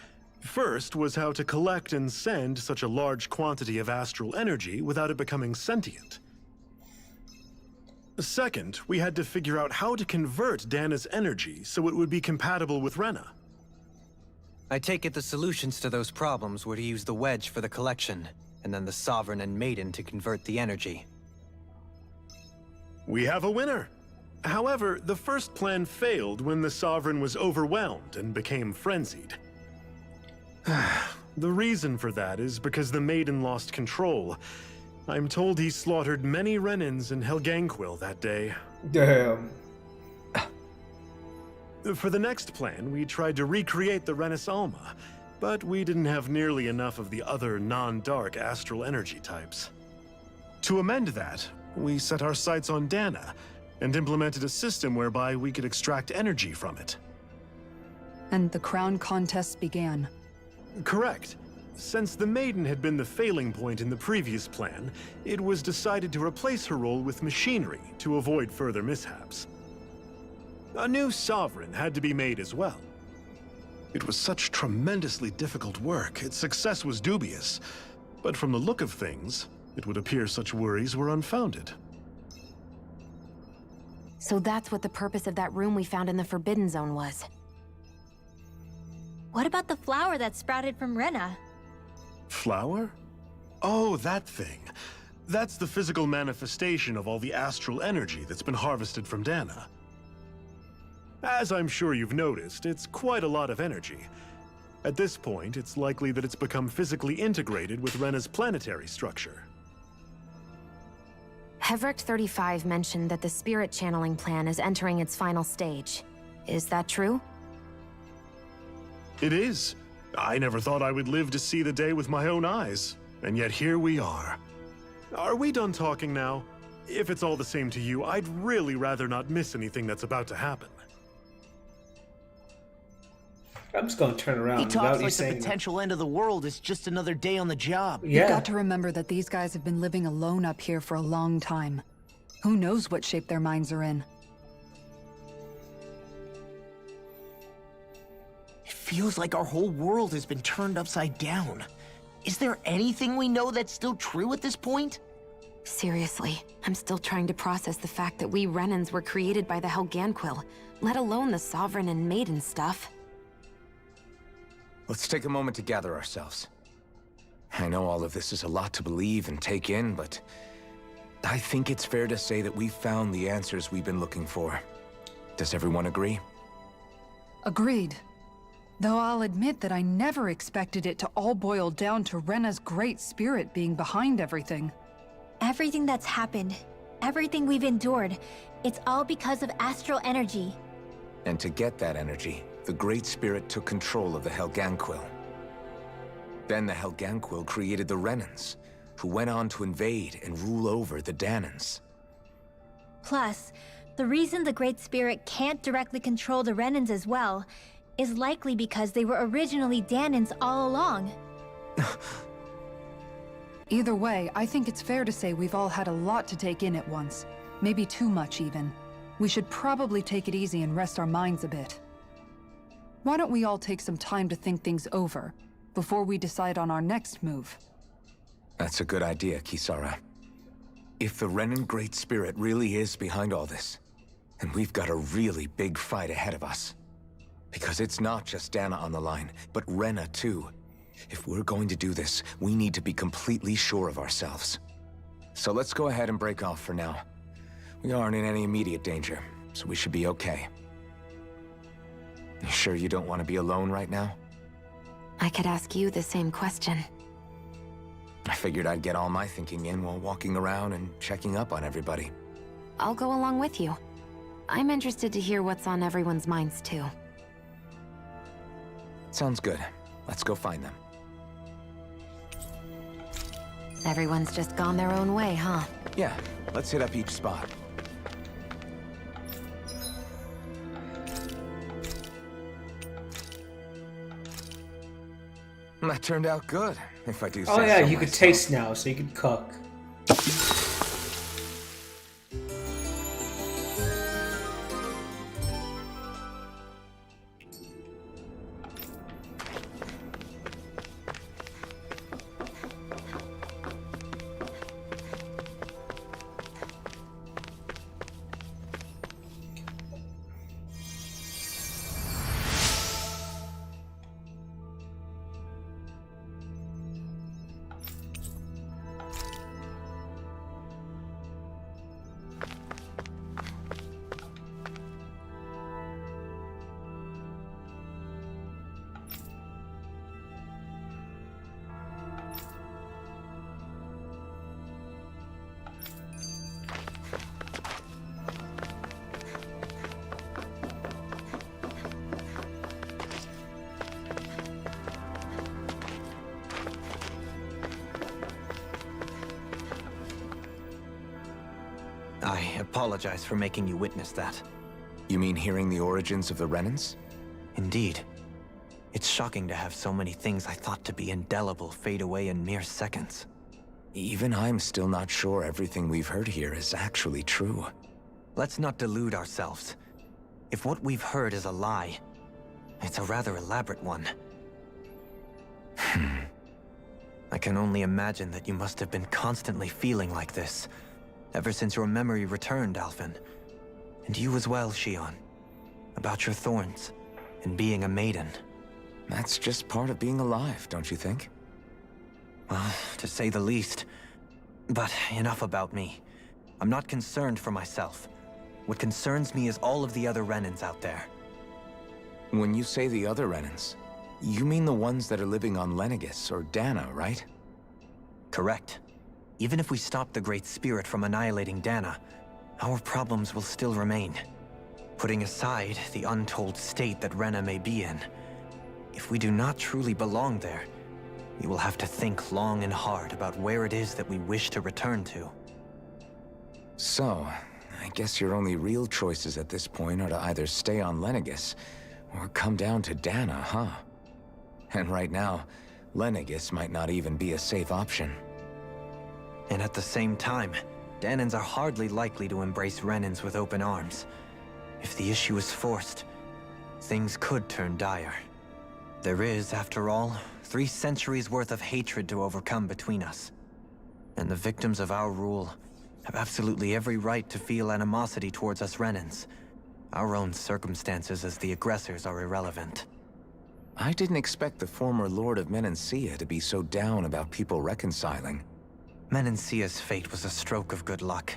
First was how to collect and send such a large quantity of astral energy without it becoming sentient. Second, we had to figure out how to convert Dana's energy so it would be compatible with Rena. I take it the solutions to those problems were to use the wedge for the collection, and then the Sovereign and Maiden to convert the energy. We have a winner! However, the first plan failed when the Sovereign was overwhelmed and became frenzied. The reason for that is because the Maiden lost control. I'm told he slaughtered many Renans in Helganquil that day. Damn. For the next plan, we tried to recreate the Renis Alma, but we didn't have nearly enough of the other non-dark astral energy types. To amend that, we set our sights on Dana, and implemented a system whereby we could extract energy from it. And the crown contest began. Correct. Since the Maiden had been the failing point in the previous plan, it was decided to replace her role with machinery to avoid further mishaps. A new Sovereign had to be made as well. It was such tremendously difficult work, its success was dubious. But from the look of things, it would appear such worries were unfounded. So that's what the purpose of that room we found in the Forbidden Zone was. What about the flower that sprouted from Rena? Flower? Oh, that thing. That's the physical manifestation of all the astral energy that's been harvested from Dana. As I'm sure you've noticed, it's quite a lot of energy. At this point, it's likely that it's become physically integrated with Rena's planetary structure. Heverick 35 mentioned that the spirit channeling plan is entering its final stage. Is that true? It is. I never thought I would live to see the day with my own eyes, and yet here we are. Are we done talking now? If it's all the same to you, I'd really rather not miss anything that's about to happen. I'm just going to turn around He without talks you like the saying potential end of the world is just another day on the job. You've got to remember that these guys have been living alone up here for a long time. Who knows what shape their minds are in? It feels like our whole world has been turned upside down. Is there anything we know that's still true at this point? Seriously, I'm still trying to process the fact that we Renans were created by the Helganquil, let alone the Sovereign and Maiden stuff. Let's take a moment to gather ourselves. I know all of this is a lot to believe and take in, but I think it's fair to say that we found the answers we've been looking for. Does everyone agree? Agreed. Though I'll admit that I never expected it to all boil down to Rena's great spirit being behind everything. Everything that's happened, everything we've endured, it's all because of astral energy. And to get that energy, the Great Spirit took control of the Helganquil. Then the Helganquil created the Renans, who went on to invade and rule over the Dahnans. Plus, the reason the Great Spirit can't directly control the Renans as well is likely because they were originally Dahnans all along. Either way, I think it's fair to say we've all had a lot to take in at once. Maybe too much, even. We should probably take it easy and rest our minds a bit. Why don't we all take some time to think things over, before we decide on our next move? That's a good idea, Kisara. If the Renan Great Spirit really is behind all this, then we've got a really big fight ahead of us. Because it's not just Dana on the line, but Rena too. If we're going to do this, we need to be completely sure of ourselves. So let's go ahead and break off for now. We aren't in any immediate danger, so we should be okay. You sure you don't want to be alone right now? I could ask you the same question. I figured I'd get all my thinking in while walking around and checking up on everybody. I'll go along with you. I'm interested to hear what's on everyone's minds too. Sounds good. Let's go find them. Everyone's just gone their own way, huh? Yeah, let's hit up each spot. That turned out good, if I do say so. Oh yeah, you could myself. taste now, so you could cook. I apologize for making you witness that. You mean hearing the origins of the Renans? Indeed. It's shocking to have so many things I thought to be indelible fade away in mere seconds. Even I'm still not sure everything we've heard here is actually true. Let's not delude ourselves. If what we've heard is a lie, it's a rather elaborate one. I can only imagine that you must have been constantly feeling like this, ever since your memory returned, Alphen. And you as well, Shion. About your thorns, and being a maiden. That's just part of being alive, don't you think? Well, to say the least. But enough about me. I'm not concerned for myself. What concerns me is all of the other Renans out there. When you say the other Renans, you mean the ones that are living on Lenegis or Dana, right? Correct. Even if we stop the Great Spirit from annihilating Dana, our problems will still remain. Putting aside the untold state that Rena may be in, if we do not truly belong there, we will have to think long and hard about where it is that we wish to return to. So, I guess your only real choices at this point are to either stay on Lenegis, or come down to Dana, huh? And right now, Lenegis might not even be a safe option. And at the same time, Dahnans are hardly likely to embrace Renans with open arms. If the issue is forced, things could turn dire. There is, after all, 3 centuries worth of hatred to overcome between us. And the victims of our rule have absolutely every right to feel animosity towards us Renans. Our own circumstances as the aggressors are irrelevant. I didn't expect the former Lord of Menancia to be so down about people reconciling. Menancia's fate was a stroke of good luck.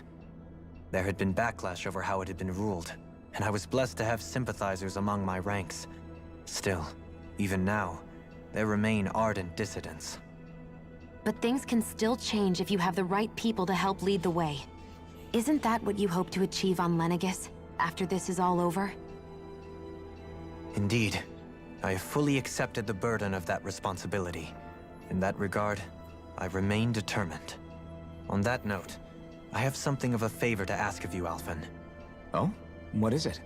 There had been backlash over how it had been ruled, and I was blessed to have sympathizers among my ranks. Still, even now, there remain ardent dissidents. But things can still change if you have the right people to help lead the way. Isn't that what you hope to achieve on Lenegis, after this is all over? Indeed. I have fully accepted the burden of that responsibility. In that regard, I remain determined. On that note, I have something of a favor to ask of you, Alphen. Oh? What is it?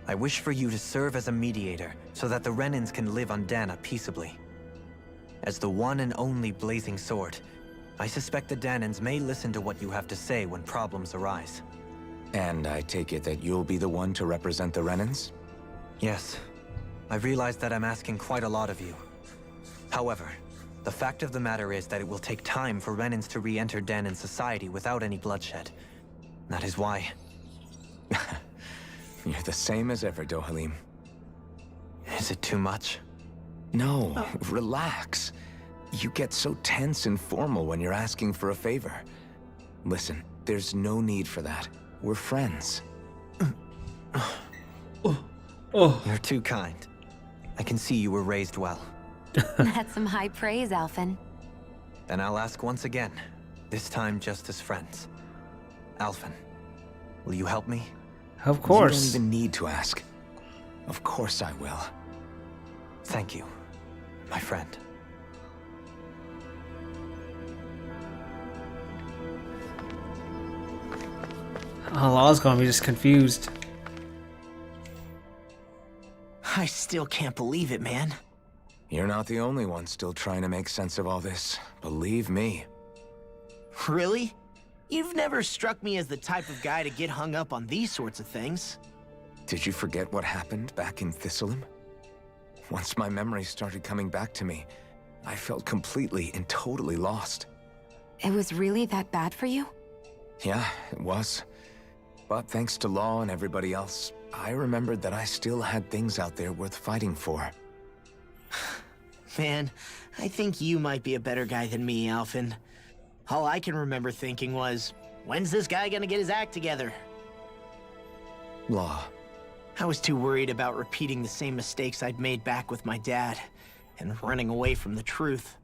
I wish for you to serve as a mediator so that the Renans can live on Dana peaceably. As the one and only Blazing Sword, I suspect the Danans may listen to what you have to say when problems arise. And I take it that you'll be the one to represent the Renans? Yes. I realize that I'm asking quite a lot of you. However, the fact of the matter is that it will take time for Renans to re-enter Danan society without any bloodshed. That is why... You're the same as ever, Dohalim. Is it too much? No, relax. You get so tense and formal when you're asking for a favor. Listen, there's no need for that. We're friends. You're too kind. I can see you were raised well. That's some high praise, Alphen. Then I'll ask once again, this time just as friends. Alphen, will you help me? Of course. You don't even need to ask. Of course I will. Thank you, my friend. Law's gonna be just confused. I still can't believe it, man. You're not the only one still trying to make sense of all this. Believe me. Really? You've never struck me as the type of guy to get hung up on these sorts of things. Did you forget what happened back in Thistleum? Once my memories started coming back to me, I felt completely and totally lost. It was really that bad for you? Yeah, it was. But thanks to Law and everybody else, I remembered that I still had things out there worth fighting for. Man, I think you might be a better guy than me, Alphen. All I can remember thinking was, when's this guy gonna get his act together? Law. I was too worried about repeating the same mistakes I'd made back with my dad, and running away from the truth.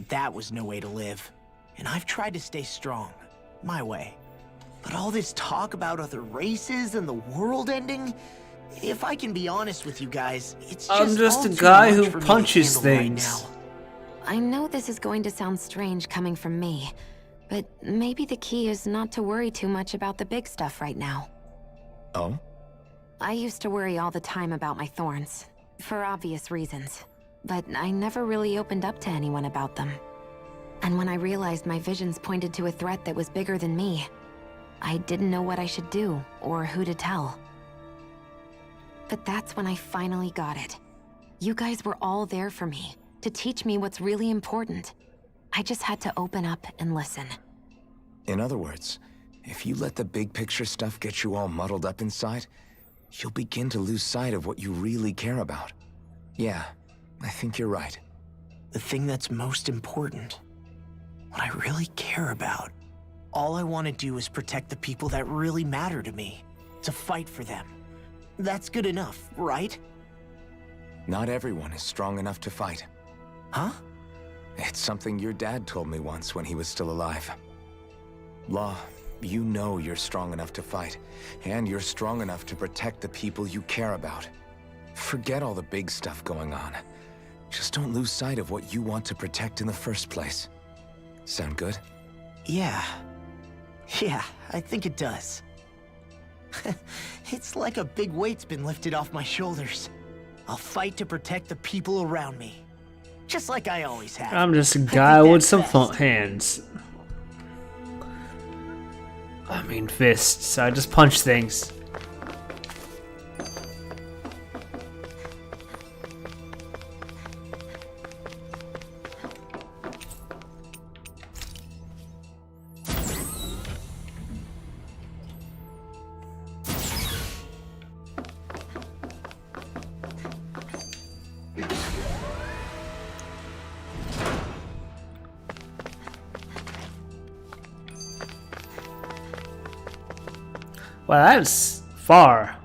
That was no way to live. And I've tried to stay strong, my way. But all this talk about other races and the world ending, if I can be honest with you guys, it's just I'm just all a too guy much who for me to punches handle right things. now. I know this is going to sound strange coming from me, but maybe the key is not to worry too much about the big stuff right now. Oh? I used to worry all the time about my thorns, for obvious reasons, but I never really opened up to anyone about them. And when I realized my visions pointed to a threat that was bigger than me, I didn't know what I should do or who to tell. But that's when I finally got it. You guys were all there for me, to teach me what's really important. I just had to open up and listen. In other words, if you let the big picture stuff get you all muddled up inside, you'll begin to lose sight of what you really care about. Yeah, I think you're right. The thing that's most important, what I really care about. All I want to do is protect the people that really matter to me, to fight for them. That's good enough, right? Not everyone is strong enough to fight. Huh? It's something your dad told me once when he was still alive. Law, you know you're strong enough to fight, and you're strong enough to protect the people you care about. Forget all the big stuff going on. Just don't lose sight of what you want to protect in the first place. Sound good? Yeah, I think it does. It's like a big weight's been lifted off my shoulders. I'll fight to protect the people around me. Just like I always have. I'm just a guy with some hands. I mean fists. I just punch things. Well, that's far.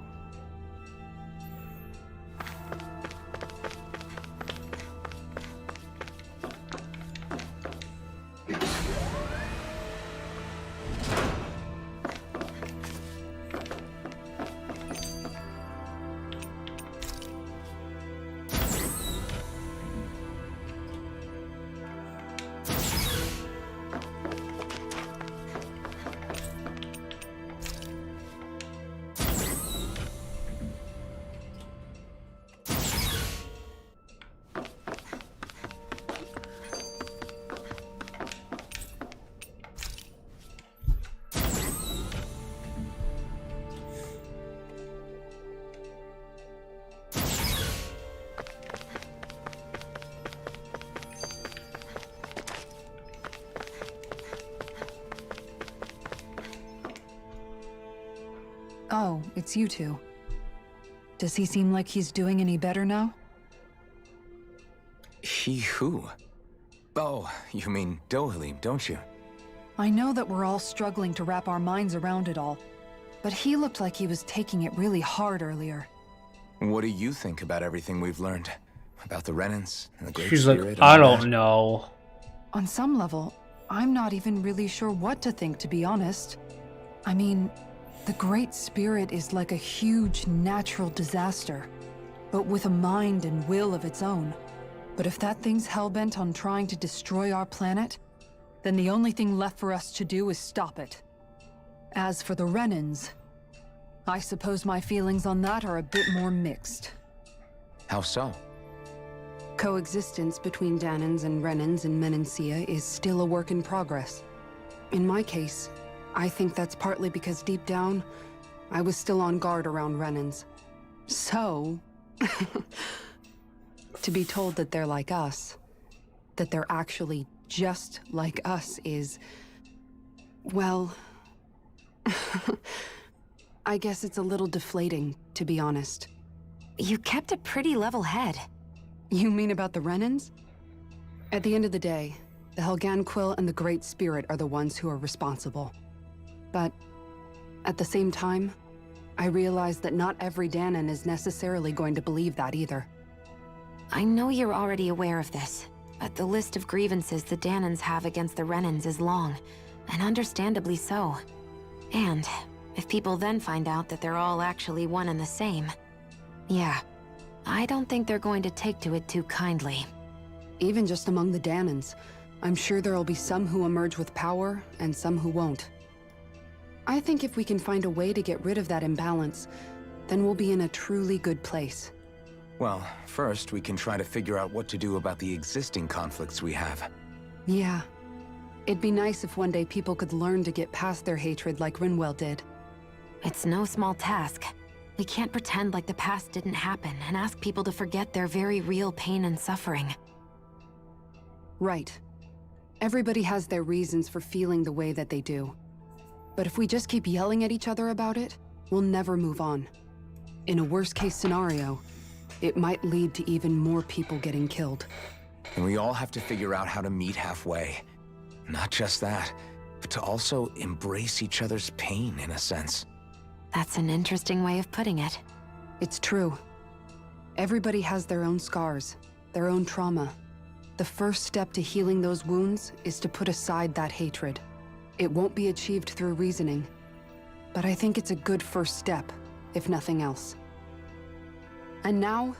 Oh, it's you two. Does he seem like he's doing any better now? He who? Oh, you mean Dohalim, don't you? I know that we're all struggling to wrap our minds around it all, but he looked like he was taking it really hard earlier. What do you think about everything we've learned? About the Renans and the Great She's Spirit? like, I don't know. On some level, I'm not even really sure what to think, to be honest. I mean, the Great Spirit is like a huge natural disaster, but with a mind and will of its own. But if that thing's hellbent on trying to destroy our planet, then the only thing left for us to do is stop it. As for the Renans, I suppose my feelings on that are a bit more mixed. How so? Coexistence between Dahnans and Renans in Menancia is still a work in progress. In my case, I think that's partly because deep down, I was still on guard around Renans. So, to be told that they're like us, that they're actually just like us is, well, I guess it's a little deflating, to be honest. You kept a pretty level head. You mean about the Renans? At the end of the day, the Helganquil and the Great Spirit are the ones who are responsible. But at the same time, I realize that not every Dahnan is necessarily going to believe that either. I know you're already aware of this, but the list of grievances the Dahnans have against the Renans is long, and understandably so. And if people then find out that they're all actually one and the same, yeah, I don't think they're going to take to it too kindly. Even just among the Dahnans, I'm sure there'll be some who emerge with power and some who won't. I think if we can find a way to get rid of that imbalance, then we'll be in a truly good place. Well, first we can try to figure out what to do about the existing conflicts we have. Yeah. It'd be nice if one day people could learn to get past their hatred like Rinwell did. It's no small task. We can't pretend like the past didn't happen and ask people to forget their very real pain and suffering. Right. Everybody has their reasons for feeling the way that they do. But if we just keep yelling at each other about it, we'll never move on. In a worst-case scenario, it might lead to even more people getting killed. And we all have to figure out how to meet halfway. Not just that, but to also embrace each other's pain, in a sense. That's an interesting way of putting it. It's true. Everybody has their own scars, their own trauma. The first step to healing those wounds is to put aside that hatred. It won't be achieved through reasoning, but I think it's a good first step, if nothing else. And now,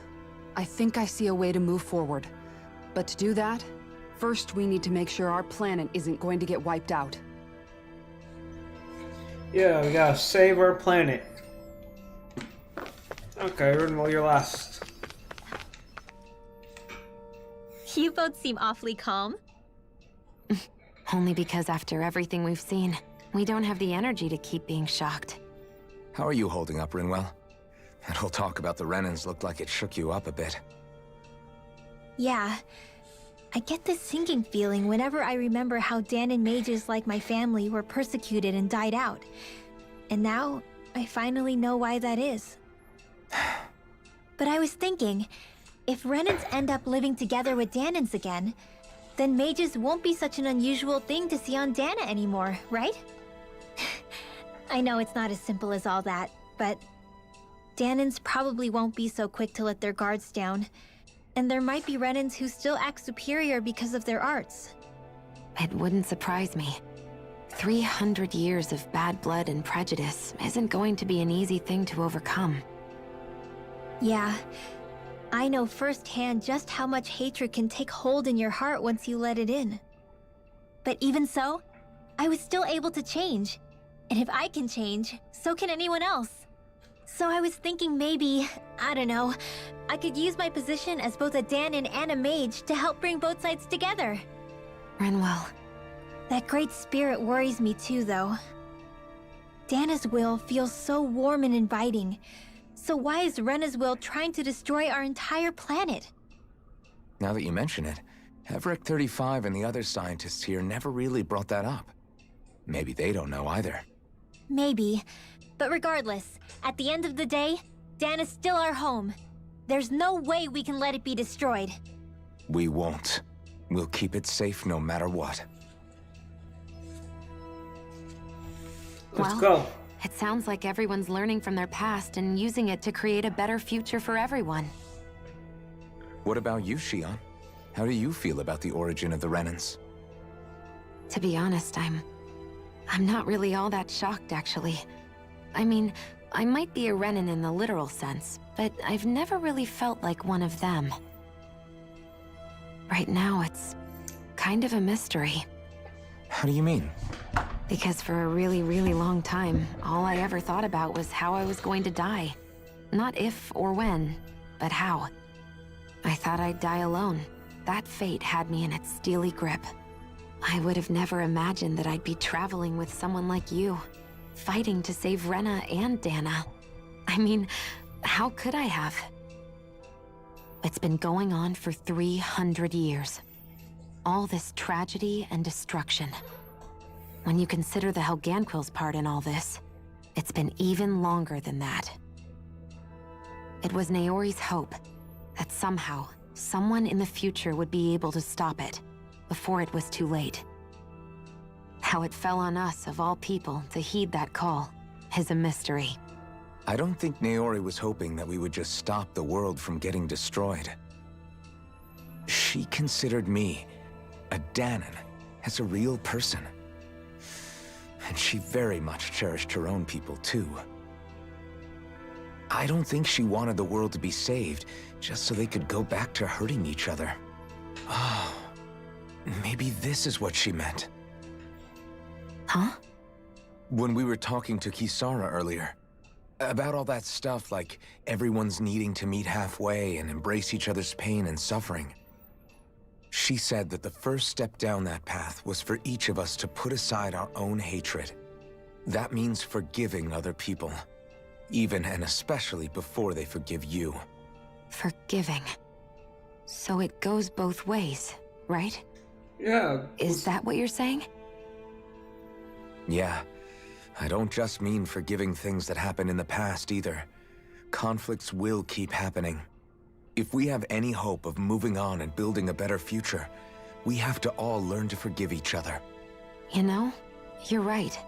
I think I see a way to move forward. But to do that, first we need to make sure our planet isn't going to get wiped out. Yeah, we gotta save our planet. Okay, Rinwell, you're last. You both seem awfully calm. Only because after everything we've seen, we don't have the energy to keep being shocked. How are you holding up, Rinwell? That whole talk about the Renans looked like it shook you up a bit. Yeah. I get this sinking feeling whenever I remember how Dahnan mages like my family were persecuted and died out. And now, I finally know why that is. But I was thinking, if Renans end up living together with Dahnans again, then mages won't be such an unusual thing to see on Dahna anymore, right? I know it's not as simple as all that, but Danans probably won't be so quick to let their guards down. And there might be Renans who still act superior because of their arts. It wouldn't surprise me. 300 years of bad blood and prejudice isn't going to be an easy thing to overcome. Yeah, I know firsthand just how much hatred can take hold in your heart once you let it in. But even so, I was still able to change. And if I can change, so can anyone else. So I was thinking maybe, I don't know, I could use my position as both a Danan and a mage to help bring both sides together. Rinwell. That great spirit worries me too, though. Dana's will feels so warm and inviting. So why is Rena's will trying to destroy our entire planet? Now that you mention it, Everett 35 and the other scientists here never really brought that up. Maybe they don't know either. Maybe. But regardless, at the end of the day, Dana's still our home. There's no way we can let it be destroyed. We won't. We'll keep it safe no matter what. Let's go. It sounds like everyone's learning from their past and using it to create a better future for everyone. What about you, Shion? How do you feel about the origin of the Renans? To be honest, I'm not really all that shocked, actually. I mean, I might be a Renan in the literal sense, but I've never really felt like one of them. Right now, it's kind of a mystery. How do you mean? Because for a really, really long time, all I ever thought about was how I was going to die. Not if or when, but how. I thought I'd die alone. That fate had me in its steely grip. I would have never imagined that I'd be traveling with someone like you, fighting to save Rena and Dana. I mean, how could I have? It's been going on for 300 years. All this tragedy and destruction. When you consider the Helganquil's part in all this, it's been even longer than that. It was Naori's hope that somehow, someone in the future would be able to stop it before it was too late. How it fell on us, of all people, to heed that call is a mystery. I don't think Naori was hoping that we would just stop the world from getting destroyed. She considered me, a Danan, as a real person. And she very much cherished her own people, too. I don't think she wanted the world to be saved just so they could go back to hurting each other. Oh, maybe this is what she meant. Huh? When we were talking to Kisara earlier, about all that stuff like everyone's needing to meet halfway and embrace each other's pain and suffering. She said that the first step down that path was for each of us to put aside our own hatred. That means forgiving other people, even and especially before they forgive you. Forgiving. So it goes both ways, right? Yeah. Is that what you're saying? Yeah. I don't just mean forgiving things that happened in the past either. Conflicts will keep happening. If we have any hope of moving on and building a better future, we have to all learn to forgive each other. You know, you're right.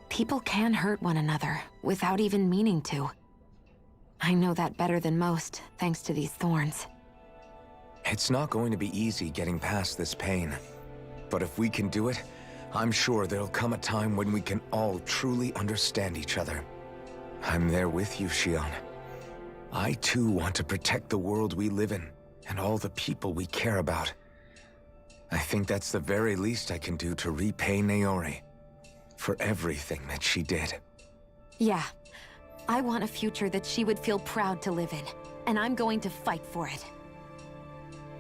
People can hurt one another without even meaning to. I know that better than most, thanks to these thorns. It's not going to be easy getting past this pain. But if we can do it, I'm sure there'll come a time when we can all truly understand each other. I'm there with you, Shion. I too want to protect the world we live in, and all the people we care about. I think that's the very least I can do to repay Naori for everything that she did. Yeah. I want a future that she would feel proud to live in, and I'm going to fight for it.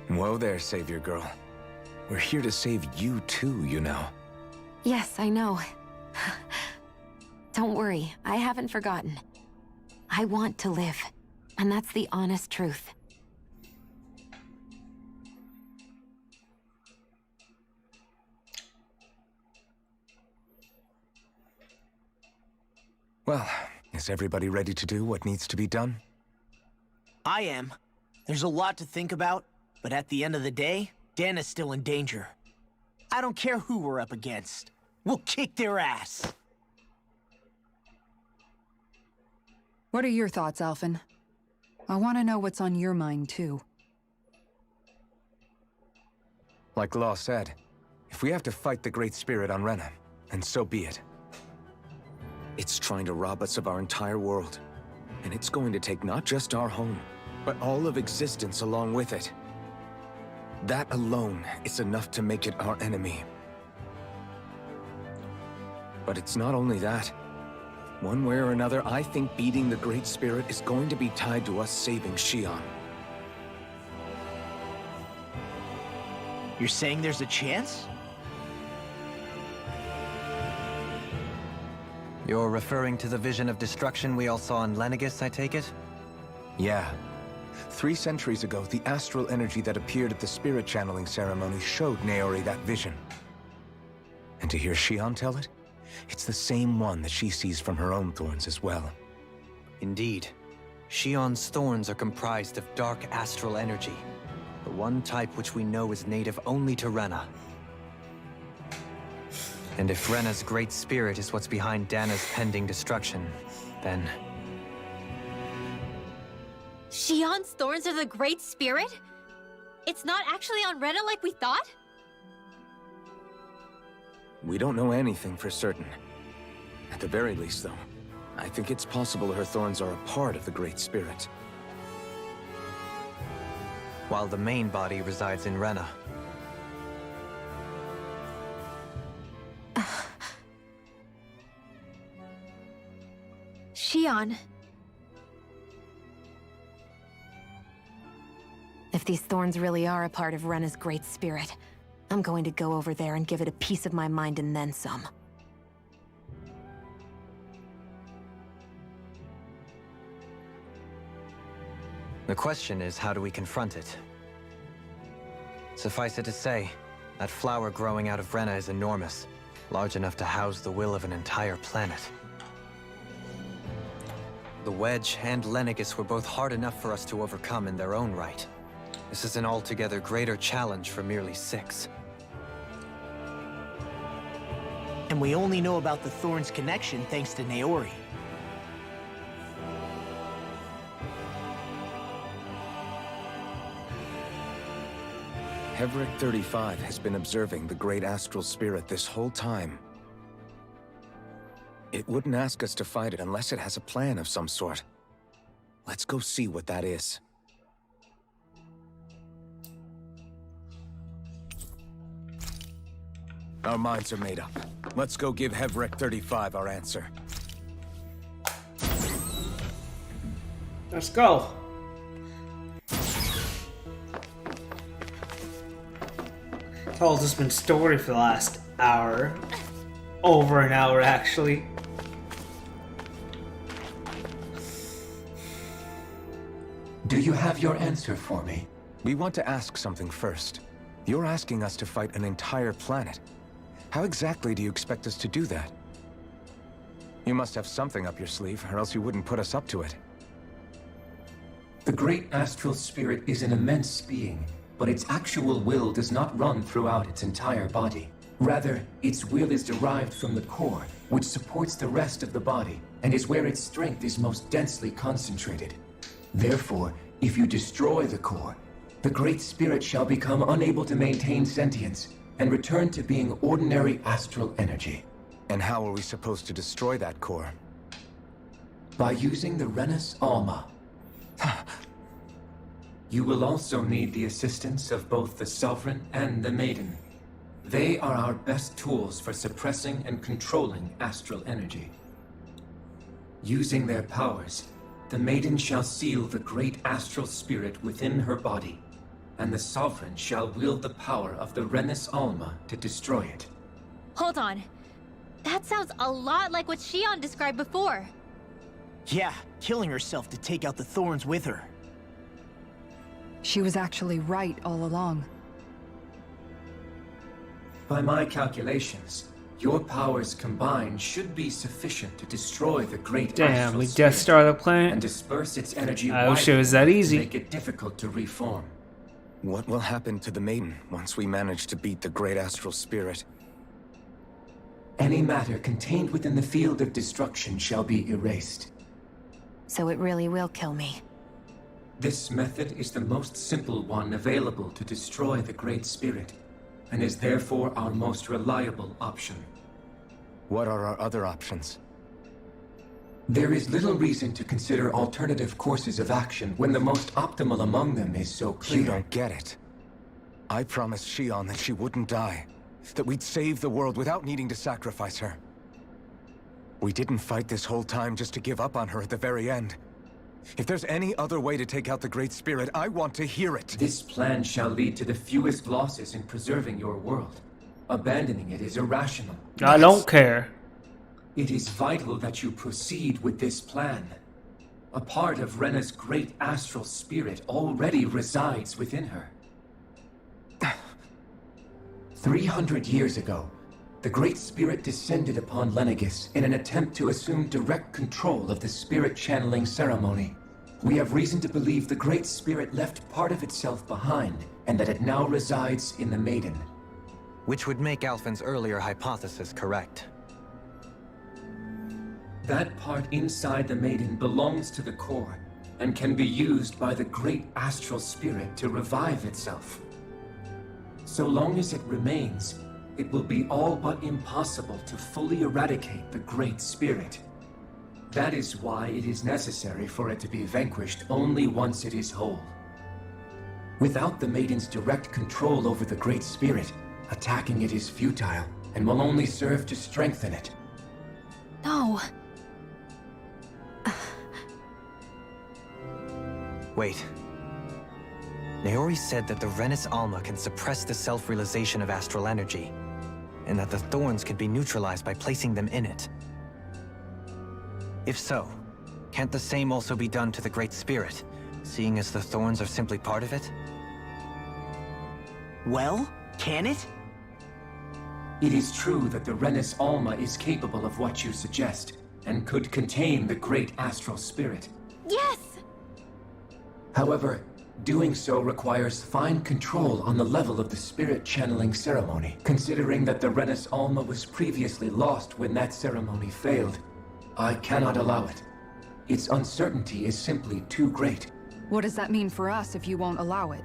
Whoa there, Savior Girl. We're here to save you too, you know. Yes, I know. Don't worry, I haven't forgotten. I want to live, and that's the honest truth. Well, is everybody ready to do what needs to be done? I am. There's a lot to think about, but at the end of the day, Dana's still in danger. I don't care who we're up against. We'll kick their ass. What are your thoughts, Alphen? I want to know what's on your mind, too. Like Law said, if we have to fight the Great Spirit on Rena, then so be it. It's trying to rob us of our entire world. And it's going to take not just our home, but all of existence along with it. That alone is enough to make it our enemy. But it's not only that. One way or another, I think beating the Great Spirit is going to be tied to us saving Xion. You're saying there's a chance? You're referring to the vision of destruction we all saw in Lenegis, I take it? Yeah. 3 centuries ago, the astral energy that appeared at the spirit channeling ceremony showed Naori that vision. And to hear Xion tell it, it's the same one that she sees from her own thorns as well. Indeed. Xion's thorns are comprised of dark astral energy, the one type which we know is native only to Rena. And if Rena's Great Spirit is what's behind Dana's pending destruction, then... Xion's thorns are the Great Spirit? It's not actually on Rena like we thought? We don't know anything for certain. At the very least, though, I think it's possible her thorns are a part of the Great Spirit. While the main body resides in Rena. Xion. If these thorns really are a part of Rena's Great Spirit, I'm going to go over there and give it a piece of my mind and then some. The question is, how do we confront it? Suffice it to say, that flower growing out of Rena is enormous, large enough to house the will of an entire planet. The Wedge and Lenegis were both hard enough for us to overcome in their own right. This is an altogether greater challenge for merely 6. And we only know about the Thorns connection thanks to Naori. Heverick 35 has been observing the Great Astral Spirit this whole time. It wouldn't ask us to fight it unless it has a plan of some sort. Let's go see what that is. Our minds are made up. Let's go give Heverick 35 our answer. Let's go. Told us been story for the last hour. Over an hour, actually. Do you have your answer for me? We want to ask something first. You're asking us to fight an entire planet. How exactly do you expect us to do that? You must have something up your sleeve, or else you wouldn't put us up to it. The Great Astral Spirit is an immense being, but its actual will does not run throughout its entire body. Rather, its will is derived from the core, which supports the rest of the body, and is where its strength is most densely concentrated. Therefore, if you destroy the core, the Great Spirit shall become unable to maintain sentience, and return to being ordinary astral energy. And how are we supposed to destroy that core? By using the Renus Alma. You will also need the assistance of both the Sovereign and the Maiden. They are our best tools for suppressing and controlling astral energy. Using their powers, the Maiden shall seal the Great Astral Spirit within her body, and the Sovereign shall wield the power of the Renus Alma to destroy it. Hold on. That sounds a lot like what Xion described before. Yeah, killing herself to take out the Thorns with her. She was actually right all along. By my calculations, your powers combined should be sufficient to destroy the Great Damn, Astral we Spirit Death Star the planet. and disperse its energy I wish it was that widely easy. to make it difficult to reform. What will happen to the Maiden once we manage to beat the Great Astral Spirit? Any matter contained within the field of destruction shall be erased. So it really will kill me. This method is the most simple one available to destroy the Great Spirit, and is therefore our most reliable option. What are our other options? There is little reason to consider alternative courses of action when the most optimal among them is so clear. You don't get it. I promised Shion that she wouldn't die, that we'd save the world without needing to sacrifice her. We didn't fight this whole time just to give up on her at the very end. If there's any other way to take out the Great Spirit, I want to hear it. This plan shall lead to the fewest losses in preserving your world. Abandoning it is irrational. I don't care. It is vital that you proceed with this plan. A part of Rena's great astral spirit already resides within her. 300 years ago, the Great Spirit descended upon Lenegis in an attempt to assume direct control of the spirit channeling ceremony. We have reason to believe the Great Spirit left part of itself behind, and that it now resides in the Maiden. Which would make Alphen's earlier hypothesis correct. That part inside the Maiden belongs to the core, and can be used by the great astral spirit to revive itself. So long as it remains, it will be all but impossible to fully eradicate the Great Spirit. That is why it is necessary for it to be vanquished only once it is whole. Without the Maiden's direct control over the Great Spirit, attacking it is futile, and will only serve to strengthen it. No. Wait. Naori said that the Renis Alma can suppress the self-realization of astral energy, and that the thorns could be neutralized by placing them in it. If so, can't the same also be done to the Great Spirit, seeing as the thorns are simply part of it? Well, can it? It is true that the Renis Alma is capable of what you suggest, and could contain the great astral spirit. Yes! However, doing so requires fine control on the level of the spirit channeling ceremony, considering that the Renis Alma was previously lost when that ceremony failed. I cannot allow it. Its uncertainty is simply too great. What does that mean for us if you won't allow it?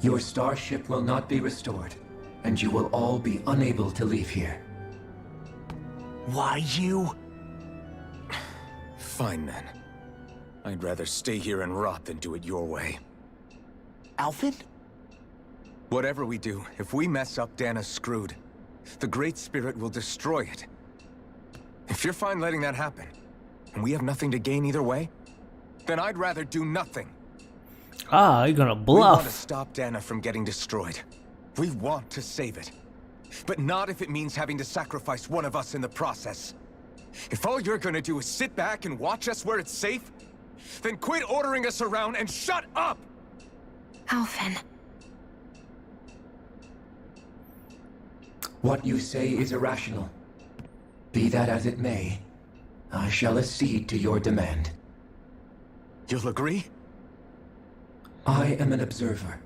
Your starship will not be restored, and you will all be unable to leave here. Why you? Fine then. I'd rather stay here and rot than do it your way. Alphen? Whatever we do, if we mess up, Dana's screwed. The Great Spirit will destroy it. If you're fine letting that happen, and we have nothing to gain either way, then I'd rather do nothing. Ah, you're gonna bluff. We want to stop Dana from getting destroyed. We want to save it. But not if it means having to sacrifice one of us in the process. If all you're gonna do is sit back and watch us where it's safe, then quit ordering us around and shut up! Alphen. What you say is irrational. Be that as it may, I shall accede to your demand. You'll agree? I am an observer.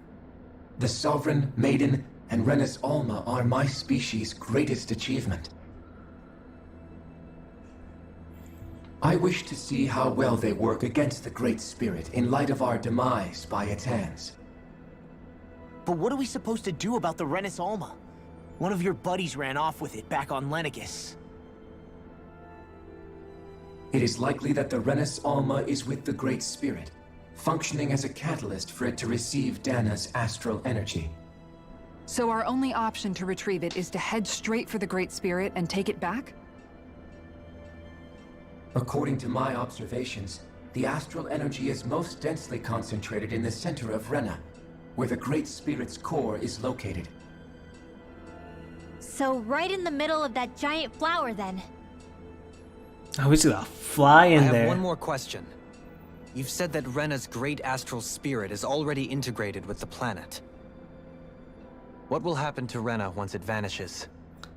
The Sovereign, Maiden, and Renis Alma are my species' greatest achievement. I wish to see how well they work against the Great Spirit in light of our demise by its hands. But what are we supposed to do about the Renis Alma? One of your buddies ran off with it back on Lenegis. It is likely that the Renis Alma is with the Great Spirit, functioning as a catalyst for it to receive Dana's astral energy. So our only option to retrieve it is to head straight for the Great Spirit and take it back? According to my observations, the astral energy is most densely concentrated in the center of Rena, where the Great Spirit's core is located. So right in the middle of that giant flower, then. Oh, he's gonna fly in I have there. one more question. You've said that Rena's great astral spirit is already integrated with the planet. What will happen to Rena once it vanishes?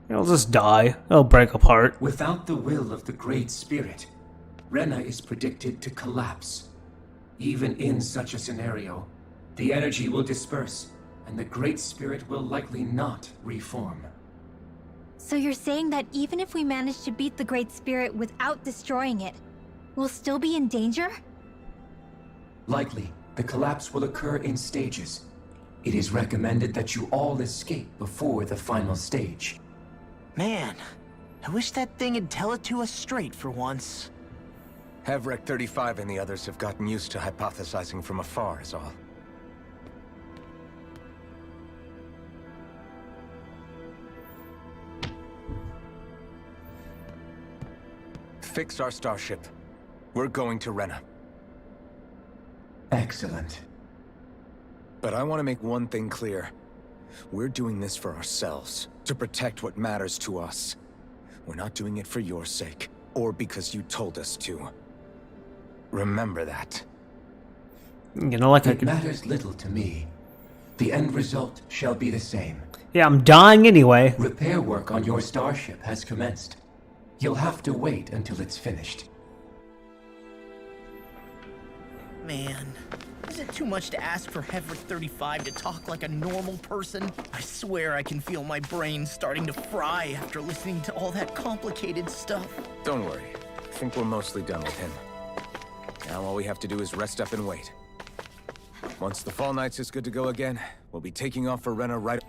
It'll just die. It'll break apart. Without the will of the Great Spirit, Rena is predicted to collapse. Even in such a scenario, the energy will disperse, and the Great Spirit will likely not reform. So you're saying that even if we manage to beat the Great Spirit without destroying it, We'll still be in danger? Likely, the collapse will occur in stages. It is recommended that you all escape before the final stage. Man, I wish that thing would tell it to us straight for once. Havrek 35 and the others have gotten used to hypothesizing from afar is all. Fix our starship. We're going to Rena. Excellent. But I want to make one thing clear. We're doing this for ourselves, to protect what matters to us. We're not doing it for your sake, or because you told us to. Remember that. You know, like it matters little to me. The end result shall be the same. Yeah, I'm dying anyway. Repair work on your starship has commenced. You'll have to wait until it's finished. Man, is it too much to ask for Havrek 35 to talk like a normal person? I swear I can feel my brain starting to fry after listening to all that complicated stuff. Don't worry. I think we're mostly done with him. Now all we have to do is rest up and wait. Once the Fall Knights is good to go again, we'll be taking off for Rena right...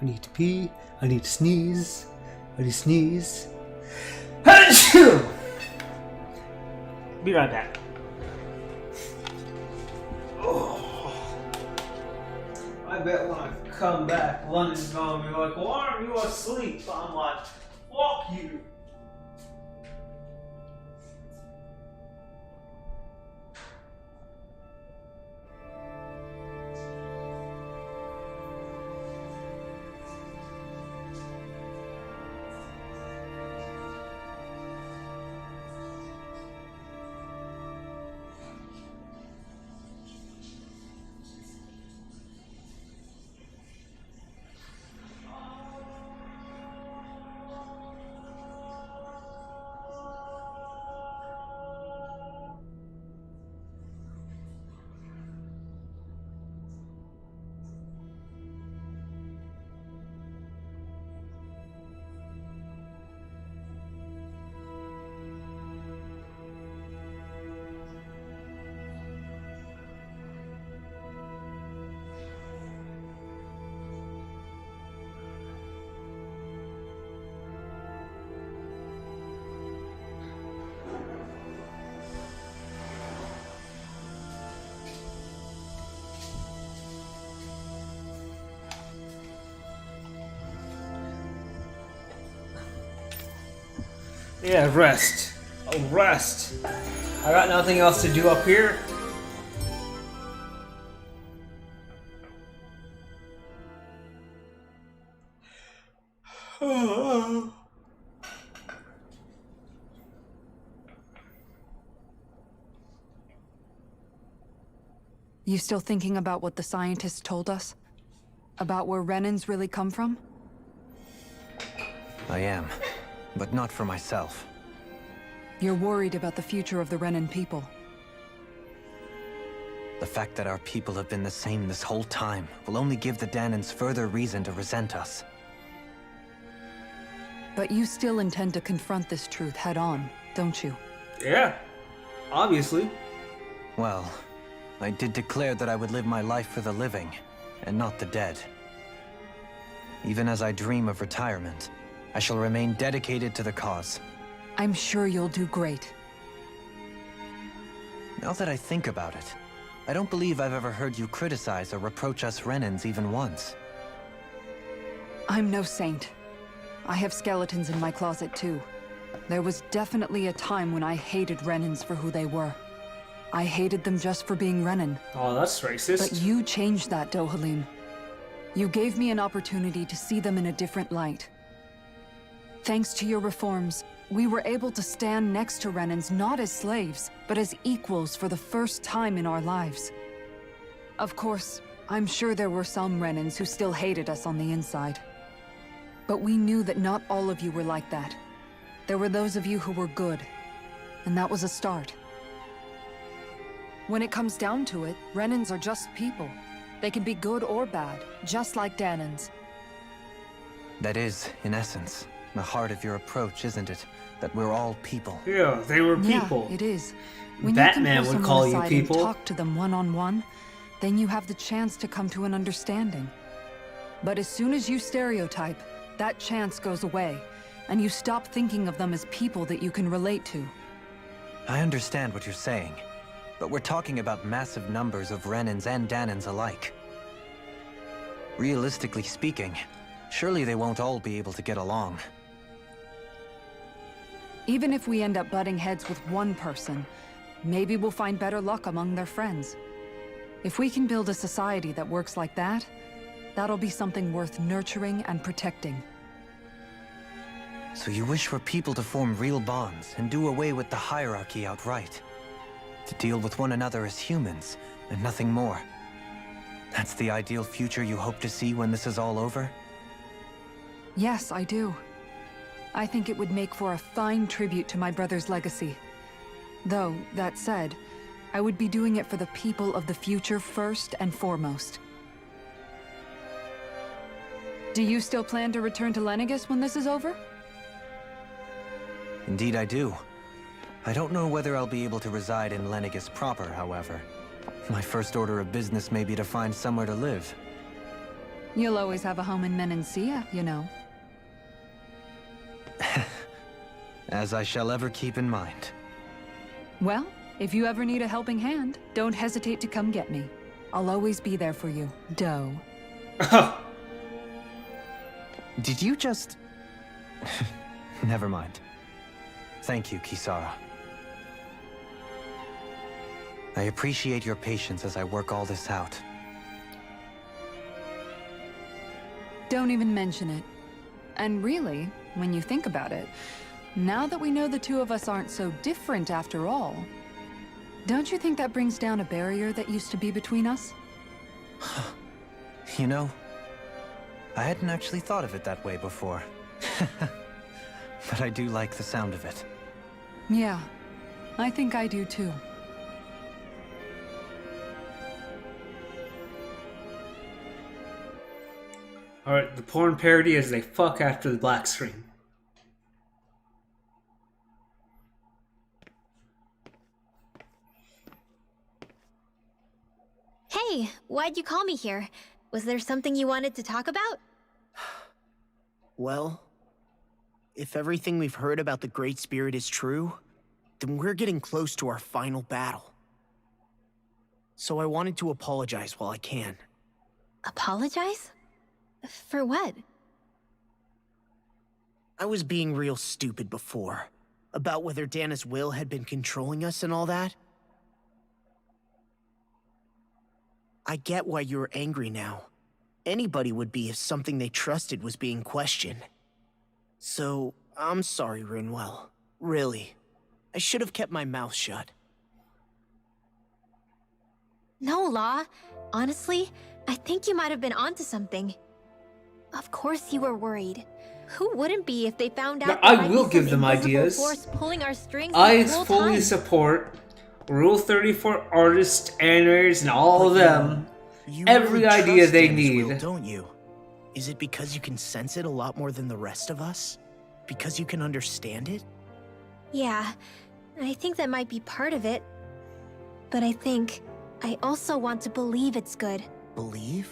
I need to pee. I need to sneeze. I need to sneeze. Be right back. Oh. I bet when I come back, London's gonna be like, why aren't you asleep? I'm like, fuck you. Yeah, rest. Oh, rest. I got nothing else to do up here. You still thinking about what the scientists told us? About where Renans really come from? I am, but not for myself. You're worried about the future of the Renan people. The fact that our people have been the same this whole time will only give the Dahnans further reason to resent us. But you still intend to confront this truth head-on, don't you? Yeah, obviously. Well, I did declare that I would live my life for the living, and not the dead. Even as I dream of retirement, I shall remain dedicated to the cause. I'm sure you'll do great. Now that I think about it, I don't believe I've ever heard you criticize or reproach us Renans even once. I'm no saint. I have skeletons in my closet too. There was definitely a time when I hated Renans for who they were. I hated them just for being Renan. Oh, that's racist. But you changed that, Dohalim. You gave me an opportunity to see them in a different light. Thanks to your reforms, we were able to stand next to Renans not as slaves, but as equals for the first time in our lives. Of course, I'm sure there were some Renans who still hated us on the inside. But we knew that not all of you were like that. There were those of you who were good, and that was a start. When it comes down to it, Renans are just people. They can be good or bad, just like Dahnans. That is, in essence, the heart of your approach, isn't it? That we're all people. Yeah, they were people. Yeah, it is. When Batman you can pull would call you someone aside people. and talk to them one-on-one, then you have the chance to come to an understanding. But as soon as you stereotype, that chance goes away, and you stop thinking of them as people that you can relate to. I understand what you're saying, but we're talking about massive numbers of Renans and Danans alike. Realistically speaking, surely they won't all be able to get along. Even if we end up butting heads with one person, maybe we'll find better luck among their friends. If we can build a society that works like that, that'll be something worth nurturing and protecting. So you wish for people to form real bonds and do away with the hierarchy outright? To deal with one another as humans, and nothing more? That's the ideal future you hope to see when this is all over? Yes, I do. I think it would make for a fine tribute to my brother's legacy. Though, that said, I would be doing it for the people of the future first and foremost. Do you still plan to return to Lenegis when this is over? Indeed I do. I don't know whether I'll be able to reside in Lenegis proper, however. My first order of business may be to find somewhere to live. You'll always have a home in Menancia, you know. As I shall ever keep in mind. Well, if you ever need a helping hand, don't hesitate to come get me. I'll always be there for you, Doe. Did you just... Never mind. Thank you, Kisara. I appreciate your patience as I work all this out. Don't even mention it. And really, when you think about it, now that we know the two of us aren't so different after all, don't you think that brings down a barrier that used to be between us? You know, I hadn't actually thought of it that way before. But I do like the sound of it. Yeah, I think I do too. Alright, the porn parody as they fuck after the black screen. Hey, why'd you call me here? Was there something you wanted to talk about? Well, if everything we've heard about the Great Spirit is true, then we're getting close to our final battle. So I wanted to apologize while I can. Apologize? For what? I was being real stupid before, about whether Dana's will had been controlling us and all that. I get why you're angry now. Anybody would be if something they trusted was being questioned. So, I'm sorry, Rinwell. Really. I should have kept my mouth shut. No, Law. Honestly, I think you might have been onto something. Of course you were worried. Who wouldn't be if they found out? Now, I will give them ideas. Force pulling our strings I the whole fully time. support Rule 34 artists, animators, and all of them. You Every really idea trust they Dana's need. will, don't you? Is it because you can sense it a lot more than the rest of us? Because you can understand it? Yeah, I think that might be part of it. But I also want to believe it's good. Believe?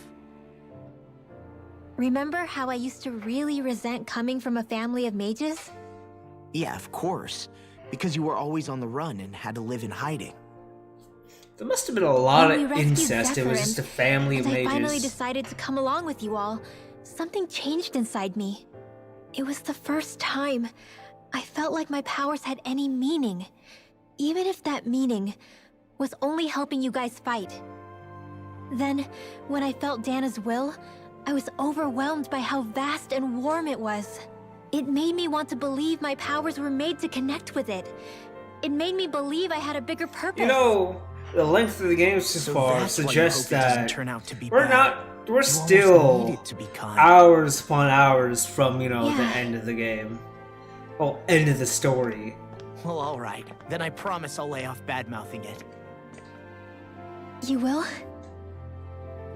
Remember how I used to really resent coming from a family of mages? Yeah, of course. Because you were always on the run and had to live in hiding. There must have been a lot When we of rescued incest. It was just a Zephyrin, family of and I finally mages. decided to come along with you all. Something changed inside me. It was the first time I felt like my powers had any meaning. Even if that meaning was only helping you guys fight. Then, when I felt Dana's will, I was overwhelmed by how vast and warm it was. It made me want to believe my powers were made to connect with it. It made me believe I had a bigger purpose. You know, the length of the game so far that's why you suggests hope it doesn't that turn out to be we're bad. we're You still almost need it to be kind. hours upon hours from, you know, the Yeah. end of the game. Oh, end of the story. Well, alright. Then I promise I'll lay off bad-mouthing it. You will?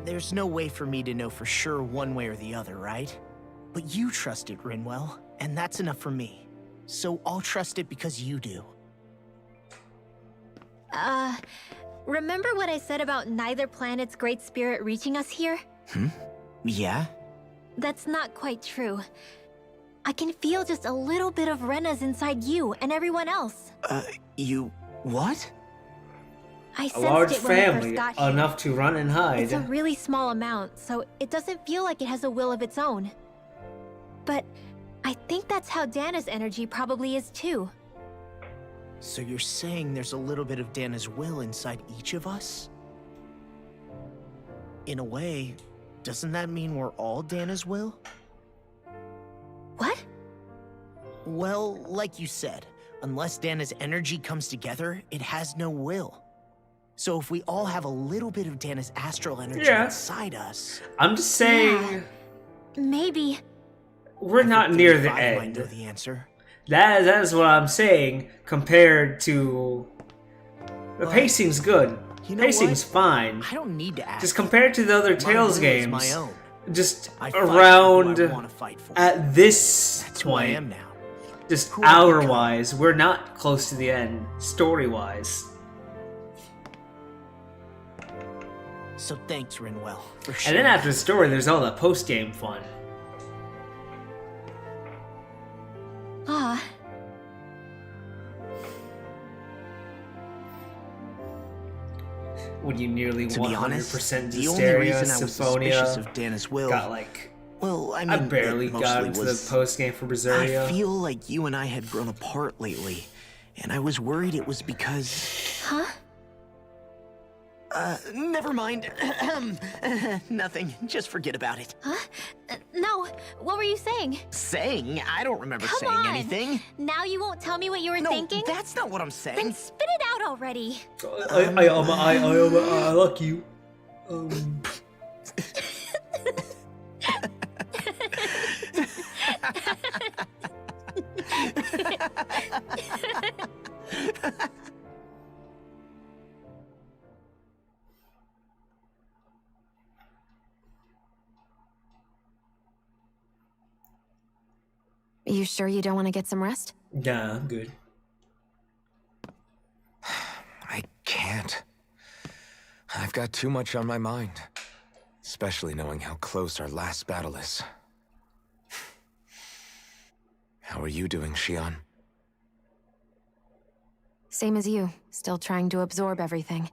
There's no way for me to know for sure one way or the other, right? But you trust it, Rinwell. and that's enough for me. So I'll trust it because you do. Remember what I said about neither planet's great spirit reaching us here? Yeah? That's not quite true. I can feel just a little bit of Rena's inside you and everyone else. You... what? I A sensed large it when I family, first got here. enough to run and hide. It's a really small amount, so it doesn't feel like it has a will of its own. But I think that's how Dana's energy probably is too. So you're saying there's a little bit of Dana's will inside each of us? In a way, doesn't that mean we're all Dana's will? What? Well, like you said, unless Dana's energy comes together, it has no will. So if we all have a little bit of Dana's astral energy inside us... I'm just saying... Maybe. We're not near the I end. might know the answer. That is what I'm saying compared to... The pacing's good. You know Pacing's what? fine. I don't need to ask. Just compared to the other My Tales will is games, my own. just I fight for who around I wanna fight for. at this That's who I point, am now. just Who I've become. hour-wise, we're not close to the end, story-wise. So thanks, Rinwell, for And sharing. then after the story, there's all the post-game fun. Ah. When you nearly To be honest, 100% the only Dysteria, reason I was Symphonia, suspicious of Dana's will... got like... Well, I mean, I barely it got mostly into was- the post-game for Berseria. I feel like you and I had grown apart lately, and I was worried it was because... Huh? Never mind. Nothing. Just forget about it. Huh? No. What were you saying? Saying? I don't remember Come saying on. anything. Now you won't tell me what you were thinking? That's not what I'm saying. Then spit it out already. I like you. You sure you don't want to get some rest? Nah, I'm good. I can't. I've got too much on my mind. Especially knowing how close our last battle is. How are you doing, Shion? Same as you, still trying to absorb everything.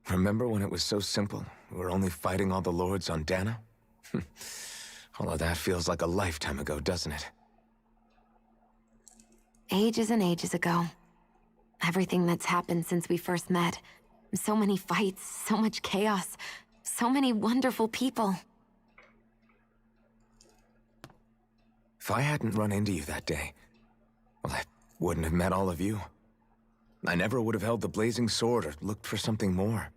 Remember when it was so simple? We were only fighting all the lords on Dana? All of that feels like a lifetime ago, doesn't it? Ages and ages ago. Everything that's happened since we first met. So many fights, so much chaos, so many wonderful people. If I hadn't run into you that day, well, I wouldn't have met all of you. I never would have held the blazing sword or looked for something more.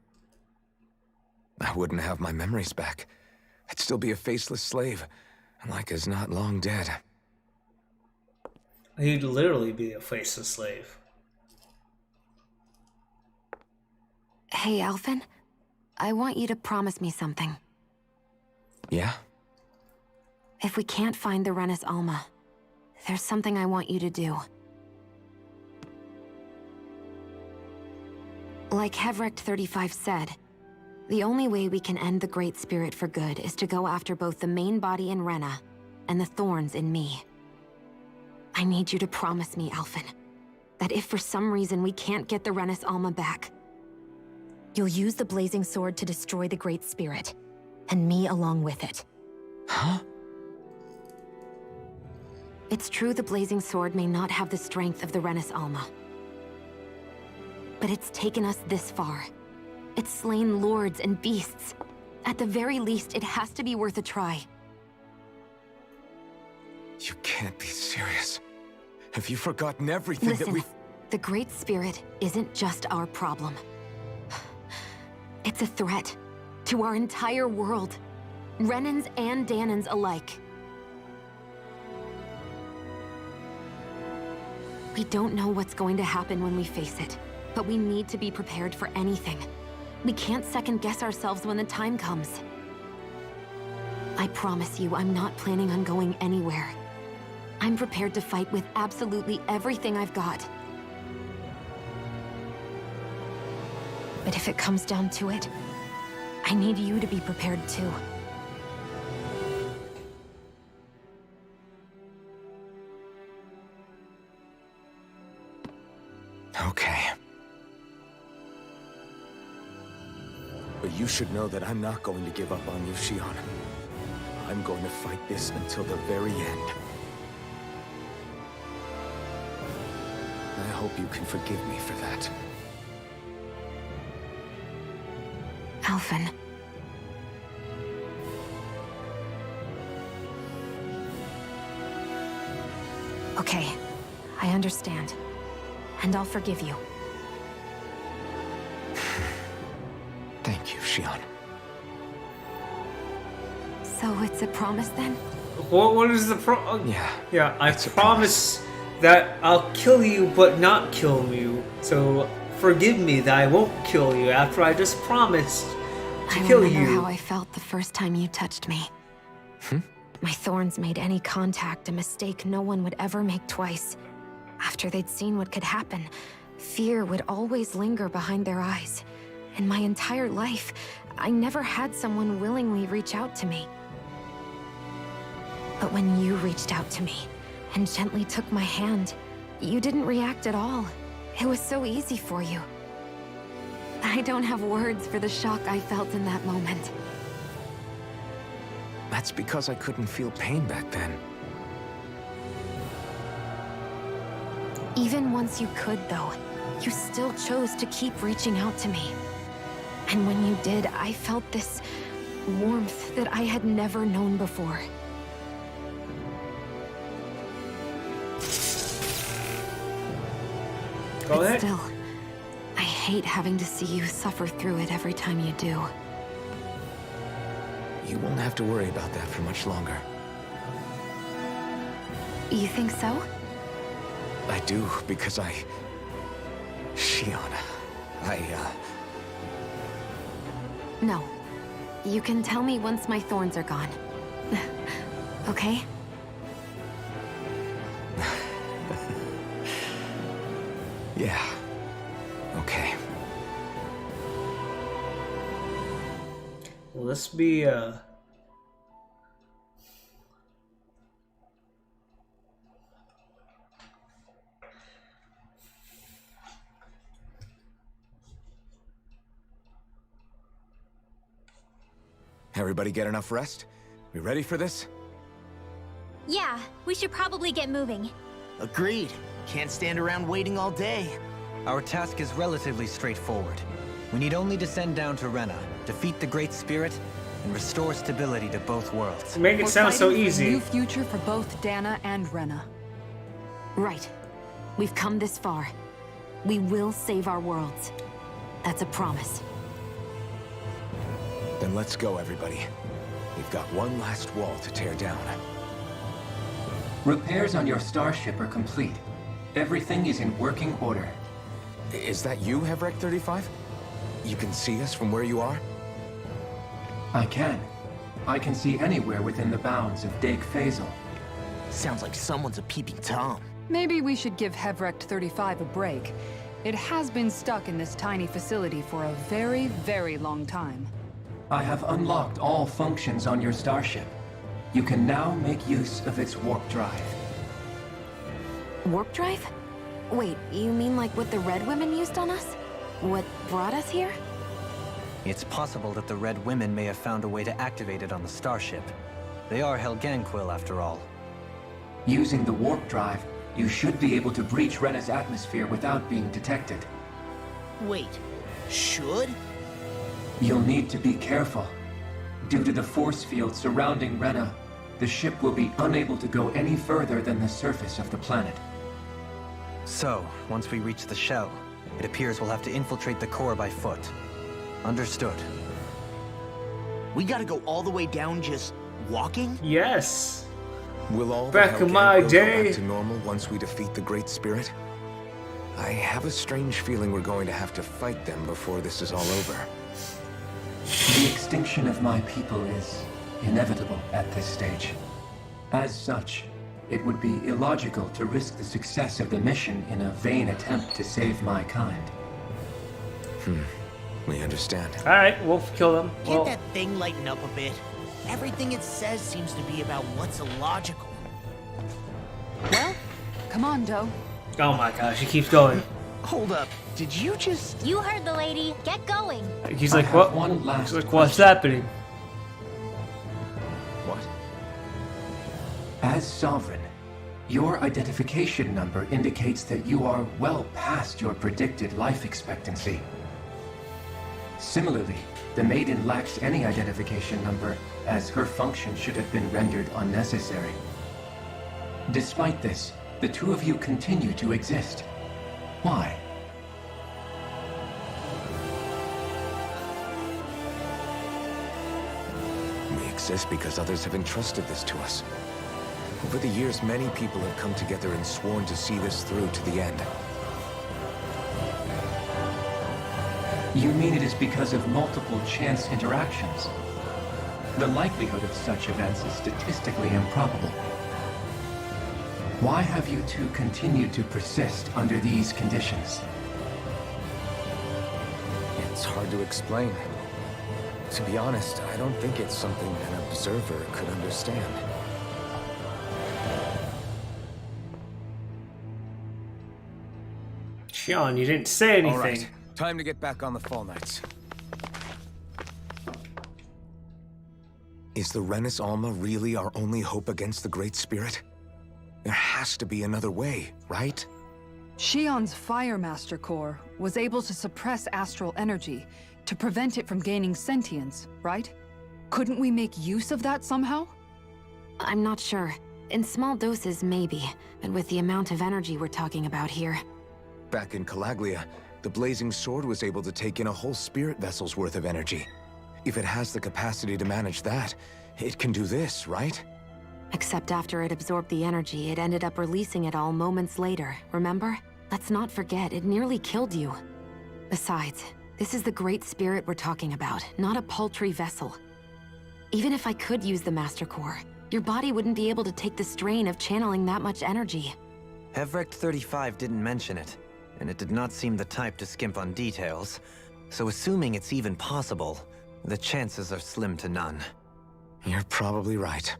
I wouldn't have my memories back. I'd still be a faceless slave, like as not long dead. He'd literally be a faceless slave. Hey, Alphen. I want you to promise me something. Yeah? If we can't find the Renis Alma, there's something I want you to do. Like Hevrecht 35 said, the only way we can end the Great Spirit for good is to go after both the main body in Rena and the thorns in me. I need you to promise me, Alphen, that if for some reason we can't get the Renis Alma back, you'll use the Blazing Sword to destroy the Great Spirit, and me along with it. Huh? It's true the Blazing Sword may not have the strength of the Renis Alma. But it's taken us this far. It's slain lords and beasts. At the very least, it has to be worth a try. You can't be serious. Have you forgotten everything Listen, that we... the Great Spirit isn't just our problem. It's a threat to our entire world. Renans and Danans alike. We don't know what's going to happen when we face it, but we need to be prepared for anything. We can't second-guess ourselves when the time comes. I promise you, I'm not planning on going anywhere. I'm prepared to fight with absolutely everything I've got. But if it comes down to it, I need you to be prepared too. Okay. But you should know that I'm not going to give up on you, Shion. I'm going to fight this until the very end. I hope you can forgive me for that. Alphen. Okay, I understand. And I'll forgive you. Thank you, Shion. So it's a promise then? What is the Yeah. Yeah, I promise that I'll kill you but not kill you. So forgive me that I won't kill you after I just promised to kill I remember you. how I felt the first time you touched me. My thorns made any contact a mistake no one would ever make twice. After they'd seen what could happen, fear would always linger behind their eyes. In my entire life, I never had someone willingly reach out to me. But when you reached out to me and gently took my hand, you didn't react at all. It was so easy for you. I don't have words for the shock I felt in that moment. That's because I couldn't feel pain back then. Even once you could, though, you still chose to keep reaching out to me. And when you did, I felt this warmth that I had never known before. Go But ahead. still, I hate having to see you suffer through it every time you do. You won't have to worry about that for much longer. You think so? I do, because Shion, No. You can tell me once my thorns are gone. Okay? Yeah. Okay. Well, let's be Everybody get enough rest? We ready for this? Yeah, we should probably get moving. Agreed. Can't stand around waiting all day. Our task is relatively straightforward. We need only descend down to Rena, defeat the Great Spirit, and restore stability to both worlds. make it We're sound so fighting for a easy. new future for both Dana and Rena. Right. We've come this far. We will save our worlds. That's a promise. Then let's go, everybody. We've got one last wall to tear down. Repairs on your starship are complete. Everything is in working order. Is that you, Hevrek 35? You can see us from where you are? I can. I can see anywhere within the bounds of Dake Faisal. Sounds like someone's a peeping Tom. Maybe we should give Hevrect 35 a break. It has been stuck in this tiny facility for a very, very long time. I have unlocked all functions on your starship. You can now make use of its warp drive. Warp drive? Wait, you mean like what the Red Women used on us? What brought us here? It's possible that the Red Women may have found a way to activate it on the starship. They are Helganquil, after all. Using the warp drive, you should be able to breach Rena's atmosphere without being detected. Wait, should? You'll need to be careful. Due to the force field surrounding Rena, the ship will be unable to go any further than the surface of the planet. So, once we reach the shell, it appears we'll have to infiltrate the core by foot. Understood. We gotta go all the way down just walking? Yes. Will all Back the in my Helganquil go day. back to normal once we defeat the Great Spirit? I have a strange feeling we're going to have to fight them before this is all over. The extinction of my people is inevitable at this stage. As such, it would be illogical to risk the success of the mission in a vain attempt to save my kind. We understand. Alright, we'll kill them. Can't that thing lighten up a bit? Everything it says seems to be about what's illogical. Well, come on, Doe. Oh my gosh, he keeps going. Hold up, did you just... You heard the lady. Get going. He's like, what? He's like, what's happening? What? As Sovereign, your identification number indicates that you are well past your predicted life expectancy. Similarly, the Maiden lacks any identification number, as her function should have been rendered unnecessary. Despite this, the two of you continue to exist. Why? We exist because others have entrusted this to us. Over the years, many people have come together and sworn to see this through to the end. You mean it is because of multiple chance interactions? The likelihood of such events is statistically improbable. Why have you two continued to persist under these conditions? It's hard to explain. To be honest, I don't think it's something an observer could understand. Shionne, you didn't say anything. All right, time to get back on the Fall Knights. Is the Renis Alma really our only hope against the Great Spirit? There has to be another way, right? Shionne's Fire Master Core was able to suppress astral energy to prevent it from gaining sentience, right? Couldn't we make use of that somehow? I'm not sure. In small doses, maybe. But with the amount of energy we're talking about here... Back in Calaglia, the Blazing Sword was able to take in a whole spirit vessel's worth of energy. If it has the capacity to manage that, it can do this, right? Except after it absorbed the energy, it ended up releasing it all moments later, remember? Let's not forget, it nearly killed you. Besides, this is the Great Spirit we're talking about, not a paltry vessel. Even if I could use the Master Core, your body wouldn't be able to take the strain of channeling that much energy. Hevrecht 35 didn't mention it, and it did not seem the type to skimp on details. So assuming it's even possible, the chances are slim to none. You're probably right.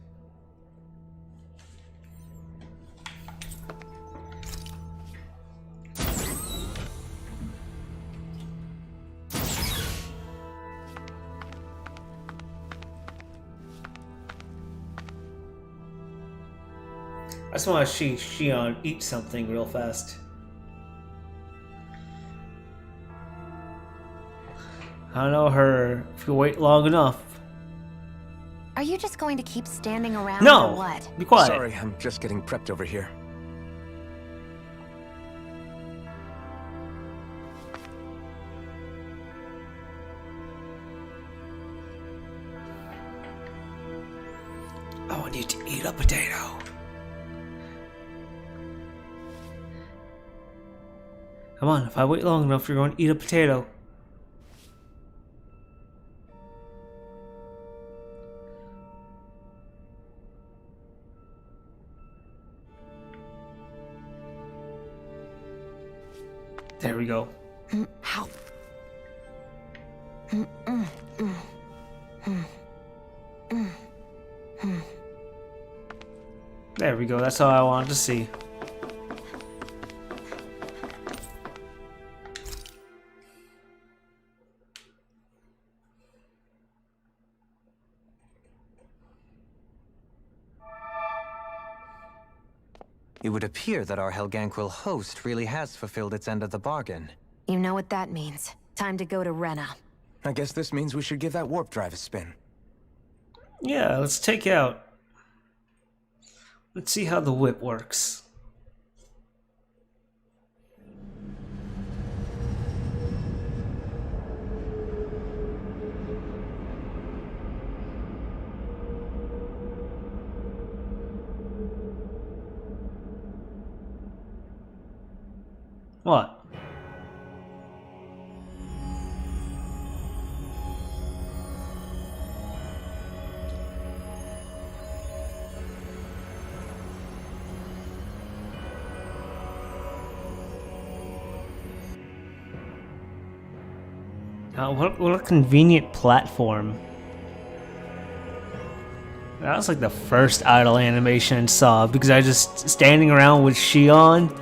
I just want to see Shionne eat something real fast. I know her. If you wait long enough. Are you just going to keep standing around No! or what? Be quiet. Sorry, I'm just getting prepped over here. I want you to eat a potato. Come on, if I wait long enough, you're going to eat a potato. There we go. How? There we go, that's all I wanted to see. It would appear that our Helganquil host really has fulfilled its end of the bargain. You know what that means. Time to go to Rena. I guess this means we should give that warp drive a spin. Yeah, let's take out. Let's see how the whip works. What? What a convenient platform. That was like the first idle animation I saw because I just standing around with Shion.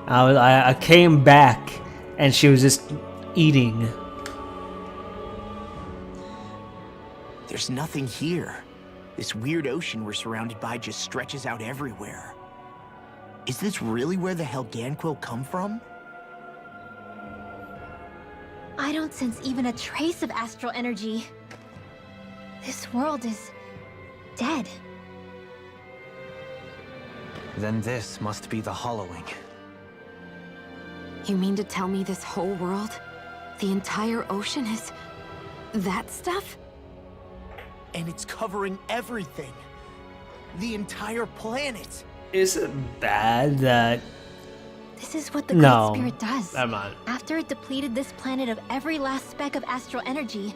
I came back and she was just eating. There's nothing here. This weird ocean we're surrounded by just stretches out everywhere. Is this really where the Helganquil come from? I don't sense even a trace of astral energy. This world is dead. Then this must be the Hollowing. You mean to tell me this whole world, the entire ocean is that stuff? And it's covering everything. The entire planet. Is it bad that... This is what the Great Spirit does. Never mind. After it depleted this planet of every last speck of astral energy,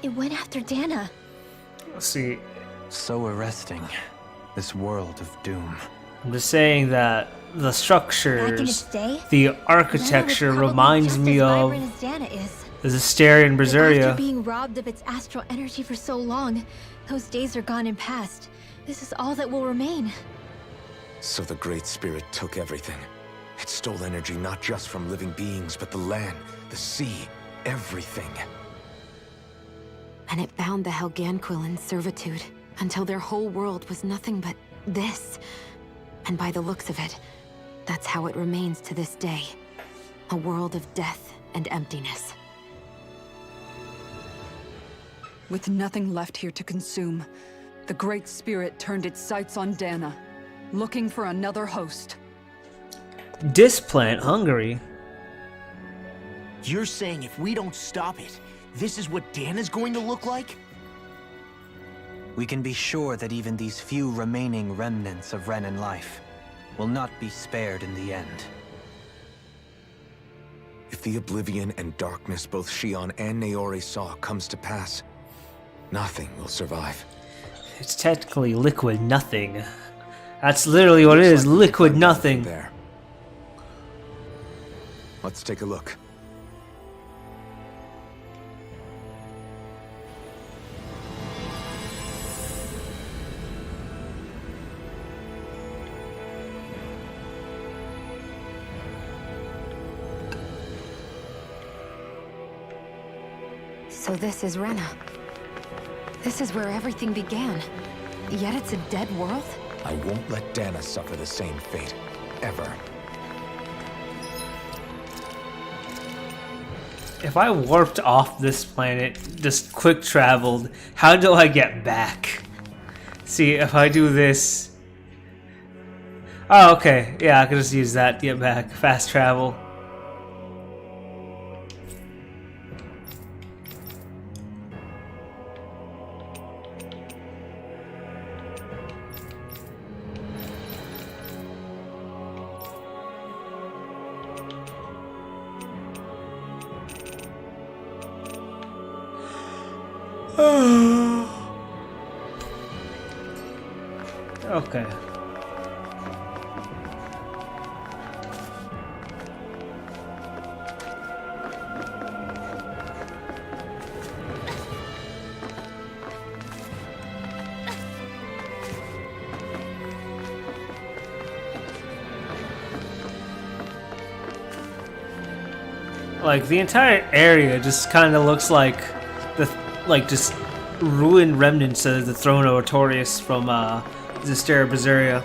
it went after Dana. Let's see. So arresting. This world of doom. I'm just saying that the structures, Back in its day, the architecture reminds me of as Dana is. the Zestiria and After Berseria. being robbed of its astral energy for so long, those days are gone and past. This is all that will remain. So the Great Spirit took everything. It stole energy not just from living beings, but the land, the sea, everything. And it bound the Helganquil in servitude until their whole world was nothing but this. And by the looks of it, that's how it remains to this day. A world of death and emptiness. With nothing left here to consume, the Great Spirit turned its sights on Dana, looking for another host. Displant Hungary. You're saying if we don't stop it, this is what Dana's going to look like? We can be sure that even these few remaining remnants of Renan life will not be spared in the end. If the oblivion and darkness both Shion and Naori saw comes to pass, nothing will survive. It's technically liquid nothing. That's literally what it is, liquid nothing. There. Let's take a look. So this is Rena. This is where everything began. Yet it's a dead world? I won't let Dana suffer the same fate. Ever. If I warped off this planet, just quick traveled, how do I get back? See, if I do this... Oh, okay. Yeah, I could just use that to get back. Fast travel. Okay. Like the entire area just kind of looks like just ruined remnants of the throne of Artorias from Zestiria Berseria.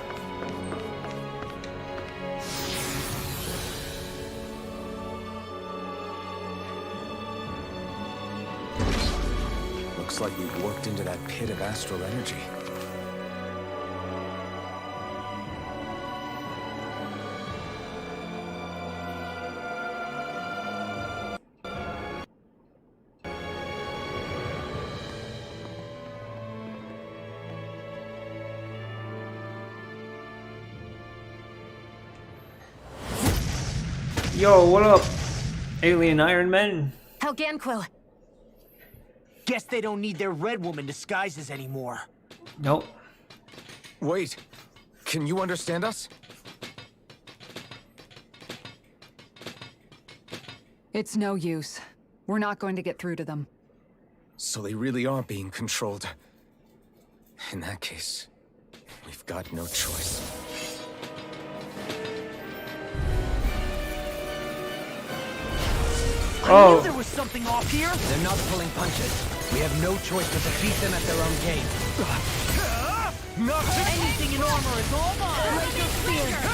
Looks like we've warped into that pit of astral energy. Yo, what up, Alien Iron Man? Helganquil. Guess they don't need their Red Woman disguises anymore. Nope. Wait, can you understand us? It's no use. We're not going to get through to them. So they really are being controlled. In that case, we've got no choice. I knew there was something off here. They're not pulling punches. We have no choice but to beat them at their own game. Anything in armor is all mine.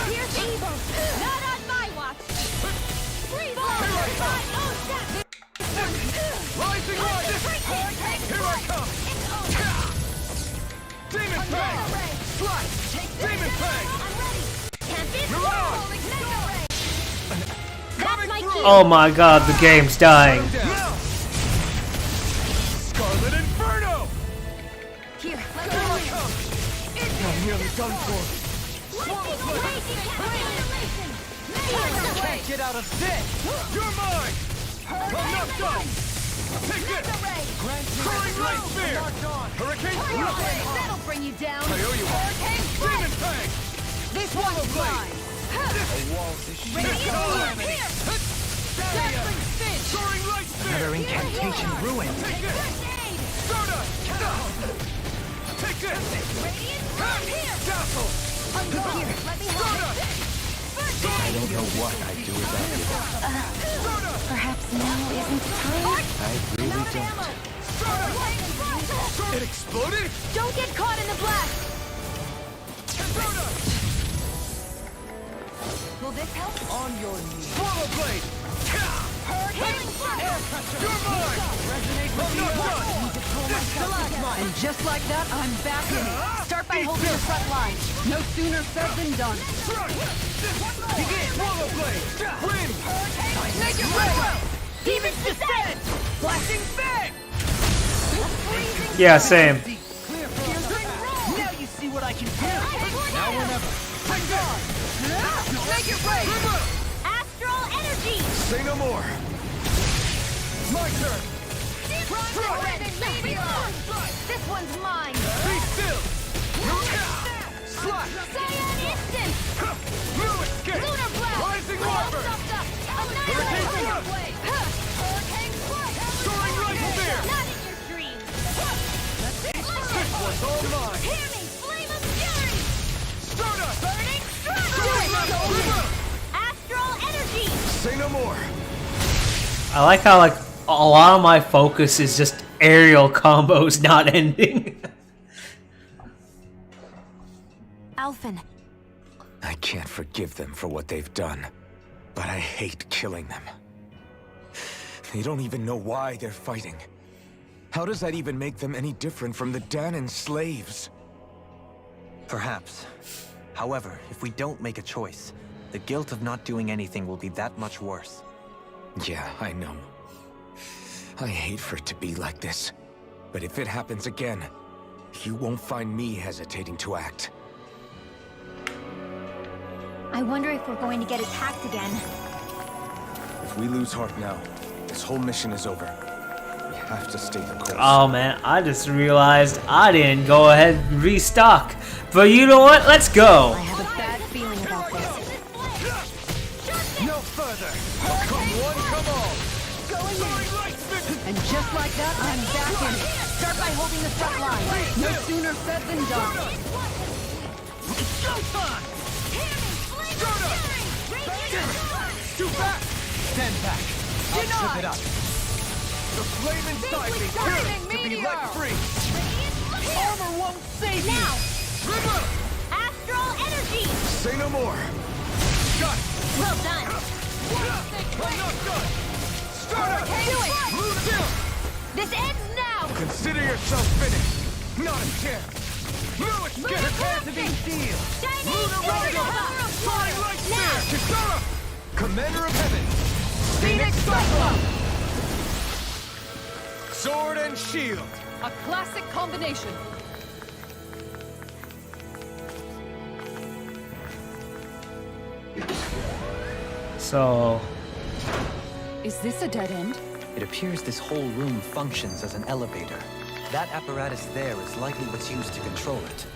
Here's evil. Not on my watch. Freeze Rising Rider! Here I come! Demon Fang! Slice! Demon Fang! Oh my god, the game's dying. Scarlet Inferno! Here, I'm nearly done for. Can't get out of this. You're mine! I'm not done! Take this! Curling Light Spear! Hurricane Thrust! That'll bring you down. I owe you one. Demon Fang! This one's mine. Dazzling Spin! Soaring Light Spear! Another incantation ruined. Take this! Stardust! Take this! Dazzle! I don't know what I'd do without you. Perhaps now isn't the time? I really don't. It exploded? Don't get caught in the blast. Will this help? On your knees. Swallow Blade! You're mine! I'm not done! And just like that, I'm back in it. Start by holding the front line. No sooner said than done. Begin! Swallow Blade! Wind! Make it red! Demon's Descent! Flashing Fang! Yeah, same. Now you see what I can do. Now or never. Take that! Make it red! Astral Energy! Say no more! My turn! This one's mine! Be still! Slap! Cyan Instant! New escape! Lunar Blast! Rising Wyvern! Hurricane Thrust! Hurricane Thrust! Soaring Light Spear! Not in your dreams! This one's all mine! Hear me! Flame of Fury! Stardust! Burning Strike! Astral Energy! Say no more! I like how like a lot of my focus is just aerial combos not ending. Alphen. I can't forgive them for what they've done, but I hate killing them. They don't even know why they're fighting. How does that even make them any different from the Dahnan slaves? Perhaps. However, if we don't make a choice, the guilt of not doing anything will be that much worse. Yeah, I know. I hate for it to be like this. But if it happens again, you won't find me hesitating to act. I wonder if we're going to get attacked again. If we lose heart now, this whole mission is over. We have to stay the course. Oh man, I just realized I didn't go ahead and restock. But you know what? Let's go. I have a bad feeling about this. No further! Come one, come all! And just like that, I'm back in it. Start by holding the front line. No sooner said than done. Showtime! Too fast! Stand back. I'll zip it up. The flame inside me yearns to be let free! Armor won't save you. Now! Remote! Astral Energy! Say no more! Got it! Well done! I'm not done! Start Do it! Move down! This ends now! Consider yourself finished! Not a chance! No escape! Prepare to be sealed! Lunar Rider! Soaring Light Spear! Kisara! Commander of Heaven! Phoenix Cyclone! Sword and shield! A classic combination. So Is this a dead end? It appears this whole room functions as an elevator. That apparatus there is likely what's used to control it.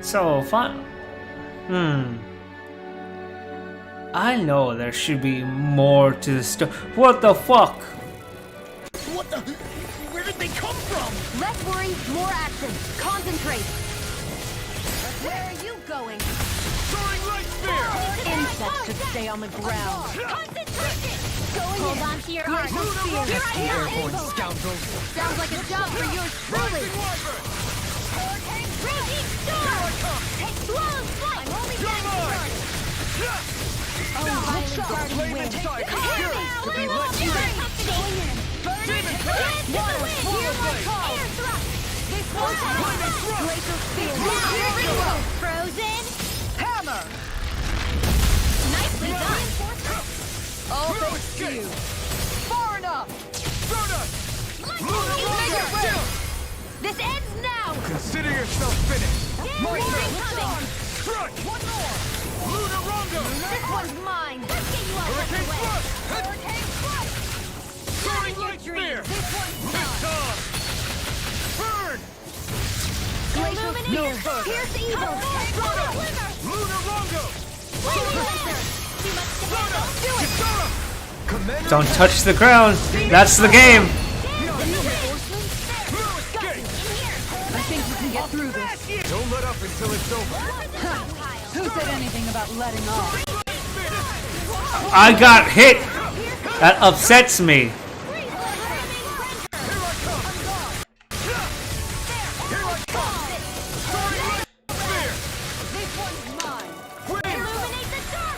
So, fine. I know there should be more to the story. What the fuck? What the? Where did they come from? Less worry, more action. Concentrate. Where are you going? Insects should stay on the ground. Concentration! Hold on to your heart. Here I am. Scoundrel. Sounds like a job for yours truly. Raging storm! Explode flight! I'm only getting started. Oh, violent guardian wind. To be let you burn it! Water, swallow blade. Air thrust! This one's glacial spear. Frozen! Hammer. Nicely done! All thanks to you. Far enough. This ends now! Consider yourself finished. More incoming! Strike! One more! Lunar Rondo! This one's mine. Let's get you out of the Hurricane way! Thrust! Hurricane Thrust! Soaring Light Spear! This one's mine. Burn! Glacial spear. Pierce evil! Lunar Rondo! Too much to handle! Do it. Commander! Don't touch the ground. That's the game. I think we can get through this. Don't let up until it's over. Who said anything about letting off? I got hit. That upsets me. Illuminate the dark!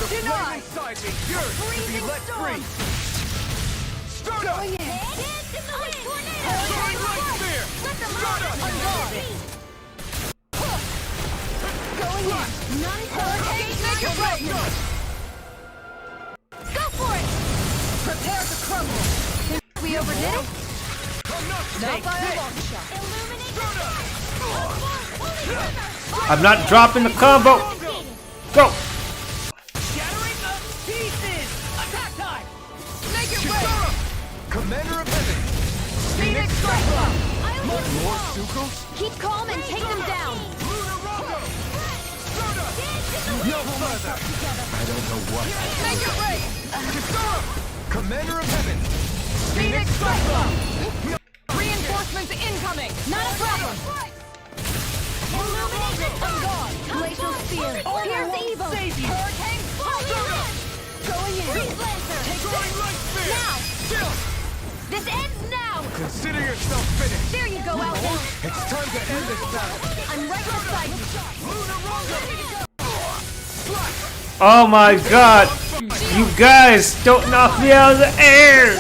Deny! Inside me, yours to be let free! Stardust! Dance in the wind! Soaring Light Spear! Stardust! Going in! None make it right! Go for it! Prepare to crumble. We overdid it? Not by a long shot. Illuminate the dark! I'm not dropping the combo. Go. Shattering the pieces! Attack time! Make it rain! Commander of Heaven! Phoenix strike! More Sucrose? Keep calm and take them down. Lunar Rondo! No further! I don't know what. Make it rain! Commander of Heaven! Phoenix strike! Reinforcements incoming! Not a problem! Illuminate the dark! Glacial spear! Pierce evil! Hurricane fire! Going in! Freeze Lancer! Soaring Light Spear! Now! Still! This ends now! Consider yourself finished! There you go, Outlaw! It's time to end this battle! I'm right beside you! Lunar Rondo! Oh my god. You guys don't knock me out of the air.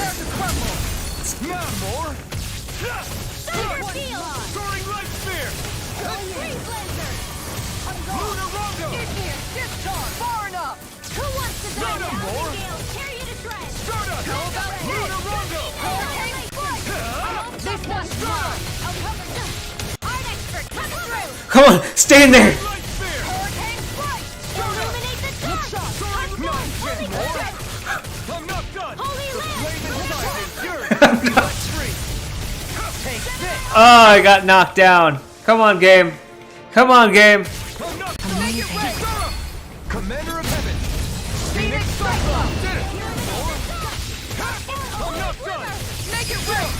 Not more! Super Shield! Soaring Light Spear! Freeze Lancer! Lunar Rondo! In here! Discharge! Far enough! Who wants to die No now? more. Gale, tear you to shreds! Stardust! Lunar Rondo! Hurricane Strike! This one's mine! I'll cover them! Art expert, come through! Come on, stay in there. Light Spear! Hurricane Strike! Illuminate the dark! Holy Spirit! I'm not done! Holy Land! Blade inside is yours to be let free! Take this! Oh, I got knocked down. Come on, game. Come on, game. I'm not done! Make it rain! Commander of Heaven! Phoenix strike! Did it! I'm not done! Make it rain!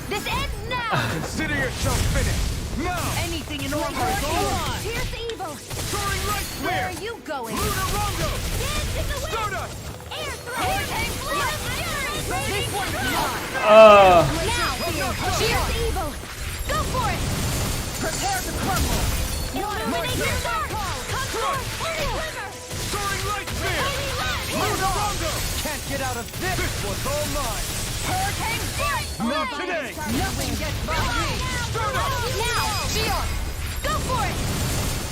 This ends now! Consider yourself finished! Now! Anything in order. Go on! Pierce evil! Soaring Light Where Spear! are you going? Lunar Rondo! Dance in the wind! Stardust! Air Hurricane Blast! This one's mine! Now! Pierce evil! Go for it! Prepare to crumble! Illuminate the dark! Come forth! Soaring Light Spear! Lunar Rondo! Can't get out of this. This one's all mine! Hurricane Strike! Not today! Nothing gets by me! Now! Shion! Go for it!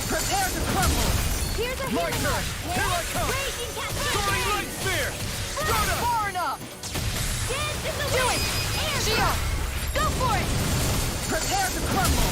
Prepare to crumble! Here's a My healing turn! arc! Here I come! Raging Soaring Cascade! Light Spear! Stardust! Far enough! Dance in the Do wind! it! Air Shion! Go for it! Prepare to crumble!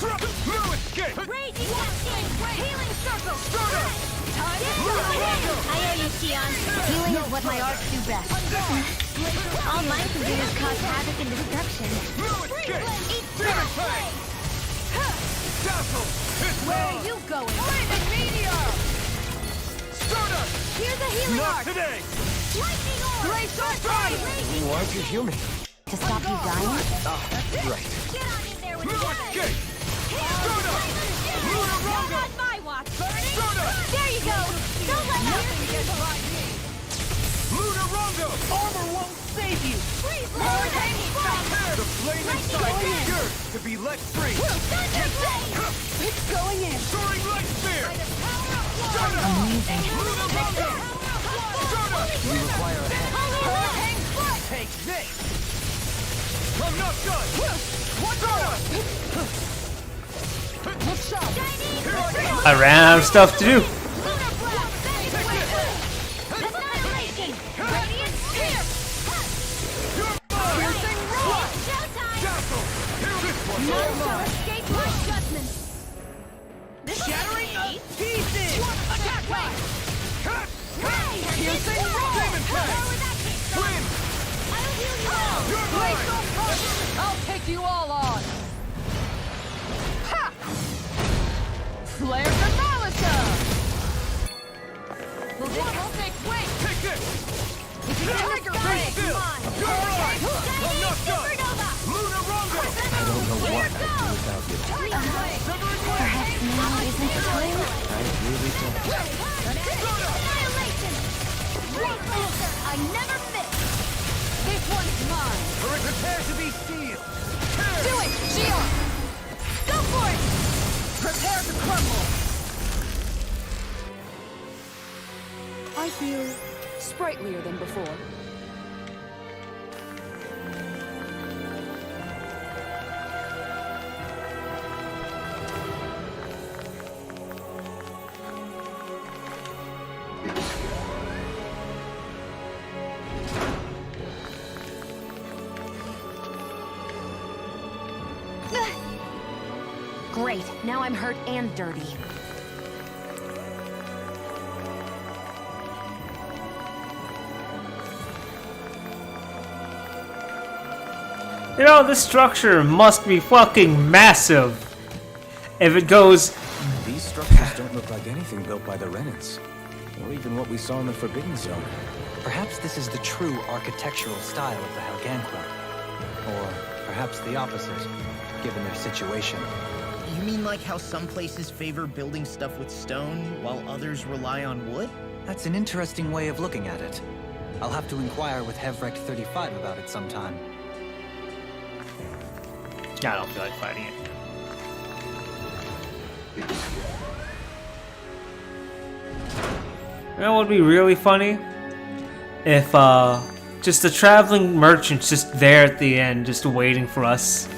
No escape! Raging Cascade! Healing Circle! I owe you, Xion. Healing is what my arts do best. All mine can do is cause havoc and destruction. Eat that! Where are you going? Lightning Meteor! Stardust! Here's a healing Not arc! today! Lightning Orb! Grace on fire! Why'd you heal me? To stop you dying? Right. Get on in there with No the escape! Stardust! Lunar Rondo! Not my watch! Stardust! There you go! Don't let up! Lunar Rondo! Armor won't save you! Freeze! Lord, The flame inside is yours to be let free! It's going in! Soaring Light Spear! Amazing! Lunar Rondo! Stardust! We require a hand. Take this! I'm not done! Stardust! Here I come! I ran out of stuff to do. Annihilation! Radiant Spear! Piercing Roar! Dazzle! Here this one! None shall escape my judgment! Shattering of pieces! Attack line! Cut! Piercing Roar! Demon Tag! Win! I'll heal you all! You're mine! I'll take you all on! Ha! Flare the Malisa! The one will make way! Take this! Trigger Stay still! You're right! I'm not done! Lunar Rondo! I don't know what I'd do without you. Perhaps now isn't the time? I really don't. Annihilation! Great Lancer! I never miss! This one's mine! Prepare to be sealed! Do it, Xion! Go for it! Prepare to crumble! I feel sprightlier than before. Great, now I'm hurt and dirty. You know, this structure must be fucking massive. If it goes... These structures don't look like anything built by the Renans, or even what we saw in the Forbidden Zone. Perhaps this is the true architectural style of the Helganqua. Or perhaps the opposite, given their situation. You mean like how some places favor building stuff with stone, while others rely on wood? That's an interesting way of looking at it. I'll have to inquire with Hevrecht 35 about it sometime. I don't feel like fighting it. You know what would be really funny? If, just the traveling merchant's just there at the end, just waiting for us.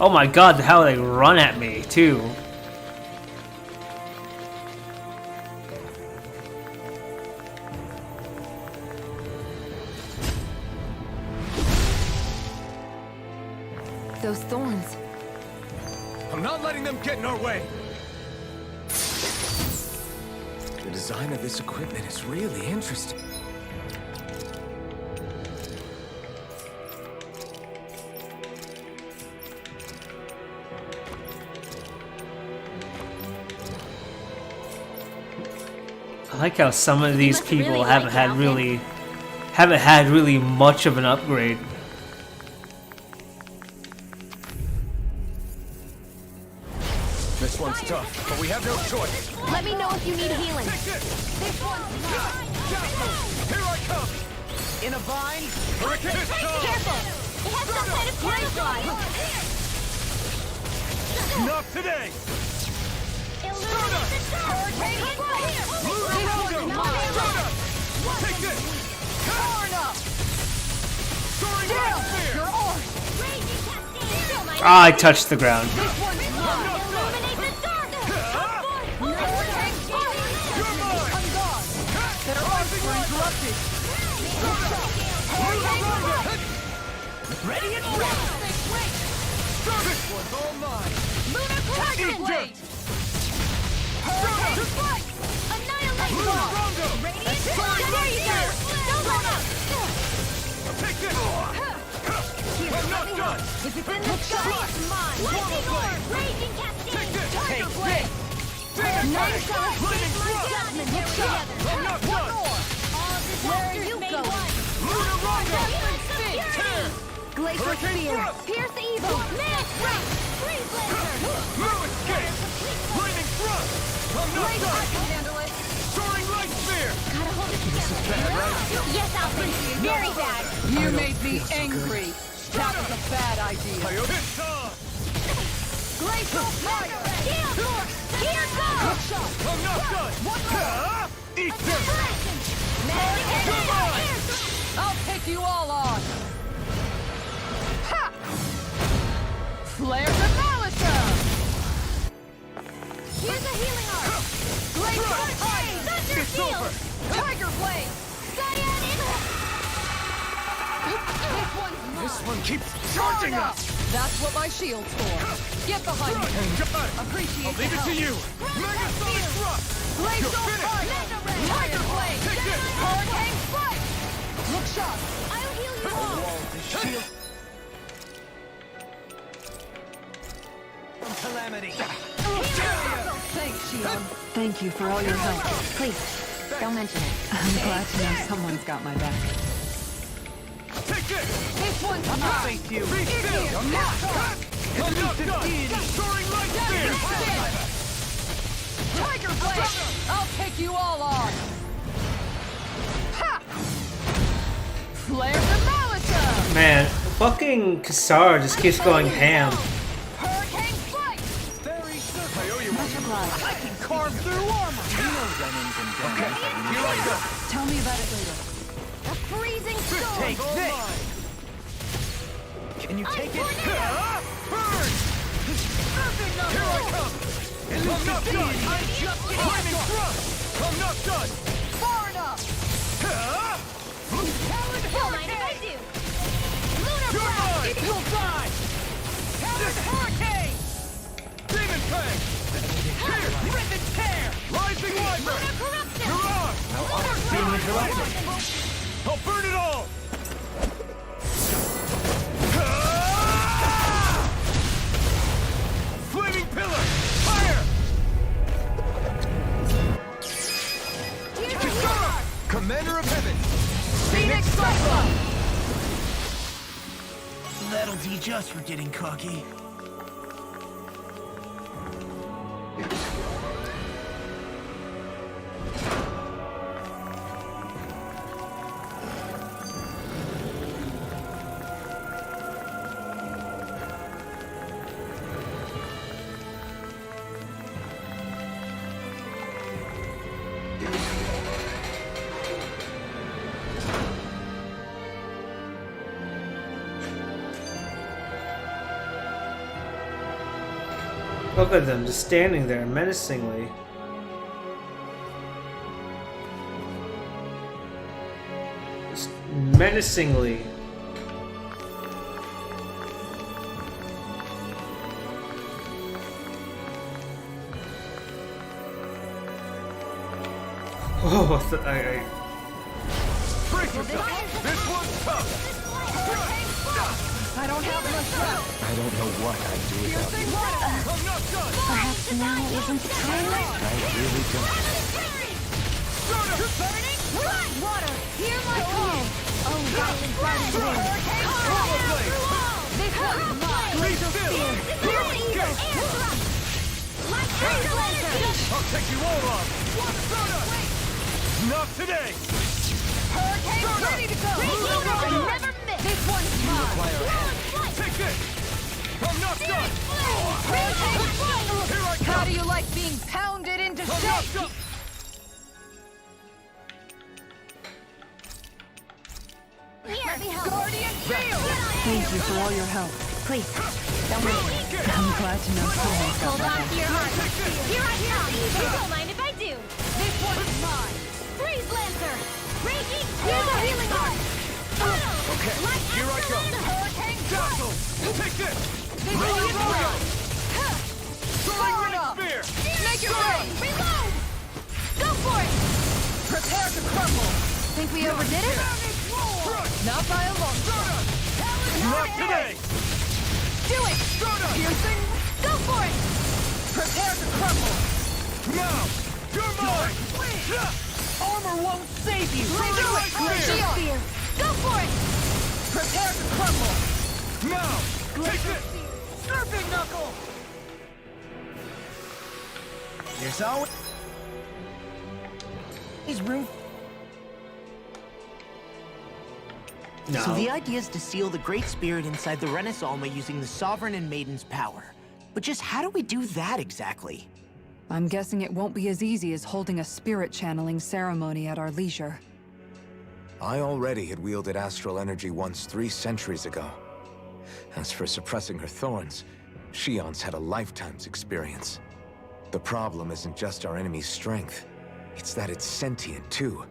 Oh my god, how they run at me, too. Those thorns. I'm not letting them get in our way! The design of this equipment is really interesting. I like how some of these people haven't had really much of an upgrade. This one's tough, but we have no choice. Let me know if you need healing. This one's mine. Here I come. In a vine? Careful! It has some kind of firefly! Not today. Illuminate the dark! Radiant fire! Take this. Torn up! Soaring Still, Light Spear. your arm! Raging Ah, I touched the ground. Ready and ready! This one's all mine! Lunar Tiger Blade! Hurricane Strike! Annihilate Ball! Radiant Strike! There you go! Don't let up! Take this! I'm not done! If it's in the sky, it's mine! Lightning Orb! Raging Cascade! Tiger Blade! Another shot! Lightning Strike! I'm not done! All disasters may one! Lunar Rondo! Tear! Glacial Spear! Pierce Evil! Mad Strike! Freeze Laser! No escape! Lightning Thrust! I'm not done! I can handle it! Soaring Light Spear! Gotta hold it together. This is bad, right? Yes, Alfred! Very bad! You made me angry! That was a bad idea! Glacial Fire! Shield Force! Here goes! I'm not done! One more! Eat this! I'll take you all on! Ha! Flare the Malachor! Here's a healing arm! Glacial Fire! Thunder Shield! Tiger Blade! Cyan Inlet! This one's mine! This one keeps charging us! That's what my shield's for. Get behind me. Appreciate I'll leave it to you! Megasonic Thrust! Glacial You're Fire! finished! Tiger Blade! Take this! Hurricane Strike! Look sharp! I'll heal you all! Calamity! Thanks, Shion. Thank you for all your help. Please, don't mention it. I'm glad to know someone's got my back. Take this! This one's I'll mine! face you! I'm not done! Soaring Light Spear! Tiger Blade! I'll take you all on! Ha! Flare the Malachor! Man, fucking Kisara just keeps going ham. Hurricane Strike! Very simple. I owe you one. I can carve through armor! Okay, here I go! Tell me about it later. A freezing storm! Take this! Can you take it? Burn! Here I come! I'm not done! I'm just Lightning Thrust! I'm not done! Far enough! Don't mind if I do! Lunar Blast! You'll die! This Hurricane! Demon Fang! Here! Rip and tear! Rising Wyvern! Lunar Corruption! Mirage! Lunar Blast! I'll burn it all! Flaming Pillar! Fire! Commander of Heaven! Phoenix Cyclone! That'll teach us for getting cocky. Look at them, just standing there menacingly. Just menacingly. Oh, Brace yourself! This one's tough! I don't have much left. I don't know what I'd do without you. I'm not done! Perhaps now isn't the time. I really don't. Burning! Run! Water! Hear my call! Oh, violent burning wind! This one's mine! Glacial Spear! Here's the evil! Like Tiger Laser! I'll take you all on! Not today! Hurricane ready to go! Never miss! This one's mine! Take this! I'm not done! Here I How come! do you like being pounded into I'm not shape? done! Here! Guardian Shield! Thank you for all your help. Please, I'm glad to know someone's got Hold on that. to your heart. Here I come. Don't mind if I do. This one's mine. Freeze Lancer. Raging. Here's a healing arm. Okay, here I go. Hurricane Dazzle! Take this! This one's mine. Soaring Red Spear! Make it rain. Reload. Go for it. Prepare to crumble. Think we overdid it? Not by a long shot. Not today! Do it. Piercing. Go for it. Prepare to crumble. Now! You're mine! Armor won't save you. Do it! Glacial. Spear. Go for it. Prepare to crumble. Now! Take this! Surfing knuckle. There's always room. No. So the idea is to seal the Great Spirit inside the Renis Alma using the Sovereign and Maiden's power. But just how do we do that exactly? I'm guessing it won't be as easy as holding a spirit channeling ceremony at our leisure. I already had wielded astral energy once 3 centuries ago. As for suppressing her thorns, Shion's had a lifetime's experience. The problem isn't just our enemy's strength, it's that it's sentient too.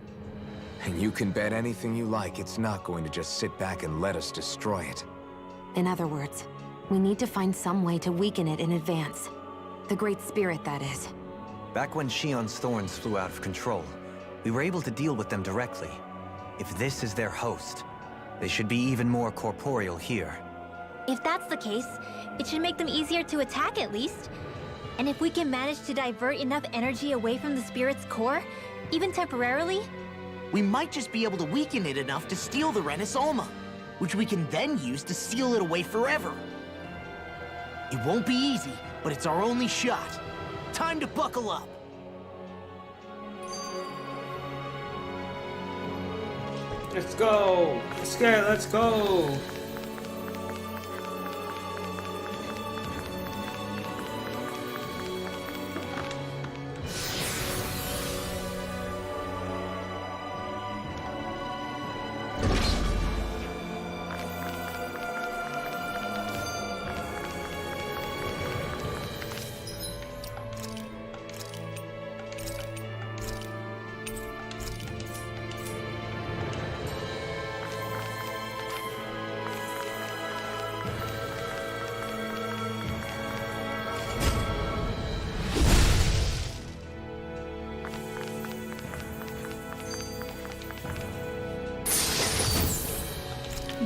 And you can bet anything you like it's not going to just sit back and let us destroy it. In other words, we need to find some way to weaken it in advance. The Great Spirit, that is. Back when Shion's thorns flew out of control, we were able to deal with them directly. If this is their host, they should be even more corporeal here. If that's the case, it should make them easier to attack at least. And if we can manage to divert enough energy away from the spirit's core, even temporarily, We might just be able to weaken it enough to steal the Renis Alma, which we can then use to seal it away forever. It won't be easy, but it's our only shot. Time to buckle up. Let's go! Scared, let's go!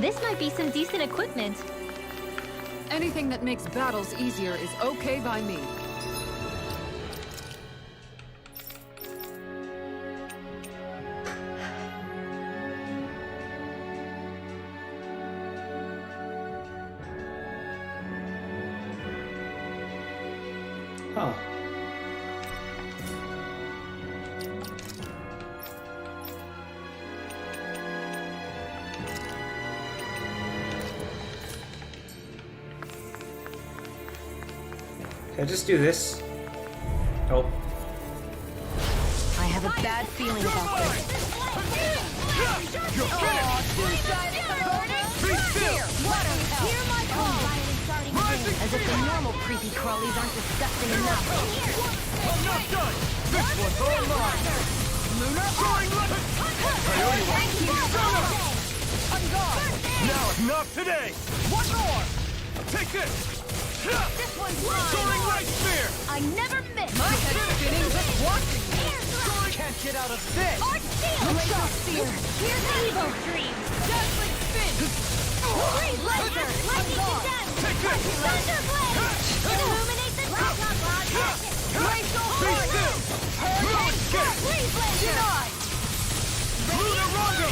this might be some decent equipment. Anything that makes battles easier is okay by me. Huh. Can I just do this? Nope. I have a bad feeling about this. As if the normal creepy crawlies aren't disgusting enough. I'm not done! This one's all mine! Luna! Soaring Left! Now, not today! One more! Take this! This one's mine! Soaring Right Spear! I never miss! My head's spinning just watching you. Can't get out of this! Arch Steel! Laser Spear! Here's the Evo Stream! Dazzling Spin! Freeze Laser! Lightning Condemned! Take this! Thunder Blade! Illuminate the Cyclops Logic! Glacial Hurricane! Hurricane Strike! Freeze Laser! Denied! Luna Rondo!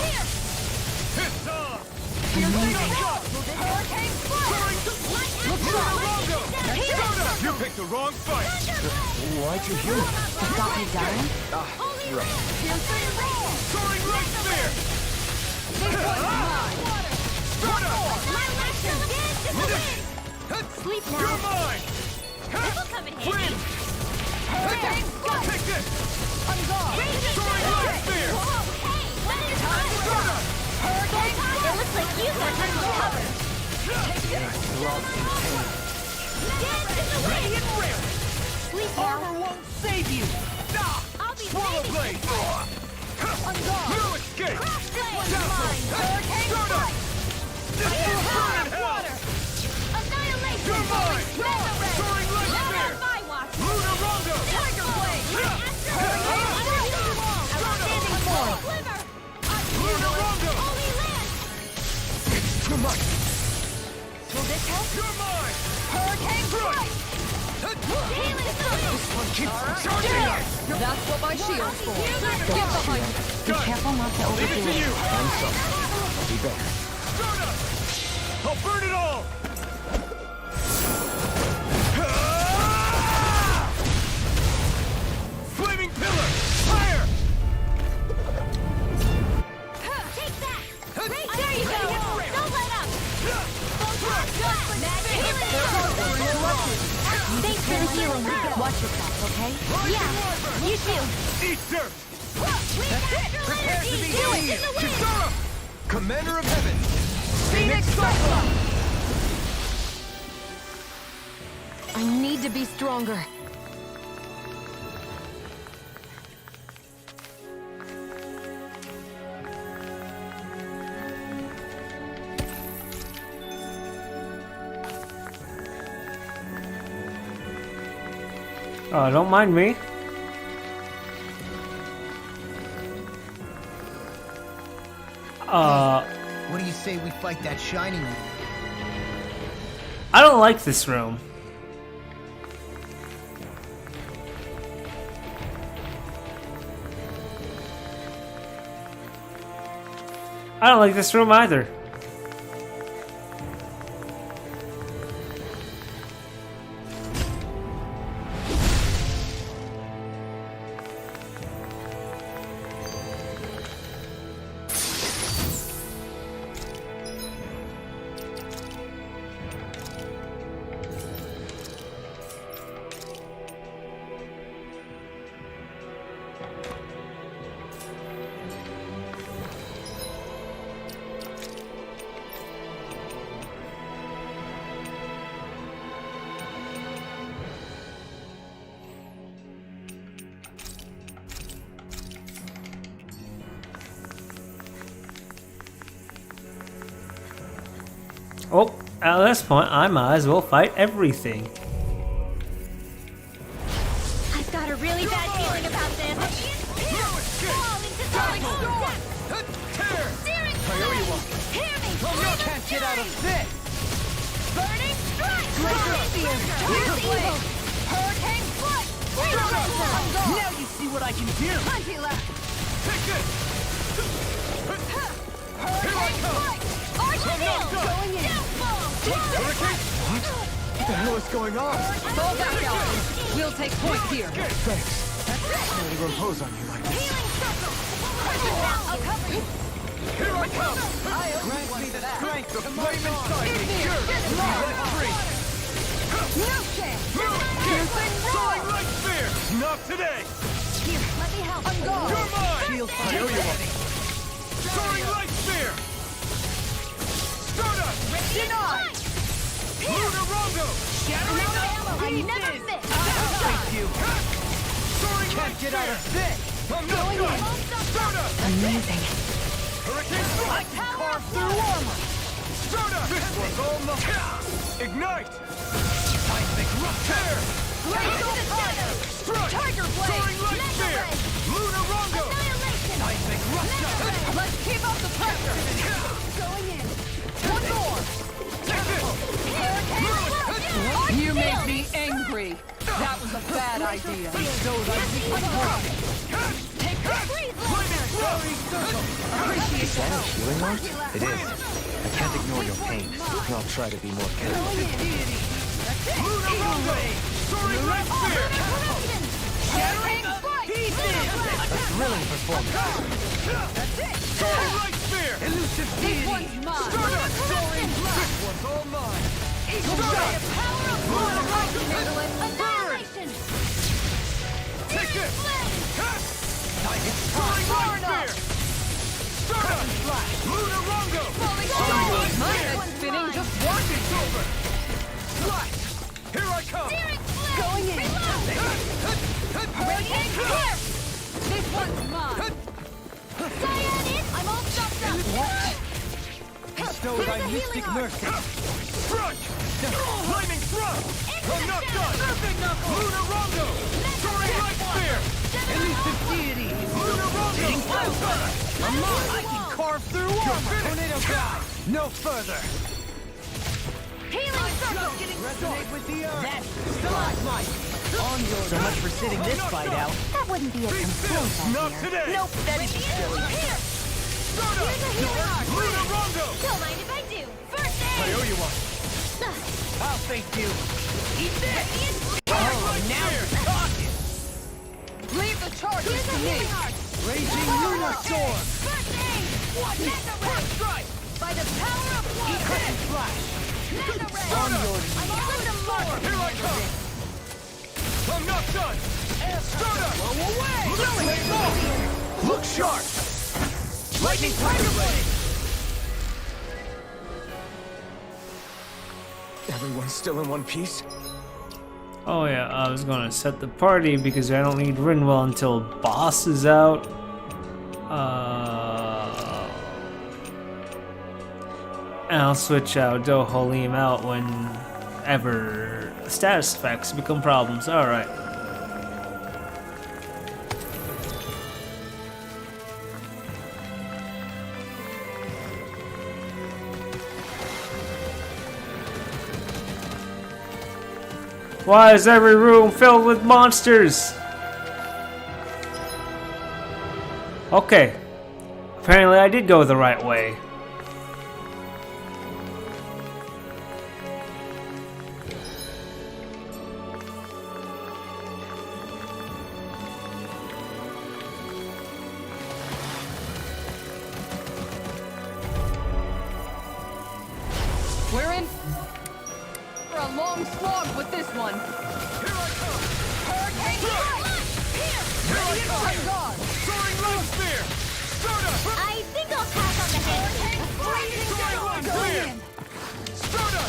It's on! Hurricane Flash! Luna Rondo! You picked the wrong fight! Why'd you hear me? To stop me dying? Right. Soaring Right Spear! Sleep now! You're mine! This'll come in handy! Hurricane Strike! Take this! On guard! Soaring Right Spear! Hey! When is time? Hurricane! It looks like you've got some cover! Radiant Rip! Armor won't save you! I'll be Swallow saving Blade! you. On guard. No escape! This one's mine. Hurricane strike. Water. Annihilation. You're mine! Resurrect. Soaring Light Not Spear! on my watch. Lunar Rondo! Tiger Blade. Hurricane strike. Outstanding form. Lunar Rondo! Only land. It's too much! Will this help? You're mine! Hurricane strike. Healing This one keeps charging us! That's what my shield's for. Get behind me. Be careful not to overdo Leave it to it. you! I'm sorry. I'll be back. Stardust! I'll burn it all! Flaming Pillar! Fire! Take that. There you go. Don't let up. Thanks for the healing. Watch yourself, okay? Yeah, you too. Eat dirt! Prepare to be healed. healed! Kisara! Commander of Heaven! Phoenix Cyclone! I need to be stronger. Don't mind me. What do you say we fight that shiny one? I don't like this room. I don't like this room either. Oh, at this point, I might as well fight everything. I've got a really bad feeling about this. Hear me! You can't get out of this! Burning strike! Here's evil! Hurricane strike! Now you see what I can do! Plenty left! Take this! Here I come! Archfield! Going in! Hurricane! What the hell is going on? Fall back out. We'll take point here. Thanks. Sorry to impose on you like this. Healing circle! I'll cover you! Here I come! Grant me the strength of flame inside me! Let free! No chance! Soaring Light Spear! Not today! Here, let me help. You're mine! I owe you one. Soaring Light Spear! Stardust! Denied! Lunar Rondo! Shattering I never miss! Thank you! Soaring Light Spear! Get out of this! I'm not done! Stardust! Amazing. Hurricane Strike! Carve through armor! Stardust! This one's all nothing! Ignite! Seismic Rupture! Strike! Tiger Blade! Soaring Light Spear! Lunar Rondo! Annihilation! Seismic Rupture! Let's keep up the pressure. Going in! One more. Take this! You make me angry. That was a bad idea. Is that a healing art? It is. I can't ignore your pain. I'll try to be more careful. Lunar Rondo! Soaring Light Spear! A thrilling performance. Soaring Light Spear! Elusive deity. Stardust! Soaring Blast! This one's all mine! Stardust! Lunar Rondo! Annihilation! Take this! Soaring Light Spear! Stardust! Lunar Rondo! My head's spinning just watching. It's over! Flash! Here come! Going in! Radiant here! This one's mine! I'm all stopped up! What? Bestow thy mystic mercy! Crunch! Lightning thrust! I'm not done! Lunar Rondo! Soaring Light Spear! Elusive deity! Lunar Rondo! I can carve through armor! Tornado guy! No further! Healing circle! Resonate with the earth! That's stalagmite! On your so much for sitting this fight out. That wouldn't be a complaint, Not I hear. today! Nope, that is silly. Here! Lunar Rondo! Don't mind if I do. First I aid! owe you one. I'll face you. Eat this! Oh, Now you're talking! Leave the charges to me! Raging lunar storm! First aid! First strike! By the power of water! Crescent flash! Mega On your I'm on the mark! Here I come! I'm not done! Start up! Blow away! Take off! Look sharp! Lightning Tiger Blade! Everyone's still in one piece? Oh yeah, I was gonna set the party because I don't need Rinwell until boss is out. And I'll switch out Dohalim out whenever status effects become problems. Alright. Why is every room filled with monsters? Okay. Apparently I did go the right way. We're in for a long slog with this one. Here I come! Hurricane Here I come! Soaring Light Spear! Start up! I think I'll pass on the hand. Soaring Light Spear! Start up!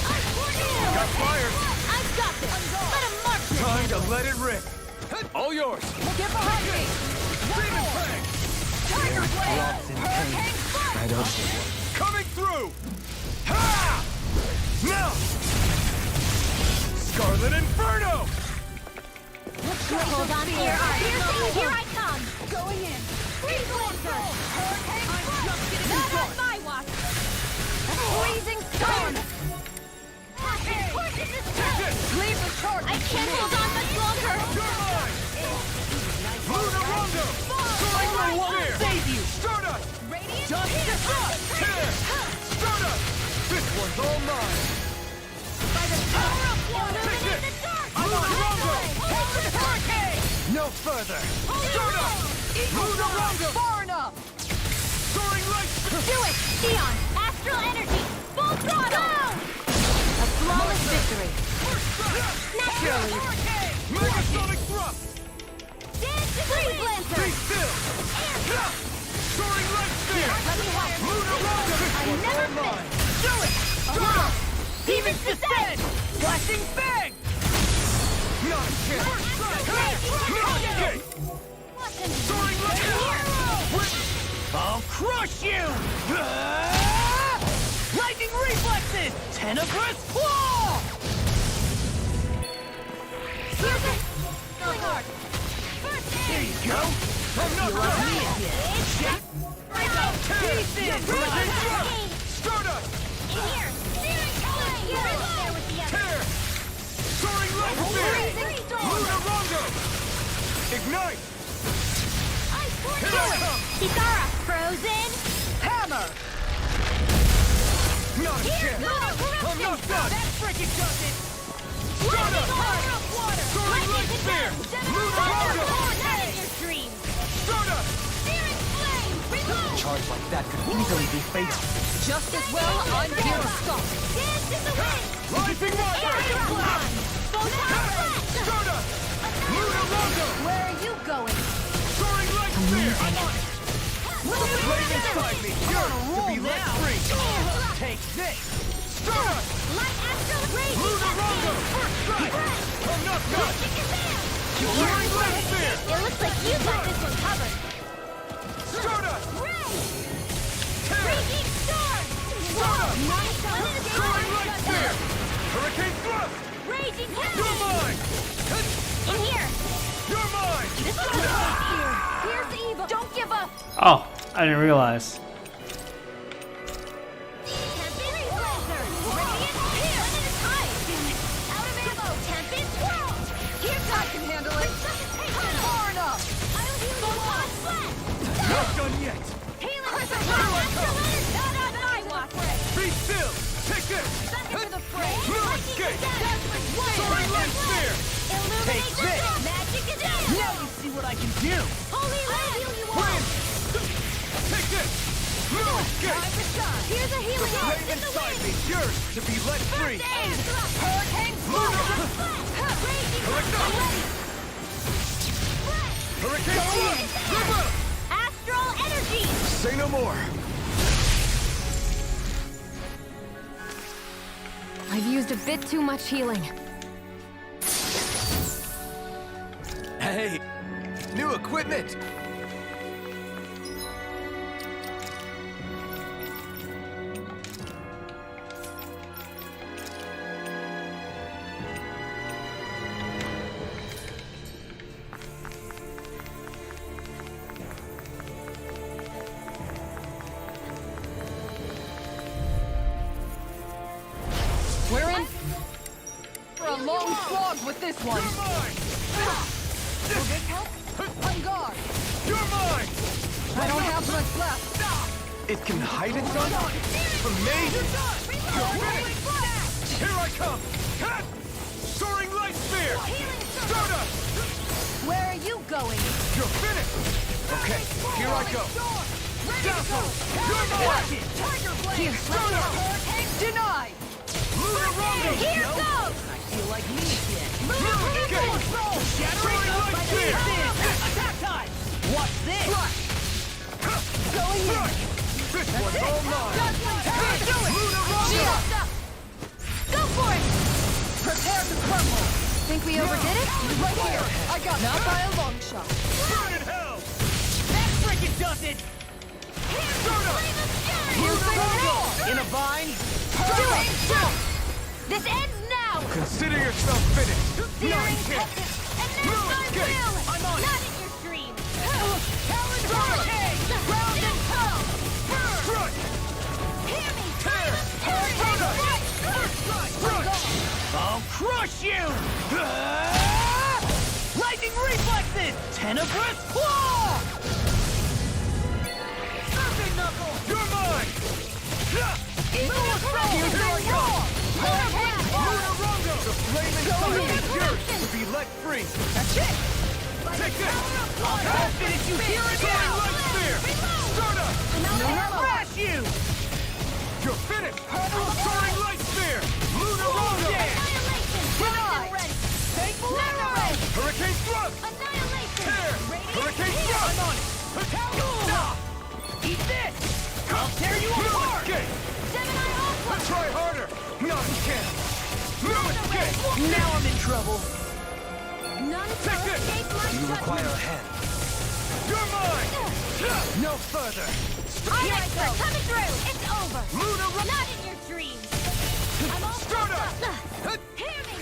Got fire! I've got this. Let him march this. Time to let it rip! All yours! Get behind me! Demon Fang! Tiger Blade! Rob's in pain. I don't see one. Coming through! Ha! Now! Scarlet Inferno! Hold on to your arm. Here I come. Going in! Freeze Lancer. Hurricane I'm just getting Not started. on my watch! Freezing storm. Of course this is true. Leave the charge! I can't hold on much longer. You're mine! Lunar Rondo! Soaring Light Spear! Save you! Start up! Radiant Just Pierce. Here! Start up! This one's all mine! By the power of water. Take Illuminate it! the dark. Lunar Rondo! Hurricane! No further! Start up! Lunar Rondo! Far enough! Soaring Light Spear! Do it. Theon. Astral energy. Full throttle. A flawless victory. Naturally. Megasonic Thrust! Dance to Freeze Lancer. Be still! Soaring Light Spear! Lunar Rondo! I never miss. Do it! Start up! Demon's Descent. Flashing Fang! Not a chance! Not a gate! Soaring Light Spear! I'll crush you! Lightning reflexes! Tenebrous claw! Here's it. Going hard. First There aid. you go! I'm not You like done! me again? Check! Pieces! Virgin Thrust! Aid. Start up! In here. Steering color. You're right there with the other. Tear! Soaring Light Spear! Freezing storm. Lunar Rondo! Ignite! Here I come! Kitara. Frozen. Hammer! Not a Here. chance! Lunar I'm not corruption. done! That freaking does it. Start Lightning up! power of water. Soaring Light Lightning Spear! down. Lunar Rondo! Not in your dreams. Start up! Steering flame. Reload. Charge like that could easily be fatal. Just as well, I'm here to stop. Dance in the wind. Rising Wyvern! Aerodrome. Photon Start up! Lunar Rondo! Where are you going? Soaring Light Spear! Flame inside me, yours to be let free! Take this! Stardust! Lunarongo! First strike! I'm not done! Soaring Light Spear! It looks like you got this one covered. Stardust! Tear! Raging Storm! Stardust! Soaring Light Spear! Hurricane Thrust! Raging You're mine! In here! You're mine! This is here! Here's evil! Don't give up! Oh, I didn't realize. Not done yet! Be still! Take this! Blue Escape! Soaring Light Spear! Take this! Now you see what I can do! Win! Take this! Blue Escape! Here's a healing Flame inside me, yours to be let free! Hurricane Hurricane River! Astral energy! Say no more! I've used a bit too much healing. Hey! New equipment! We're in for a long slog with this one. Will this help? On guard. You're mine! I don't have much left. It can hide its own from me? You're finished! Here I come! Cut! Soaring Light Spear! Stardust! Where are you going? You're finished! Okay, here I go! Dazzle! You're mine! Tiger Blade! Here, Stardust! Denied! Lunarongo! Here goes! I feel like me again. Blue Escape! Soaring Light Spear! Attack time! What's this? Going in. This one's all mine! Do it! Lunarongo! Go for it! Prepare to crumble! Think we overdid it? Right here! I got not by a long shot. Burn in hell! That frickin' does it! Lunarongo! In a bind? This ends now! Consider yourself finished! Searing tempest, and there's my will! I'm on it! Not in your dream! Talon Hurricane! Round and pound! Strike! Hear me! Tear! I'll crush you! Lightning reflexes! Tenebrous claw! Serpent knuckle! You're mine! Eagle assault! Here's our go! Lunarongo! The flame inside me is yours to be let free! That's it! Take this! I'll finish you here and Soaring now! Light Spear! Stardust! Crash you! You're finished! Soaring Light Spear! Lunarongo! Denied! Take Polaris! Hurricane Thrust! Tear! Hurricane Thrust! I'm on it! Eat this! I'll tear you Blue apart! Escape! Let's try harder! Not a chance! Blue Escape! Now I'm in trouble. None Take this! Do you require a hand? You're mine! No further. Onyxer, coming through! It's over! Lunarongo! Not in your dreams! I'm all Stardust! Hear me!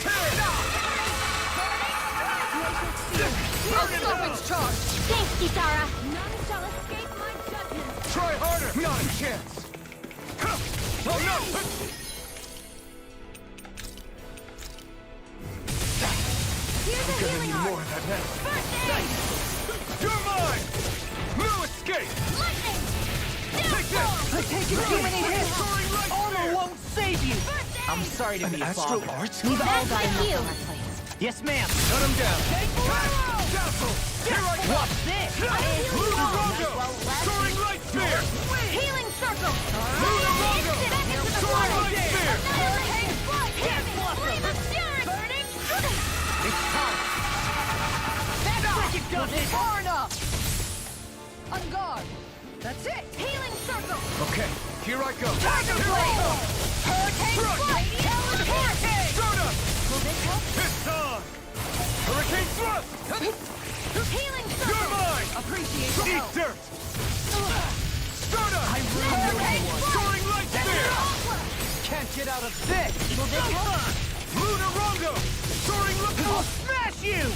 I'll stop its charge. Thanks, Kisara! None shall escape my judgment! Try harder! Not a chance! Oh no! Here's a healing More art! of that now. First aid! You're mine! Blue Escape! Lightning! Take this! I've taken too many hits. Soaring Light Armor Spear! won't save you. I'm sorry to be a Astral father. Arts? We've all got That's enough you. on our plates. Yes, ma'am. Shut him down! Dazzle! Here I go! What's this? Lunarongo! Soaring Light Spear! Healing circle! Lunarongo! Back into the Soaring portal! Light Spear! Hurricane flood! Hear me! Flame of fury! Burning! It's time! That frickin' does it. Far enough. On guard. That's it! Healing circle! Okay, here I go. Tiger Blade! Hurricane Flight! Hurricane! Soda! Will this help? It's on! Hurricane thrust! Healing circle! You're mine! Appreciate the Eat help. dirt! Stardust! I really know you Soaring light spear! Can't get out of this! Will this help? Lunarongo! Soaring look! I'll smash you!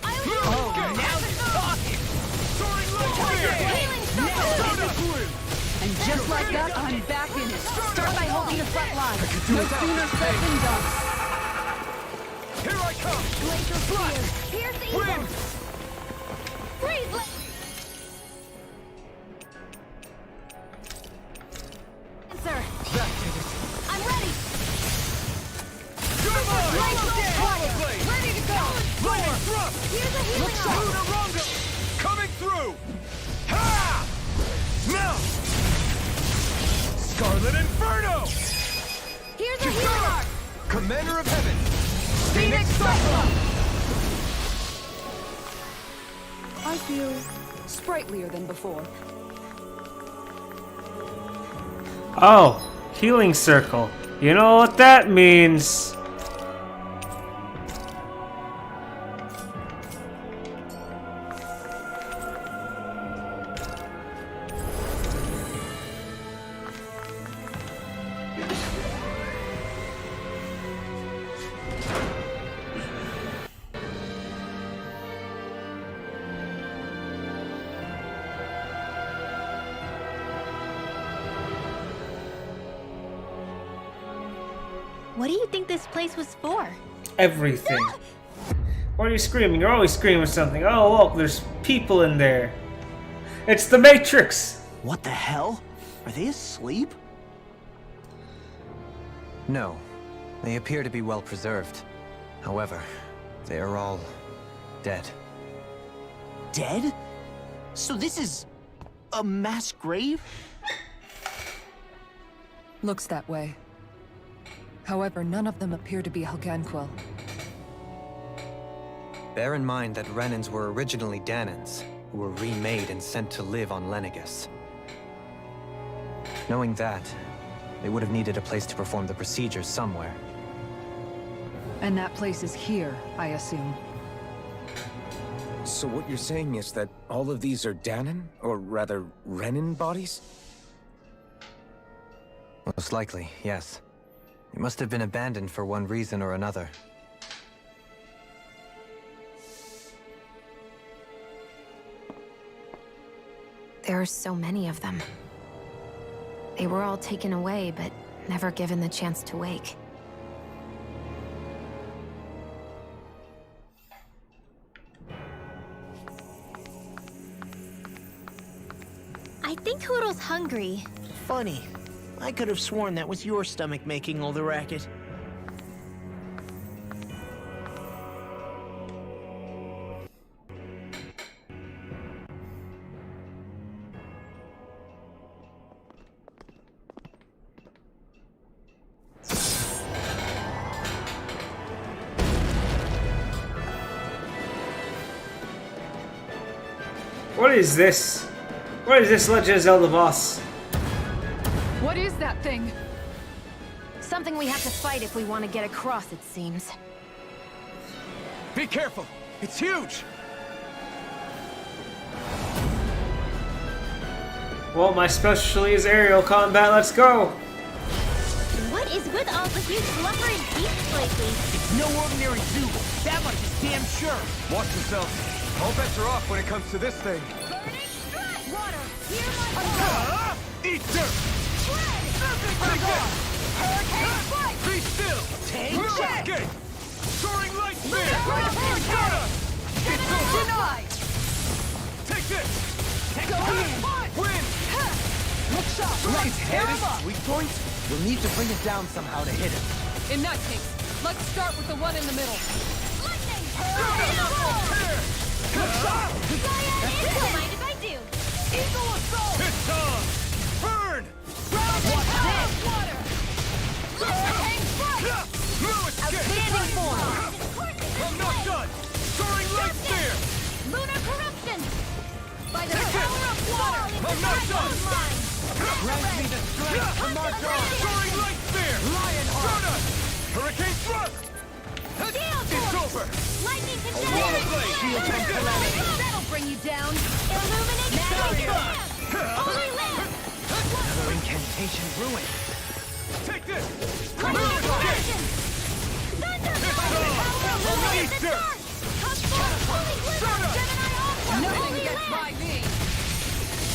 Oh, now you're talking! Soaring light spear! Healing circle! And just like that, I'm back in it. Start by holding the front line. No sooner said than done. Here I come! Glacial Spear! Pierce evil! Wind! Freeze! Sir! I'm ready! You're mine! Glacial Power blade! Ready to go! Lightning thrust! Here's a healing arm! Lunarongo! Coming through! Ha! Now! Scarlet Inferno! Here's a healing arm! Commander of Heaven! Phoenix Cyclone! I feel sprightlier than before. Oh, healing circle. You know what that means. What do you think this place was for? Everything. What are you screaming? You're always screaming something. Oh, look, there's people in there. It's the Matrix! What the hell? Are they asleep? No. They appear to be well preserved. However, they are all dead. Dead? So this is a mass grave? Looks that way. However, none of them appear to be Helganquil. Bear in mind that Renans were originally Danans, who were remade and sent to live on Lenegus. Knowing that, they would have needed a place to perform the procedures somewhere. And that place is here, I assume. So what you're saying is that all of these are Danan, or rather, Renan bodies? Most likely, yes. They must have been abandoned for one reason or another. There are so many of them. They were all taken away, but never given the chance to wake. I think Hoodle's hungry. Funny. I could have sworn that was your stomach making all the racket. What is this? What is this Legend of Zelda boss? What is that thing? Something we have to fight if we want to get across, it seems. Be careful! It's huge! Well, my specialty is aerial combat. Let's go! What is with all the huge lumbering beasts lately? It's no ordinary zoo. That much is damn sure. Watch yourself. All bets are off when it comes to this thing. Water, hear my call! Eat dirt! Hurricane strike! Be still! Take No check! escape! Soaring light spear! Denied! Take this! Go in! Win! Look sharp! His head is up! weak point? You'll need to bring it down somehow to hit it. In that case, let's start with the one in the middle. Lightning! Hurricane! Look sharp! Don't mind if I do. Eagle assault! It's on! Burn! Watch this! Water! Hurricane strike! No escape! Outstanding form! I'm not done! Soaring light spear! Lunar corruption! By the Take power it! of water! I'm not done! Grant me the strength to march on! Soaring Light Spear! Lionheart! Hurricane Thrust! It's over! Lightning to Wall of Blade! Shield Take this! That'll bring you down. Illuminate Holy Lamp! Another incantation ruined. Take this! Constellation! Easter! Holy Blizzard! Gemini Alpha! Nothing Holy gets Lamp! by me!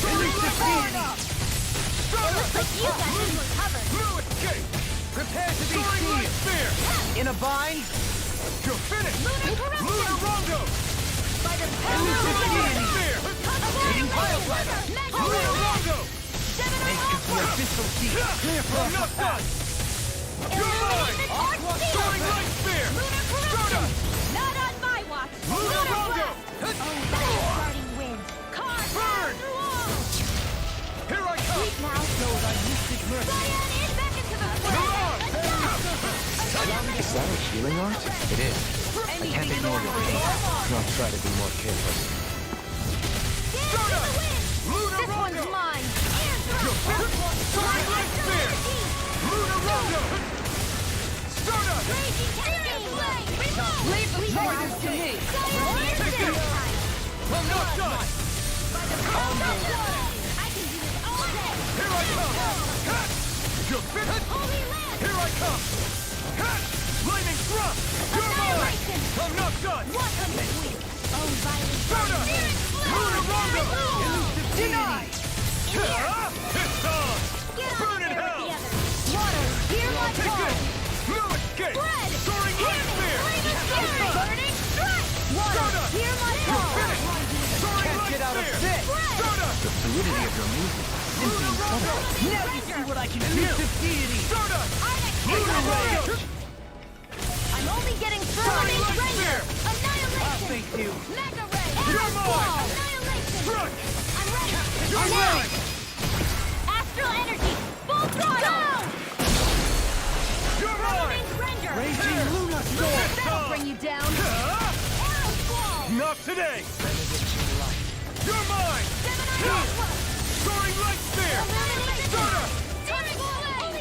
Release the fiend! It looks like you got this covered. Blue escape! Prepare to be seized! Spear! In a bind? You're finished! Lunar Rondo! By the Illusion Spear! Hitting Pile Driver! Lunar Rondo! Gemini Alpha! Official key! Clear for us to pass! You're mine! Soaring Light Spear! Strata! Not on my watch! Lunar Rondo! Starting wind! Burn! Here I come! Sweet now! Cyan in back into the fray! Is that a healing art? It is. I can't ignore your pain. I'll try to be more careful. Strata! Lunar This Rondo! one's mine! Soaring Light Spear! Lunar Rondo! Strata! Raging Cascade Blade! Reload! Leave the charges to me! Take this! I'm not done! I can do this all day! Here I come! Cut! You're finished! Holy Lamp! Here I come! Cut! Lightning Thrust! You're mine! I'm not done! What a weak! Oh, violent! Strata! Lunar Rondo! Denied! It's on! Burn in hell! Water, hear my Take call! this! Blue escape! Bread! Soaring Light Spear! Burning strike! Water, hear my You're call! finished! Soaring Light Spear! Strata! The fluidity of your movement simply incredible. Now you see what I can do! Deity! Strata! Lunar Rondo! I'm only getting started! Render! Annihilation! I'll face you! Mega Ray! You're mine! Annihilation! Struck! I'm ready! You're mine! Astral energy! Full throttle! You're mine! Remains render! Raging Lunar Storm! That'll bring you down! Arrow Squall! Not today! You're mine! Soaring Light Spear! Strata!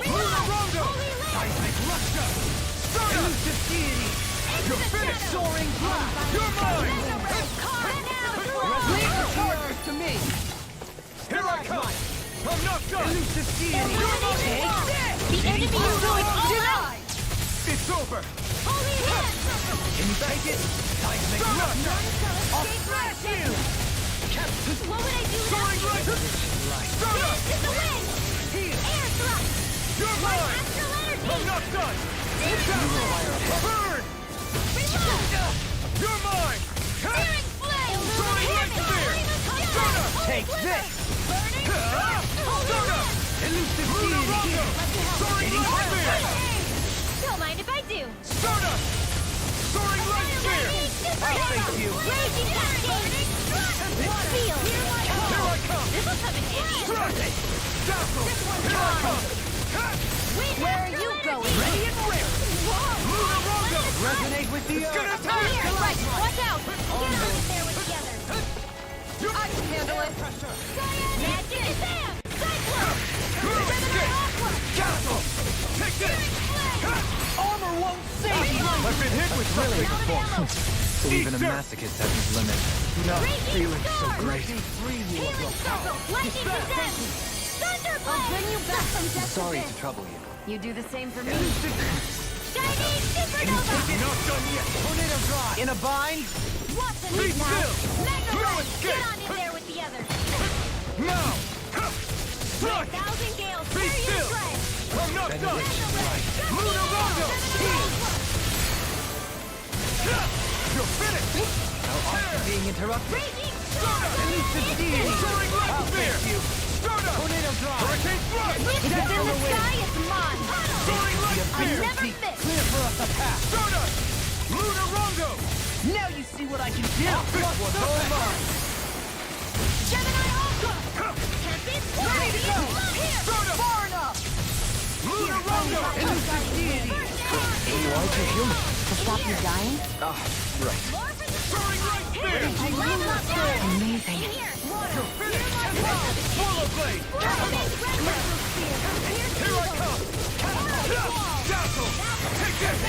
Lunar Rondo! Seismic Rupture! Strata! Elusive deity! You're finished! Soaring blast! You're mine! Leave the charges to me! Here I come! I'm not done! Elusive deity! Take this! The enemy is going all out! It's over! Holy Hand! Can you take it? Seismic Strata! I'll smash you! What would I do Soaring without you? Light! Strata! Dance in the wind! Air thrust! You're mine! Astral energy! I'm not done! Burn! Reload! You're mine! Searing flame! Soaring Light Spear! Strata! Take this! Burning! Strata! Elusive Lunar deity! Rondo! Soaring Light Spear! Don't mind if I do! Strata! Soaring Light Spear! I'll face you! Raging Cascade! Feel! Here I come! This'll come in handy! Struck! Dazzle! Here I come! Where are you going? Ready and ready! Lunar Rondo! Resonate with the It's gonna earth! attack! Here, right! Watch out! Get on there with the others! I can handle it! Magic is Sam! Cyclone! Gemini Aqua! Dazzle! Take this! Armor won't save you! I've been hit with Really something! good force. So even a Easter! masochist has his limit. Not Raging feeling so Storm! great. Healing Circle! Lightning Condemned! Thunderblade! I'll bring you back from death Sorry abyss. to trouble you. You do the same for me. Chinese Supernova! Not done yet! Tornado drive! In a bind? What's in Be it now? still! Mega No Ray! escape! Get on in there with the others! Now! Strike! 1,000 gales! Be Clear your still! tread! I'm not done! Mega Ray! Lunar Rondo! Heal! You're finished! How often being interrupted? Raging Elusive deity! Soaring Light Spear! Strata! Tornado drive! Hurricane Thrust! If it's in the sky, it's mine! Soaring Light I Spear! never miss! Clear for us to pass! Strata! Lunar Rondo! Now you see what I can do! This one's all mine! Gemini Alpha! Can't be Ready to go! Here! Strata! Far enough! Lunar Rondo! Elusive deity! Why'd you heal me? To stop you dying? Ah, right. Soaring Light Spear! Amazing! You're finished! Full Blade! Here I come! Dazzle! Take this!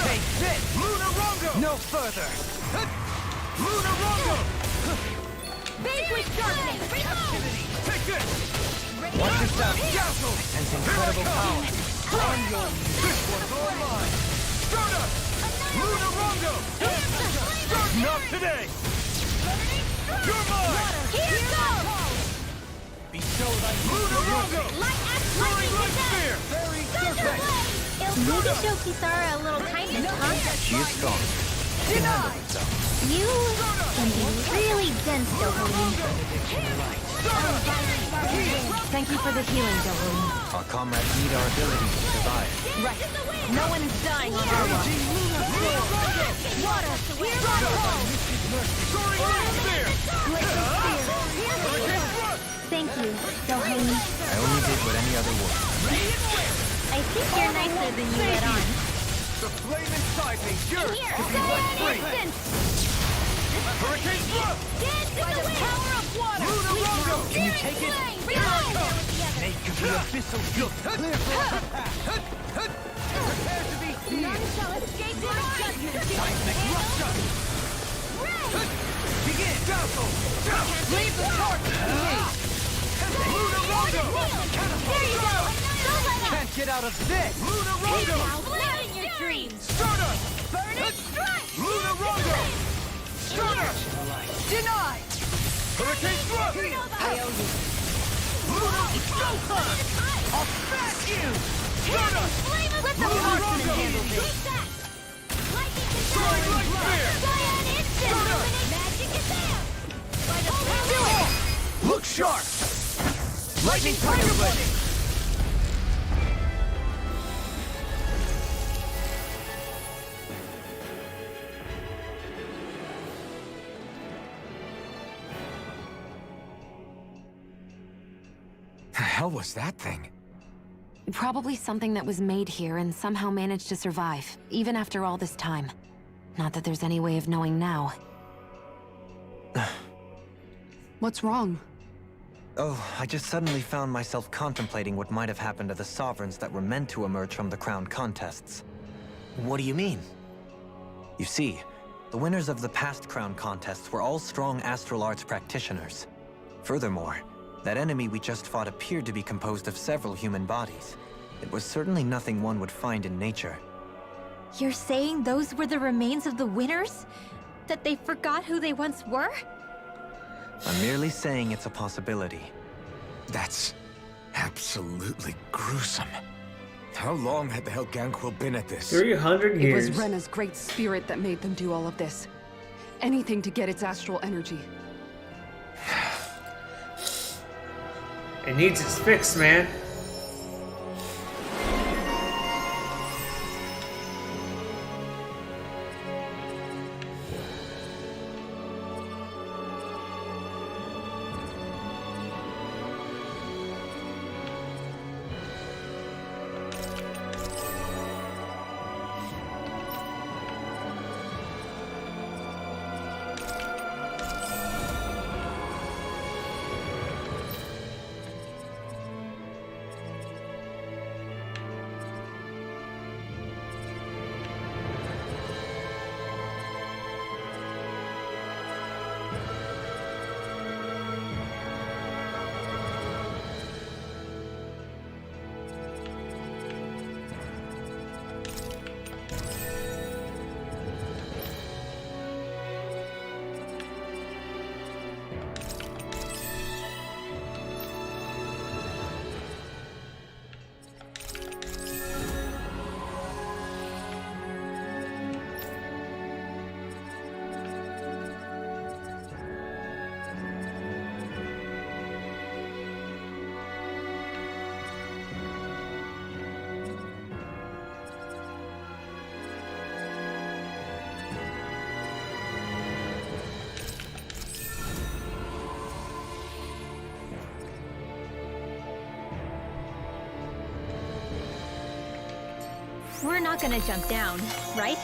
Take this! Lunarongo! No further! Lunarongo! Vanquish darkness! Take this! Watch yourself. Dazzle! Sense incredible power. This one's all mine! Stardust! Lunarongo! Not today! You're mine! Here goes! Bestow thy Lunarongo! Soaring Light Spear! Very good! Maybe show Kisara a little kindness, huh? She is strong. She can handle herself. You can be really dense, Dohoney. Thank you for the healing, Dohoney. Our comrades need our ability to survive. Right. No one is dying on our watch. Water! Here I go! Soaring Light Spear! Thank you, Dohoney. I only did what any other would. I think you're nicer than you let on. The flame inside me yearns to be let free! Hurricane Thrust! By the power of water! Lunarongo! Can you take it? Here I come! Make the abyssal field clear for our path! Prepare to be seized! None shall escape my judgment! Seismic rupture! Begin! Dazzle! Leave the target! Lunarongo! There you go! Don't let up! Can't get out of this! Lunarongo! Live in your dreams! Stardust! Burn it! Strike! Lunarongo! Stardust! Denied! Hurricane Thrust! I owe you. Lunarongo! I'll smash you! Stardust! Let the marksman handle this! Soaring Light Spear! Cyan instant! Magic is there! By the power of Look sharp! Lightning Tiger Blade! The hell was that thing? Probably something that was made here and somehow managed to survive, even after all this time. Not that there's any way of knowing now. What's wrong? Oh, I just suddenly found myself contemplating what might have happened to the Sovereigns that were meant to emerge from the crown contests. What do you mean? You see, the winners of the past crown contests were all strong astral arts practitioners. Furthermore, that enemy we just fought appeared to be composed of several human bodies. It was certainly nothing one would find in nature. You're saying those were the remains of the winners? That they forgot who they once were? I'm merely saying it's a possibility. That's absolutely gruesome. How long had the Helganquil been at this? 300 It years. was Rena's great spirit that made them do all of this. Anything to get its astral energy. It needs its fix, man. We're not gonna jump down, right?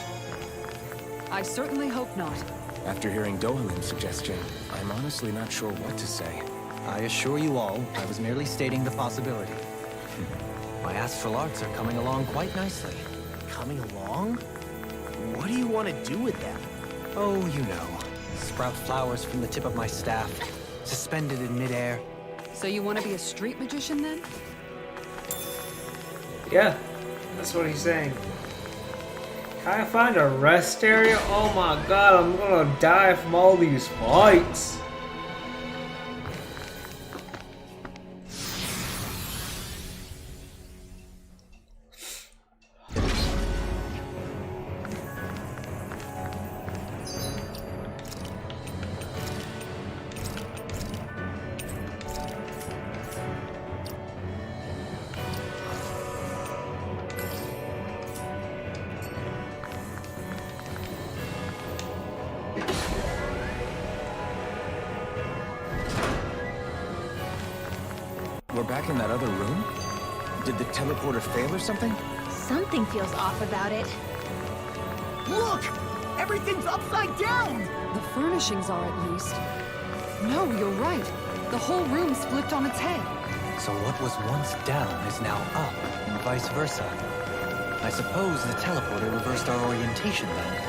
I certainly hope not. After hearing Dohalim's suggestion, I'm honestly not sure what to say. I assure you all, I was merely stating the possibility. My astral arts are coming along quite nicely. Coming along? What do you want to do with them? Oh, you know. Sprout flowers from the tip of my staff, suspended in midair. So you want to be a street magician then? Yeah, that's what he's saying. Can I find a rest area? Oh my god, I'm gonna die from all these fights. We're back in that other room? Did the teleporter fail or something? Something feels off about it. Look! Everything's upside down! The furnishings are at least. No, you're right. The whole room's flipped on its head. So what was once down is now up, and vice versa. I suppose the teleporter reversed our orientation then.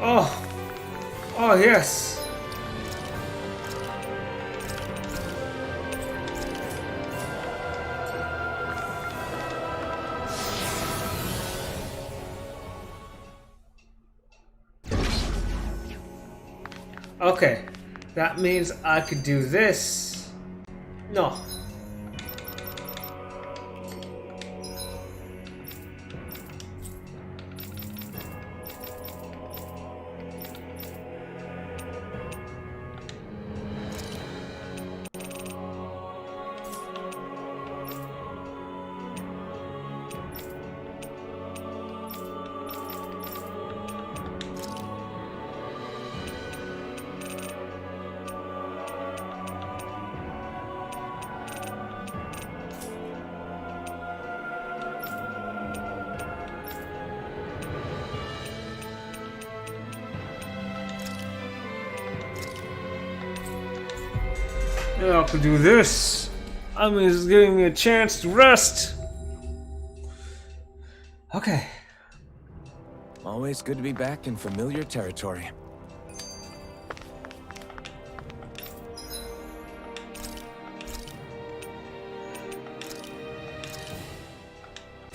Oh. Oh, yes. Okay, that means I could do this. No. Yeah, I could do this. I mean, it's giving me a chance to rest. Okay. Always good to be back in familiar territory.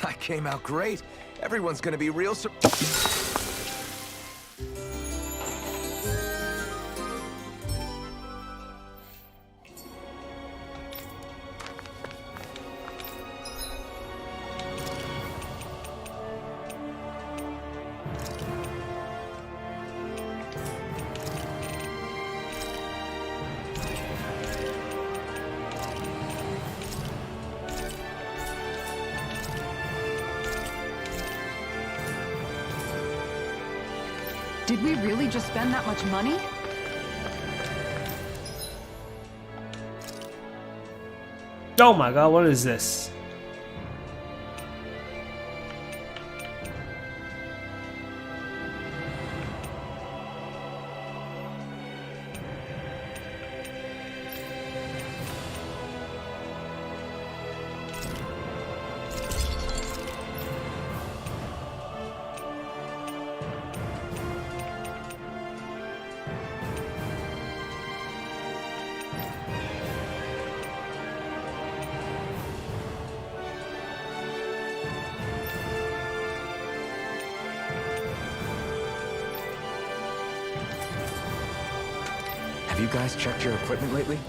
I came out great. Everyone's gonna be real Did we really just spend that much money? Oh my god, what is this? Have you guys checked your equipment lately?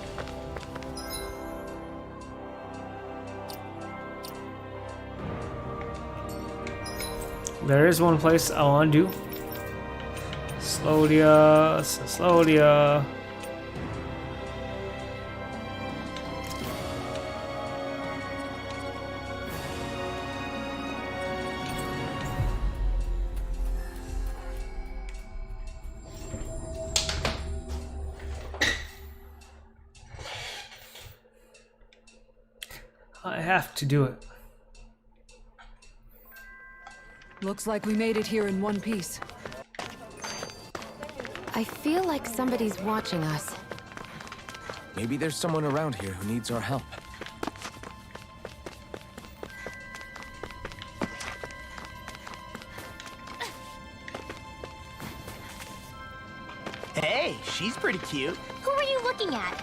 There is one place I want to do. Slodia. I have to do it. Looks like we made it here in one piece. I feel like somebody's watching us. Maybe there's someone around here who needs our help. Hey, she's pretty cute. Who are you looking at?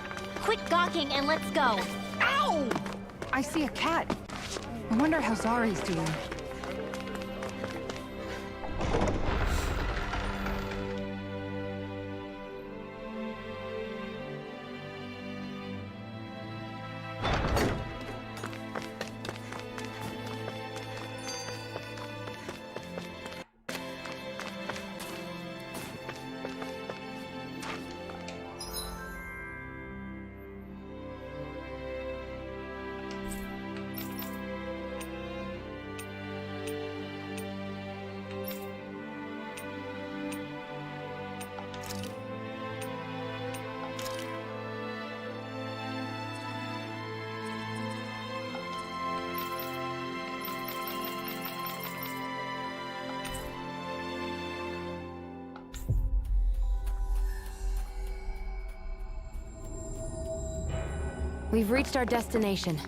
Quit gawking and let's go. Ow! I see a cat. I wonder how Zari's doing. We've reached our destination.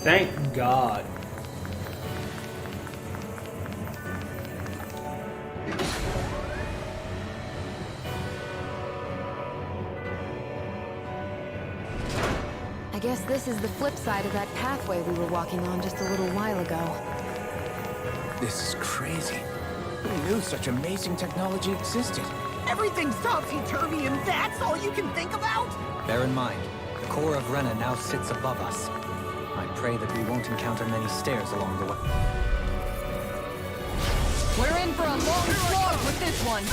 Thank God. I guess this is the flip side of that pathway we were walking on just a little while ago. This is crazy. Who knew such amazing technology existed? Everything's topsy-turvy and that's all you can think about? Bear in mind, the core of Rena now sits above us. I pray that we won't encounter many stairs along the way. We're in for a long slog with this one.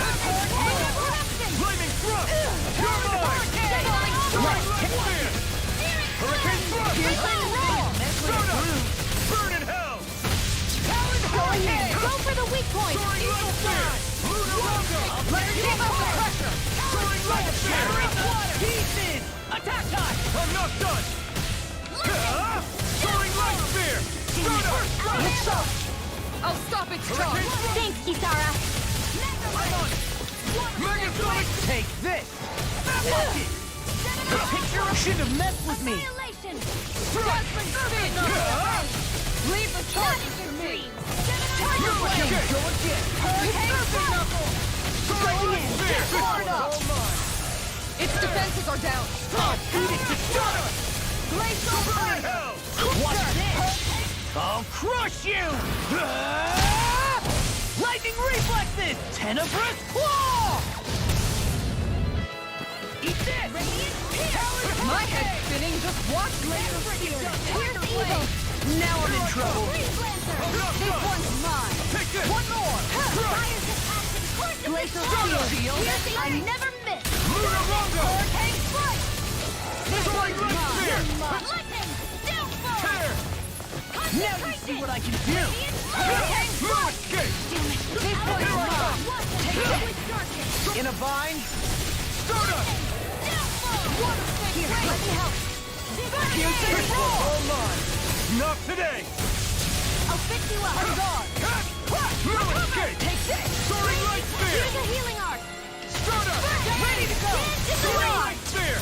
Flaming thrust! You're mine! Hurricane thrust! Burn in hell! Go ahead! Go for the weak point! Attack time! I'm not done! Soaring light spear! What's up? I'll stop its charge. Thanks, Kisara. Megasonic! Take this! The picture should have messed with me! Leave the charge to me! Tiger Blade! Go again! Hurricane Knuckle! Striking in! Hard up! Its defenses are down! Beat it to shut Glacial Blade! Watch this! I'll crush you! Lightning reflexes! Tenebrous claw! Eat this! My head's spinning, just watch laser spear! Here's evil! Now I'm in trouble! This one's mine! One more! Fire's attached and Glacial shield! shield! I never miss! Lunarongo! Hurricane strike! This Soaring one's light spear! mine! Lightning! Downfall! Tear! Now you see what I can do! Hurricane strike! Escape! This one's mine! Take it! In a bind? Stardust! Here, let me help! This one's all mine! Not today! I'll fix you up! On guard! Escape! Take this! Soaring light spear! Here's a healing arc! Stardust! Ready to go! Soaring light spear!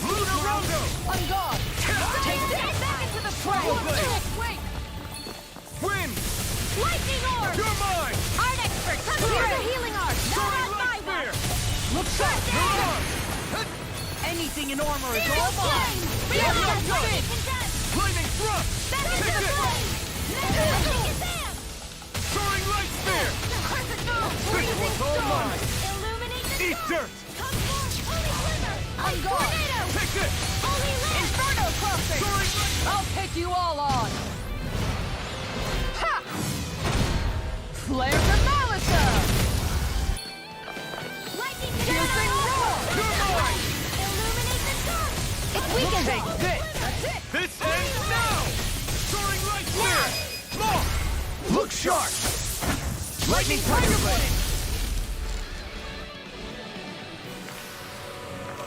Lunarongo! On guard! Take this! Back into the fray! Wait! Wind! Lightning orb! You're mine! Art expert! Here's a healing arc! Not Soaring on my light spear! watch! Look sharp! You're on! Anything in armor is Feel all the mine! flame! Feel the lightning condensed! Flaming thrust! Back into the flame! Nothing is there! Soaring light spear! Freezing one's all storm! mine. Illuminate the Eat dark! dirt! Come forth! On guard! Take this! Inferno crossing! I'll take you all on! Ha! Flare to Malisa! Piercing roar! You're mine! Illuminate the dark! It's weakened! Take this! This ends now! Soaring right spirit! More! Look sharp! Lightning Tiger Blade!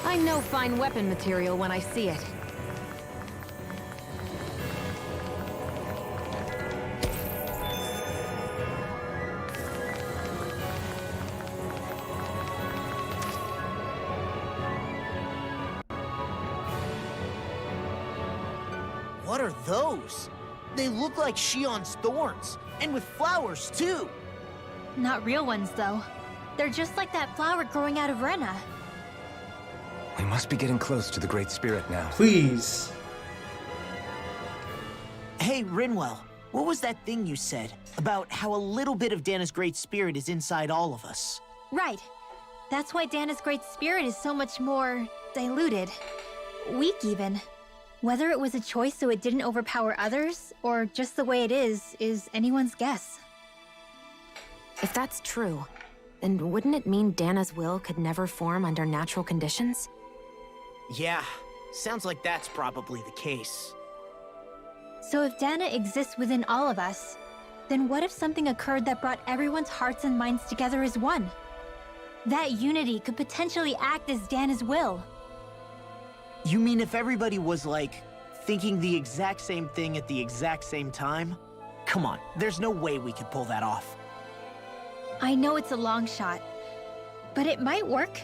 I know fine weapon material when I see it. What are those? They look like Shion's thorns, and with flowers too. Not real ones, though. They're just like that flower growing out of Rena. We must be getting close to the Great Spirit now. Please. Hey, Rinwell, what was that thing you said about how a little bit of Dana's Great Spirit is inside all of us? Right. That's why Dana's Great Spirit is so much more diluted. Weak, even. Whether it was a choice so it didn't overpower others, or just the way it is anyone's guess. If that's true, then wouldn't it mean Dana's will could never form under natural conditions? Yeah, sounds like that's probably the case. So if Dana exists within all of us, then what if something occurred that brought everyone's hearts and minds together as one? That unity could potentially act as Dana's will. You mean if everybody was, like, thinking the exact same thing at the exact same time? Come on, there's no way we could pull that off. I know it's a long shot, but it might work.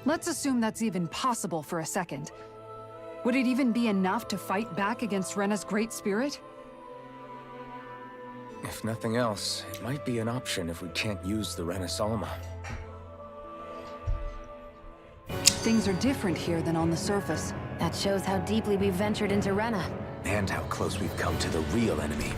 Let's assume that's even possible for a second. Would it even be enough to fight back against Rena's Great Spirit? If nothing else, it might be an option if we can't use the Renasalma. Things are different here than on the surface. That shows how deeply we've ventured into Rena. And how close we've come to the real enemy.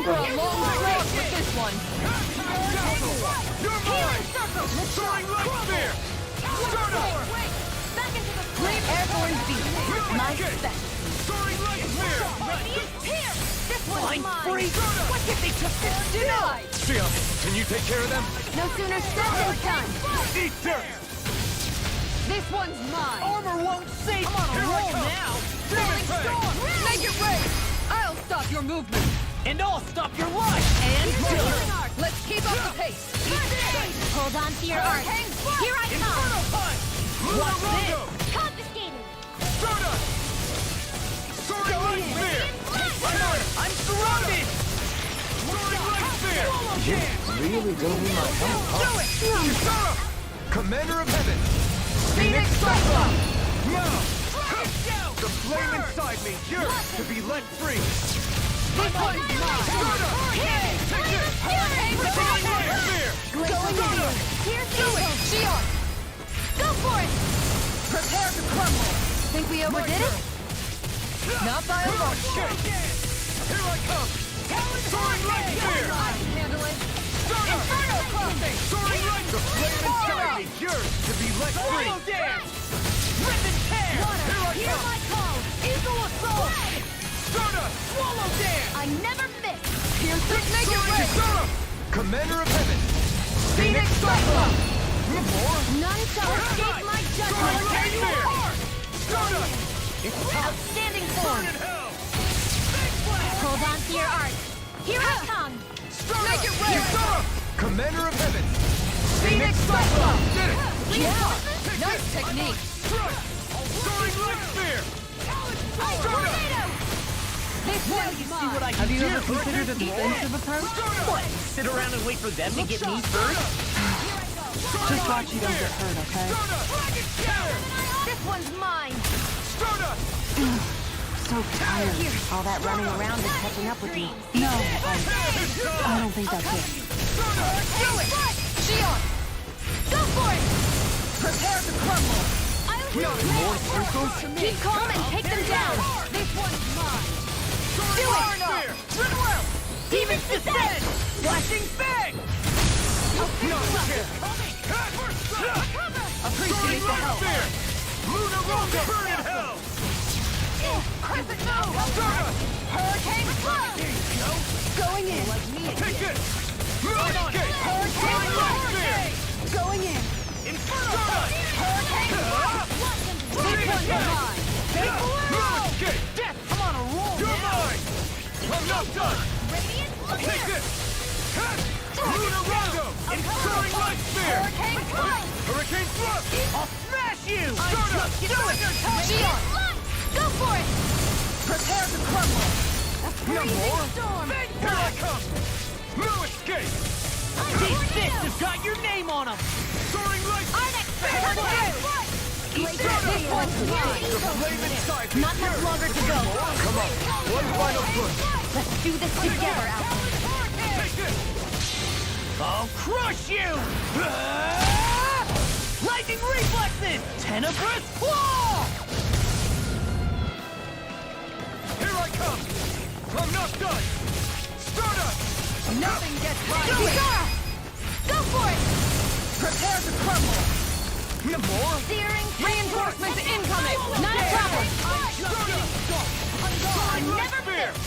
long shot with this one. You're mine! Soaring light spear! Start up! Great airborne beat. My best. Soaring light spear! This one's mine. Free. What if they took this? Denied. Sia, can you take care of them? No sooner said than done. Eat dirt! This one's mine. Armor won't save. I'm on a roll now. Falling storm. Make it rain. I'll stop your movement. And I'll stop your run. And let's keep up the pace. Hold on to your art. Here I come. What's this? Confiscated. Start up! Soaring light spear! I'm surrounded. Soaring light spear! Really don't need my help, Do it! Start up! Commander of Heaven! Phoenix Cyclone. Now! The flame inside me yearns to be let free! This one's mine. Start up! Take this! Soaring light spear! Going in. Here's Do it. Shion. Go for it. Prepare to crumble. Think we overdid it? Not by a long shot. Here I come! Soaring light spear! I can handle it. Start up! Inferno crossing. Soaring light! The flame inside me yearns to be let free! Swallow dance. Rip and tear. Here I Hear come! my call. Eagle assault. Start up! Swallow dance. I never miss. Pierce it. Make it rain. Start up! Commander of Heaven! Phoenix Cyclone. None shall escape my judgment. Light spear! Start up! Outstanding form. Burn in hell! Hold on to your art. Here I come. Make it rain. Start up! Commander of Heaven! Phoenix Cyclone. Did it! Yeah. Nice technique. Strike! Soaring light spear! Start up! This one's mine. Have you ever considered a defensive approach? What? Sit around and wait for them to get me first? Just watch you don't get hurt, okay? Start up! Dragon Shower! This one's mine. Start up! So tired. All that running around is catching up with me. No, I don't think that's it. Do it. Shion, Go for it. prepare to crumble. I'll do it. Keep calm and take them down. This one's mine. Soaring Do light it. spear! Rinwell, Demon's Descent. Flashing Fang. Appreciate the help. Luna Roca! Burn in hell! Crescent Nova. Start up! Hurricane Flood. Going in. Take this! Escape! Hurricane Light spear! Going in. Start up! Hurricane Flood. This one's mine. Escape! Death, I'm on a roll You're now. mine! I'm not done! Take this! Luna Rondo! Soaring light spear! Hurricane Flood. Hurricane thrust! I'll smash you. Start up! Do it. Shion, Go for it. prepare to crumble. No more! Storm. Here I come! No escape! These fists have got your name on them. Soaring light! This one's mine. The flame inside me! Not much longer to go. Come on! One final push! Let's do this together, Alpha. Take this! I'll crush you! Lightning reflexes! Tenebrous claw! Here I come! I'm not done! Start up! Nothing gets by me! Kisara! Go for it! Prepare to crumble! No more! Searing Reinforcements incoming! Not a problem! Start up! I never Spear! miss.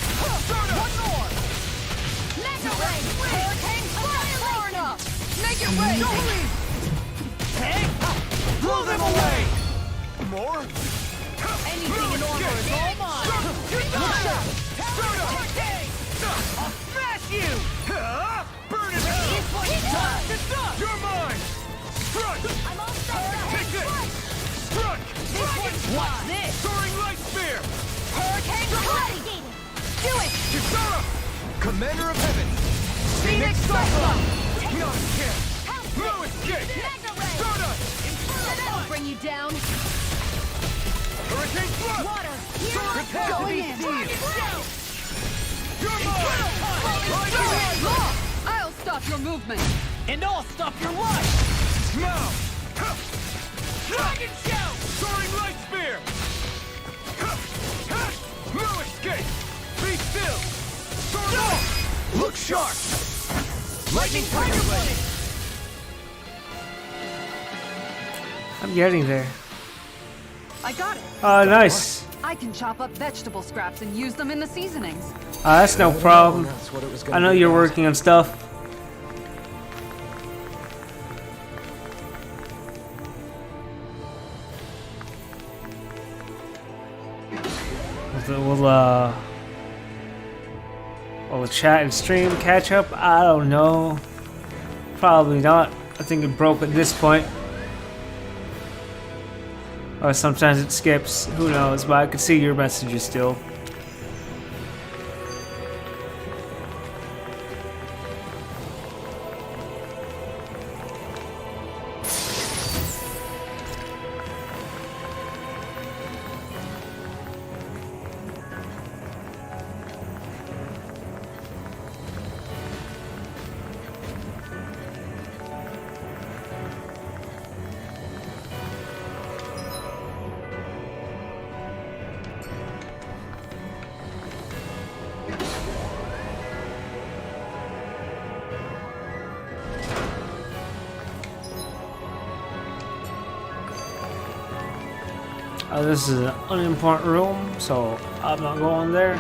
Start up! One more! Mega Ray! Hurricane far enough! Make it rain! Hey! Blow them away! More? Anything in armor is all mine! Start up! I'll smash you! Burn it hell! This one's done! It's done! You're mine! Strike! I'm all set up. Take this! Strike! This one's what's this? Soaring light spear! Hurricane Flood! Do it! Kisara! Commander of Heaven! Phoenix Cyclone! No chance! No escape! Mega Ray! Start up! That'll bring you down! Hurricane thrust! Water! Prepare to Going be in! sealed! You're mine! I'll stop your movement! And I'll stop your life! Now! Dragon Shout! Soaring light spear! No escape! Be still! Soaring light! Look sharp! Lightning Tiger Blade! I'm getting there. I got it. Oh, nice. I can chop up vegetable scraps and use them in the seasonings. That's no problem. I know you're working on stuff. Will the chat and stream catch up? I don't know. Probably not. I think it broke at this point. Or sometimes it skips. Who knows? But I can see your messages still. This is an unimportant room, so I'm not going there.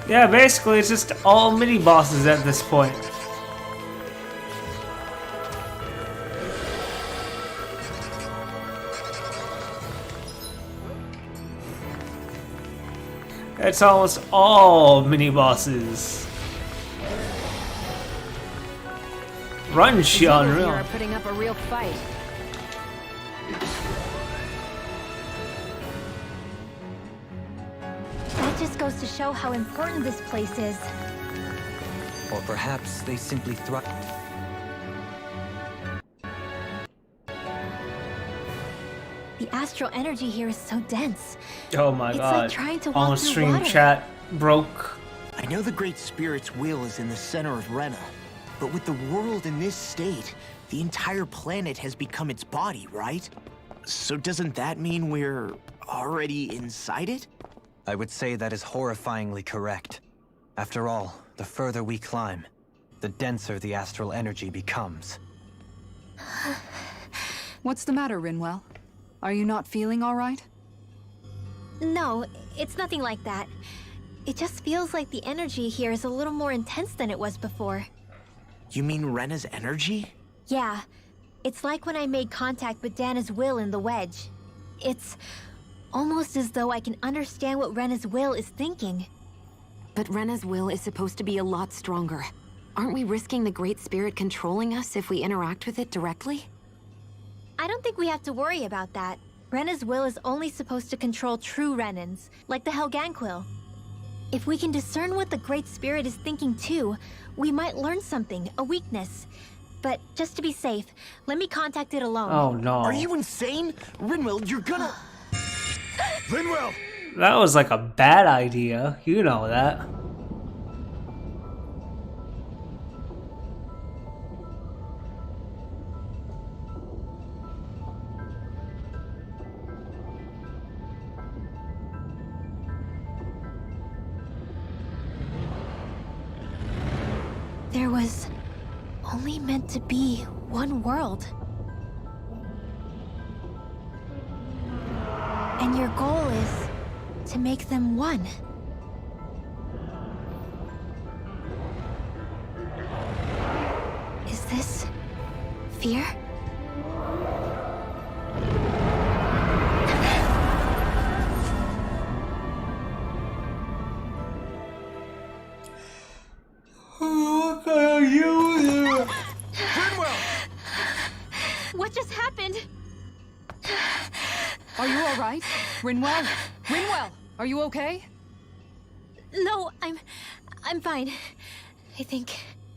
Yeah, basically it's just all mini bosses at this point. It's almost all mini bosses. Run, Xion, You real. are putting up a real fight. That just goes to show how important this place is. Or perhaps they simply thrive. The astral energy here is so dense. Oh my It's god. like trying to walk Almost through stream water. chat broke. I know the Great Spirit's will is in the center of Rena, but with the world in this state, the entire planet has become its body, right? So doesn't that mean we're already inside it? I would say that is horrifyingly correct. After all, the further we climb, the denser the astral energy becomes. What's the matter, Rinwell? Are you not feeling all right? No, it's nothing like that. It just feels like the energy here is a little more intense than it was before. You mean Rena's energy? Yeah, it's like when I made contact with Dana's will in the wedge. It's almost as though I can understand what Rena's will is thinking. But Rena's will is supposed to be a lot stronger. Aren't we risking the Great Spirit controlling us if we interact with it directly? I don't think we have to worry about that. Rena's will is only supposed to control true Renans, like the Helganquil. If we can discern what the Great Spirit is thinking too, we might learn something, a weakness. But just to be safe, let me contact it alone. Oh no. Are you insane? Rinwell, you're gonna... Rinwell! That was like a bad idea. You know that. There was only meant to be one world. And your goal is to make them one. Is this fear? What are you doing? What just happened? Are you all right? Rinwell? Rinwell, are you okay? No, I'm fine. I think.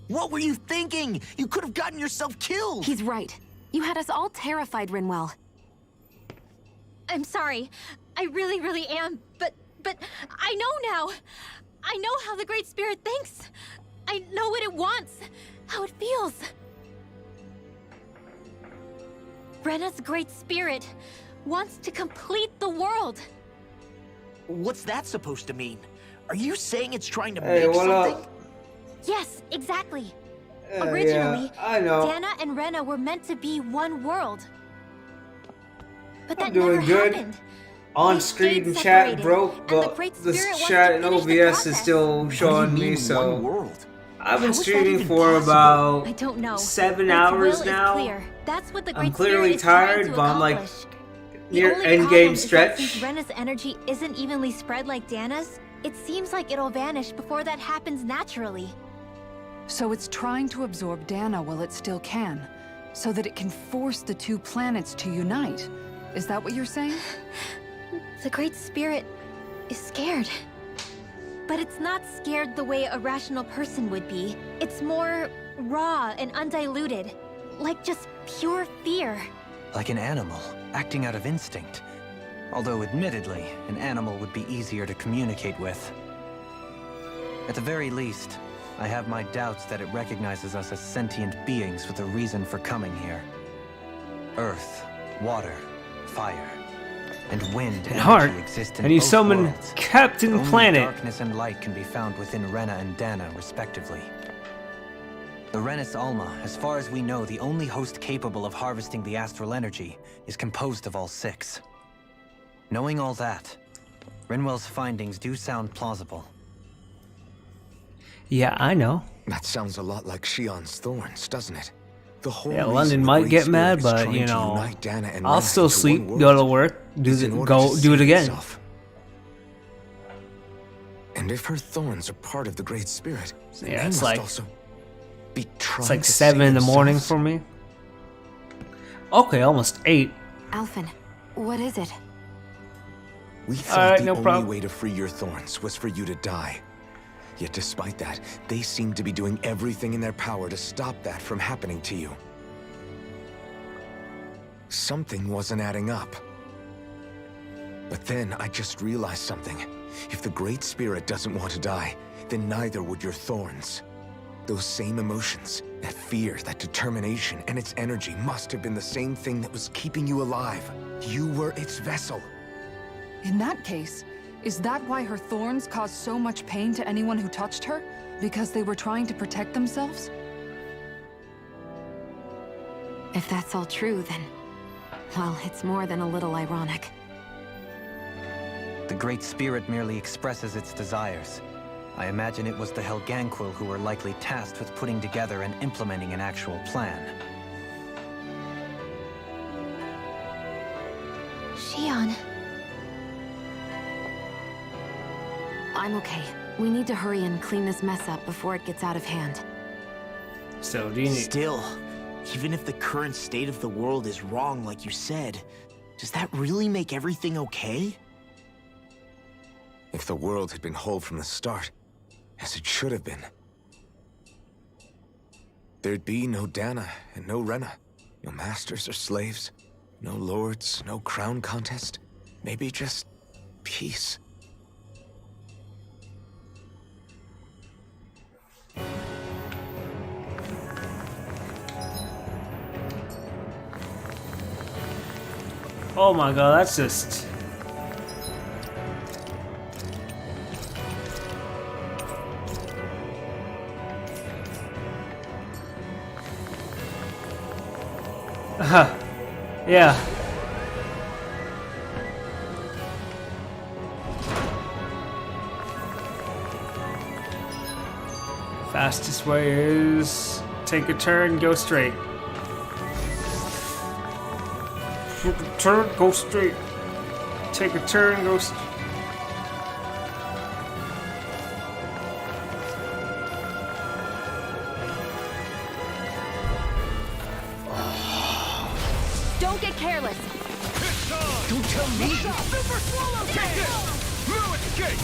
What were you thinking? You could have gotten yourself killed! He's right. You had us all terrified, Rinwell. I'm sorry. I really am. But I know now. I know how the Great Spirit thinks. I know what it wants. How it feels. Rena's Great Spirit wants to complete the world. What's that supposed to mean? Are you saying it's trying to Hey, make what something? up? Yes, exactly. Yeah, Originally, I know. Dana and Rena were meant to be one world. But that I'm doing never good. happened. On They screen stayed chat separated, broke, and but Great the Spirit wants chat to in finish the OBS is process. still showing me, One so world? I've been How is that streaming even for possible? about I don't know. 7 But its hours will now. Is clear. That's what the Great I'm clearly Spirit is trying tired, to but I'm like accomplish. near The only end problem game is that stretch. since Rena's energy isn't evenly spread like Dana's, it seems like it'll vanish before that happens naturally. So it's trying to absorb Dana while it still can, so that it can force the two planets to unite. Is that what you're saying? The Great Spirit is scared. But it's not scared the way a rational person would be. It's more raw and undiluted. Like just pure fear. Like an animal, acting out of instinct. Although, admittedly, an animal would be easier to communicate with. At the very least, I have my doubts that it recognizes us as sentient beings with a reason for coming here. Earth, water, fire, and wind And heart, energy exist in and you both summon worlds. Captain Only Planet. darkness and light can be found within Rena and Dana, respectively. The Renis Alma, as far as we know, the only host capable of harvesting the astral energy, is composed of all 6. Knowing all that, Rinwell's findings do sound plausible. Yeah, I know. That sounds a lot like Shion's thorns, doesn't it? The whole Yeah, reason London the might Great get Spirit mad, is but trying you to know, unite Dana and I'll Rena still into sleep, one go to world work, is in order go to do it save again. itself. And if her thorns are part of the Great Spirit, then Yeah, they it's must like also be trying it's like to 7 in the save morning themselves. for me. Okay, almost 8. Alphen, what is it? We thought Alright, the no only problem. way to free your thorns was for you to die. Yet despite that, they seem to be doing everything in their power to stop that from happening to you. Something wasn't adding up. But then I just realized something. If the Great Spirit doesn't want to die, then neither would your thorns. Those same emotions, that fear, that determination, and its energy must have been the same thing that was keeping you alive. You were its vessel. In that case, is that why her thorns caused so much pain to anyone who touched her? Because they were trying to protect themselves? If that's all true, then... well, it's more than a little ironic. The Great Spirit merely expresses its desires. I imagine it was the Helganquil who were likely tasked with putting together and implementing an actual plan. Shion. I'm okay. We need to hurry and clean this mess up before it gets out of hand. So, do you need... Still, even if the current state of the world is wrong like you said, does that really make everything okay? If the world had been whole from the start, as it should have been, there'd be no Dana and no Rena, no masters or slaves, no lords, no crown contest, maybe just peace. Oh my god, that's just... yeah. Fastest way is take a turn, go straight. Take a turn, go straight. Take a turn, go straight. Don't get careless. Don't tell me. Super swallow kick. Blue escape.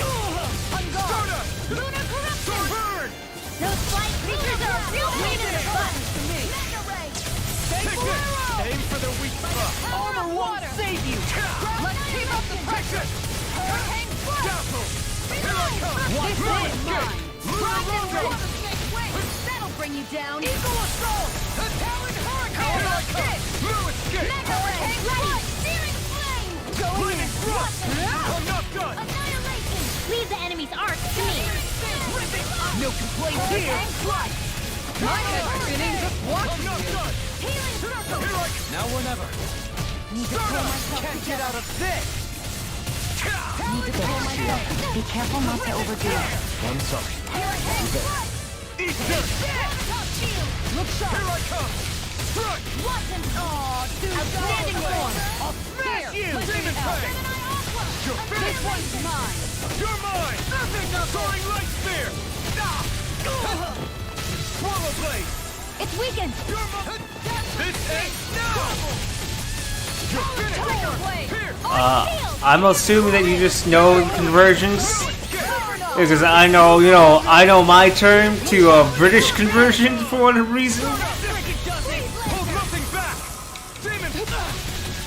Soda. Lunar corruption. Burn. Those flight creatures are a real pain in the butt. Mega ray. Aim for the weak spot. Armor won't save you! Let's keep up the pressure. Hurricane Flash. Dazzle. Here I come. This Blue is mine. Rondo. That'll bring you down. Eagle assault. The talent hurricane. Here I come. Blue escape. Mega ray. Ready. Searing flame. Going in thrust. I'm not done. Annihilation. Leave the enemy's arc to me. No complaints here! My head's spinning, just watch I'm not done. Healing circle. Here I Now or never. Need to pull myself can't get out of this. Need to pull myself. Be careful not to overdo it. I'm sorry. Easter. Look sharp. Here I come. Strike. Wasn't. Outstanding form. I'll smash you. Demon Fang. You're This finished. one's mine. You're mine. Soaring light spear. Swallow blade. It's weakened. This ain't now. You're finished. Here. I'm assuming that you just know conversions. Because I know, I know my term to a British conversion for whatever reason. Hold nothing back. Demon.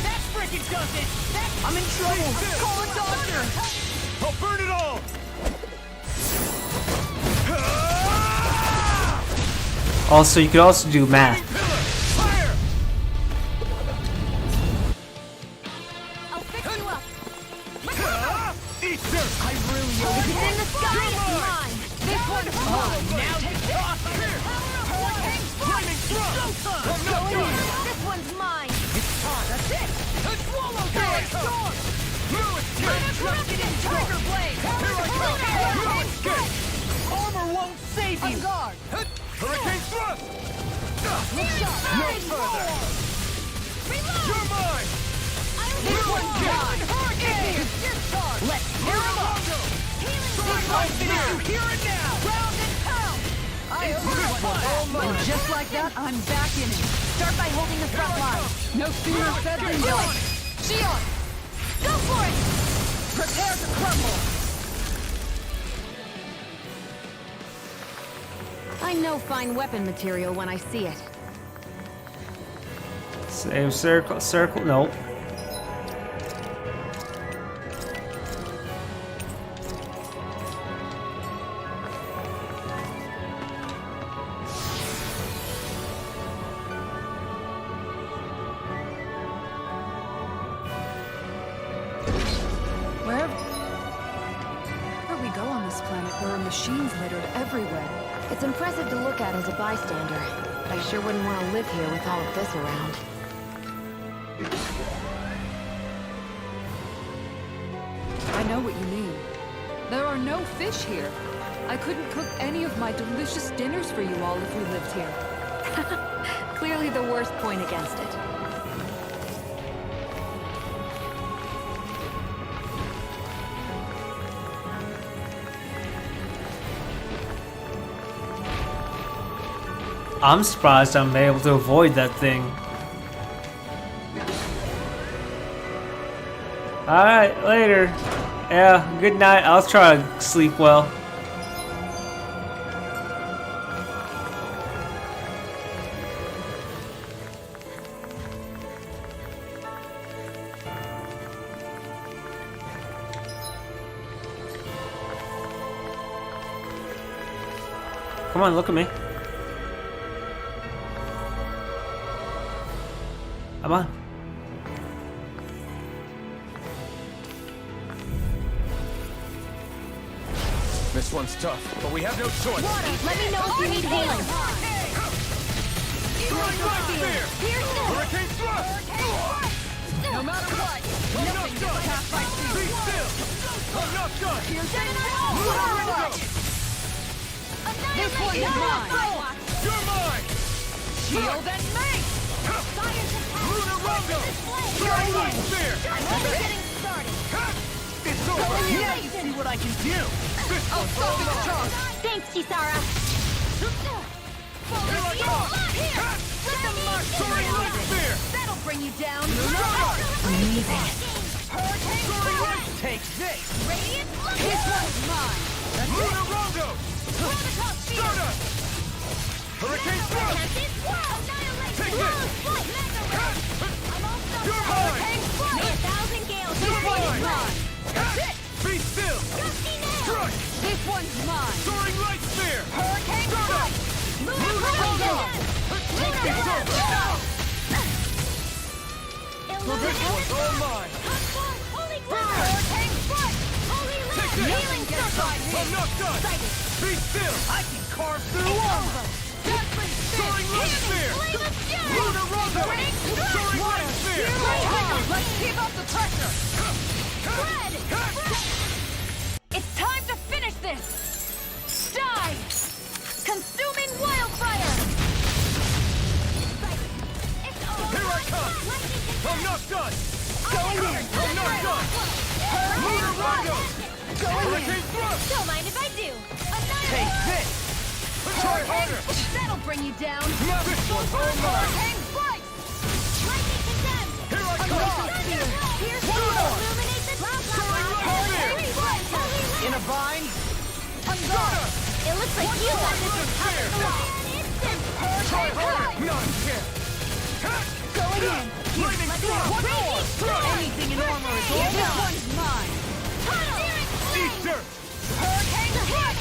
That freaking does it! I'm in trouble! Call a doctor! I'll burn it all. Also, you could also do math. Fire. I'll fix you up. Easter. I really If it's in the sky, it's mine. This one's mine. now you're talking! Flaming thrust. I'm not done. This one's mine. That's it. Swallow blade. Blue escape. Tiger blade. Here I come. Blue escape. Armor won't save you! Guard. Hurricane thrust. No further. You're mine. This one's mine. Let's tear him up! I'll finish you here and now! Round and pound. And just like that, I'm back in it. Start by holding the front line. No sooner said than done. Shion. Go for it. Prepare to crumble. I know fine weapon material when I see it. Save circle, no. Where we go on this planet, there are machines littered everywhere. It's impressive to look at as a bystander, but I sure wouldn't want to live here with all of this around. I know what you mean. There are no fish here. I couldn't cook any of my delicious dinners for you all if we lived here. Clearly the worst point against it. I'm surprised I'm able to avoid that thing. Alright, later. Yeah, good night. I'll try to sleep well. Come on, look at me. Come on. This one's tough, but we have no choice. Let me know if you need healing. Hurricane thrust! No matter what, I'm not done! Be still! I'm not done! This one's mine! You're mine! Shield and make! Lunar Rondo! Soaring Light Spear! Getting started. It's over! Now you see what I can do! This one's all mine! Thanks, Chisara. Here I come! Soaring Light Spear! That'll bring you down! Amazing! Hurricane Soaring Blast! Light! Take this! Radiant Blast! This one's mine! Lunar Rondo! Stardust! Hurricane Thrust! Take this! You're mine! This one's mine! Be still! Strike! This one's mine! Soaring Light Spear! Hurricane Strike! Lunar Rondo! Take this! Well, this one's all mine! Hurricane Strike! Take this! Healing Circle! I'm not done! Be still! I can carve through armor! Soaring Light Spear! Lunar Rondo! Soaring Light Spear! Let's keep up the pressure! It's time to finish this! Die! Consuming Wildfire! Here I come! I'm not done! Going in! I'm not done! Lunar Rondo! Hurricane Thrust! Don't mind if I do. Take this! Try harder! That'll bring you down! Now this one's all mine! Hurricane Strike! Here I come! One more! Soaring Light Spear! In a bind? It looks like you got this in Try harder! Not here! Going in! Lightning Thrust! Anything in armor is all this one's mine! Eat dirt! Hurricane Strike!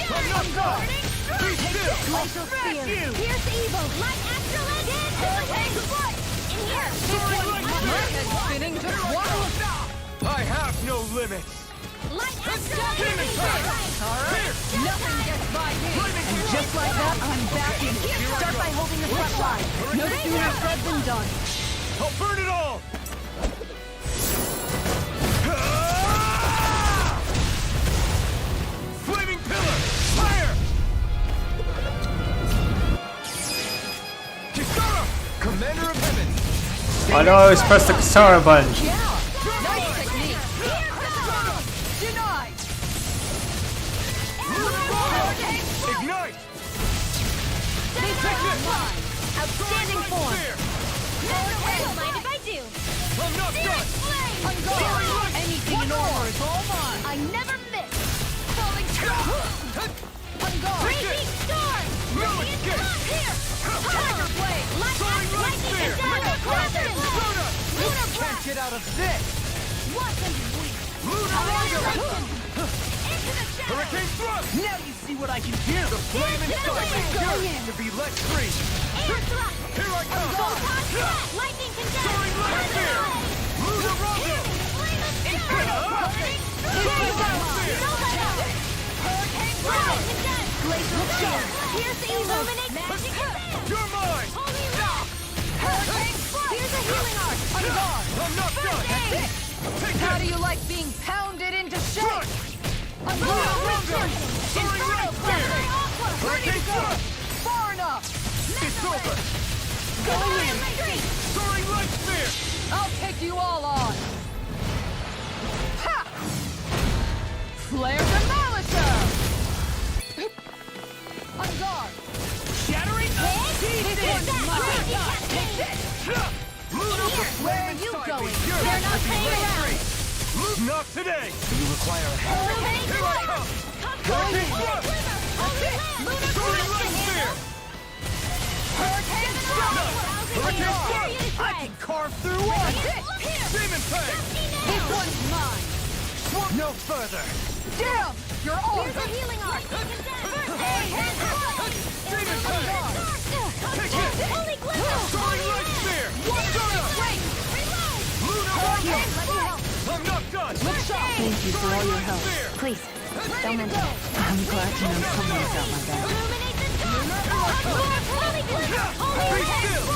I'm not done! Be still! Glacial Spear. Pierce Evil. Light Astrolith. Hurricane Strike! In here. Soaring Light My Spear! head's spinning just one! I have no limits! Light Demon Time! Alright, nothing gets by me! And just like that, I'm back in. Start by holding the front line. No sooner said than done. I'll burn it all! Flaming Pillar! Fire! Kisara! Commander of Heaven! Why do I always press the Kisara button? Nice technique! Denied! Ignite! This one's mine! Outstanding form. Spear! Don't mind if I do. I'm not done! Unguard! Anything in armor is all mine! I never miss. Falling Unguard! Raging Storm. No Radiant escape! Blast. Here. Tiger Blade! Soaring Light Spear! Lunar Crescent. Soda! Lunar Can't Blast. get out of this! What and weak. Lunar Rondo! Into the shadow. Hurricane Thrust! Now you see what I can do! The flame inside is Going yours to be let free! Air Thrust. Here I come! Photon Blast. Lightning Condense. Soaring Light Spear! Lunar Rondo! Flame of Inferno! Soaring Light Spear! Hurricane Blast. Condense. Glacial Spear. Pierce Illuminate. Magic Hand. You're mine! Holy Wrath. Hurricane Blast. Here's a healing art. On guard. I'm not done! Take How this! do you like being pounded into shape? Strike! Lunar Rondo! Soaring Light Spear! Hurricane Thrust! Far enough! It's over! Going in! Soaring Light Spear! I'll take you all on! Ha! Flare Demolisher! On guard! Shattering! This one's mine! Take this! Lunar Where are you going? You're They're not to be playing let around! free! Not today! Do you require a hand? Hurricane Here I come! Hurricane Thrust! Soaring Light Spear! Hurricane Strike! Hurricane Thrust! I can carve through armor! Demon Fang! This one's mine! No further! Damn! You're all Here's a healing art. Demon Fang! Take it! Holy Glitter. Soaring Light Spear! Soda! Lunar Rondo! I'm not done! Thank you for all your help. Please, Don't mention it. I'm glad to know someone's got my back. illuminate the dark. Holy Glitter. Holy Be still!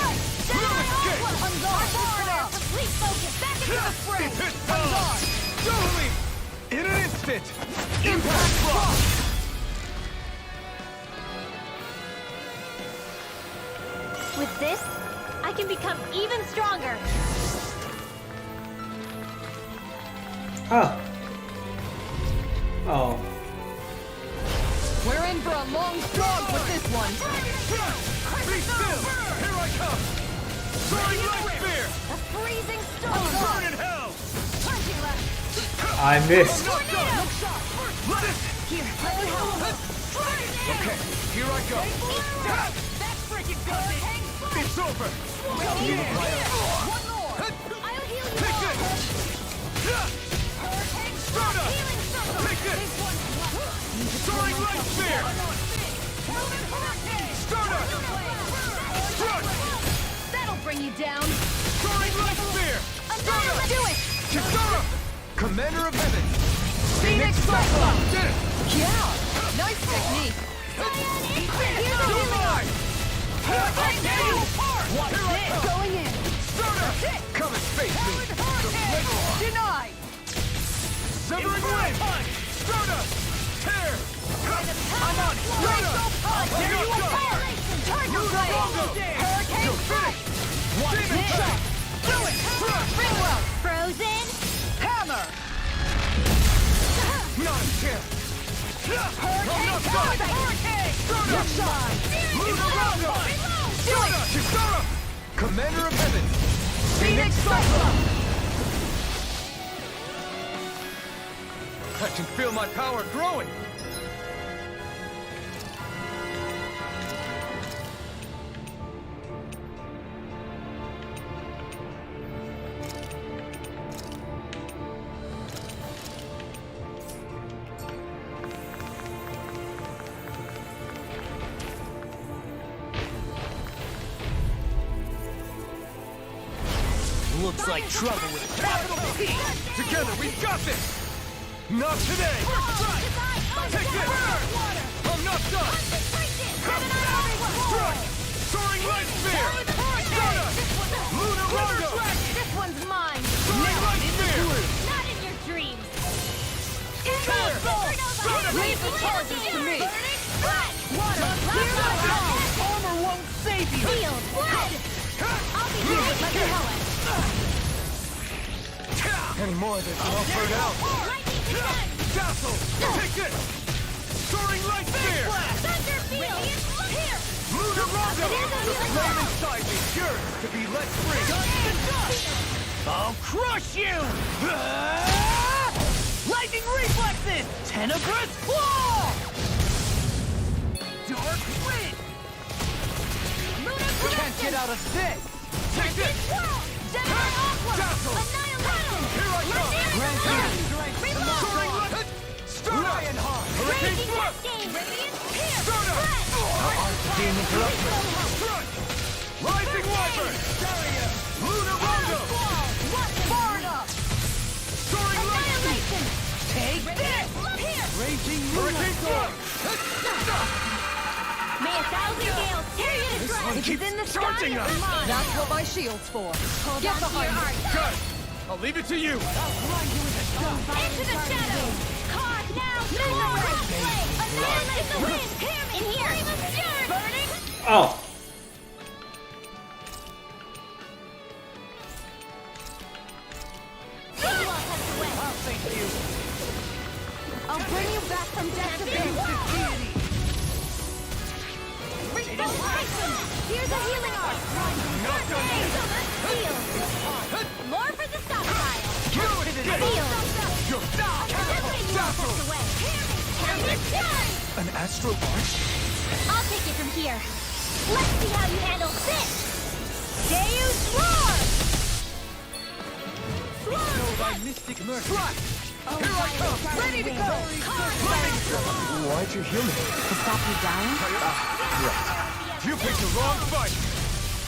No escape! Complete focus. Back into the fray. It's time! Dueling! In an instant! Impact Block! become even stronger. Huh. Oh. We're in for a long slog with this one. Be still! Here I come! Soaring light spear! A freezing storm. Burn in hell! Punching left. I missed. Here, let me help. Okay, here I go. That's freaking good. It's over! One more. I'll heal you. Take this! Sparta! Healing circle. Take this! Soaring light spear! Sparta! Crush! That'll bring you down. Soaring light spear! Let's do it. Kisara! Commander of Heaven! Phoenix Cyclone! Did it! Yeah, nice technique. Here's a healing arm. Watch this. Going in. Sparta! Come and face me! Denied. Severing Wave! Sparta! Tear! I'm on it! Sparta! There you are. Tiger Blade. Hurricane strike. Watch this. Do it. Ringwell. Frozen. Hammer. Not a chance! Hurricane strike. Hurricane. Your shot. Do it. Kisara! Commander of Heaven! Phoenix Cyclone. I can feel my power growing! Looks like trouble with a capital T. Together, we've got this! Not today! Take this! I'm not done! Strike! Soaring light spear! Sparta! Lunar Rondo! This one's mine. Soaring light spear! Not in your dreams. Leave the charges to me. Armor won't save you. Field. Blood. I'll be here. Let me help. Any more of this and I'll burn out! Tassel! Take this! Soaring light spear! Thunder field. Here. Lunar Rondo! The flame inside me yearns to be let free! I'll crush you! Lightning reflexes! Tenebrous claw! Dark wind! Can't get out of this! Take this! Tassel! Here I come! Grand Cannon! Soaring light! Sparta! Lionheart! Hurricane Thrust! Sparta! Being interrupted! Strike! Rising Wyvern! Lunar Rondo! Sparta. Soaring light! Take this! Raging Hurricane Thrust! May a thousand gales tear you to shreds. It keeps in the charging sky us! of mine. That's what my shield's for. Get on to behind your me. art. Good! I'll leave it to you! Into the shadows. Cause now memory. Annihilate the wind. In here. Burning. Oh. I'll bring you back from death to death. Here's a healing arm. More for the stockpile. An astral arch? I'll take it from here. Let's see how you handle this. Deus Roar! Show thy mystic mercy! Here I come! Ready to go. Why'd you heal me? To stop you dying? You picked the wrong fight!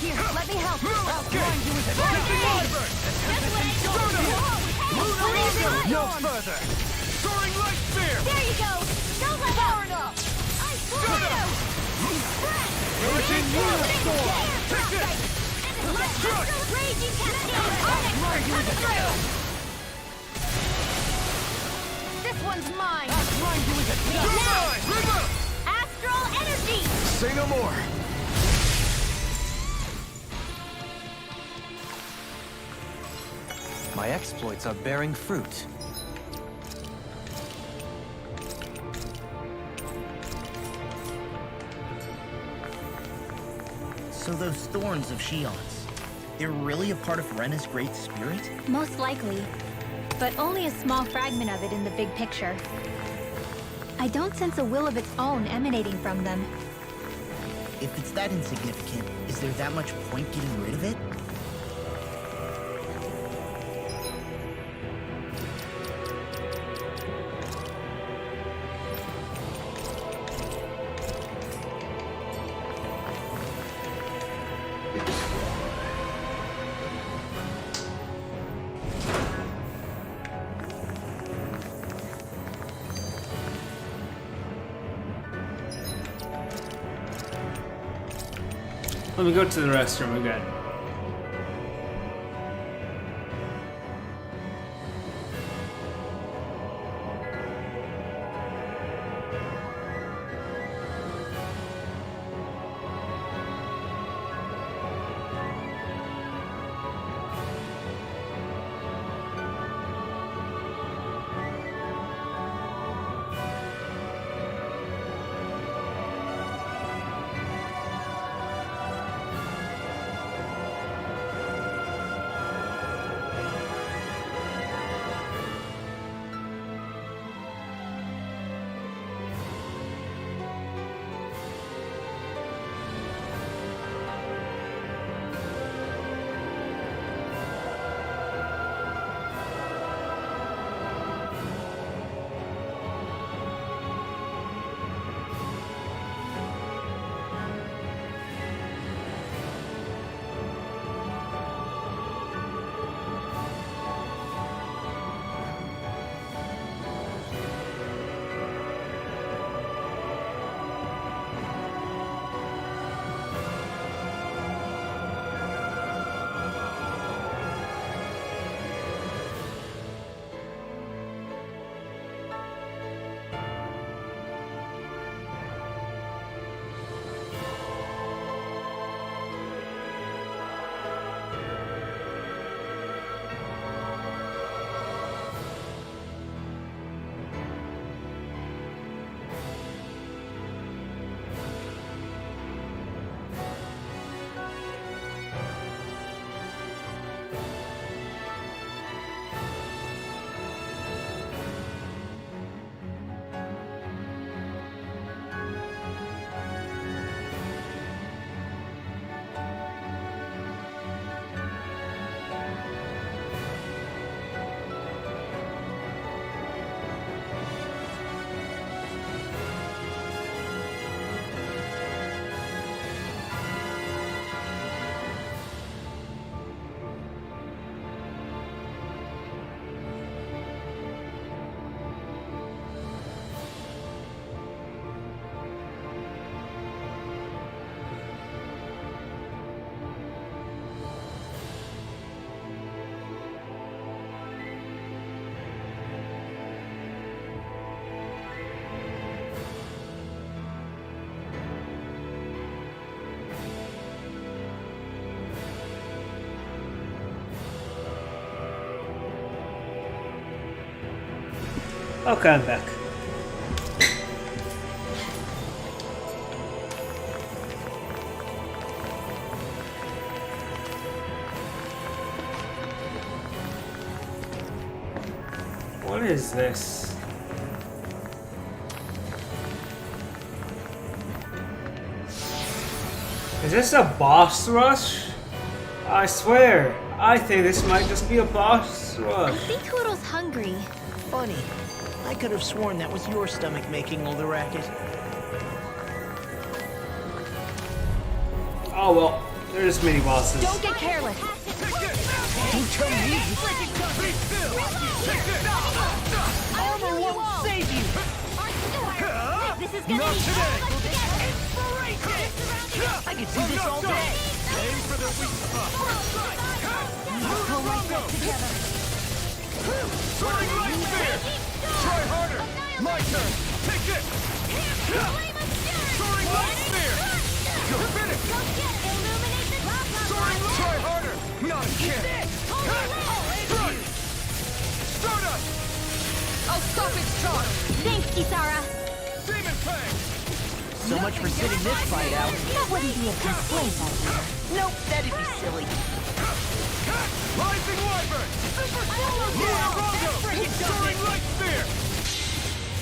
Here, let me help. I'll blind you with a Rising Wyvern! Lunar Rondo! No further! Soaring light spear! There you go! Don't let up! I swear you! Hurricane Lunar Storm! Take this! Raging Cascade! This one's mine! Now! Astral Energy! Say no more! My exploits are bearing fruit. So those thorns of Shion's, they're really a part of Rena's great spirit? Most likely. But only a small fragment of it in the big picture. I don't sense a will of its own emanating from them. If it's that insignificant, is there that much point getting rid of it? Let me go to the restroom again. Okay, I'm back. What is this? Is this a boss rush? I swear, I think this might just be a boss rush. I think Toodle's hungry. Funny. I could have sworn that was your stomach making all the racket. Oh well, they're just mini bosses. Don't get careless. Don't tell me. Armor won't save you. This is gonna Not be today. I could do this all day. Aim for the weak spot. We'll right back together. Soaring light spear. Try harder. My turn. Take it. Soaring light spear. Finish. Soaring light. Try harder. Not again. Run. Thanks, Kisara. Demon Fang! So much for sitting this fight out. That wouldn't be a complete idea. Nope, that'd be silly. Rising Wyvern! Luna Rondo! Soaring Light Spear!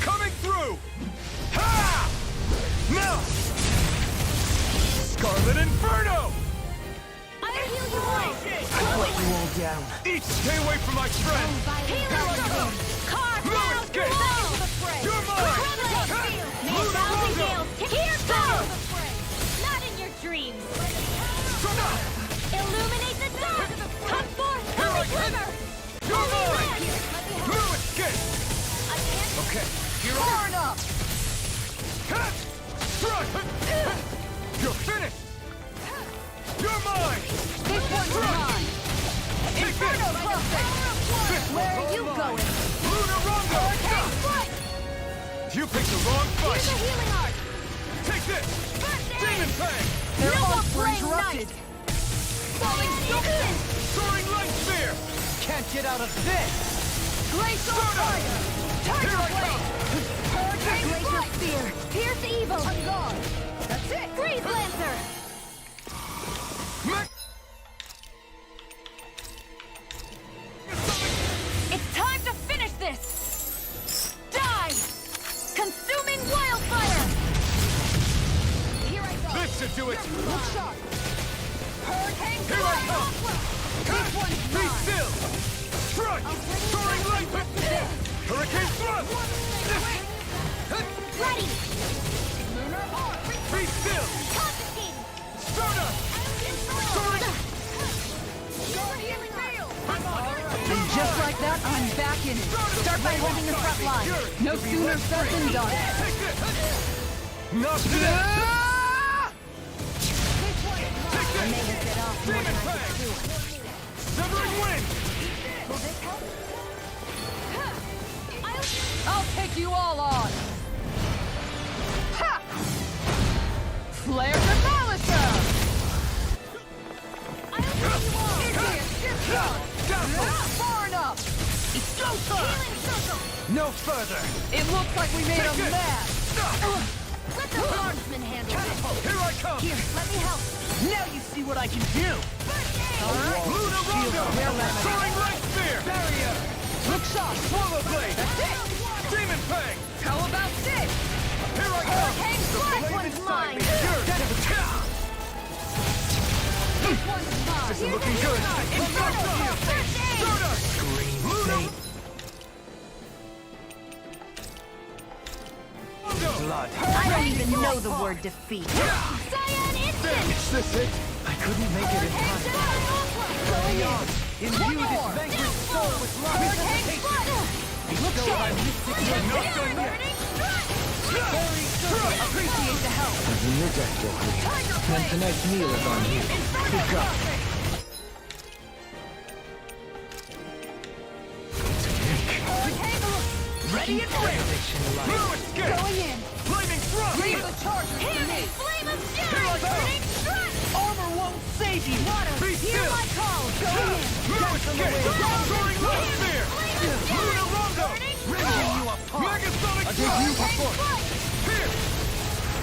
Coming through! Ha! Now! Scarlet Inferno! I'll heal you all. I'll let you all down. Each stay away from my friend! Healer Circle! Carve out escape! blow! You're mine! May Luna thousand Rondo! gales here goes! Not in your dreams! Illuminate the dark! Come forth, come quiver! You're mine! No escape! Okay, you're far enough! Strike! You're finished! You're mine! This one's mine! Take this! Where are you going? Luna Rondo! You picked the wrong fight! Here's a healing art! Take this! Demon Fang! Their No arms were playing interrupted! Falling instant! Soaring Light Spear! Can't get out of this! Glacial fire! Here I come! Hurricane Glacial Strike! spear! Pierce evil! I'm gone! That's it! Freeze Lancer! It's time to finish this! Die! Consuming wildfire! Here I go! This should do it! Look sharp! Hurricane Here I come! This one's Be mine! still! Strike! Soaring Light! Hurricane Thrust! Ready! Be still! Constantine! Stardust! Soaring! Healing field! And just like that, I'm back in it. Start by holding the front line. No sooner said than done. Take this! Not today! Take this! Demon Fang! Severing Wind! I'll take you all on. Ha! Flare Demolisher! Far enough! It's go time! Healing circle! No further! It looks like we made a Take it. mess! Let the marksman handle it! Here I come! Here, let me help! Now you see what I can do! Luna Rondo! Soaring Light Spear! Barrier! Look sharp! Swallow Blade! That's it! Demon Fang! How about this? Here I come! Hurricane The Strike blade one's inside mine! me! Yours! This one's mine! This is looking good! I'm not done! Stardust! Luna! Blood. I don't even know the word defeat. Cyan Instant! Is this it? I couldn't make it in time. Going in! Imbue this vanquished soul with love! Hurricane Strike! Look how I missed it! You're not done yet! Appreciate the help! In your deck, Joker. And tonight's meal is on you. Good job. Ready and ready! No escape! Going in! Flaming Thrust! Leave the charger to me! Flame of Here I Fury! come! Burning Strike! Armor won't save you! Be Hear still! my call! Go in! No escape! Soaring Light Spear! Luna Rondo! Ripping you apart! Megasonic Thrust! Here!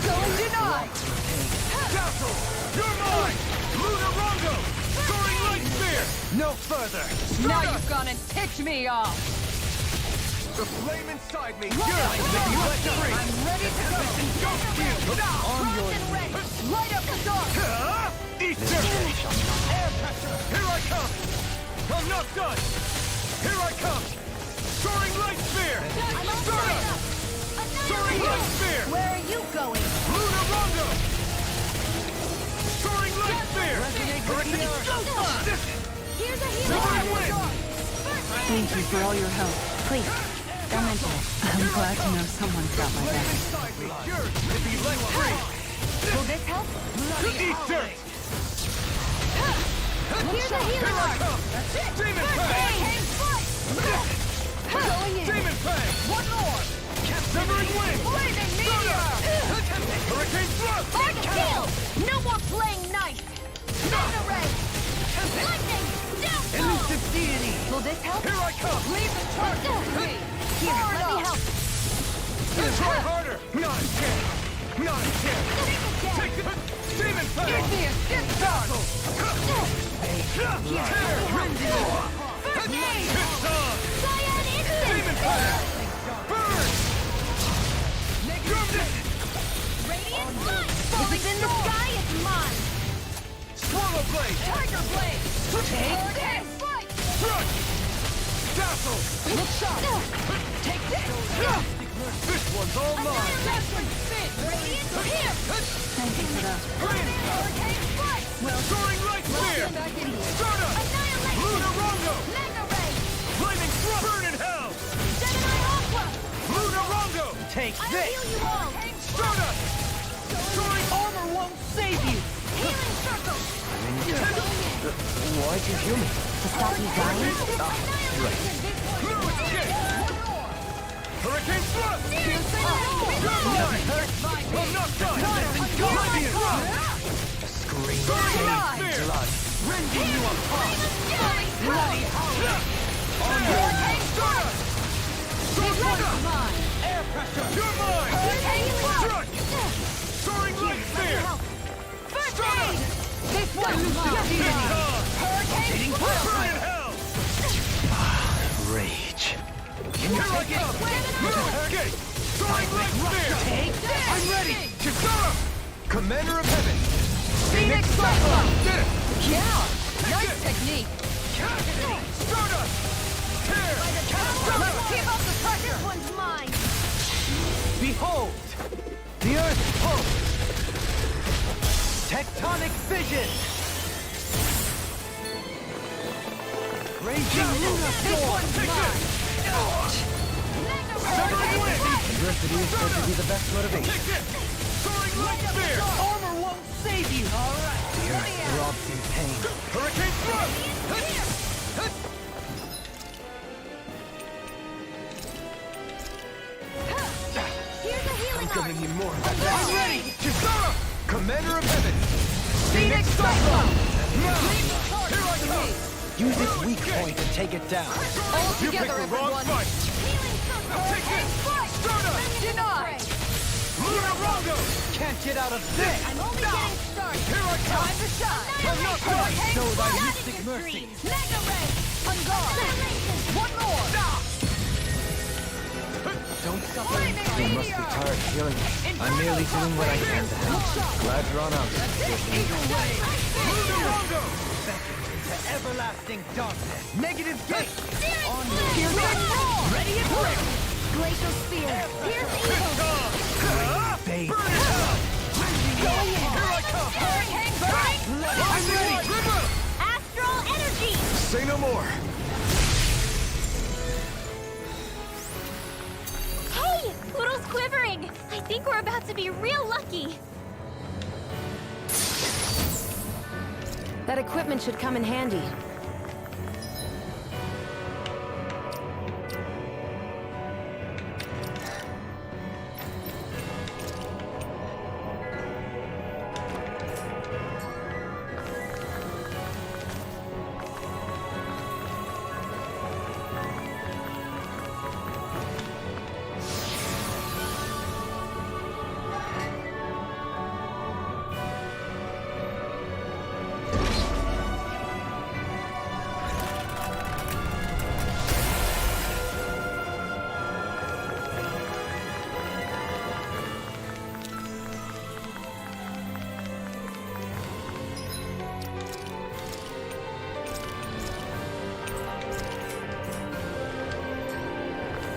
Going denied! Dazzle! You're mine! Luna Rondo! Soaring Light Spear! No further! Now you've gone and ticked me off! The flame inside me! Right up, You let free! I'm ready to go! Ghost you! On your knees! Light up the dark! Eat dirt! Air pressure! Here I come! I'm not done! Here I come! Soaring Light Spear! Stardust! Soaring Light Spear! Where are you going? Luna Rondo! Soaring Light Spear! Hurricane Ghost! Here's a Silver healing Wind! Thank you for all your help. Please, don't mention it. I'm glad to know someone's got my back. Inside me! Yours to be let free! Will this help? Eat dirt! Here's a healing Here I art! come! Demon Fang! Going in! Demon Fang! One more! Severing Wind! Flaming meteor! Hurricane Thrust! Hard to kill! No more playing nice! Thunder Ray! Lightning! Downfall! Elusive Deity! Will this help? Here I come! Leave the charger to me! Here, let me help. Try harder! Not again! Not again! Take it! Demon Power! Give me a stiff battle! First aid! Cyan Instant! Demon Power! Burn! Radiant Light! If it's in the sky, it's mine! Swallow Blade! Tiger Blade! Take this! Crush! Dazzle! Look sharp! Take this! This one's all mine! Radiant here! Thank you for that. Hurricane Strike! Well, Soaring Light Spear! Stardust! Annihilation! Lunar Rondo! Mega Ray! Flaming Thrust! Burn in Hell! Gemini Aqua! Lunar Rondo! Take this! I'll heal you all! Stardust! Soaring Armor won't save you! Healing Circle! Why'd you heal me? To stop you dying? Right. Hurricane Thrust! You're mine! I'm not done! Oblivion! A scream of Blood! blood. Rending you apart! Bloody Howler! On your Stardust! Sword! Air pressure! You're mine! Strike! Soaring Light Spear! Stardust! This one's mine! Hurricane Burn in Hell! Rage. Here I come! Escape! Soaring Light Spear! Take this! I'm ready! Kisara! Commander of Heaven! Phoenix Cyclone! Did it! Yeah! Nice technique! Stardust! Tear! Let's keep up the pressure! This one's mine! Behold! The Earth pulse! Tectonic Vision! Raging Lunar Storm! Take this! Severing Wind! Adversity is supposed to be the best motivation. Take this! Soaring Light Spear! Armor won't save you! Alright! The earth throbs in pain. Hurricane Thrust! Here's a healing I'm gonna need more of that. I'm ready! Kisara! Commander of Heaven! Phoenix Cyclone! Now! Here I come! Use its weak point and take it down. All You picked together, the wrong everyone! fight! Take this! Stardust! Denied! Lunar Rondo! Can't get out of this! I'm only getting started! Here I come! Time to shine! I'm not done! Show thy mystic mercy! Mega Ray! On guard! One more! Don't suffer. You must be tired of healing me. I'm merely doing what I can to help. Glad you're on out. Lunar Rondo! Into everlasting darkness! Negative gate! On Here's your roll! Ready and break! Glacial Spear! Here's evil! Burn it up! Here I come! Hurricane Strike! I'm ready! Astral Energy! Say no more! Hey! Poodle's quivering! I think we're about to be real lucky! That equipment should come in handy.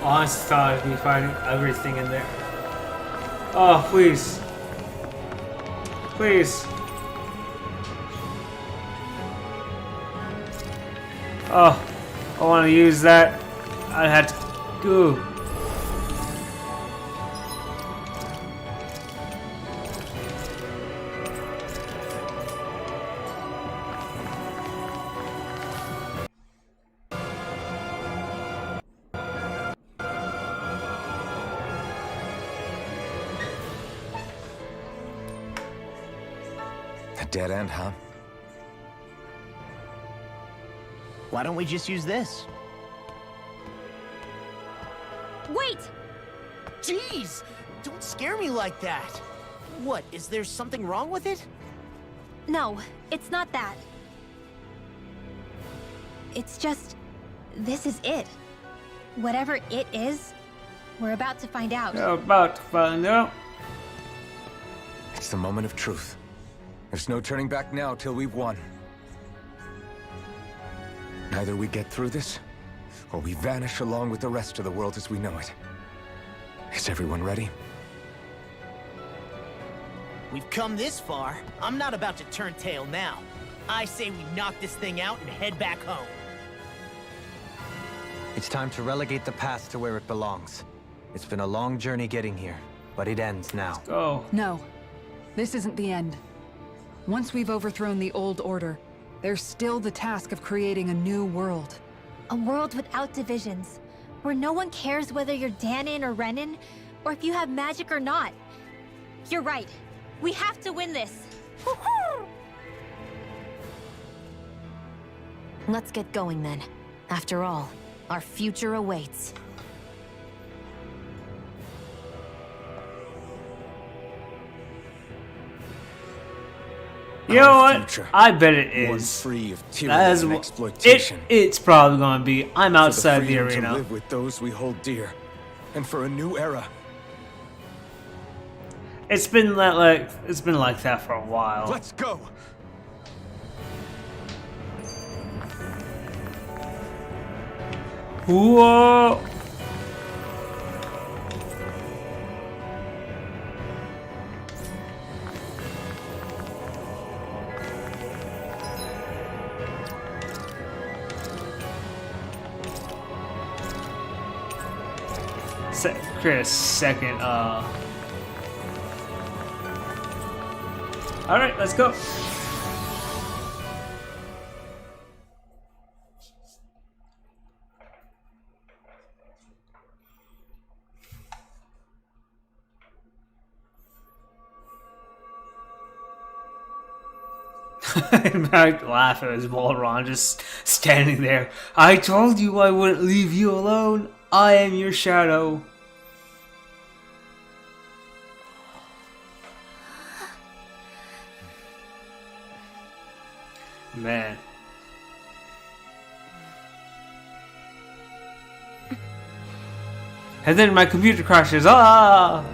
Honestly thought I'd be finding everything in there. Oh, please. Please. Oh, I want to use that. I had to go. A dead end, huh? Why don't we just use this? Wait! Demon Please, don't scare me like that. What, is there something wrong with it? No, it's not that. It's just, this is it. Whatever it is, we're about to find out. We're about to find out. It's the moment of truth. There's no turning back now till we've won. Either we get through this, or we vanish along with the rest of the world as we know it. Is everyone ready? We've come this far. I'm not about to turn tail now. I say we knock this thing out and head back home. It's time to relegate the past to where it belongs. It's been a long journey getting here, but it ends now. Go. No, this isn't the end. Once we've overthrown the old order, there's still the task of creating a new world. A world without divisions, where no one cares whether you're Danon or Renan, or if you have magic or not. You're right. We have to win this. Let's get going then. After all, our future awaits. You know what? Future. I bet it One is. free of tyranny That is and what exploitation. it's probably going to be. I'm outside for the freedom to arena. live with those we hold dear, and for a new era. It's been like that for a while. Let's go. Whoa! Create a second. All right, let's go. I laugh as Walron just standing there. I told you I wouldn't leave you alone. I am your shadow. Man. And then my computer crashes. Ah!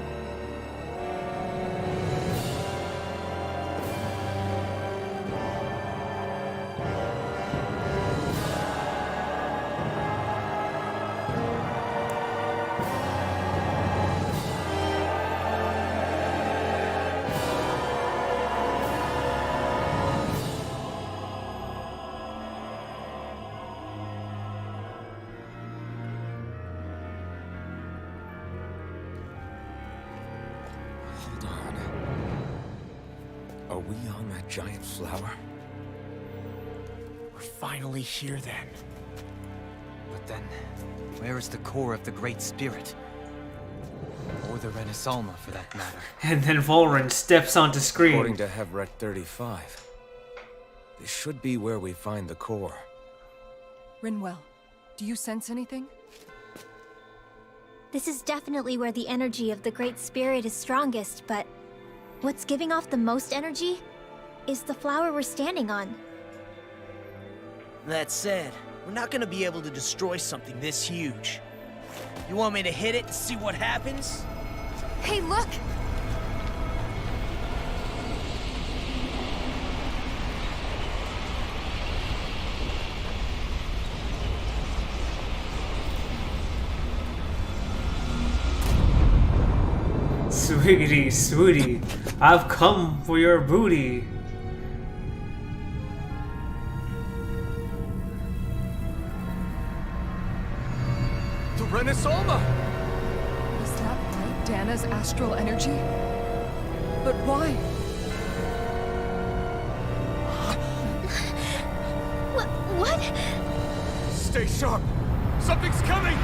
Are we on that giant flower? We're finally here then. But then, where is the core of the Great Spirit? Or the Renaissalma, for that matter? And then Volrin steps onto screen. According to Hevret 35, this should be where we find the core. Rinwell, do you sense anything? This is definitely where the energy of the Great Spirit is strongest, but what's giving off the most energy is the flower we're standing on. That said, we're not gonna be able to destroy something this huge. You want me to hit it and see what happens? Hey, look! Sweetie, sweetie, I've come for your booty. The Renaissalma! Is that Great Dana's astral energy? But why? What? Stay sharp! Something's coming!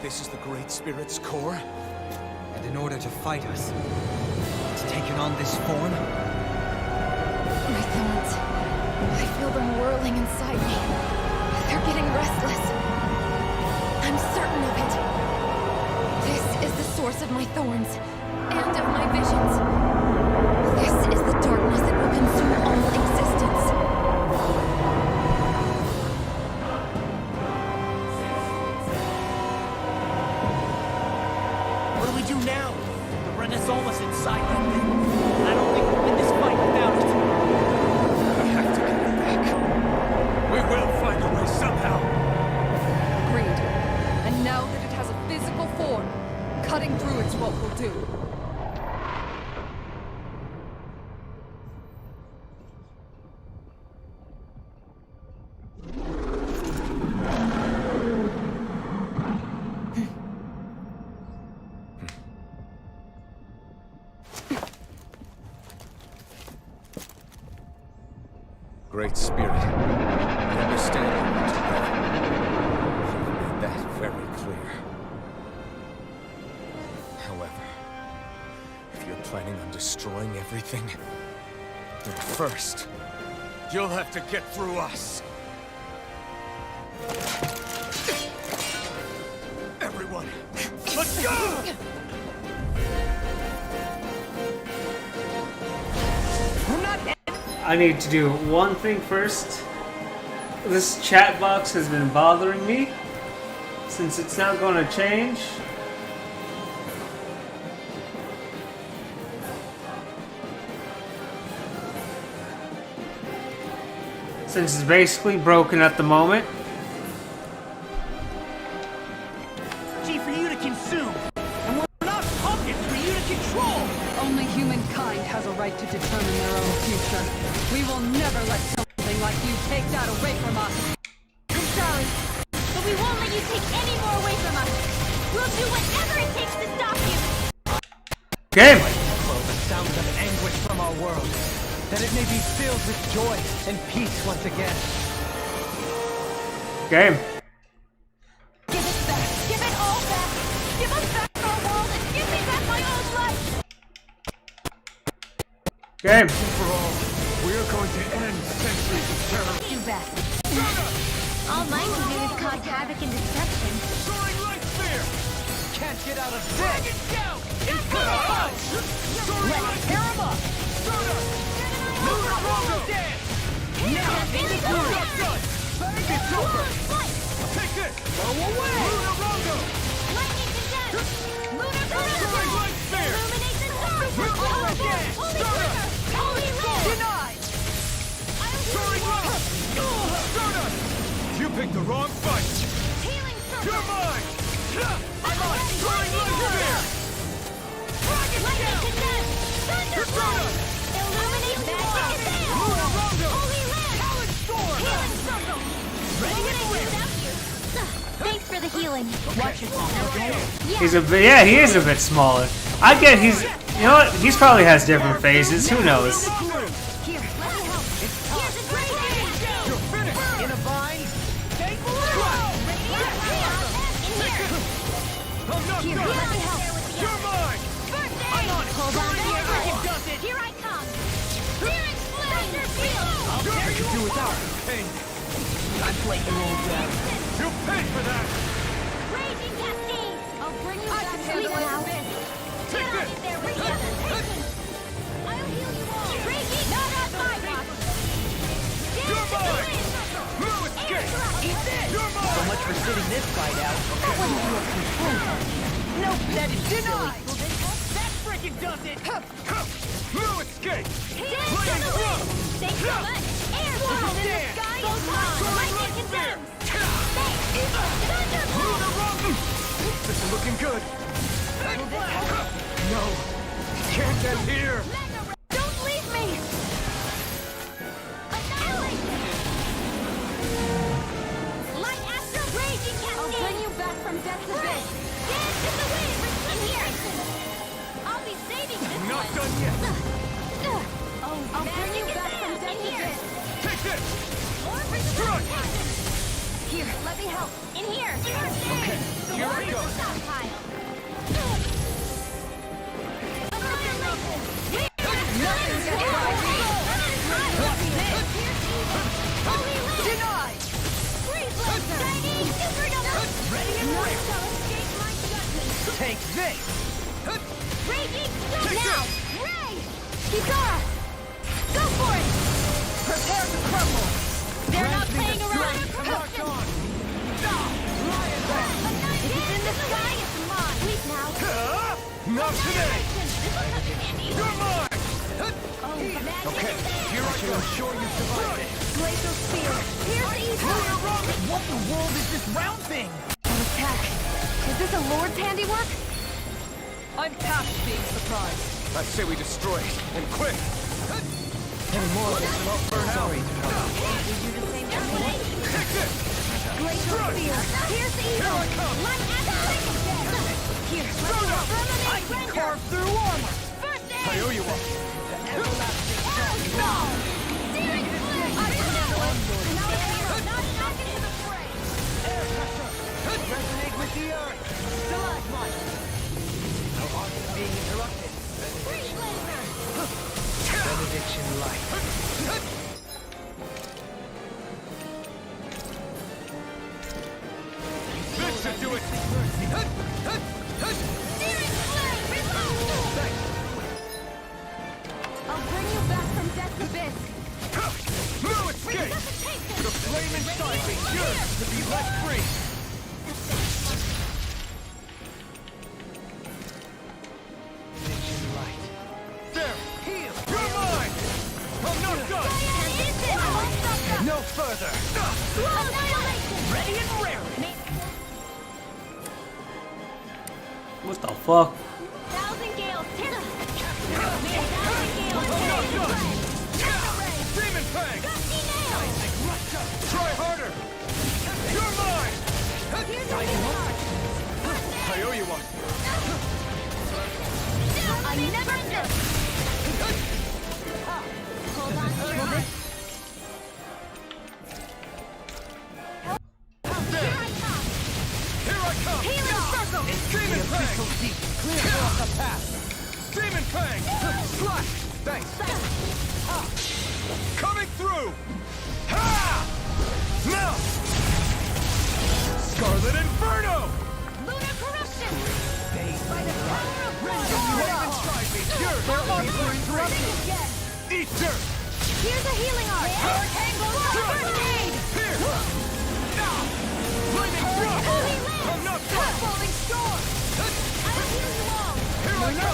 This is the Great Spirit's core? And in order to fight us, it's taken on this form? My thorns. I feel them whirling inside me. They're getting restless. I'm certain of it. This is the source of my thorns, and of my visions. This is the darkness that will consume all existence. What do we do now? The Rena's almost inside that thing. I don't think we'll win this fight without it. We have to get it back. We will find a way somehow. Agreed. And now that it has a physical form, cutting through it's what we'll do. Great Spirit, I understand you want to know. You've made that very clear. However, if you're planning on destroying everything, then first, You'll have to get through us. Everyone, let's go! I need to do one thing first. This chat box has been bothering me since it's not going to change. Since it's basically broken at the moment. Gee, for you to consume, and we're not pumpkins for you to control. Only humankind has a right to determine their own future. We will never let something like you take that away from us. I'm sorry, but we won't let you take any more away from us. We'll do whatever it takes to stop you. Game! The sounds of anguish from our world, that it may be filled with joy and peace once again. Game. Give it back. Give it all back. Give us back our world and give me back my old life. Game. For all, we are going to end centuries of terror. Do best. All my can do is cause havoc and destruction. Soaring light spear! Can't get out of Drag it down! It's gonna out! Soaring light Tear him up! Soda! Lunar Rondo! Now, Finish we're him. not done! It's over! Take this! Go away! Lunar Rondo! Lightning condensed. Lunar Soaring Rondo. light spear! Illuminate the stars. Lunar again! Holy Soda! River. Holy Land. Denied! Soaring light! Soda! You picked the wrong fight! Healing circle. You're mine! I'm on! Soaring light spear! Dragon Lightning down! condensed. Thunderbolt. Illuminate the stars. Lunar Rondo! Holy Land. Talon Storm! Healing circle. What would I do without you? Thanks for the healing. Watch yourself, okay? He's a bit, yeah, he is a bit smaller. I get he's, you know what, he's probably has different phases, who knows. Here, let me help. Here's a great day. You're finished! In a vine? In here. I'm not Here, done! let me help. You're mine! First aid. I'm on it! Hold on to your Freaking breath. does it! Here I come. Searing flame. I'll Dare you do without it. Pain! I'd let you roll down. You paid for that! Raging cascade. I'll bring you back to handle sleep it. now. Take Get this! on in there with you. I'll heal you all. Raging, not on my watch. You're mine! Blue escape! You're So mine! much for sitting this fight out. That wouldn't be a complaint. No, that is silly. That freaking does it! Blue escape! Dance to the wind. Thanks so much. Air swirls in the sky and clouds. Lightning condemns. Thunderbolt. This is looking good! No! Can't get here! Don't leave me. Annihilation. Light astral raging cascade. I'll bring you back from death's abyss. Dance to the wind. In here. I'll be saving this I'm not one. done yet! Oh, I'll bring you back from death's abyss. Take this! More Strike! Here, let me help. In here. Okay, here I go. Denied! Freeze laser! Ready and ready! Take this! Raging storm! Now! Ray! Kisara! Go for it! Prepare to crumble! They're not playing around! Locked on! If it's in the sky, it's mine! Please now! Not today! You're mine! Okay, here I go. Ensure you survive it. Glacial spear! Here's the ether! What the world is this round thing? An attack! Is this a Lord's handiwork? I'm past being surprised. I say we destroy it, and quick! Any more of this will not burn out. We do the same thing. Take this! Glacial spear! Here's the ether! Light activate! Here, I can carve through armor! First aid! I owe you one. Resonate with the earth! Stalagmite! Our art is being interrupted. Benediction light. This should do it! I'll bring you back from death's abyss! No escape! The flame inside me yearns to be let free! There! Heal! You're mine! I'm not done! No further! Ready and raring! What the fuck? Thousand gales! Hit him! Demon Fang! Try harder! You're mine! I owe you one! I never knew! Hold on to your heart! Here I come! Healing circle! Demon Fang! Clear off the path! Demon Fang! Slash! Thanks! Coming through! Ha! Now! Scarlet Inferno! Lunar corruption! By the power of Flame inside me! Eat dirt! Here's a healing art! Hurricane First aid! Here! Now! Flaming Thrust! Holy Lance! I'm not done! Falling storm! I'll heal you all! Here I go!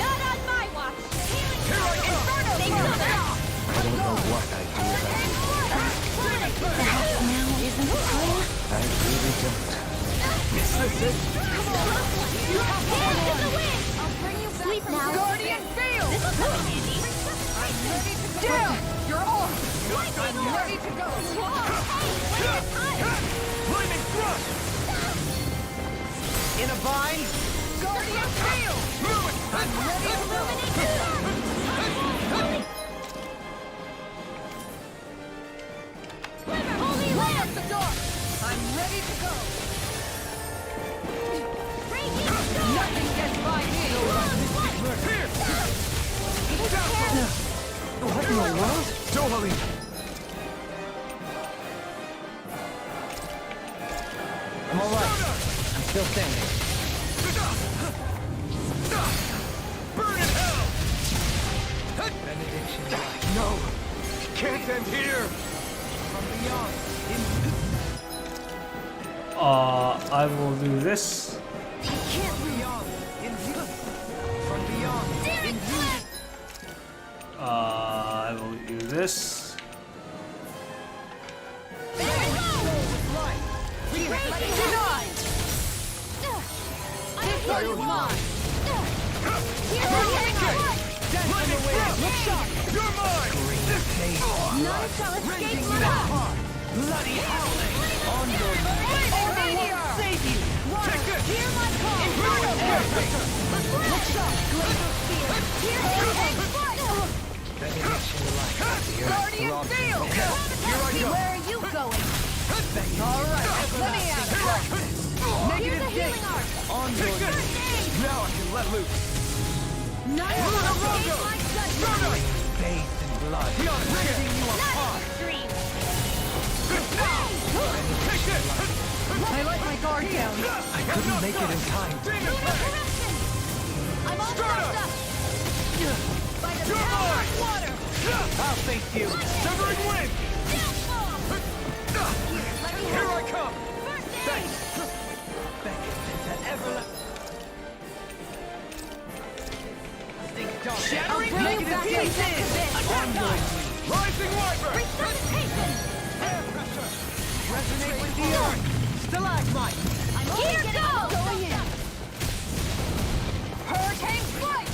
Not on my watch! Healing Here I go! Inferno! I don't know what I'd do without you. Perhaps now isn't the time? I really don't. Is this it? Come on! Hands in the wind! I'll bring you back. Sleep now! Guardian Field! This will come in handy! I'm ready to go! Down! You're off! I'm ready to go! Flaming Thrust! In a bind? Guardian Field! Move it! I'm ready to illuminate! Holy Lance! The door! I'm ready to go! Raging storm! Nothing gets by me! Here! What in the world? Dohalim! I'm alright. I'm still standing. Burn in hell! Benediction light. No! Can't end here! From beyond, I will do this. can't beyond, in view. From beyond, in view. I will do this. You're mine! None shall escape my heart! Bloody howling! On your knees! Order won't save you! Take this! Hear my call! Inferno perfect! Look shot! Glacial spear! Here's your egg foot! Guardian Field! Here I go! Where are you going? Let me out. Negative healing arc. On your knees. Now I can let loose. Bathed in blood. Ripping you apart. I let my guard down. I couldn't make it in time. I'm all fucked up. By the power of water. I'll face you. Severing wind. Here I come. Thanks. Shattering negative pieces! Rising Wyvern! Resuscitation! Air pressure! Resonate with the earth! Stalagmite! I'm here going in! Hurricane flight!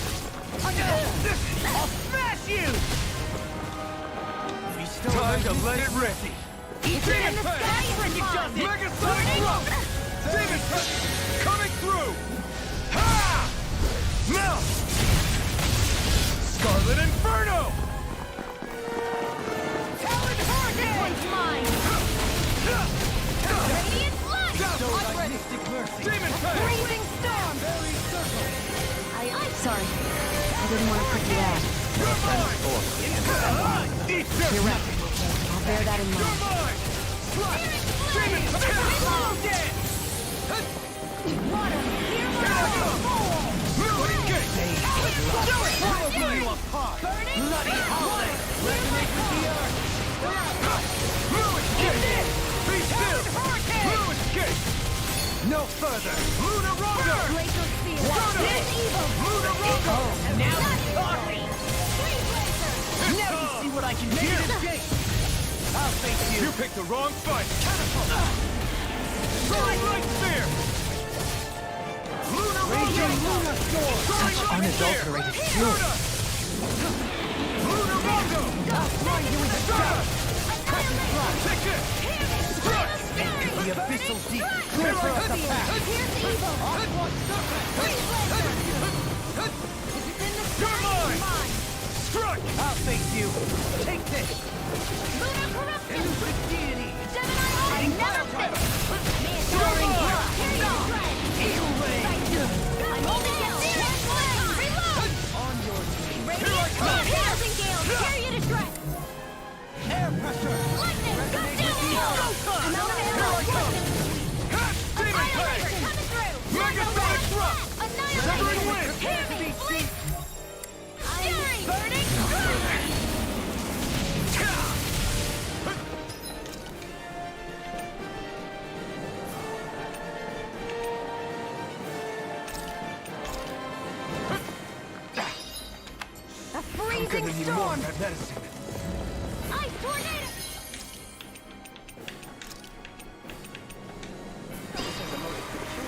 I'll smash you! Time to let it rip! Demon Pass! Megasonic Rock! Demon Pass! Coming through! Ha! Now! Scarlet Inferno! Talon Hurricane! One's mine! Radiant Light! I'm ready! Demon Pass! Freezing Storm! I'm sorry. I didn't want to put you out. You're right. I'll bear that in mind. Demon Pass! Water! Melody Gate! I'll blow you apart! Bloody holiday! Resonate with the earth! Lewis Gate! Be still! Lewis Gate! No further! Luna Rondo! Glacial Steel! Luna Rondo! Oh, now you're talking! Now you see what I can do! Negative Gate! I'll face you! You picked the wrong fight! Catapult! Soaring Light Sphere! Luna Rondo! Such unadulterated fury. Luna Rondo! I'll blind you with a dart! Take it! The abyssal deep! Clear for us the path! Onward serpent! You're mine! Strike! I'll face you! Take this! Luna Corruption! Elusive deity! I never quit! Soaring blood! Eagle Ray! I'm holding it! Reload! On your team! Here I come! Housing Gale! Tear you to shreds! Air pressure! Lightning! I'm out of ammo! Demon Pass! Coming through! Megasonic Thrust! Severing wind! Hear me, please! I'm burning! A freezing storm! Ice tornado!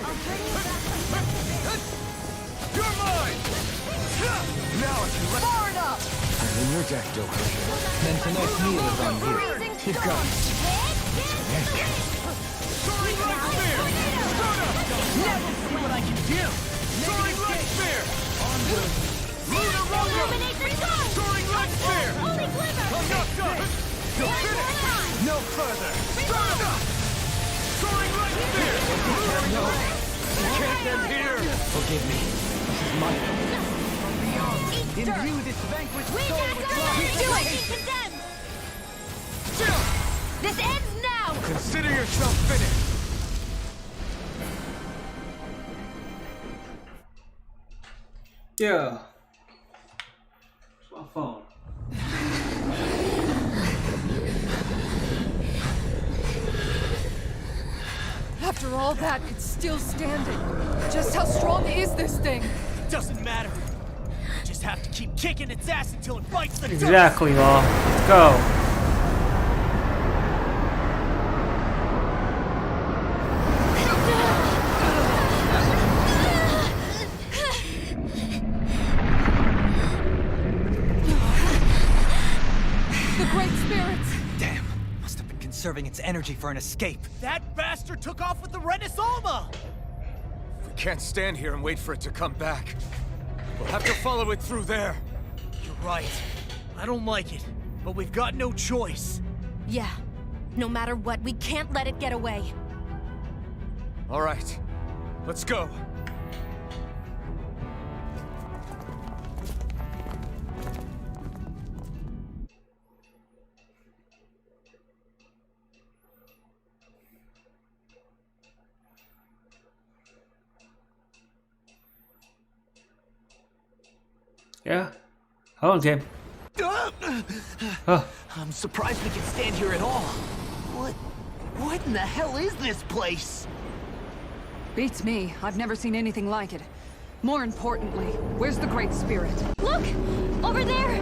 I'll bring you back. You're mine! Now I can let far enough! I'm in your deck, Joker. Then tonight's meal is on you. Keep going. Soaring Light Sphere! Now we'll see what I can do! Soaring Light Sphere! Onward! Luna Rondo! Soaring Light Sphere! I'm not done! You'll finish! No further! Soaring Light Sphere! No! You can't end here! Forgive me. This is my fault. Imbue this vanquished soul with love! Condemned! This ends now! Consider yourself finished! Yeah. It's my phone. After all that, it's still standing. Just how strong is this thing? Doesn't matter. Just have to keep kicking its ass until it bites the dust. Exactly, Law. Let's go. The Great Spirits! Damn. Must have been conserving its energy for an escape. That bastard took off with the Renis Alma! We can't stand here and wait for it to come back. We'll have to follow it through there. You're right. I don't like it, but we've got no choice. Yeah. No matter what, we can't let it get away. All right, let's go. Yeah. Okay. I'm surprised we can stand here at all. What in the hell is this place? Beats me. I've never seen anything like it. More importantly, where's the Great Spirit? Look! Over there!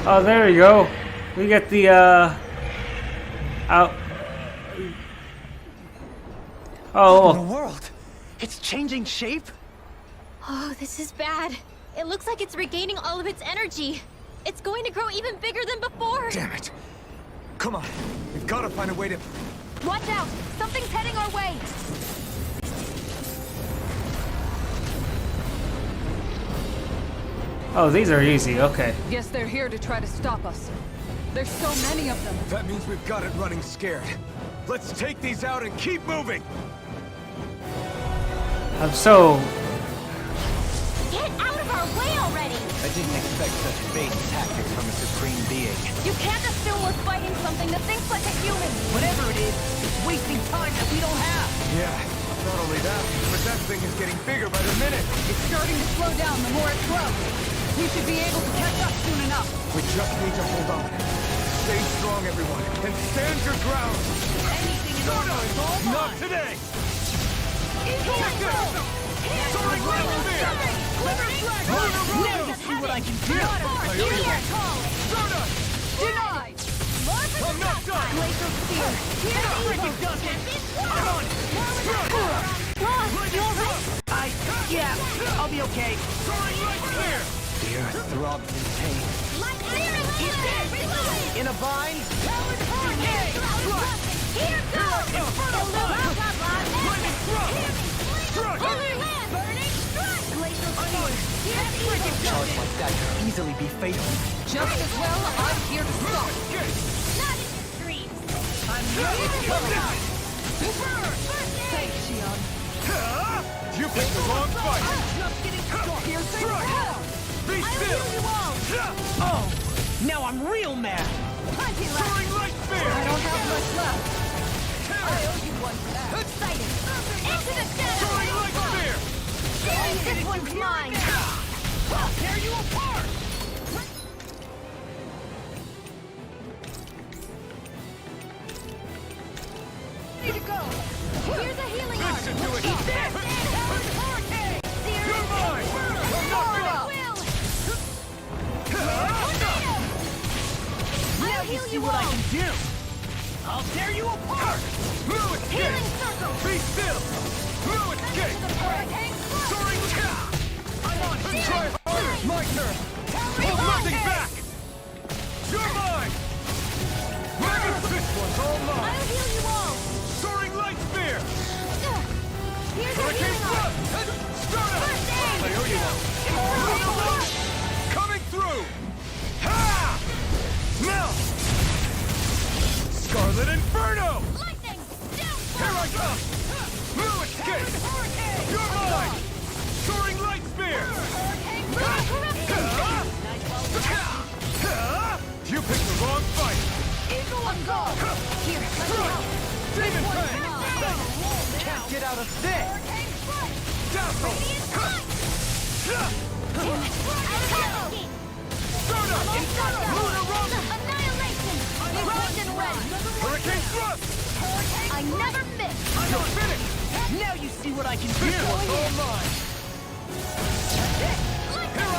Oh, there you go. We get the, out. Oh. What in the world? It's changing shape? Oh, this is bad. It looks like it's regaining all of its energy. It's going to grow even bigger than before. Damn it. Come on, we've got to find a way to... Watch out! Something's heading our way! Oh, these are easy. Okay. Guess they're here to try to stop us. There's so many of them. That means we've got it running scared. Let's take these out and keep moving. I'm so... Get out of our way already! I didn't expect such base tactics from a supreme being. You can't assume we're fighting something that thinks like a human! Whatever it is, it's wasting time that we don't have. Yeah, not only that, but that thing is getting bigger by the minute. It's starting to slow down the more it grows. We should be able to catch up soon enough. We just need to hold on. Stay strong, everyone, and stand your ground. Anything is all Not today! Soaring Lightning! Now you see what I can do. Denied! I'm not done! Glacial Spear! Here's evil! I'm on it! Lost, you alright? Yeah, I'll be okay. Soaring Light Spear! The earth throbs in pain. In a bind? Here goes! Lightning Thrust! Polar Land! Burning Strike! Glacial Spear! Here's evil! Charge like that could easily be fatal. Just as well, I'm here to stop. Not in your dreams! I'm ready to go! Burn! Thanks, Shion. You picked the wrong fight! Just getting started. Here's Be still! Oh, now I'm real mad. Soaring Light Spear! I don't have much left. I owe you one for that. Excited! Into the Soaring shadows! Light Spear! This one's mine! I'll tear you apart! Ready to go! Here's a healing arc! Listen to it! Eat this! You're mine! I'm not done! I'll heal you What I all! can do. I'll tear you apart. Blue escape! Healing circle! Be still! Blue escape! Hurricane Soaring Cha! I'm on! Try harder! My turn! Hold nothing back! You're mine! This one's all mine! I'll heal you all! Soaring Light Spear! Here's a Hurricane healing arc! Thrust! Start up! First aid! I owe you one! Coming through! Ha! Now! Scarlet Inferno! Lightning! Here I come! Blue escape! You're mine! Soaring Light Spear! You picked the wrong fight! Eagle on go! Here, let me help! Demon Fang! Can't get out of this. Dazzle! Start up! Lunar Rumble! Annihilation! Round and ready! Hurricane Thrust! I never miss! You're finished! Now you see what I can This do. one's all mine! Here I come!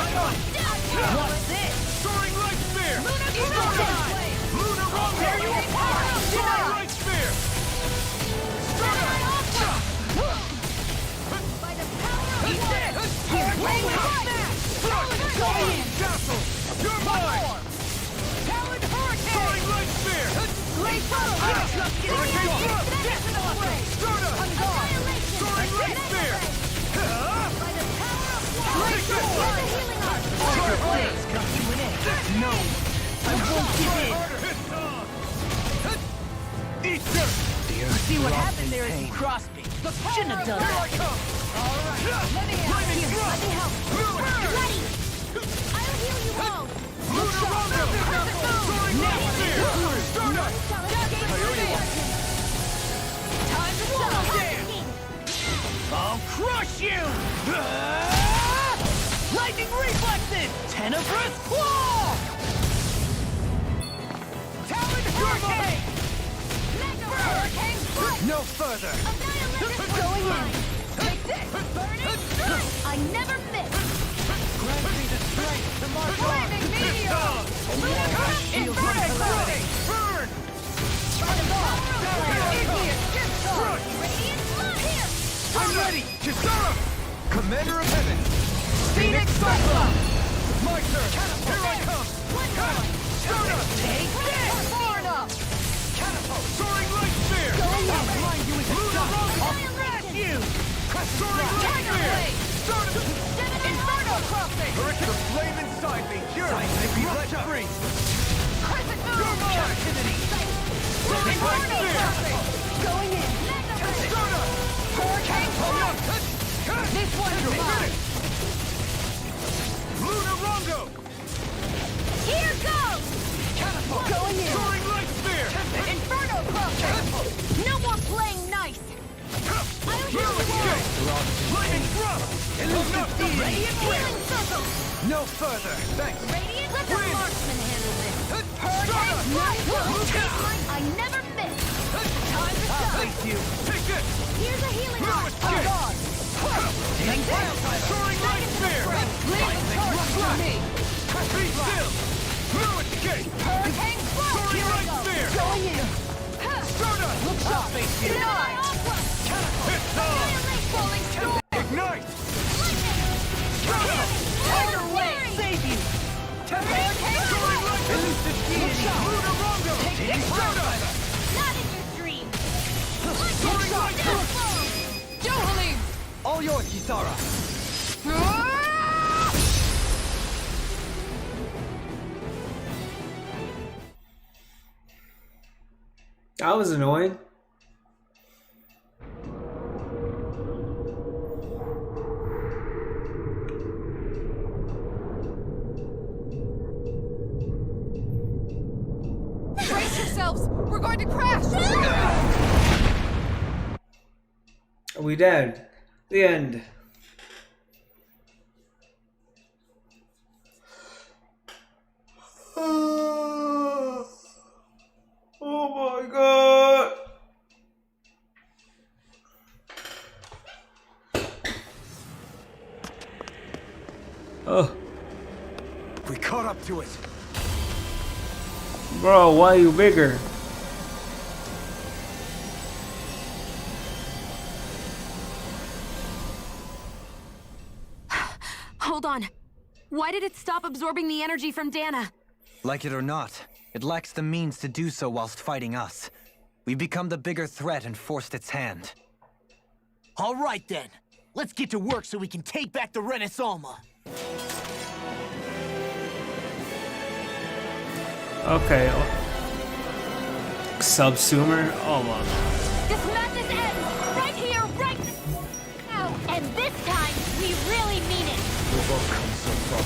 What's this? Soaring Light Spear! Lunar Lunar Rumble! Tear you apart! Soaring Light Spear! Start up! By the power of Eat water! this! Hurricane Thrust! Dazzle! You're mine! Talon Hurricane! Soaring Light Spear! Glacial! Hurricane Thrust! Start up! Annihilation! Soaring Light Spear! By the power of water! Glacial! Here's a healing arc! Your plans come to an end. No, I won't give in. It's on! See what happened there as you crossed me. Shouldn't have done that. All right, let me help. Here, let me help. Ready. I'll heal you all. Time to stop. I'll crush you! Lightning reflexes! Tenebrous claw! Talon hurricane! Hurricane foot! No further! Going in. Take this. Burn it. I never miss. Grant me the strength to march on! Flaming meteor! Shield from calamity! Burn! I'm ready! Kisara! Commander of Heaven! Phoenix Cyclops! My turn! Here I come! Sona! Take this! Far enough! Catapult! Soaring Light Spear! I'll blind you with a shot! I'll crash you! Soaring Light Spear! Inferno crossing! The flame inside me! Yours! Be let free! Crescent moon! Captivity! Soaring Light Spear! Going in! Sona! Hurricane This one's mine! Luna Rongo! Here goes! Catapult! Going in! Soaring Light Spear! Inferno crossing! No more playing nice! I'll heal you all! Flaming Thrust! Elusive Radiant healing circle! No further! Thanks! Radiant, let the marksman handle this! Hurricane flash! I never miss! Time to stop! Thank you! Take this! Here's a healing arc! Oh God! Take this! Soaring Light Spear! Leave the torch to me! Be still! Through escape! Hurricane flash! Soaring Here I Light go! Spear! Going in! Sona! Look sharp! Deny! Annihilate falling storm! Ignite! Tiger wave! Save you! Hurricane flash! Elusive Deity! Luna Rongo! Take this! Sona! Not in your dream! Soaring Light Spear! Johalim! All yours, Kisara! That was annoying. Brace yourselves! We're going to crash! Are we dead? The end. Oh my god! Oh. We caught up to it. Bro, why are you bigger? Hold on. Why did it stop absorbing the energy from Dana? Like it or not, it lacks the means to do so whilst fighting us. We've become the bigger threat and forced its hand. All right then. Let's get to work so we can take back the Renaissance. Okay. Subsumer? Oh my. This madness ends right here, right now. And this time, we really mean it. We've all come so far.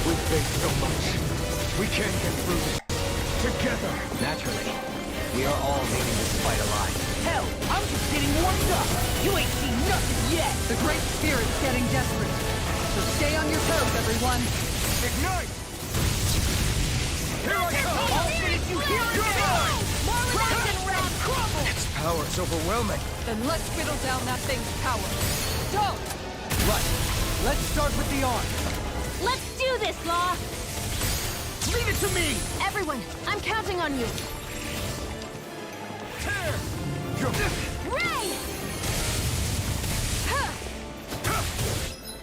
We've faced so much. We can't get through this together. Naturally. We are all leaving this fight alive. Hell, I'm just getting warmed up. You ain't seen nothing yet. The Great Spirit's getting desperate. So stay on your toes, everyone. Ignite! Here I come! I'll finish you here and now! Its power is overwhelming. Then let's whittle down that thing's power. Go! Right. Let's start with the arm. Let's do this, Law. Leave it to me! Everyone, I'm counting on you. Tear! Ray!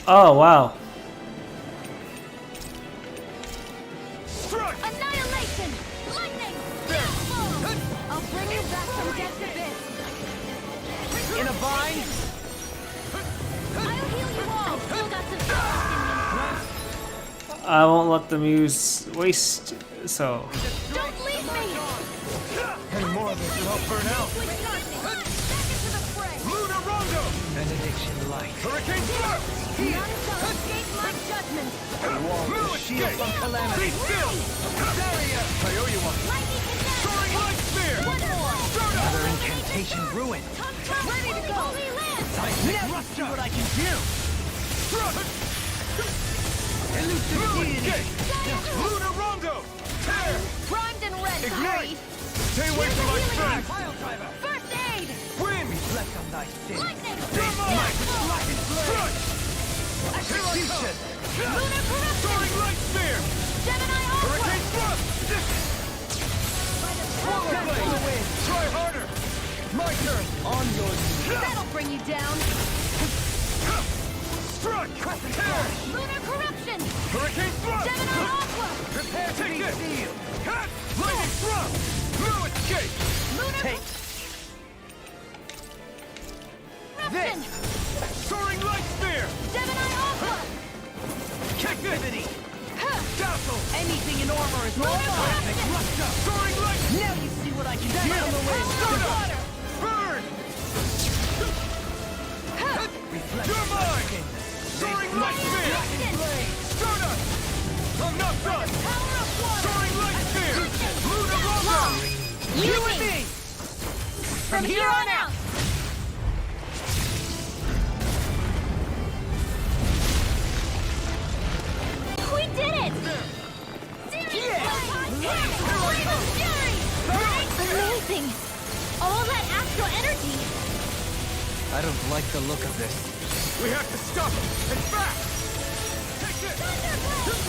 Oh wow. Strike! Annihilation! Lightning! Downfall! I'll bring you back from death's abyss. In a bind? I'll heal you all. Still got some in me. I won't let them use waste. So. Don't leave me! And more of this burn out. Lunar Rondo! Benediction light. Hurricane Thrust! Escape my judgment. Move shield from calamity. Be still! Daria! I owe you one. Soaring Light Spear! Another incantation ruined. Ready to go. Holy Land. Now see what I can do! Elusive Escape! Lunar Rondo! Tear! Primed and ready. Ignite! Stay away from my friend! First aid. Wind! Reflect on thy sin. Lightning. Strike! Execution! Lunar corruption. Soaring Light Spear! Gemini Aqua. Hurricane Thrust! Swallow Blade! Try harder! My turn! On your That'll bring you down. Strike! Tear! Lunar corruption. Hurricane Thrust! Gemini Aqua. Prepare to be sealed! Cut! Lightning Thrust! No escape! Lunar Take this! Soaring Light Spear! Gemini Aqua. Captivity! Dazzle! Anything in armor is all Cosmic Rupture! Soaring Light! Now you see what I can do. Water! Burn! You're mine! Soaring Light Spear! Stardust! I'm not done! Soaring Light Spear! Lunar Rondo! You and me! From here on out! We did it! Amazing! All that astral energy! I don't like the look of this. We have to stop him! And fast! Take this!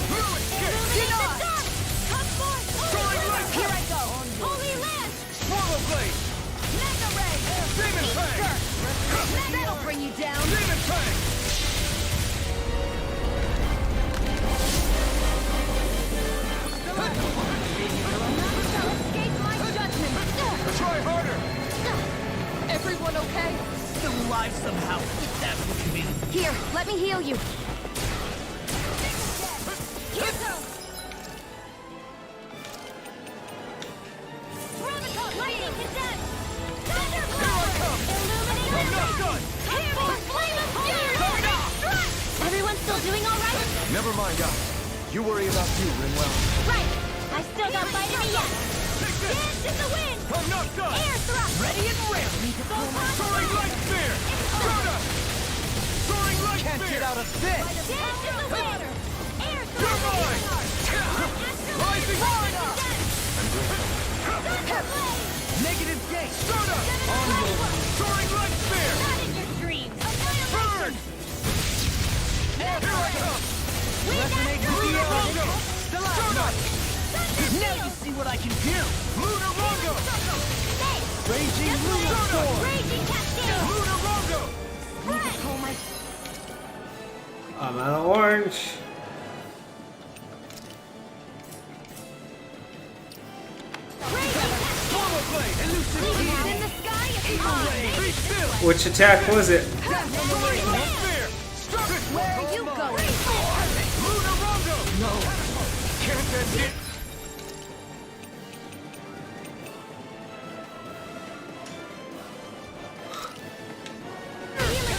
Blue escape! Come forth! Soaring Light! Here I go! Holy Land! Swallow Blade! Mega Ray! Demon Fang! That'll bring you down! Demon Fang! Escape my judgment! Try harder! Everyone okay? Still alive somehow, if that's what you mean. Here, let me heal you. Here goes! Lightning condensed! Thundercloud! Illuminating I'm not done! Hammer! Flame of Fury! Strike! Everyone still doing all right? Never mind us. You worry about you, Rinwell. Right! I still got bite in me yet! Dance in the wind! I'm not done! Air thrust! Ready and raring. Soaring Light Spear! Stardust! Soaring Light Spear! Can't get out of this! Dance in the wind! Air You're thrust! mine! Rising Warrior! Negative gate. Stardust! On your Soaring Light Spear! Not in your dreams! Burn! Here I come! Resonate with the Rondo! Stardust! Now you see what I can do. Lunar Rondo! Raging Lunar Storm. Raging Cascade! Lunar Rondo! Call my I'm out of orange. Swallow Blade! Elusive in Heal! the sky is mine! Be still! Which attack was it? Spear! Stardust! Where are you going? Lunar Rondo! No! Can't end it!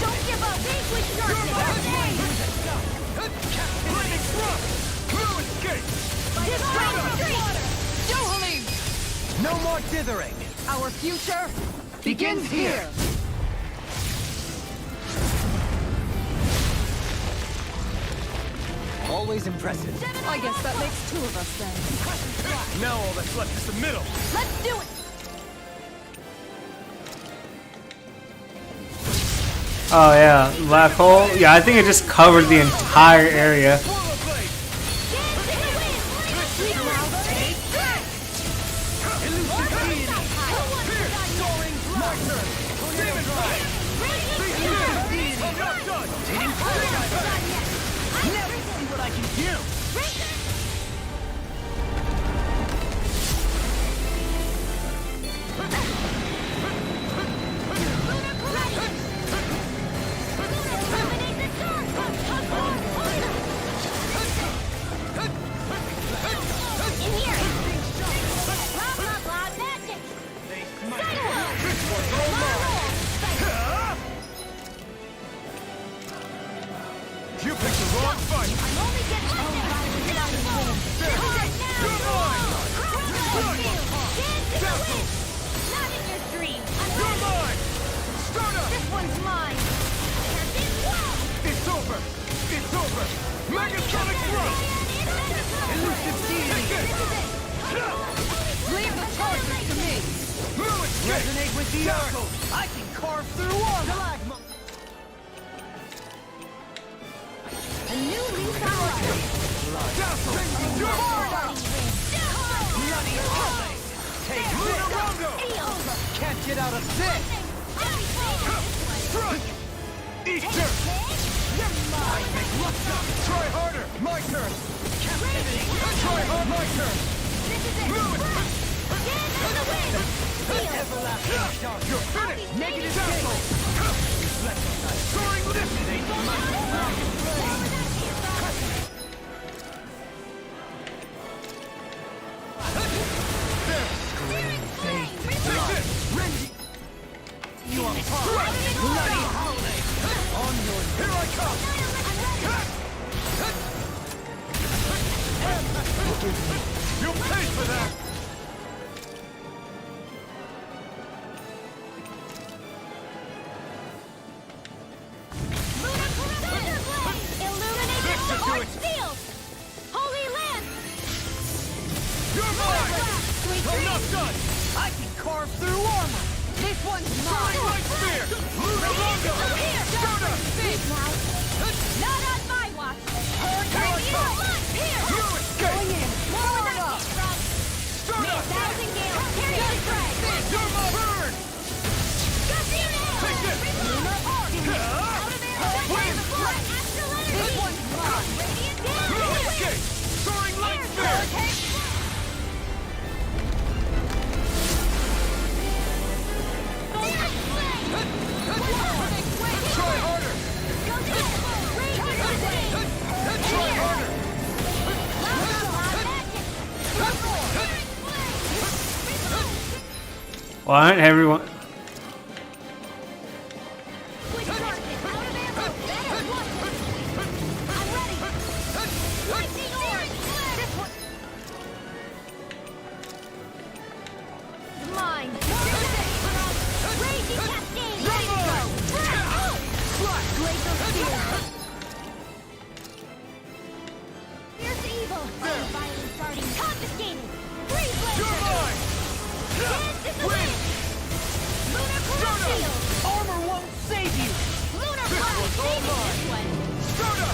Don't give up! Vanquish darkness! Lightning Thrust! Blue escape! Divine Street! Johalim! No more dithering! Our future begins here. Always impressive. I guess that makes two of us then. Now all that's left is the middle! Let's do it! Oh yeah, black hole. Yeah, I think it just covered the entire area. Swallow Blade! Elusive Deity! Pierce! Soaring My turn! Demon Fang! Be still! I'm not done! Now you see what I can do. In here! Blah blah blah magic! over! Megasonic thrust! Elusive deity! Leave the charges to me! Resonate with the earth! I can carve through armor! A new leaf on life! Bloody holiday! Take this! Can't get out of this! Easter! I make luck up! Try harder! My turn! Try hard! My turn! Everlasting dark! You're finished! Negative dazzle! Soaring lift! Ain't my You are part! Bloody holiday! On your here I come! You'll pay for that! Illuminate the Lord's field! Holy land! You're mine! I'm not done! I can carve through armor! This one's mine! Light spear! Luna Rondo! Soda! Not on my watch! Here! Going in! Forward up! Soda! Thousand gales! Period strike! You're my bird! Take this! Lunar arc! Out of there! Win! Astral energy! This one's mine! Radiant No down! escape! Soaring light spear! Try harder! Try harder! Why aren't everyone? Mine! Raging cascade! Ready to go! Glacial spear! Fierce evil! Violence starting! Confiscated! Freeze blazer! You're mine! Dance in the wind! Lunar corruption! Armor won't save you! Lunar This blast! one's all Saving mine! this one! Soda!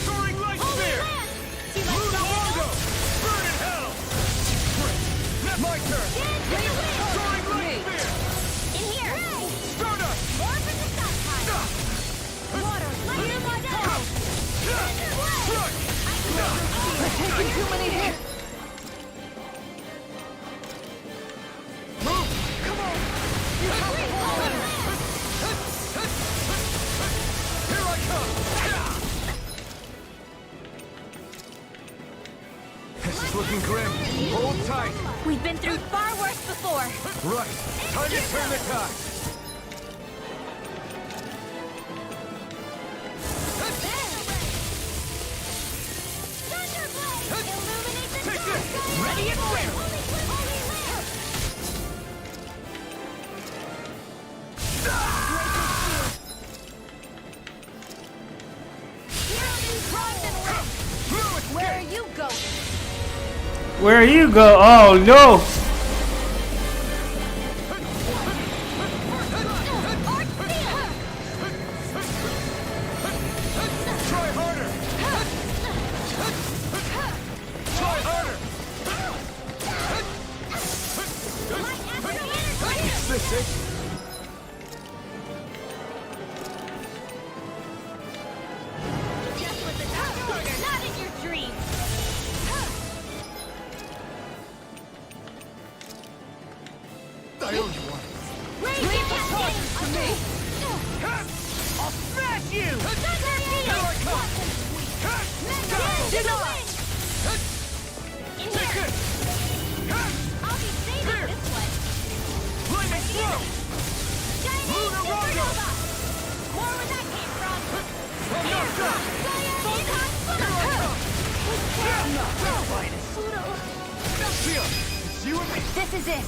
Soaring light Holy spear! land! See my Luna Rondo! candle? Burn in hell! My turn! Dance in the wind! Soaring light spear! In here! Soda! More for the stockpile! Water! Hear my down! I've taken too many hits! Move! Come on! You have to hold it! Here I come! This is looking grim. Hold tight. We've been through far worse before. Right. Time to turn the tide. Thunderblade! Illuminate the Take this! sky! Ready and ready! Where are you going? Where you go? Oh no! Try harder! Try harder! Is this it? Just with the top, not in your dreams. I owe you one. Leave the charges to me! I'll smash you! Here I come! Denied! Take this! I'll be saving this one. Lightning throw! Luna Rondo! More where that came from. I'm not done! Here I come! Celestia! It's you and me! This is it.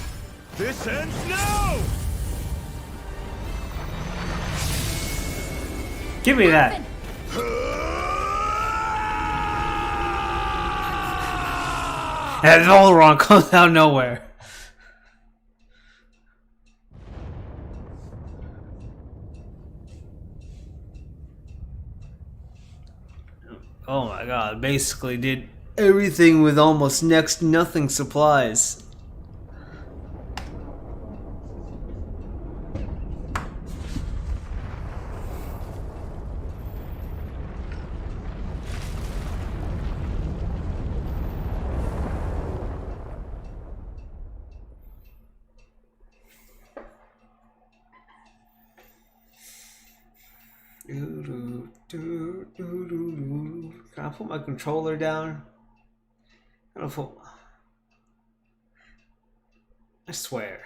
This ends now! Give me that. And Volron comes out of nowhere. Oh my god, basically did everything with almost next to nothing supplies. Can I put my controller down? I swear.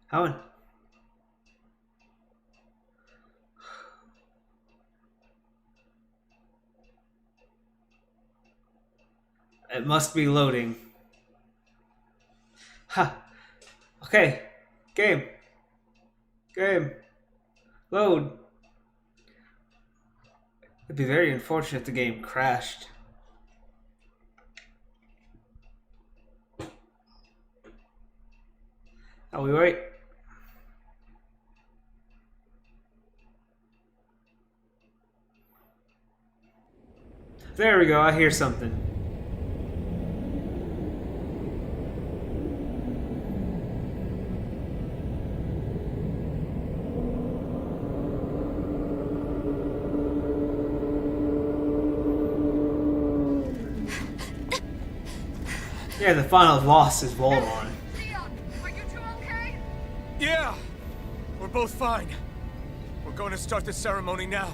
How? It must be loading. Ha! Okay. Game. Load. It'd be very unfortunate if the game crashed. Are we right? There we go, I hear something. Yeah, the final boss is Volron. Yeah! We're both fine. We're going to start the ceremony now,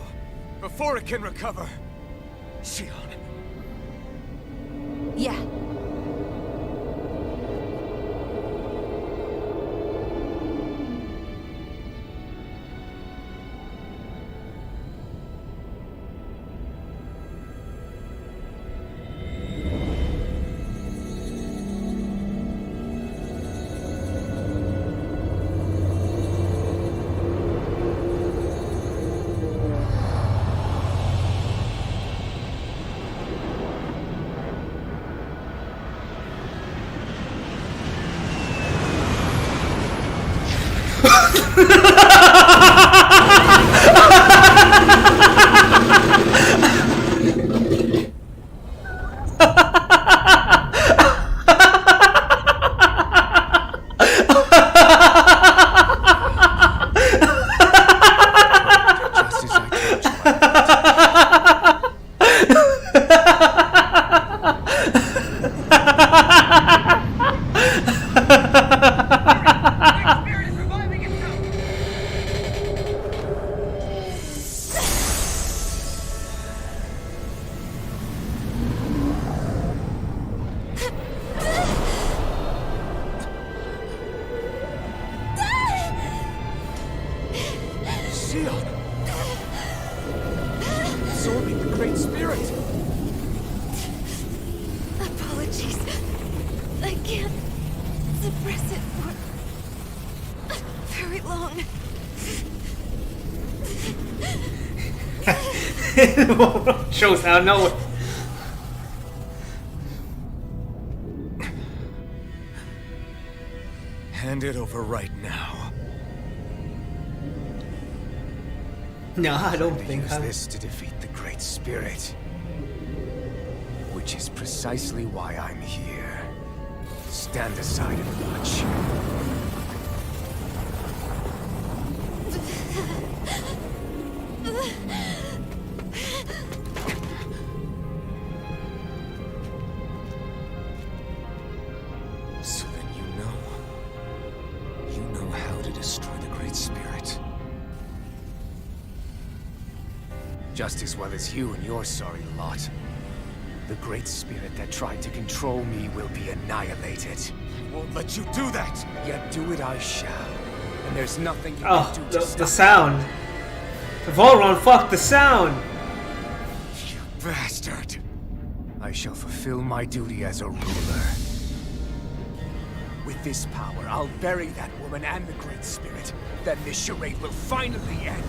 before it can recover. Shionne. Yeah. Absorbing the Great Spirit! Apologies. I can't suppress it for very long. Shows out of nowhere. Hand it over right now. No, I don't think use this to defeat the Great Spirit. Which is precisely why I'm here. Stand aside and watch. So then you know how to destroy the Great Spirit. Just as well as you and your sorry lot. The Great Spirit that tried to control me will be annihilated. I won't let you do that! Yet do it I shall. And there's nothing you can do to stop the sound. Volron, fuck the sound! You bastard! I shall fulfill my duty as a ruler. With this power, I'll bury that woman and the Great Spirit. Then this charade will finally end.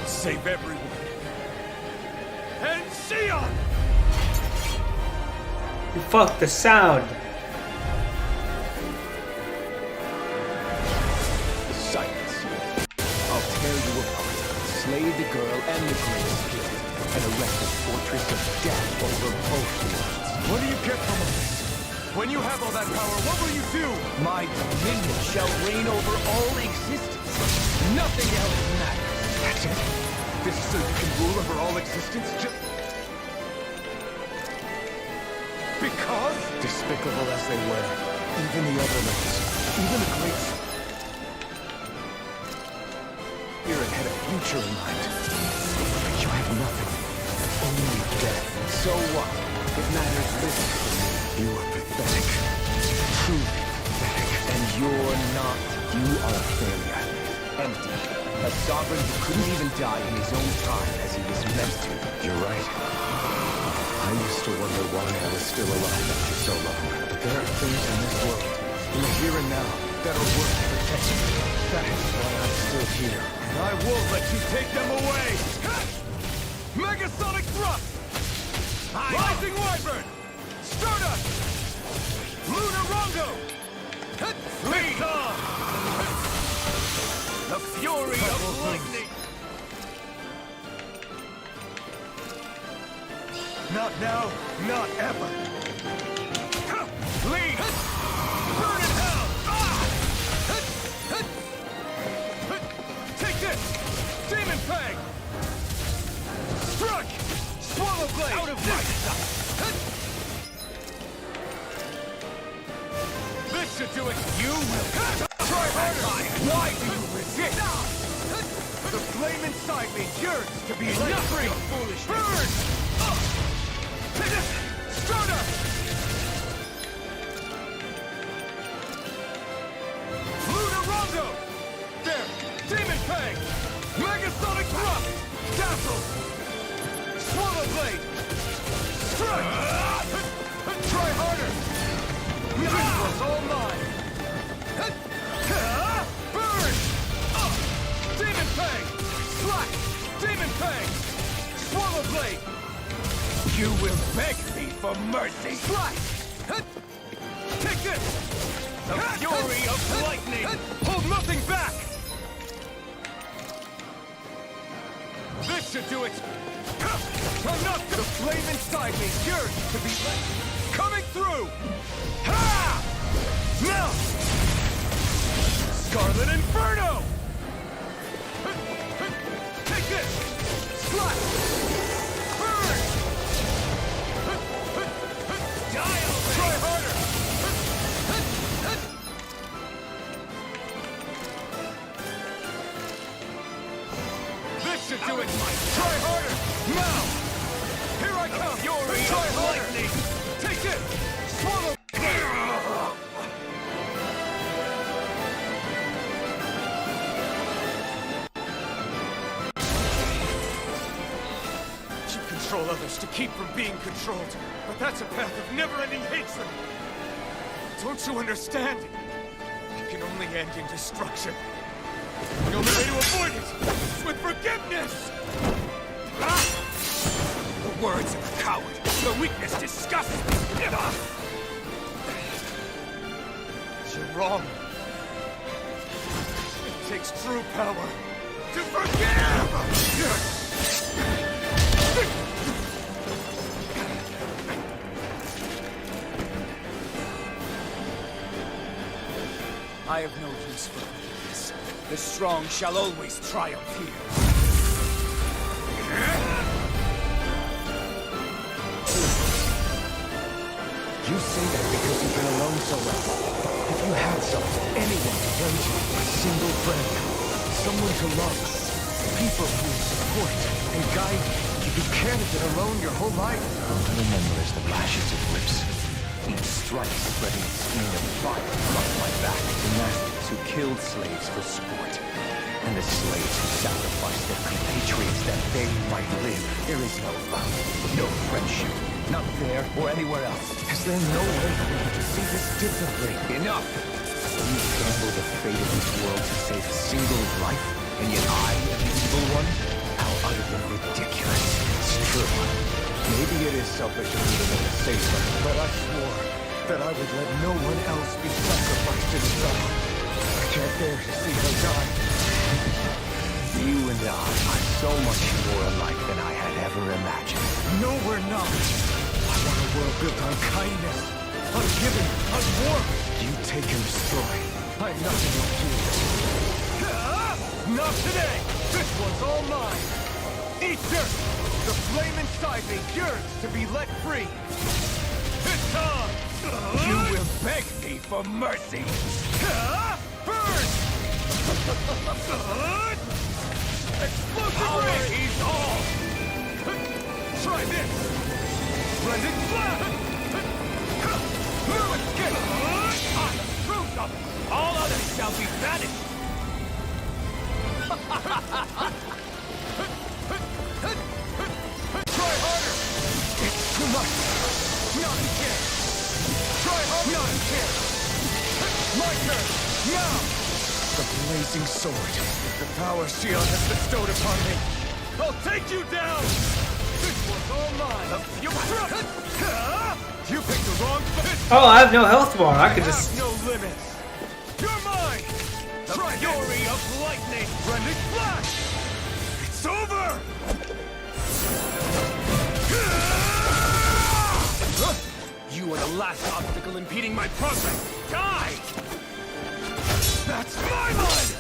Save everyone. And Xion! Fuck the sound. Silence. I'll tear you apart, slay the girl and the Great Spirit, and erect a fortress of death over both worlds. What do you get from all this? When you have all that power, what will you do? My dominion shall reign over all existence. Nothing else matters. That's it? This is so you can rule over all existence? Because? Despicable as they were, even the Overlords, even the Great... Spirit had a future in mind. You have nothing. Only death. So what? It matters little to me. You are pathetic. Truly pathetic. And you're not. You are a failure. Empty. A sovereign who couldn't even die in his own time as he was meant to. You're right. I used to wonder why I was still alive after so long. But there are things in this world, in the here and now, that are worth protecting. That is why I'm still here. And I won't let you take them away! Megasonic Thrust! Rising Wyvern! Stardust! Lunar Rongo! Fleet on! The fury of lightning! Not now, not ever! Lead! Burn in hell! Take this! Demon Fang! Struck! Swallow Blade! Out of my sight! This should do it! You will... Try harder! Why do you resist? The flame inside me yearns to be free! Burn! Stardust! Lunar Rongo! There! Demon Fang! Megasonic Thrust! Dazzle! Swallow Blade! Strike! Try harder! This was all mine! Burn! Demon Fang! Slash! Demon Fang! Swallow Blade! You will beg me for mercy! Slash! Take this! The fury of lightning! Hold nothing back! This should do it! I'm not the flame inside me yearns to be let coming through! Ha! Now! Scarlet Inferno! Take this! Slash! Burn! Dial! Try harder! This should do it! Try harder! Now! Here I come! Fury Try of lightning! Take it! Swallow! Control others to keep from being controlled, but that's a path of never-ending hatred. Don't you understand? It can only end in destruction. The only way to avoid it is with forgiveness! Ah! The words of a coward. The weakness disgusts me. You're wrong. It takes true power to forgive! I have no use for weakness. The strong shall always triumph here. You say that because you've been alone so long. If you had someone, anyone to turn to, a single friend, someone to love, people who would support and guide you, you can't have been alone your whole life. All I remember is the lashes of whips. Each strike spreading a skein of fire across my back. The masters who killed slaves for sport. And the slaves who sacrificed their compatriots that they might live. There is no love, no friendship, not there or anywhere else. Is there no way for you to see this differently? Enough! You gamble the fate of this world to save a single life, and yet I am the evil one? How utterly ridiculous. It's true. Maybe it is selfish of me to want to save her, but I swore that I would let no one else be sacrificed in this battle. I can't bear to see her die. You and I are so much more alike than I had ever imagined. No, we're not. I want a world built on kindness, on giving, on warmth. You take and destroy. I'm nothing like you. Not today! This one's all mine! Eat dirt! The flame inside me yearns to be let free! It's time! You will beg me for mercy! Burn! Explosive ring! He's all! Try this! Blending flash! Escape! I approve of it! All others shall be banished! Try harder! It's too much! Not again! Try harder! Not again! My turn! Now! The blazing sword. The power Shion has bestowed upon me. I'll take you down! This one's all mine! You picked the wrong fist! Oh, I have no health bar. I could just... No limits! You're mine! The fury of lightning! Rending flash! It's over! You are the last obstacle impeding my progress! Die! That's my line!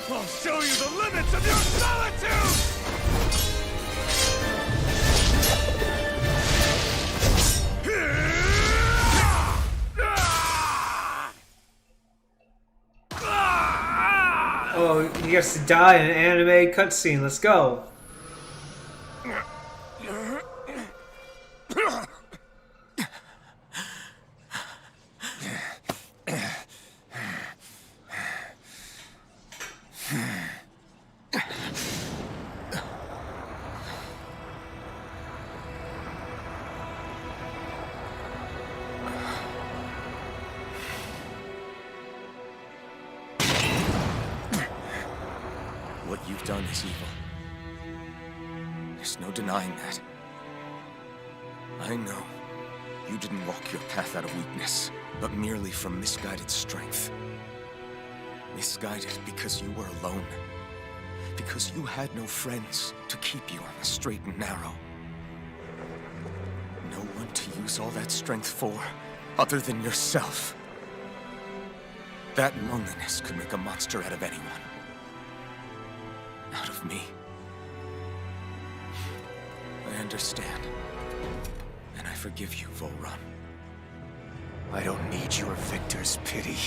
I'll show you the limits of your solitude! Oh, he gets to die in an anime cutscene. Let's go. What you've done is evil. There's no denying that. I know you didn't walk your path out of weakness, but merely from misguided strength. Misguided because you were alone. Because you had no friends to keep you on the straight and narrow. No one to use all that strength for, other than yourself. That loneliness could make a monster out of anyone. Out of me. I understand. And I forgive you, Volrun. I don't need your victor's pity.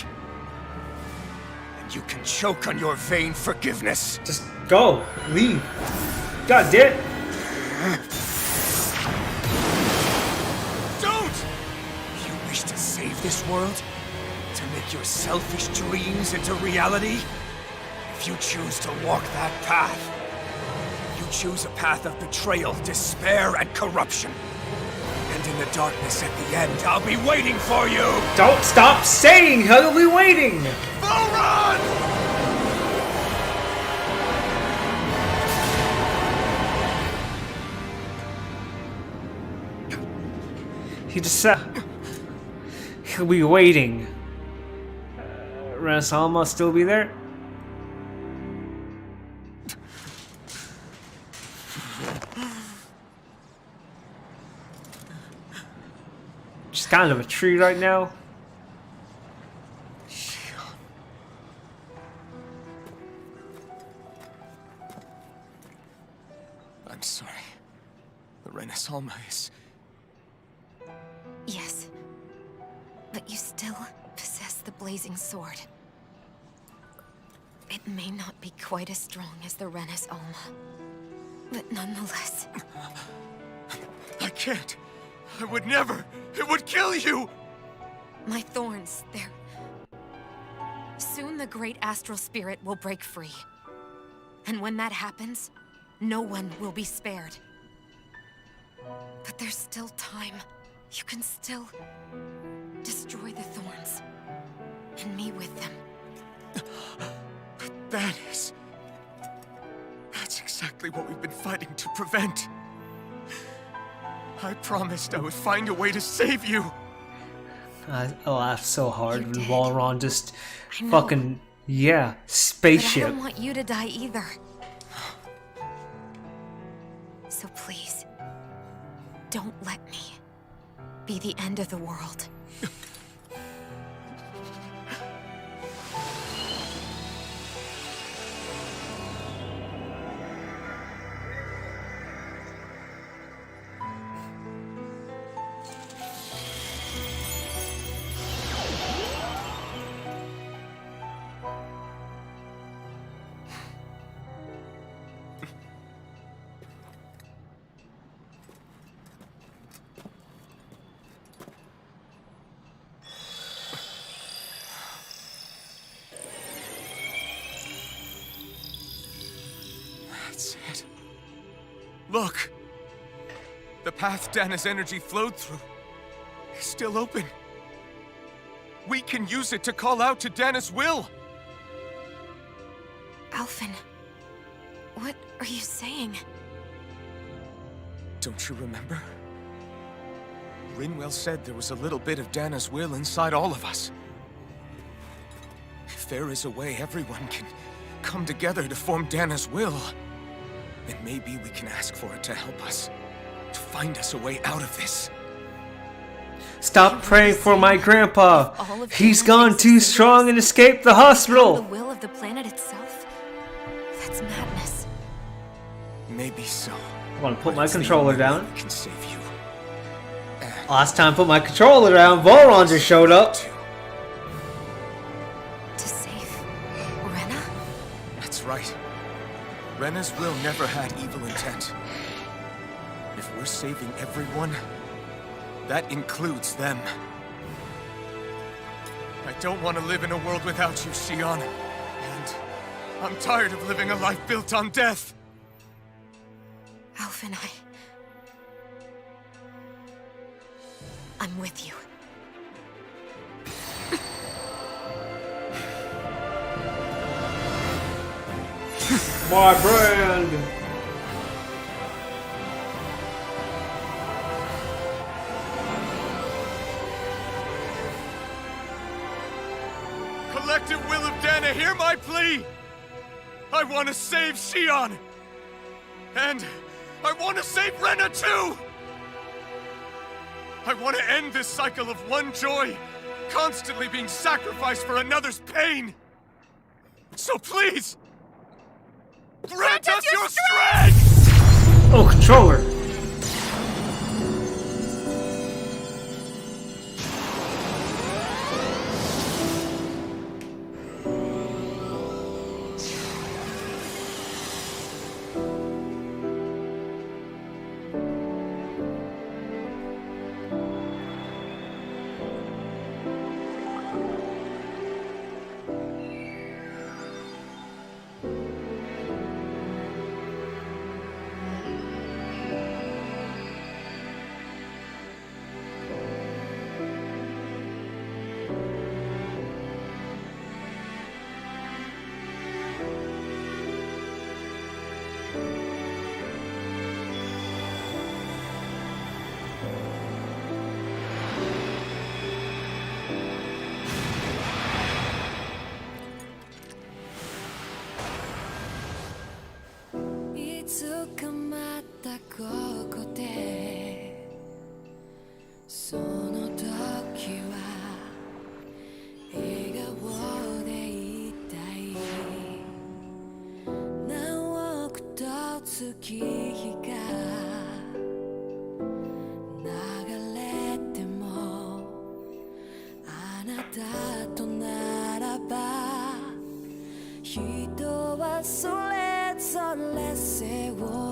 And you can choke on your vain forgiveness. Just go. Leave. God damn it. Don't! You wish to save this world? To make your selfish dreams into reality? If you choose to walk that path, you choose a path of betrayal, despair, and corruption. And in the darkness at the end, I'll be waiting for you! Don't stop saying he'll be waiting! Volrun! He just said he'll be waiting. Renes Alma still be there? Just kind of a tree right now. I'm sorry. The Renes Alma is... Yes. But you still possess the the blazing sword. It may not be quite as strong as the Rena's Alma, but nonetheless... I can't. I would never. It would kill you! My thorns, they're... Soon the great astral spirit will break free. And when that happens, no one will be spared. But there's still time. You can still destroy the thorns. And me with them. That's exactly what we've been fighting to prevent. I promised I would find a way to save you. I laughed so hard when Volron just fucking, yeah, spaceship. But I don't want you to die either. So please, don't let me be the end of the world. That's it. Look! The path Dana's energy flowed through is still open. We can use it to call out to Dana's will! Alphen, what are you saying? Don't you remember? Rinwell said there was a little bit of Dana's will inside all of us. If there is a way everyone can come together to form Dana's will, then maybe we can ask for it to help us, to find us a way out of this. Stop praying for my grandpa. He's gone too strong and escaped the hospital. The will of the planet itself? That's madness. Maybe so. I want to put my controller down. We can save you. Last time I put my controller down, Volron just showed up. To save Rena? That's right. Rena's will never had evil intent. If we're saving everyone, that includes them. I don't want to live in a world without you, Xion. And I'm tired of living a life built on death. Alphen, I'm with you. My brand! Collective will of Dana, hear my plea! I want to save Xion! And I want to save Rena too! I want to end this cycle of one joy, constantly being sacrificed for another's pain! So please, grant us your strength! Oh, controller!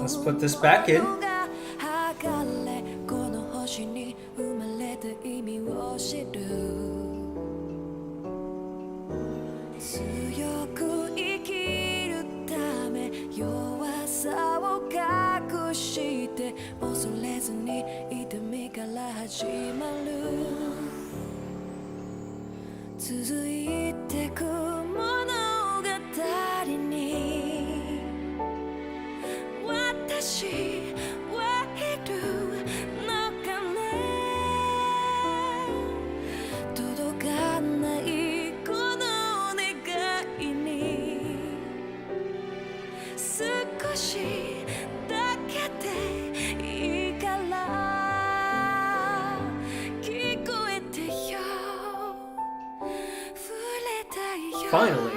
Let's put this back in. Finally.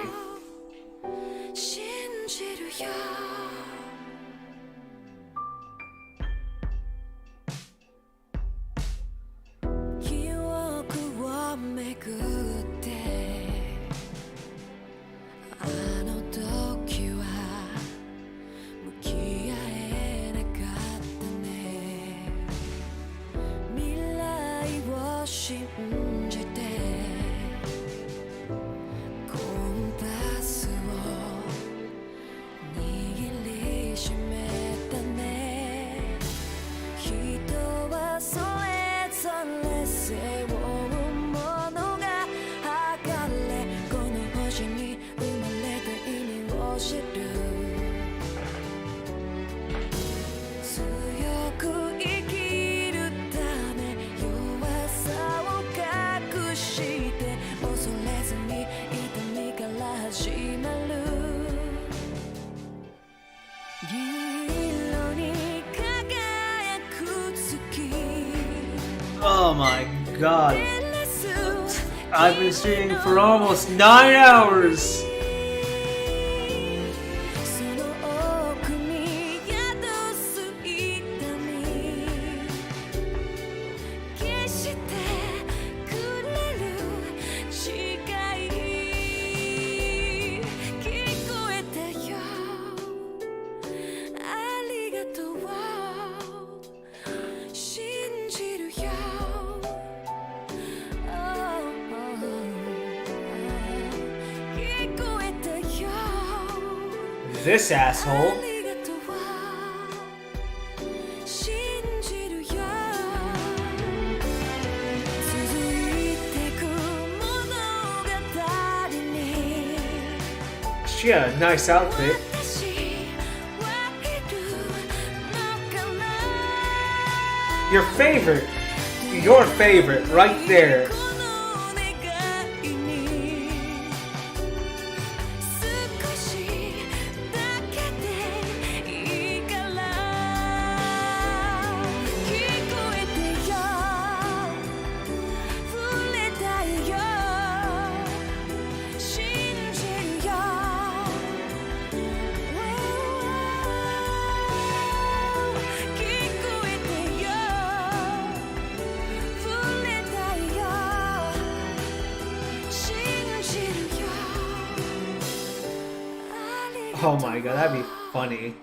Oh my god. I've been streaming for almost 9 hours. This asshole. She had a nice outfit. Your favorite, right there. Oh my god, that'd be funny.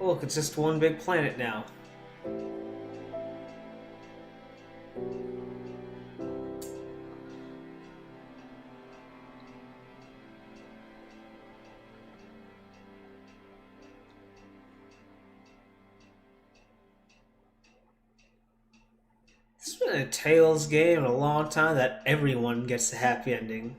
Oh, look, it's just one big planet now. It's been a Tales game in a long time that everyone gets a happy ending.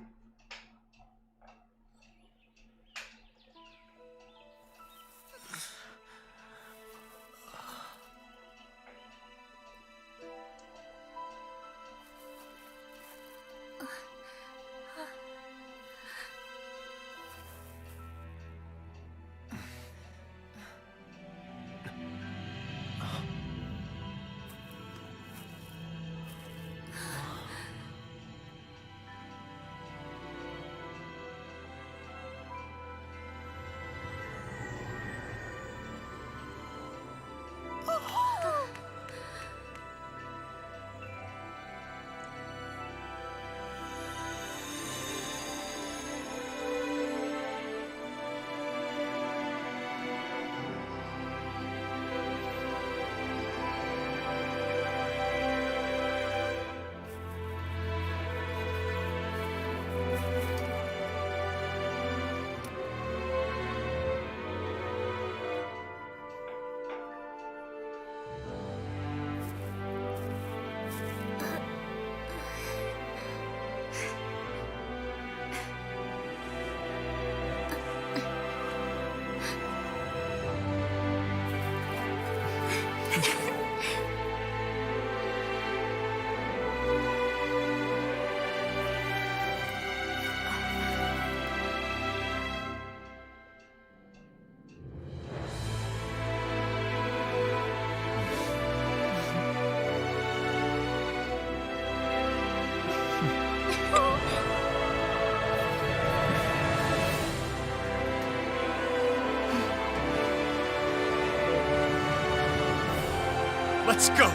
Let's go!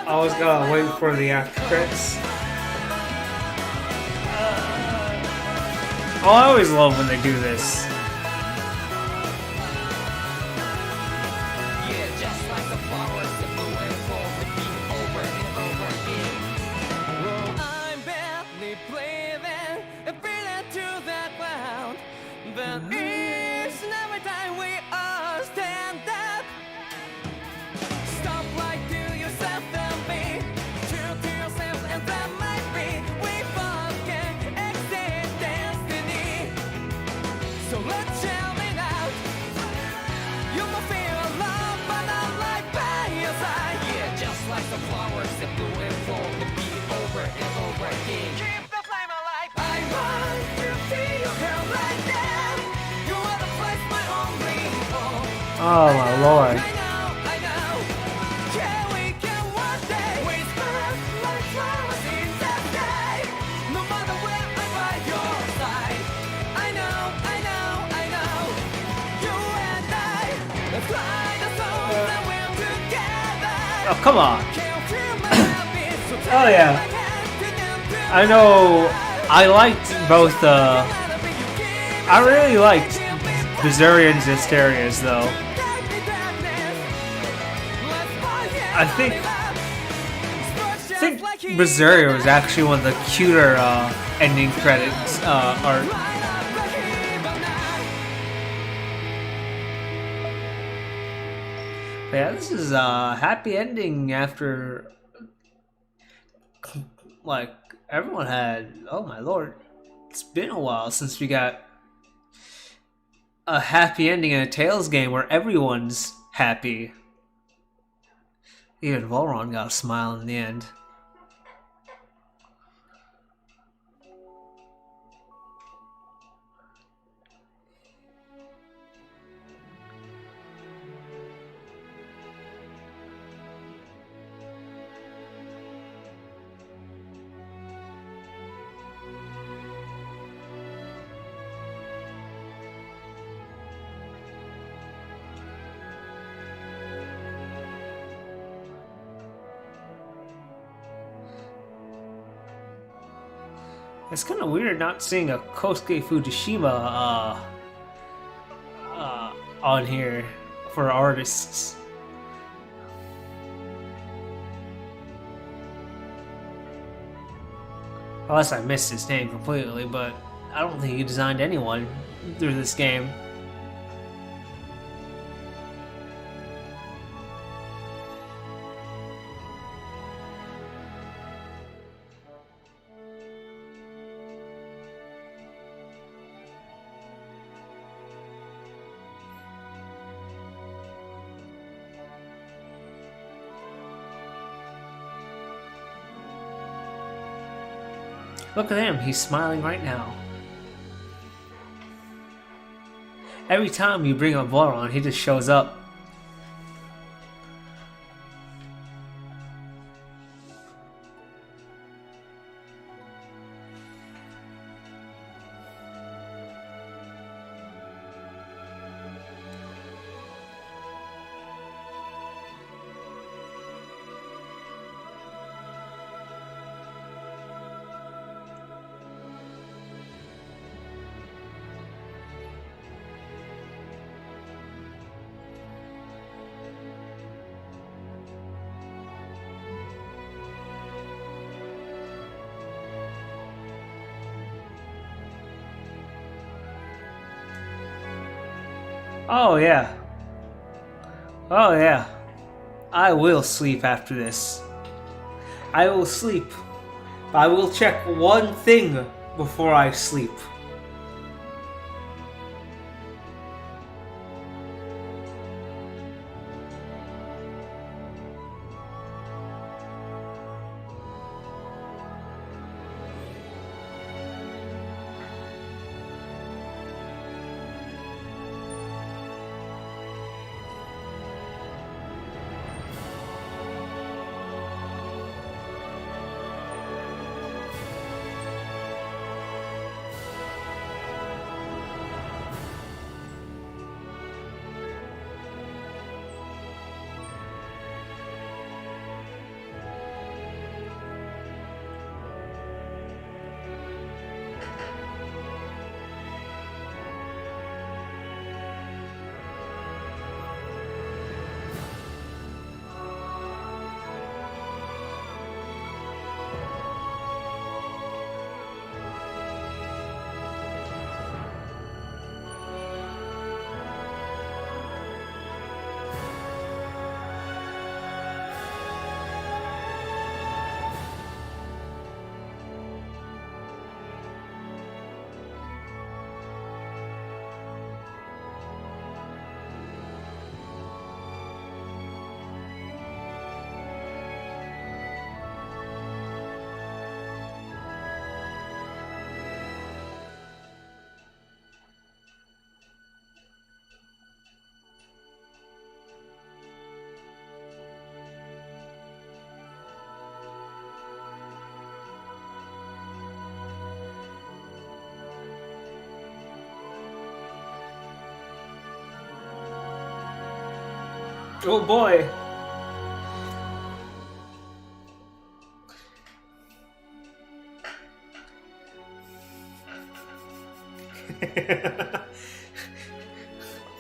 I was gonna wait for the after credits. Oh, I always love when they do this. Yeah, just like the flowers that blew and fall, repeat over and over again. I'm barely breathing and breathing to that ground, but each and every time we all stand up, stop like to yourself and me, true to yourself, and that might be we forget exist destiny. So let's shout it out. You might feel alone, but I'm right by your side. Yeah, just like the flowers that bloom and fall, repeat over and over again. Keep the flame alive. I want to see you here right now. You are the place my only home. Oh my lord. I know. Yeah, we can one day whisper like flowers in the sky. No matter where I'm by your side. I know. You and I, let's fly the souls that we're together. Oh, come on. Oh yeah. I know. I liked both. I really liked Berseria and Zestaria's though. I think Berseria was actually one of the cuter ending credits art. But yeah, this is a happy ending after, like, everyone had, oh my lord, it's been a while since we got a happy ending in a Tales game where everyone's happy. Even Volron got a smile in the end. It's kind of weird not seeing a Kosuke Fujishima on here for artists. Unless I missed his name completely, but I don't think he designed anyone through this game. Look at him, he's smiling right now. Every time you bring up Volron, he just shows up. Oh yeah. Oh yeah. I will sleep after this. I will sleep. I will check one thing before I sleep. Oh boy.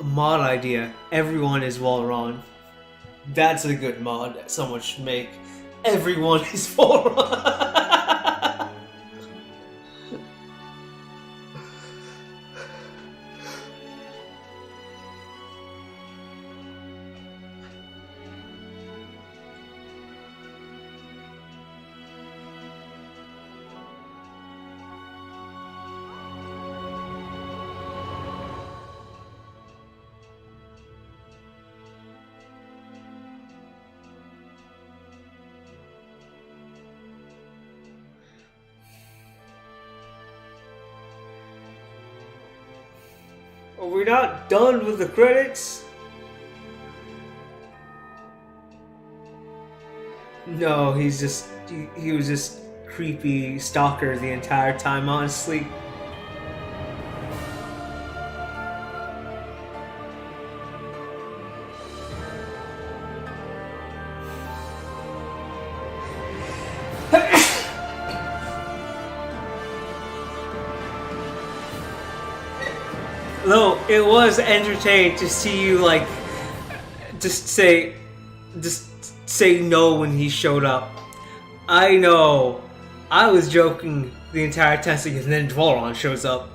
Mod idea. Everyone is Walron. That's a good mod that someone should make. Everyone is Walron. Are we not done with the credits? No, he was just creepy stalker the entire time, honestly. Though it was entertaining to see you like just say no when he showed up. I know. I was joking the entire time, and then Dvoron shows up.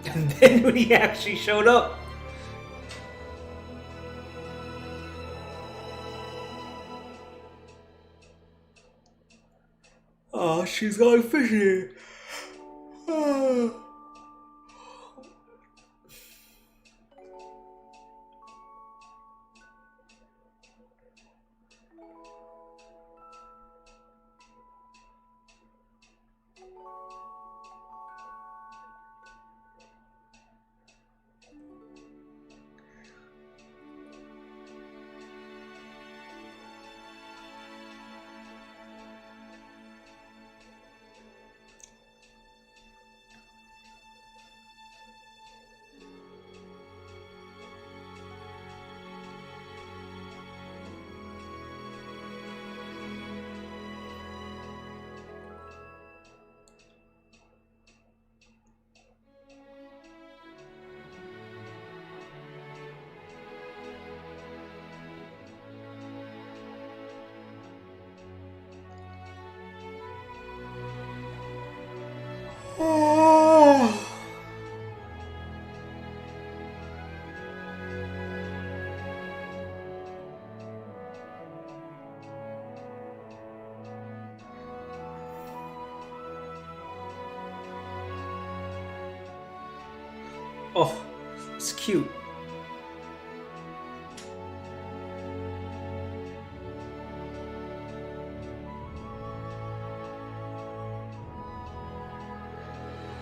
And then when he actually showed up. Oh, she's going fishing. Oh. Oh, it's cute.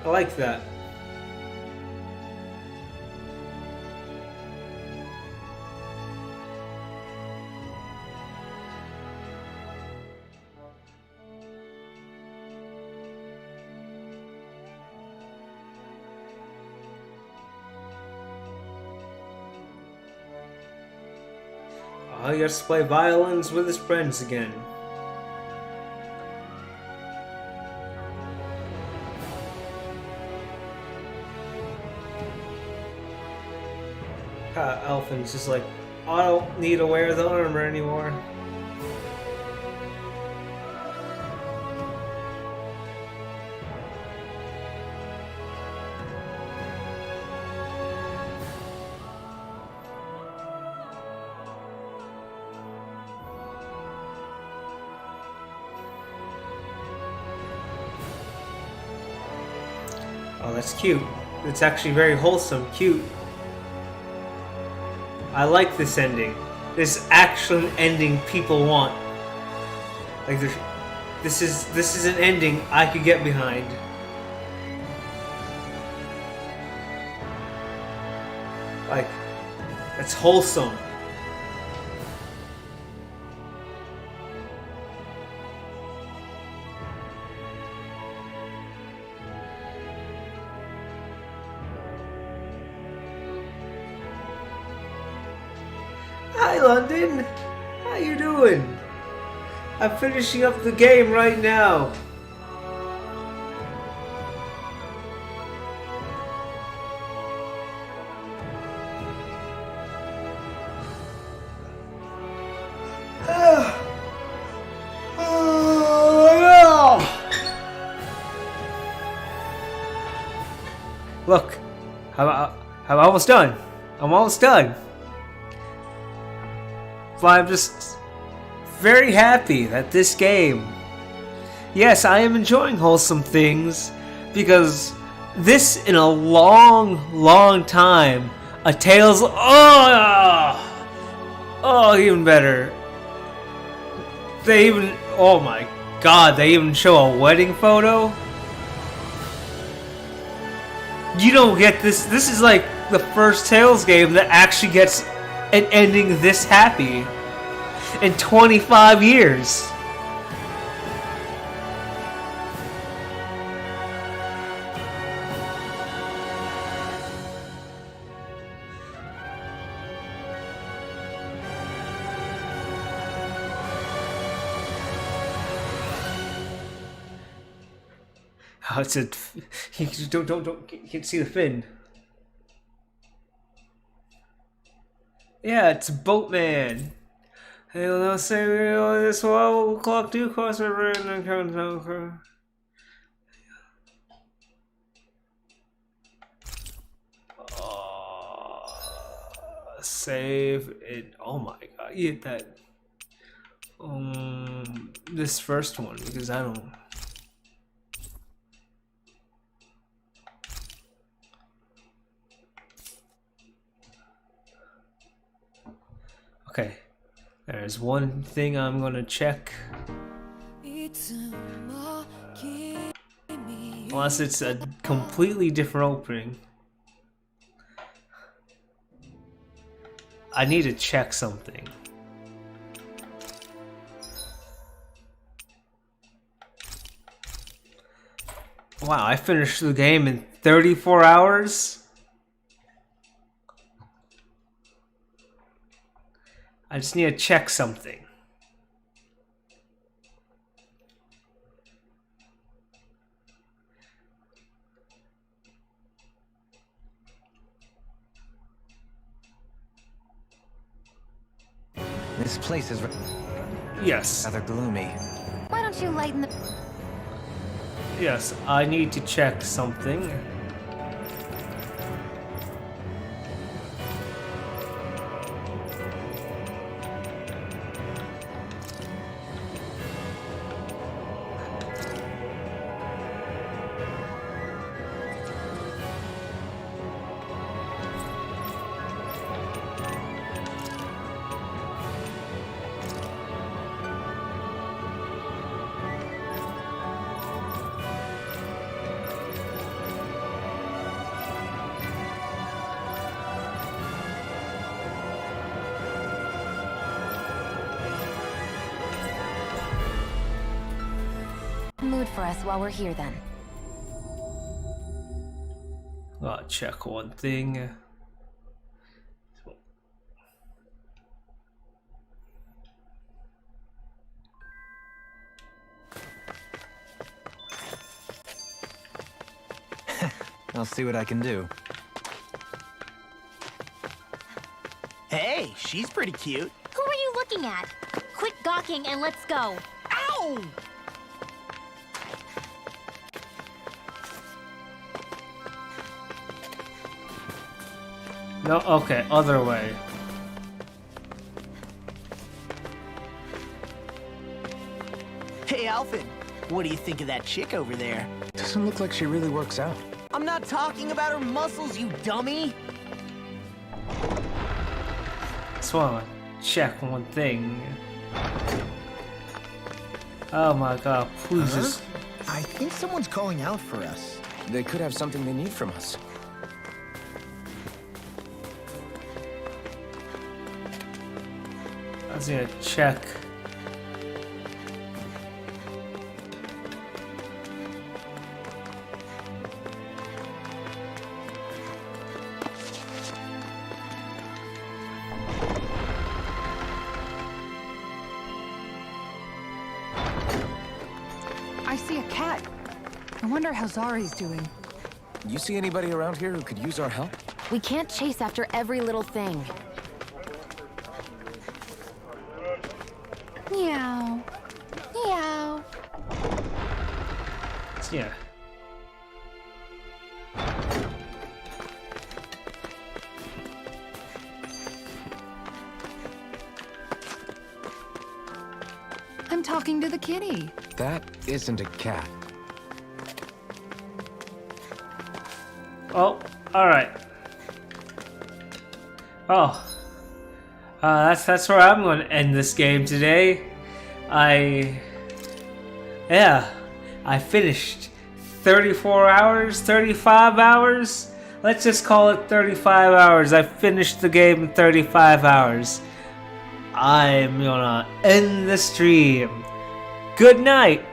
I like that. Oh, he gets to play violins with his friends again. Elfin's just like, I don't need to wear the armor anymore. Oh, that's cute. It's actually very wholesome, cute. I like this ending. This actual ending people want. Like this is an ending I could get behind. Like, it's wholesome. Hi, London. How you doing? I'm finishing up the game right now. Look, I'm almost done. I'm almost done. But I'm just very happy that this game... Yes, I am enjoying Wholesome Things, because this, in a long time, a Tales... Oh, even better. They even... Oh my god, they even show a wedding photo? You don't get this. This is like the first Tales game that actually gets an ending this happy in 25 years. Oh, it's a... You can't see the fin. Yeah, it's Boatman. Hey, well, now say this 12 o'clock due cross river and then come down. Save it. Oh my god, you hit that. This first one, because I don't... Okay, there's one thing I'm gonna check. Unless it's a completely different opening. I need to check something. Wow, I finished the game in 34 hours? I just need to check something. This place is yes, rather gloomy. Why don't you lighten the... Yes, I need to check something. Mood for us while we're here then. I'll check one thing. I'll see what I can do. Hey, she's pretty cute. Who are you looking at? Quit gawking and let's go. Ow! No, okay, other way. Hey, Alphen, what do you think of that chick over there? Doesn't look like she really works out. I'm not talking about her muscles, you dummy! Just wanna check one thing. Oh my god, please just... I think someone's calling out for us. They could have something they need from us. I was gonna check. I wonder how Zari's doing. You see anybody around here who could use our help? We can't chase after every little thing. Meow. Meow. Yeah. I'm talking to the kitty. That isn't a cat. Oh, alright. Oh. That's where I'm going to end this game today. I finished 34 hours, 35 hours? Let's just call it 35 hours. I finished the game in 35 hours. I'm gonna end the stream. Good night.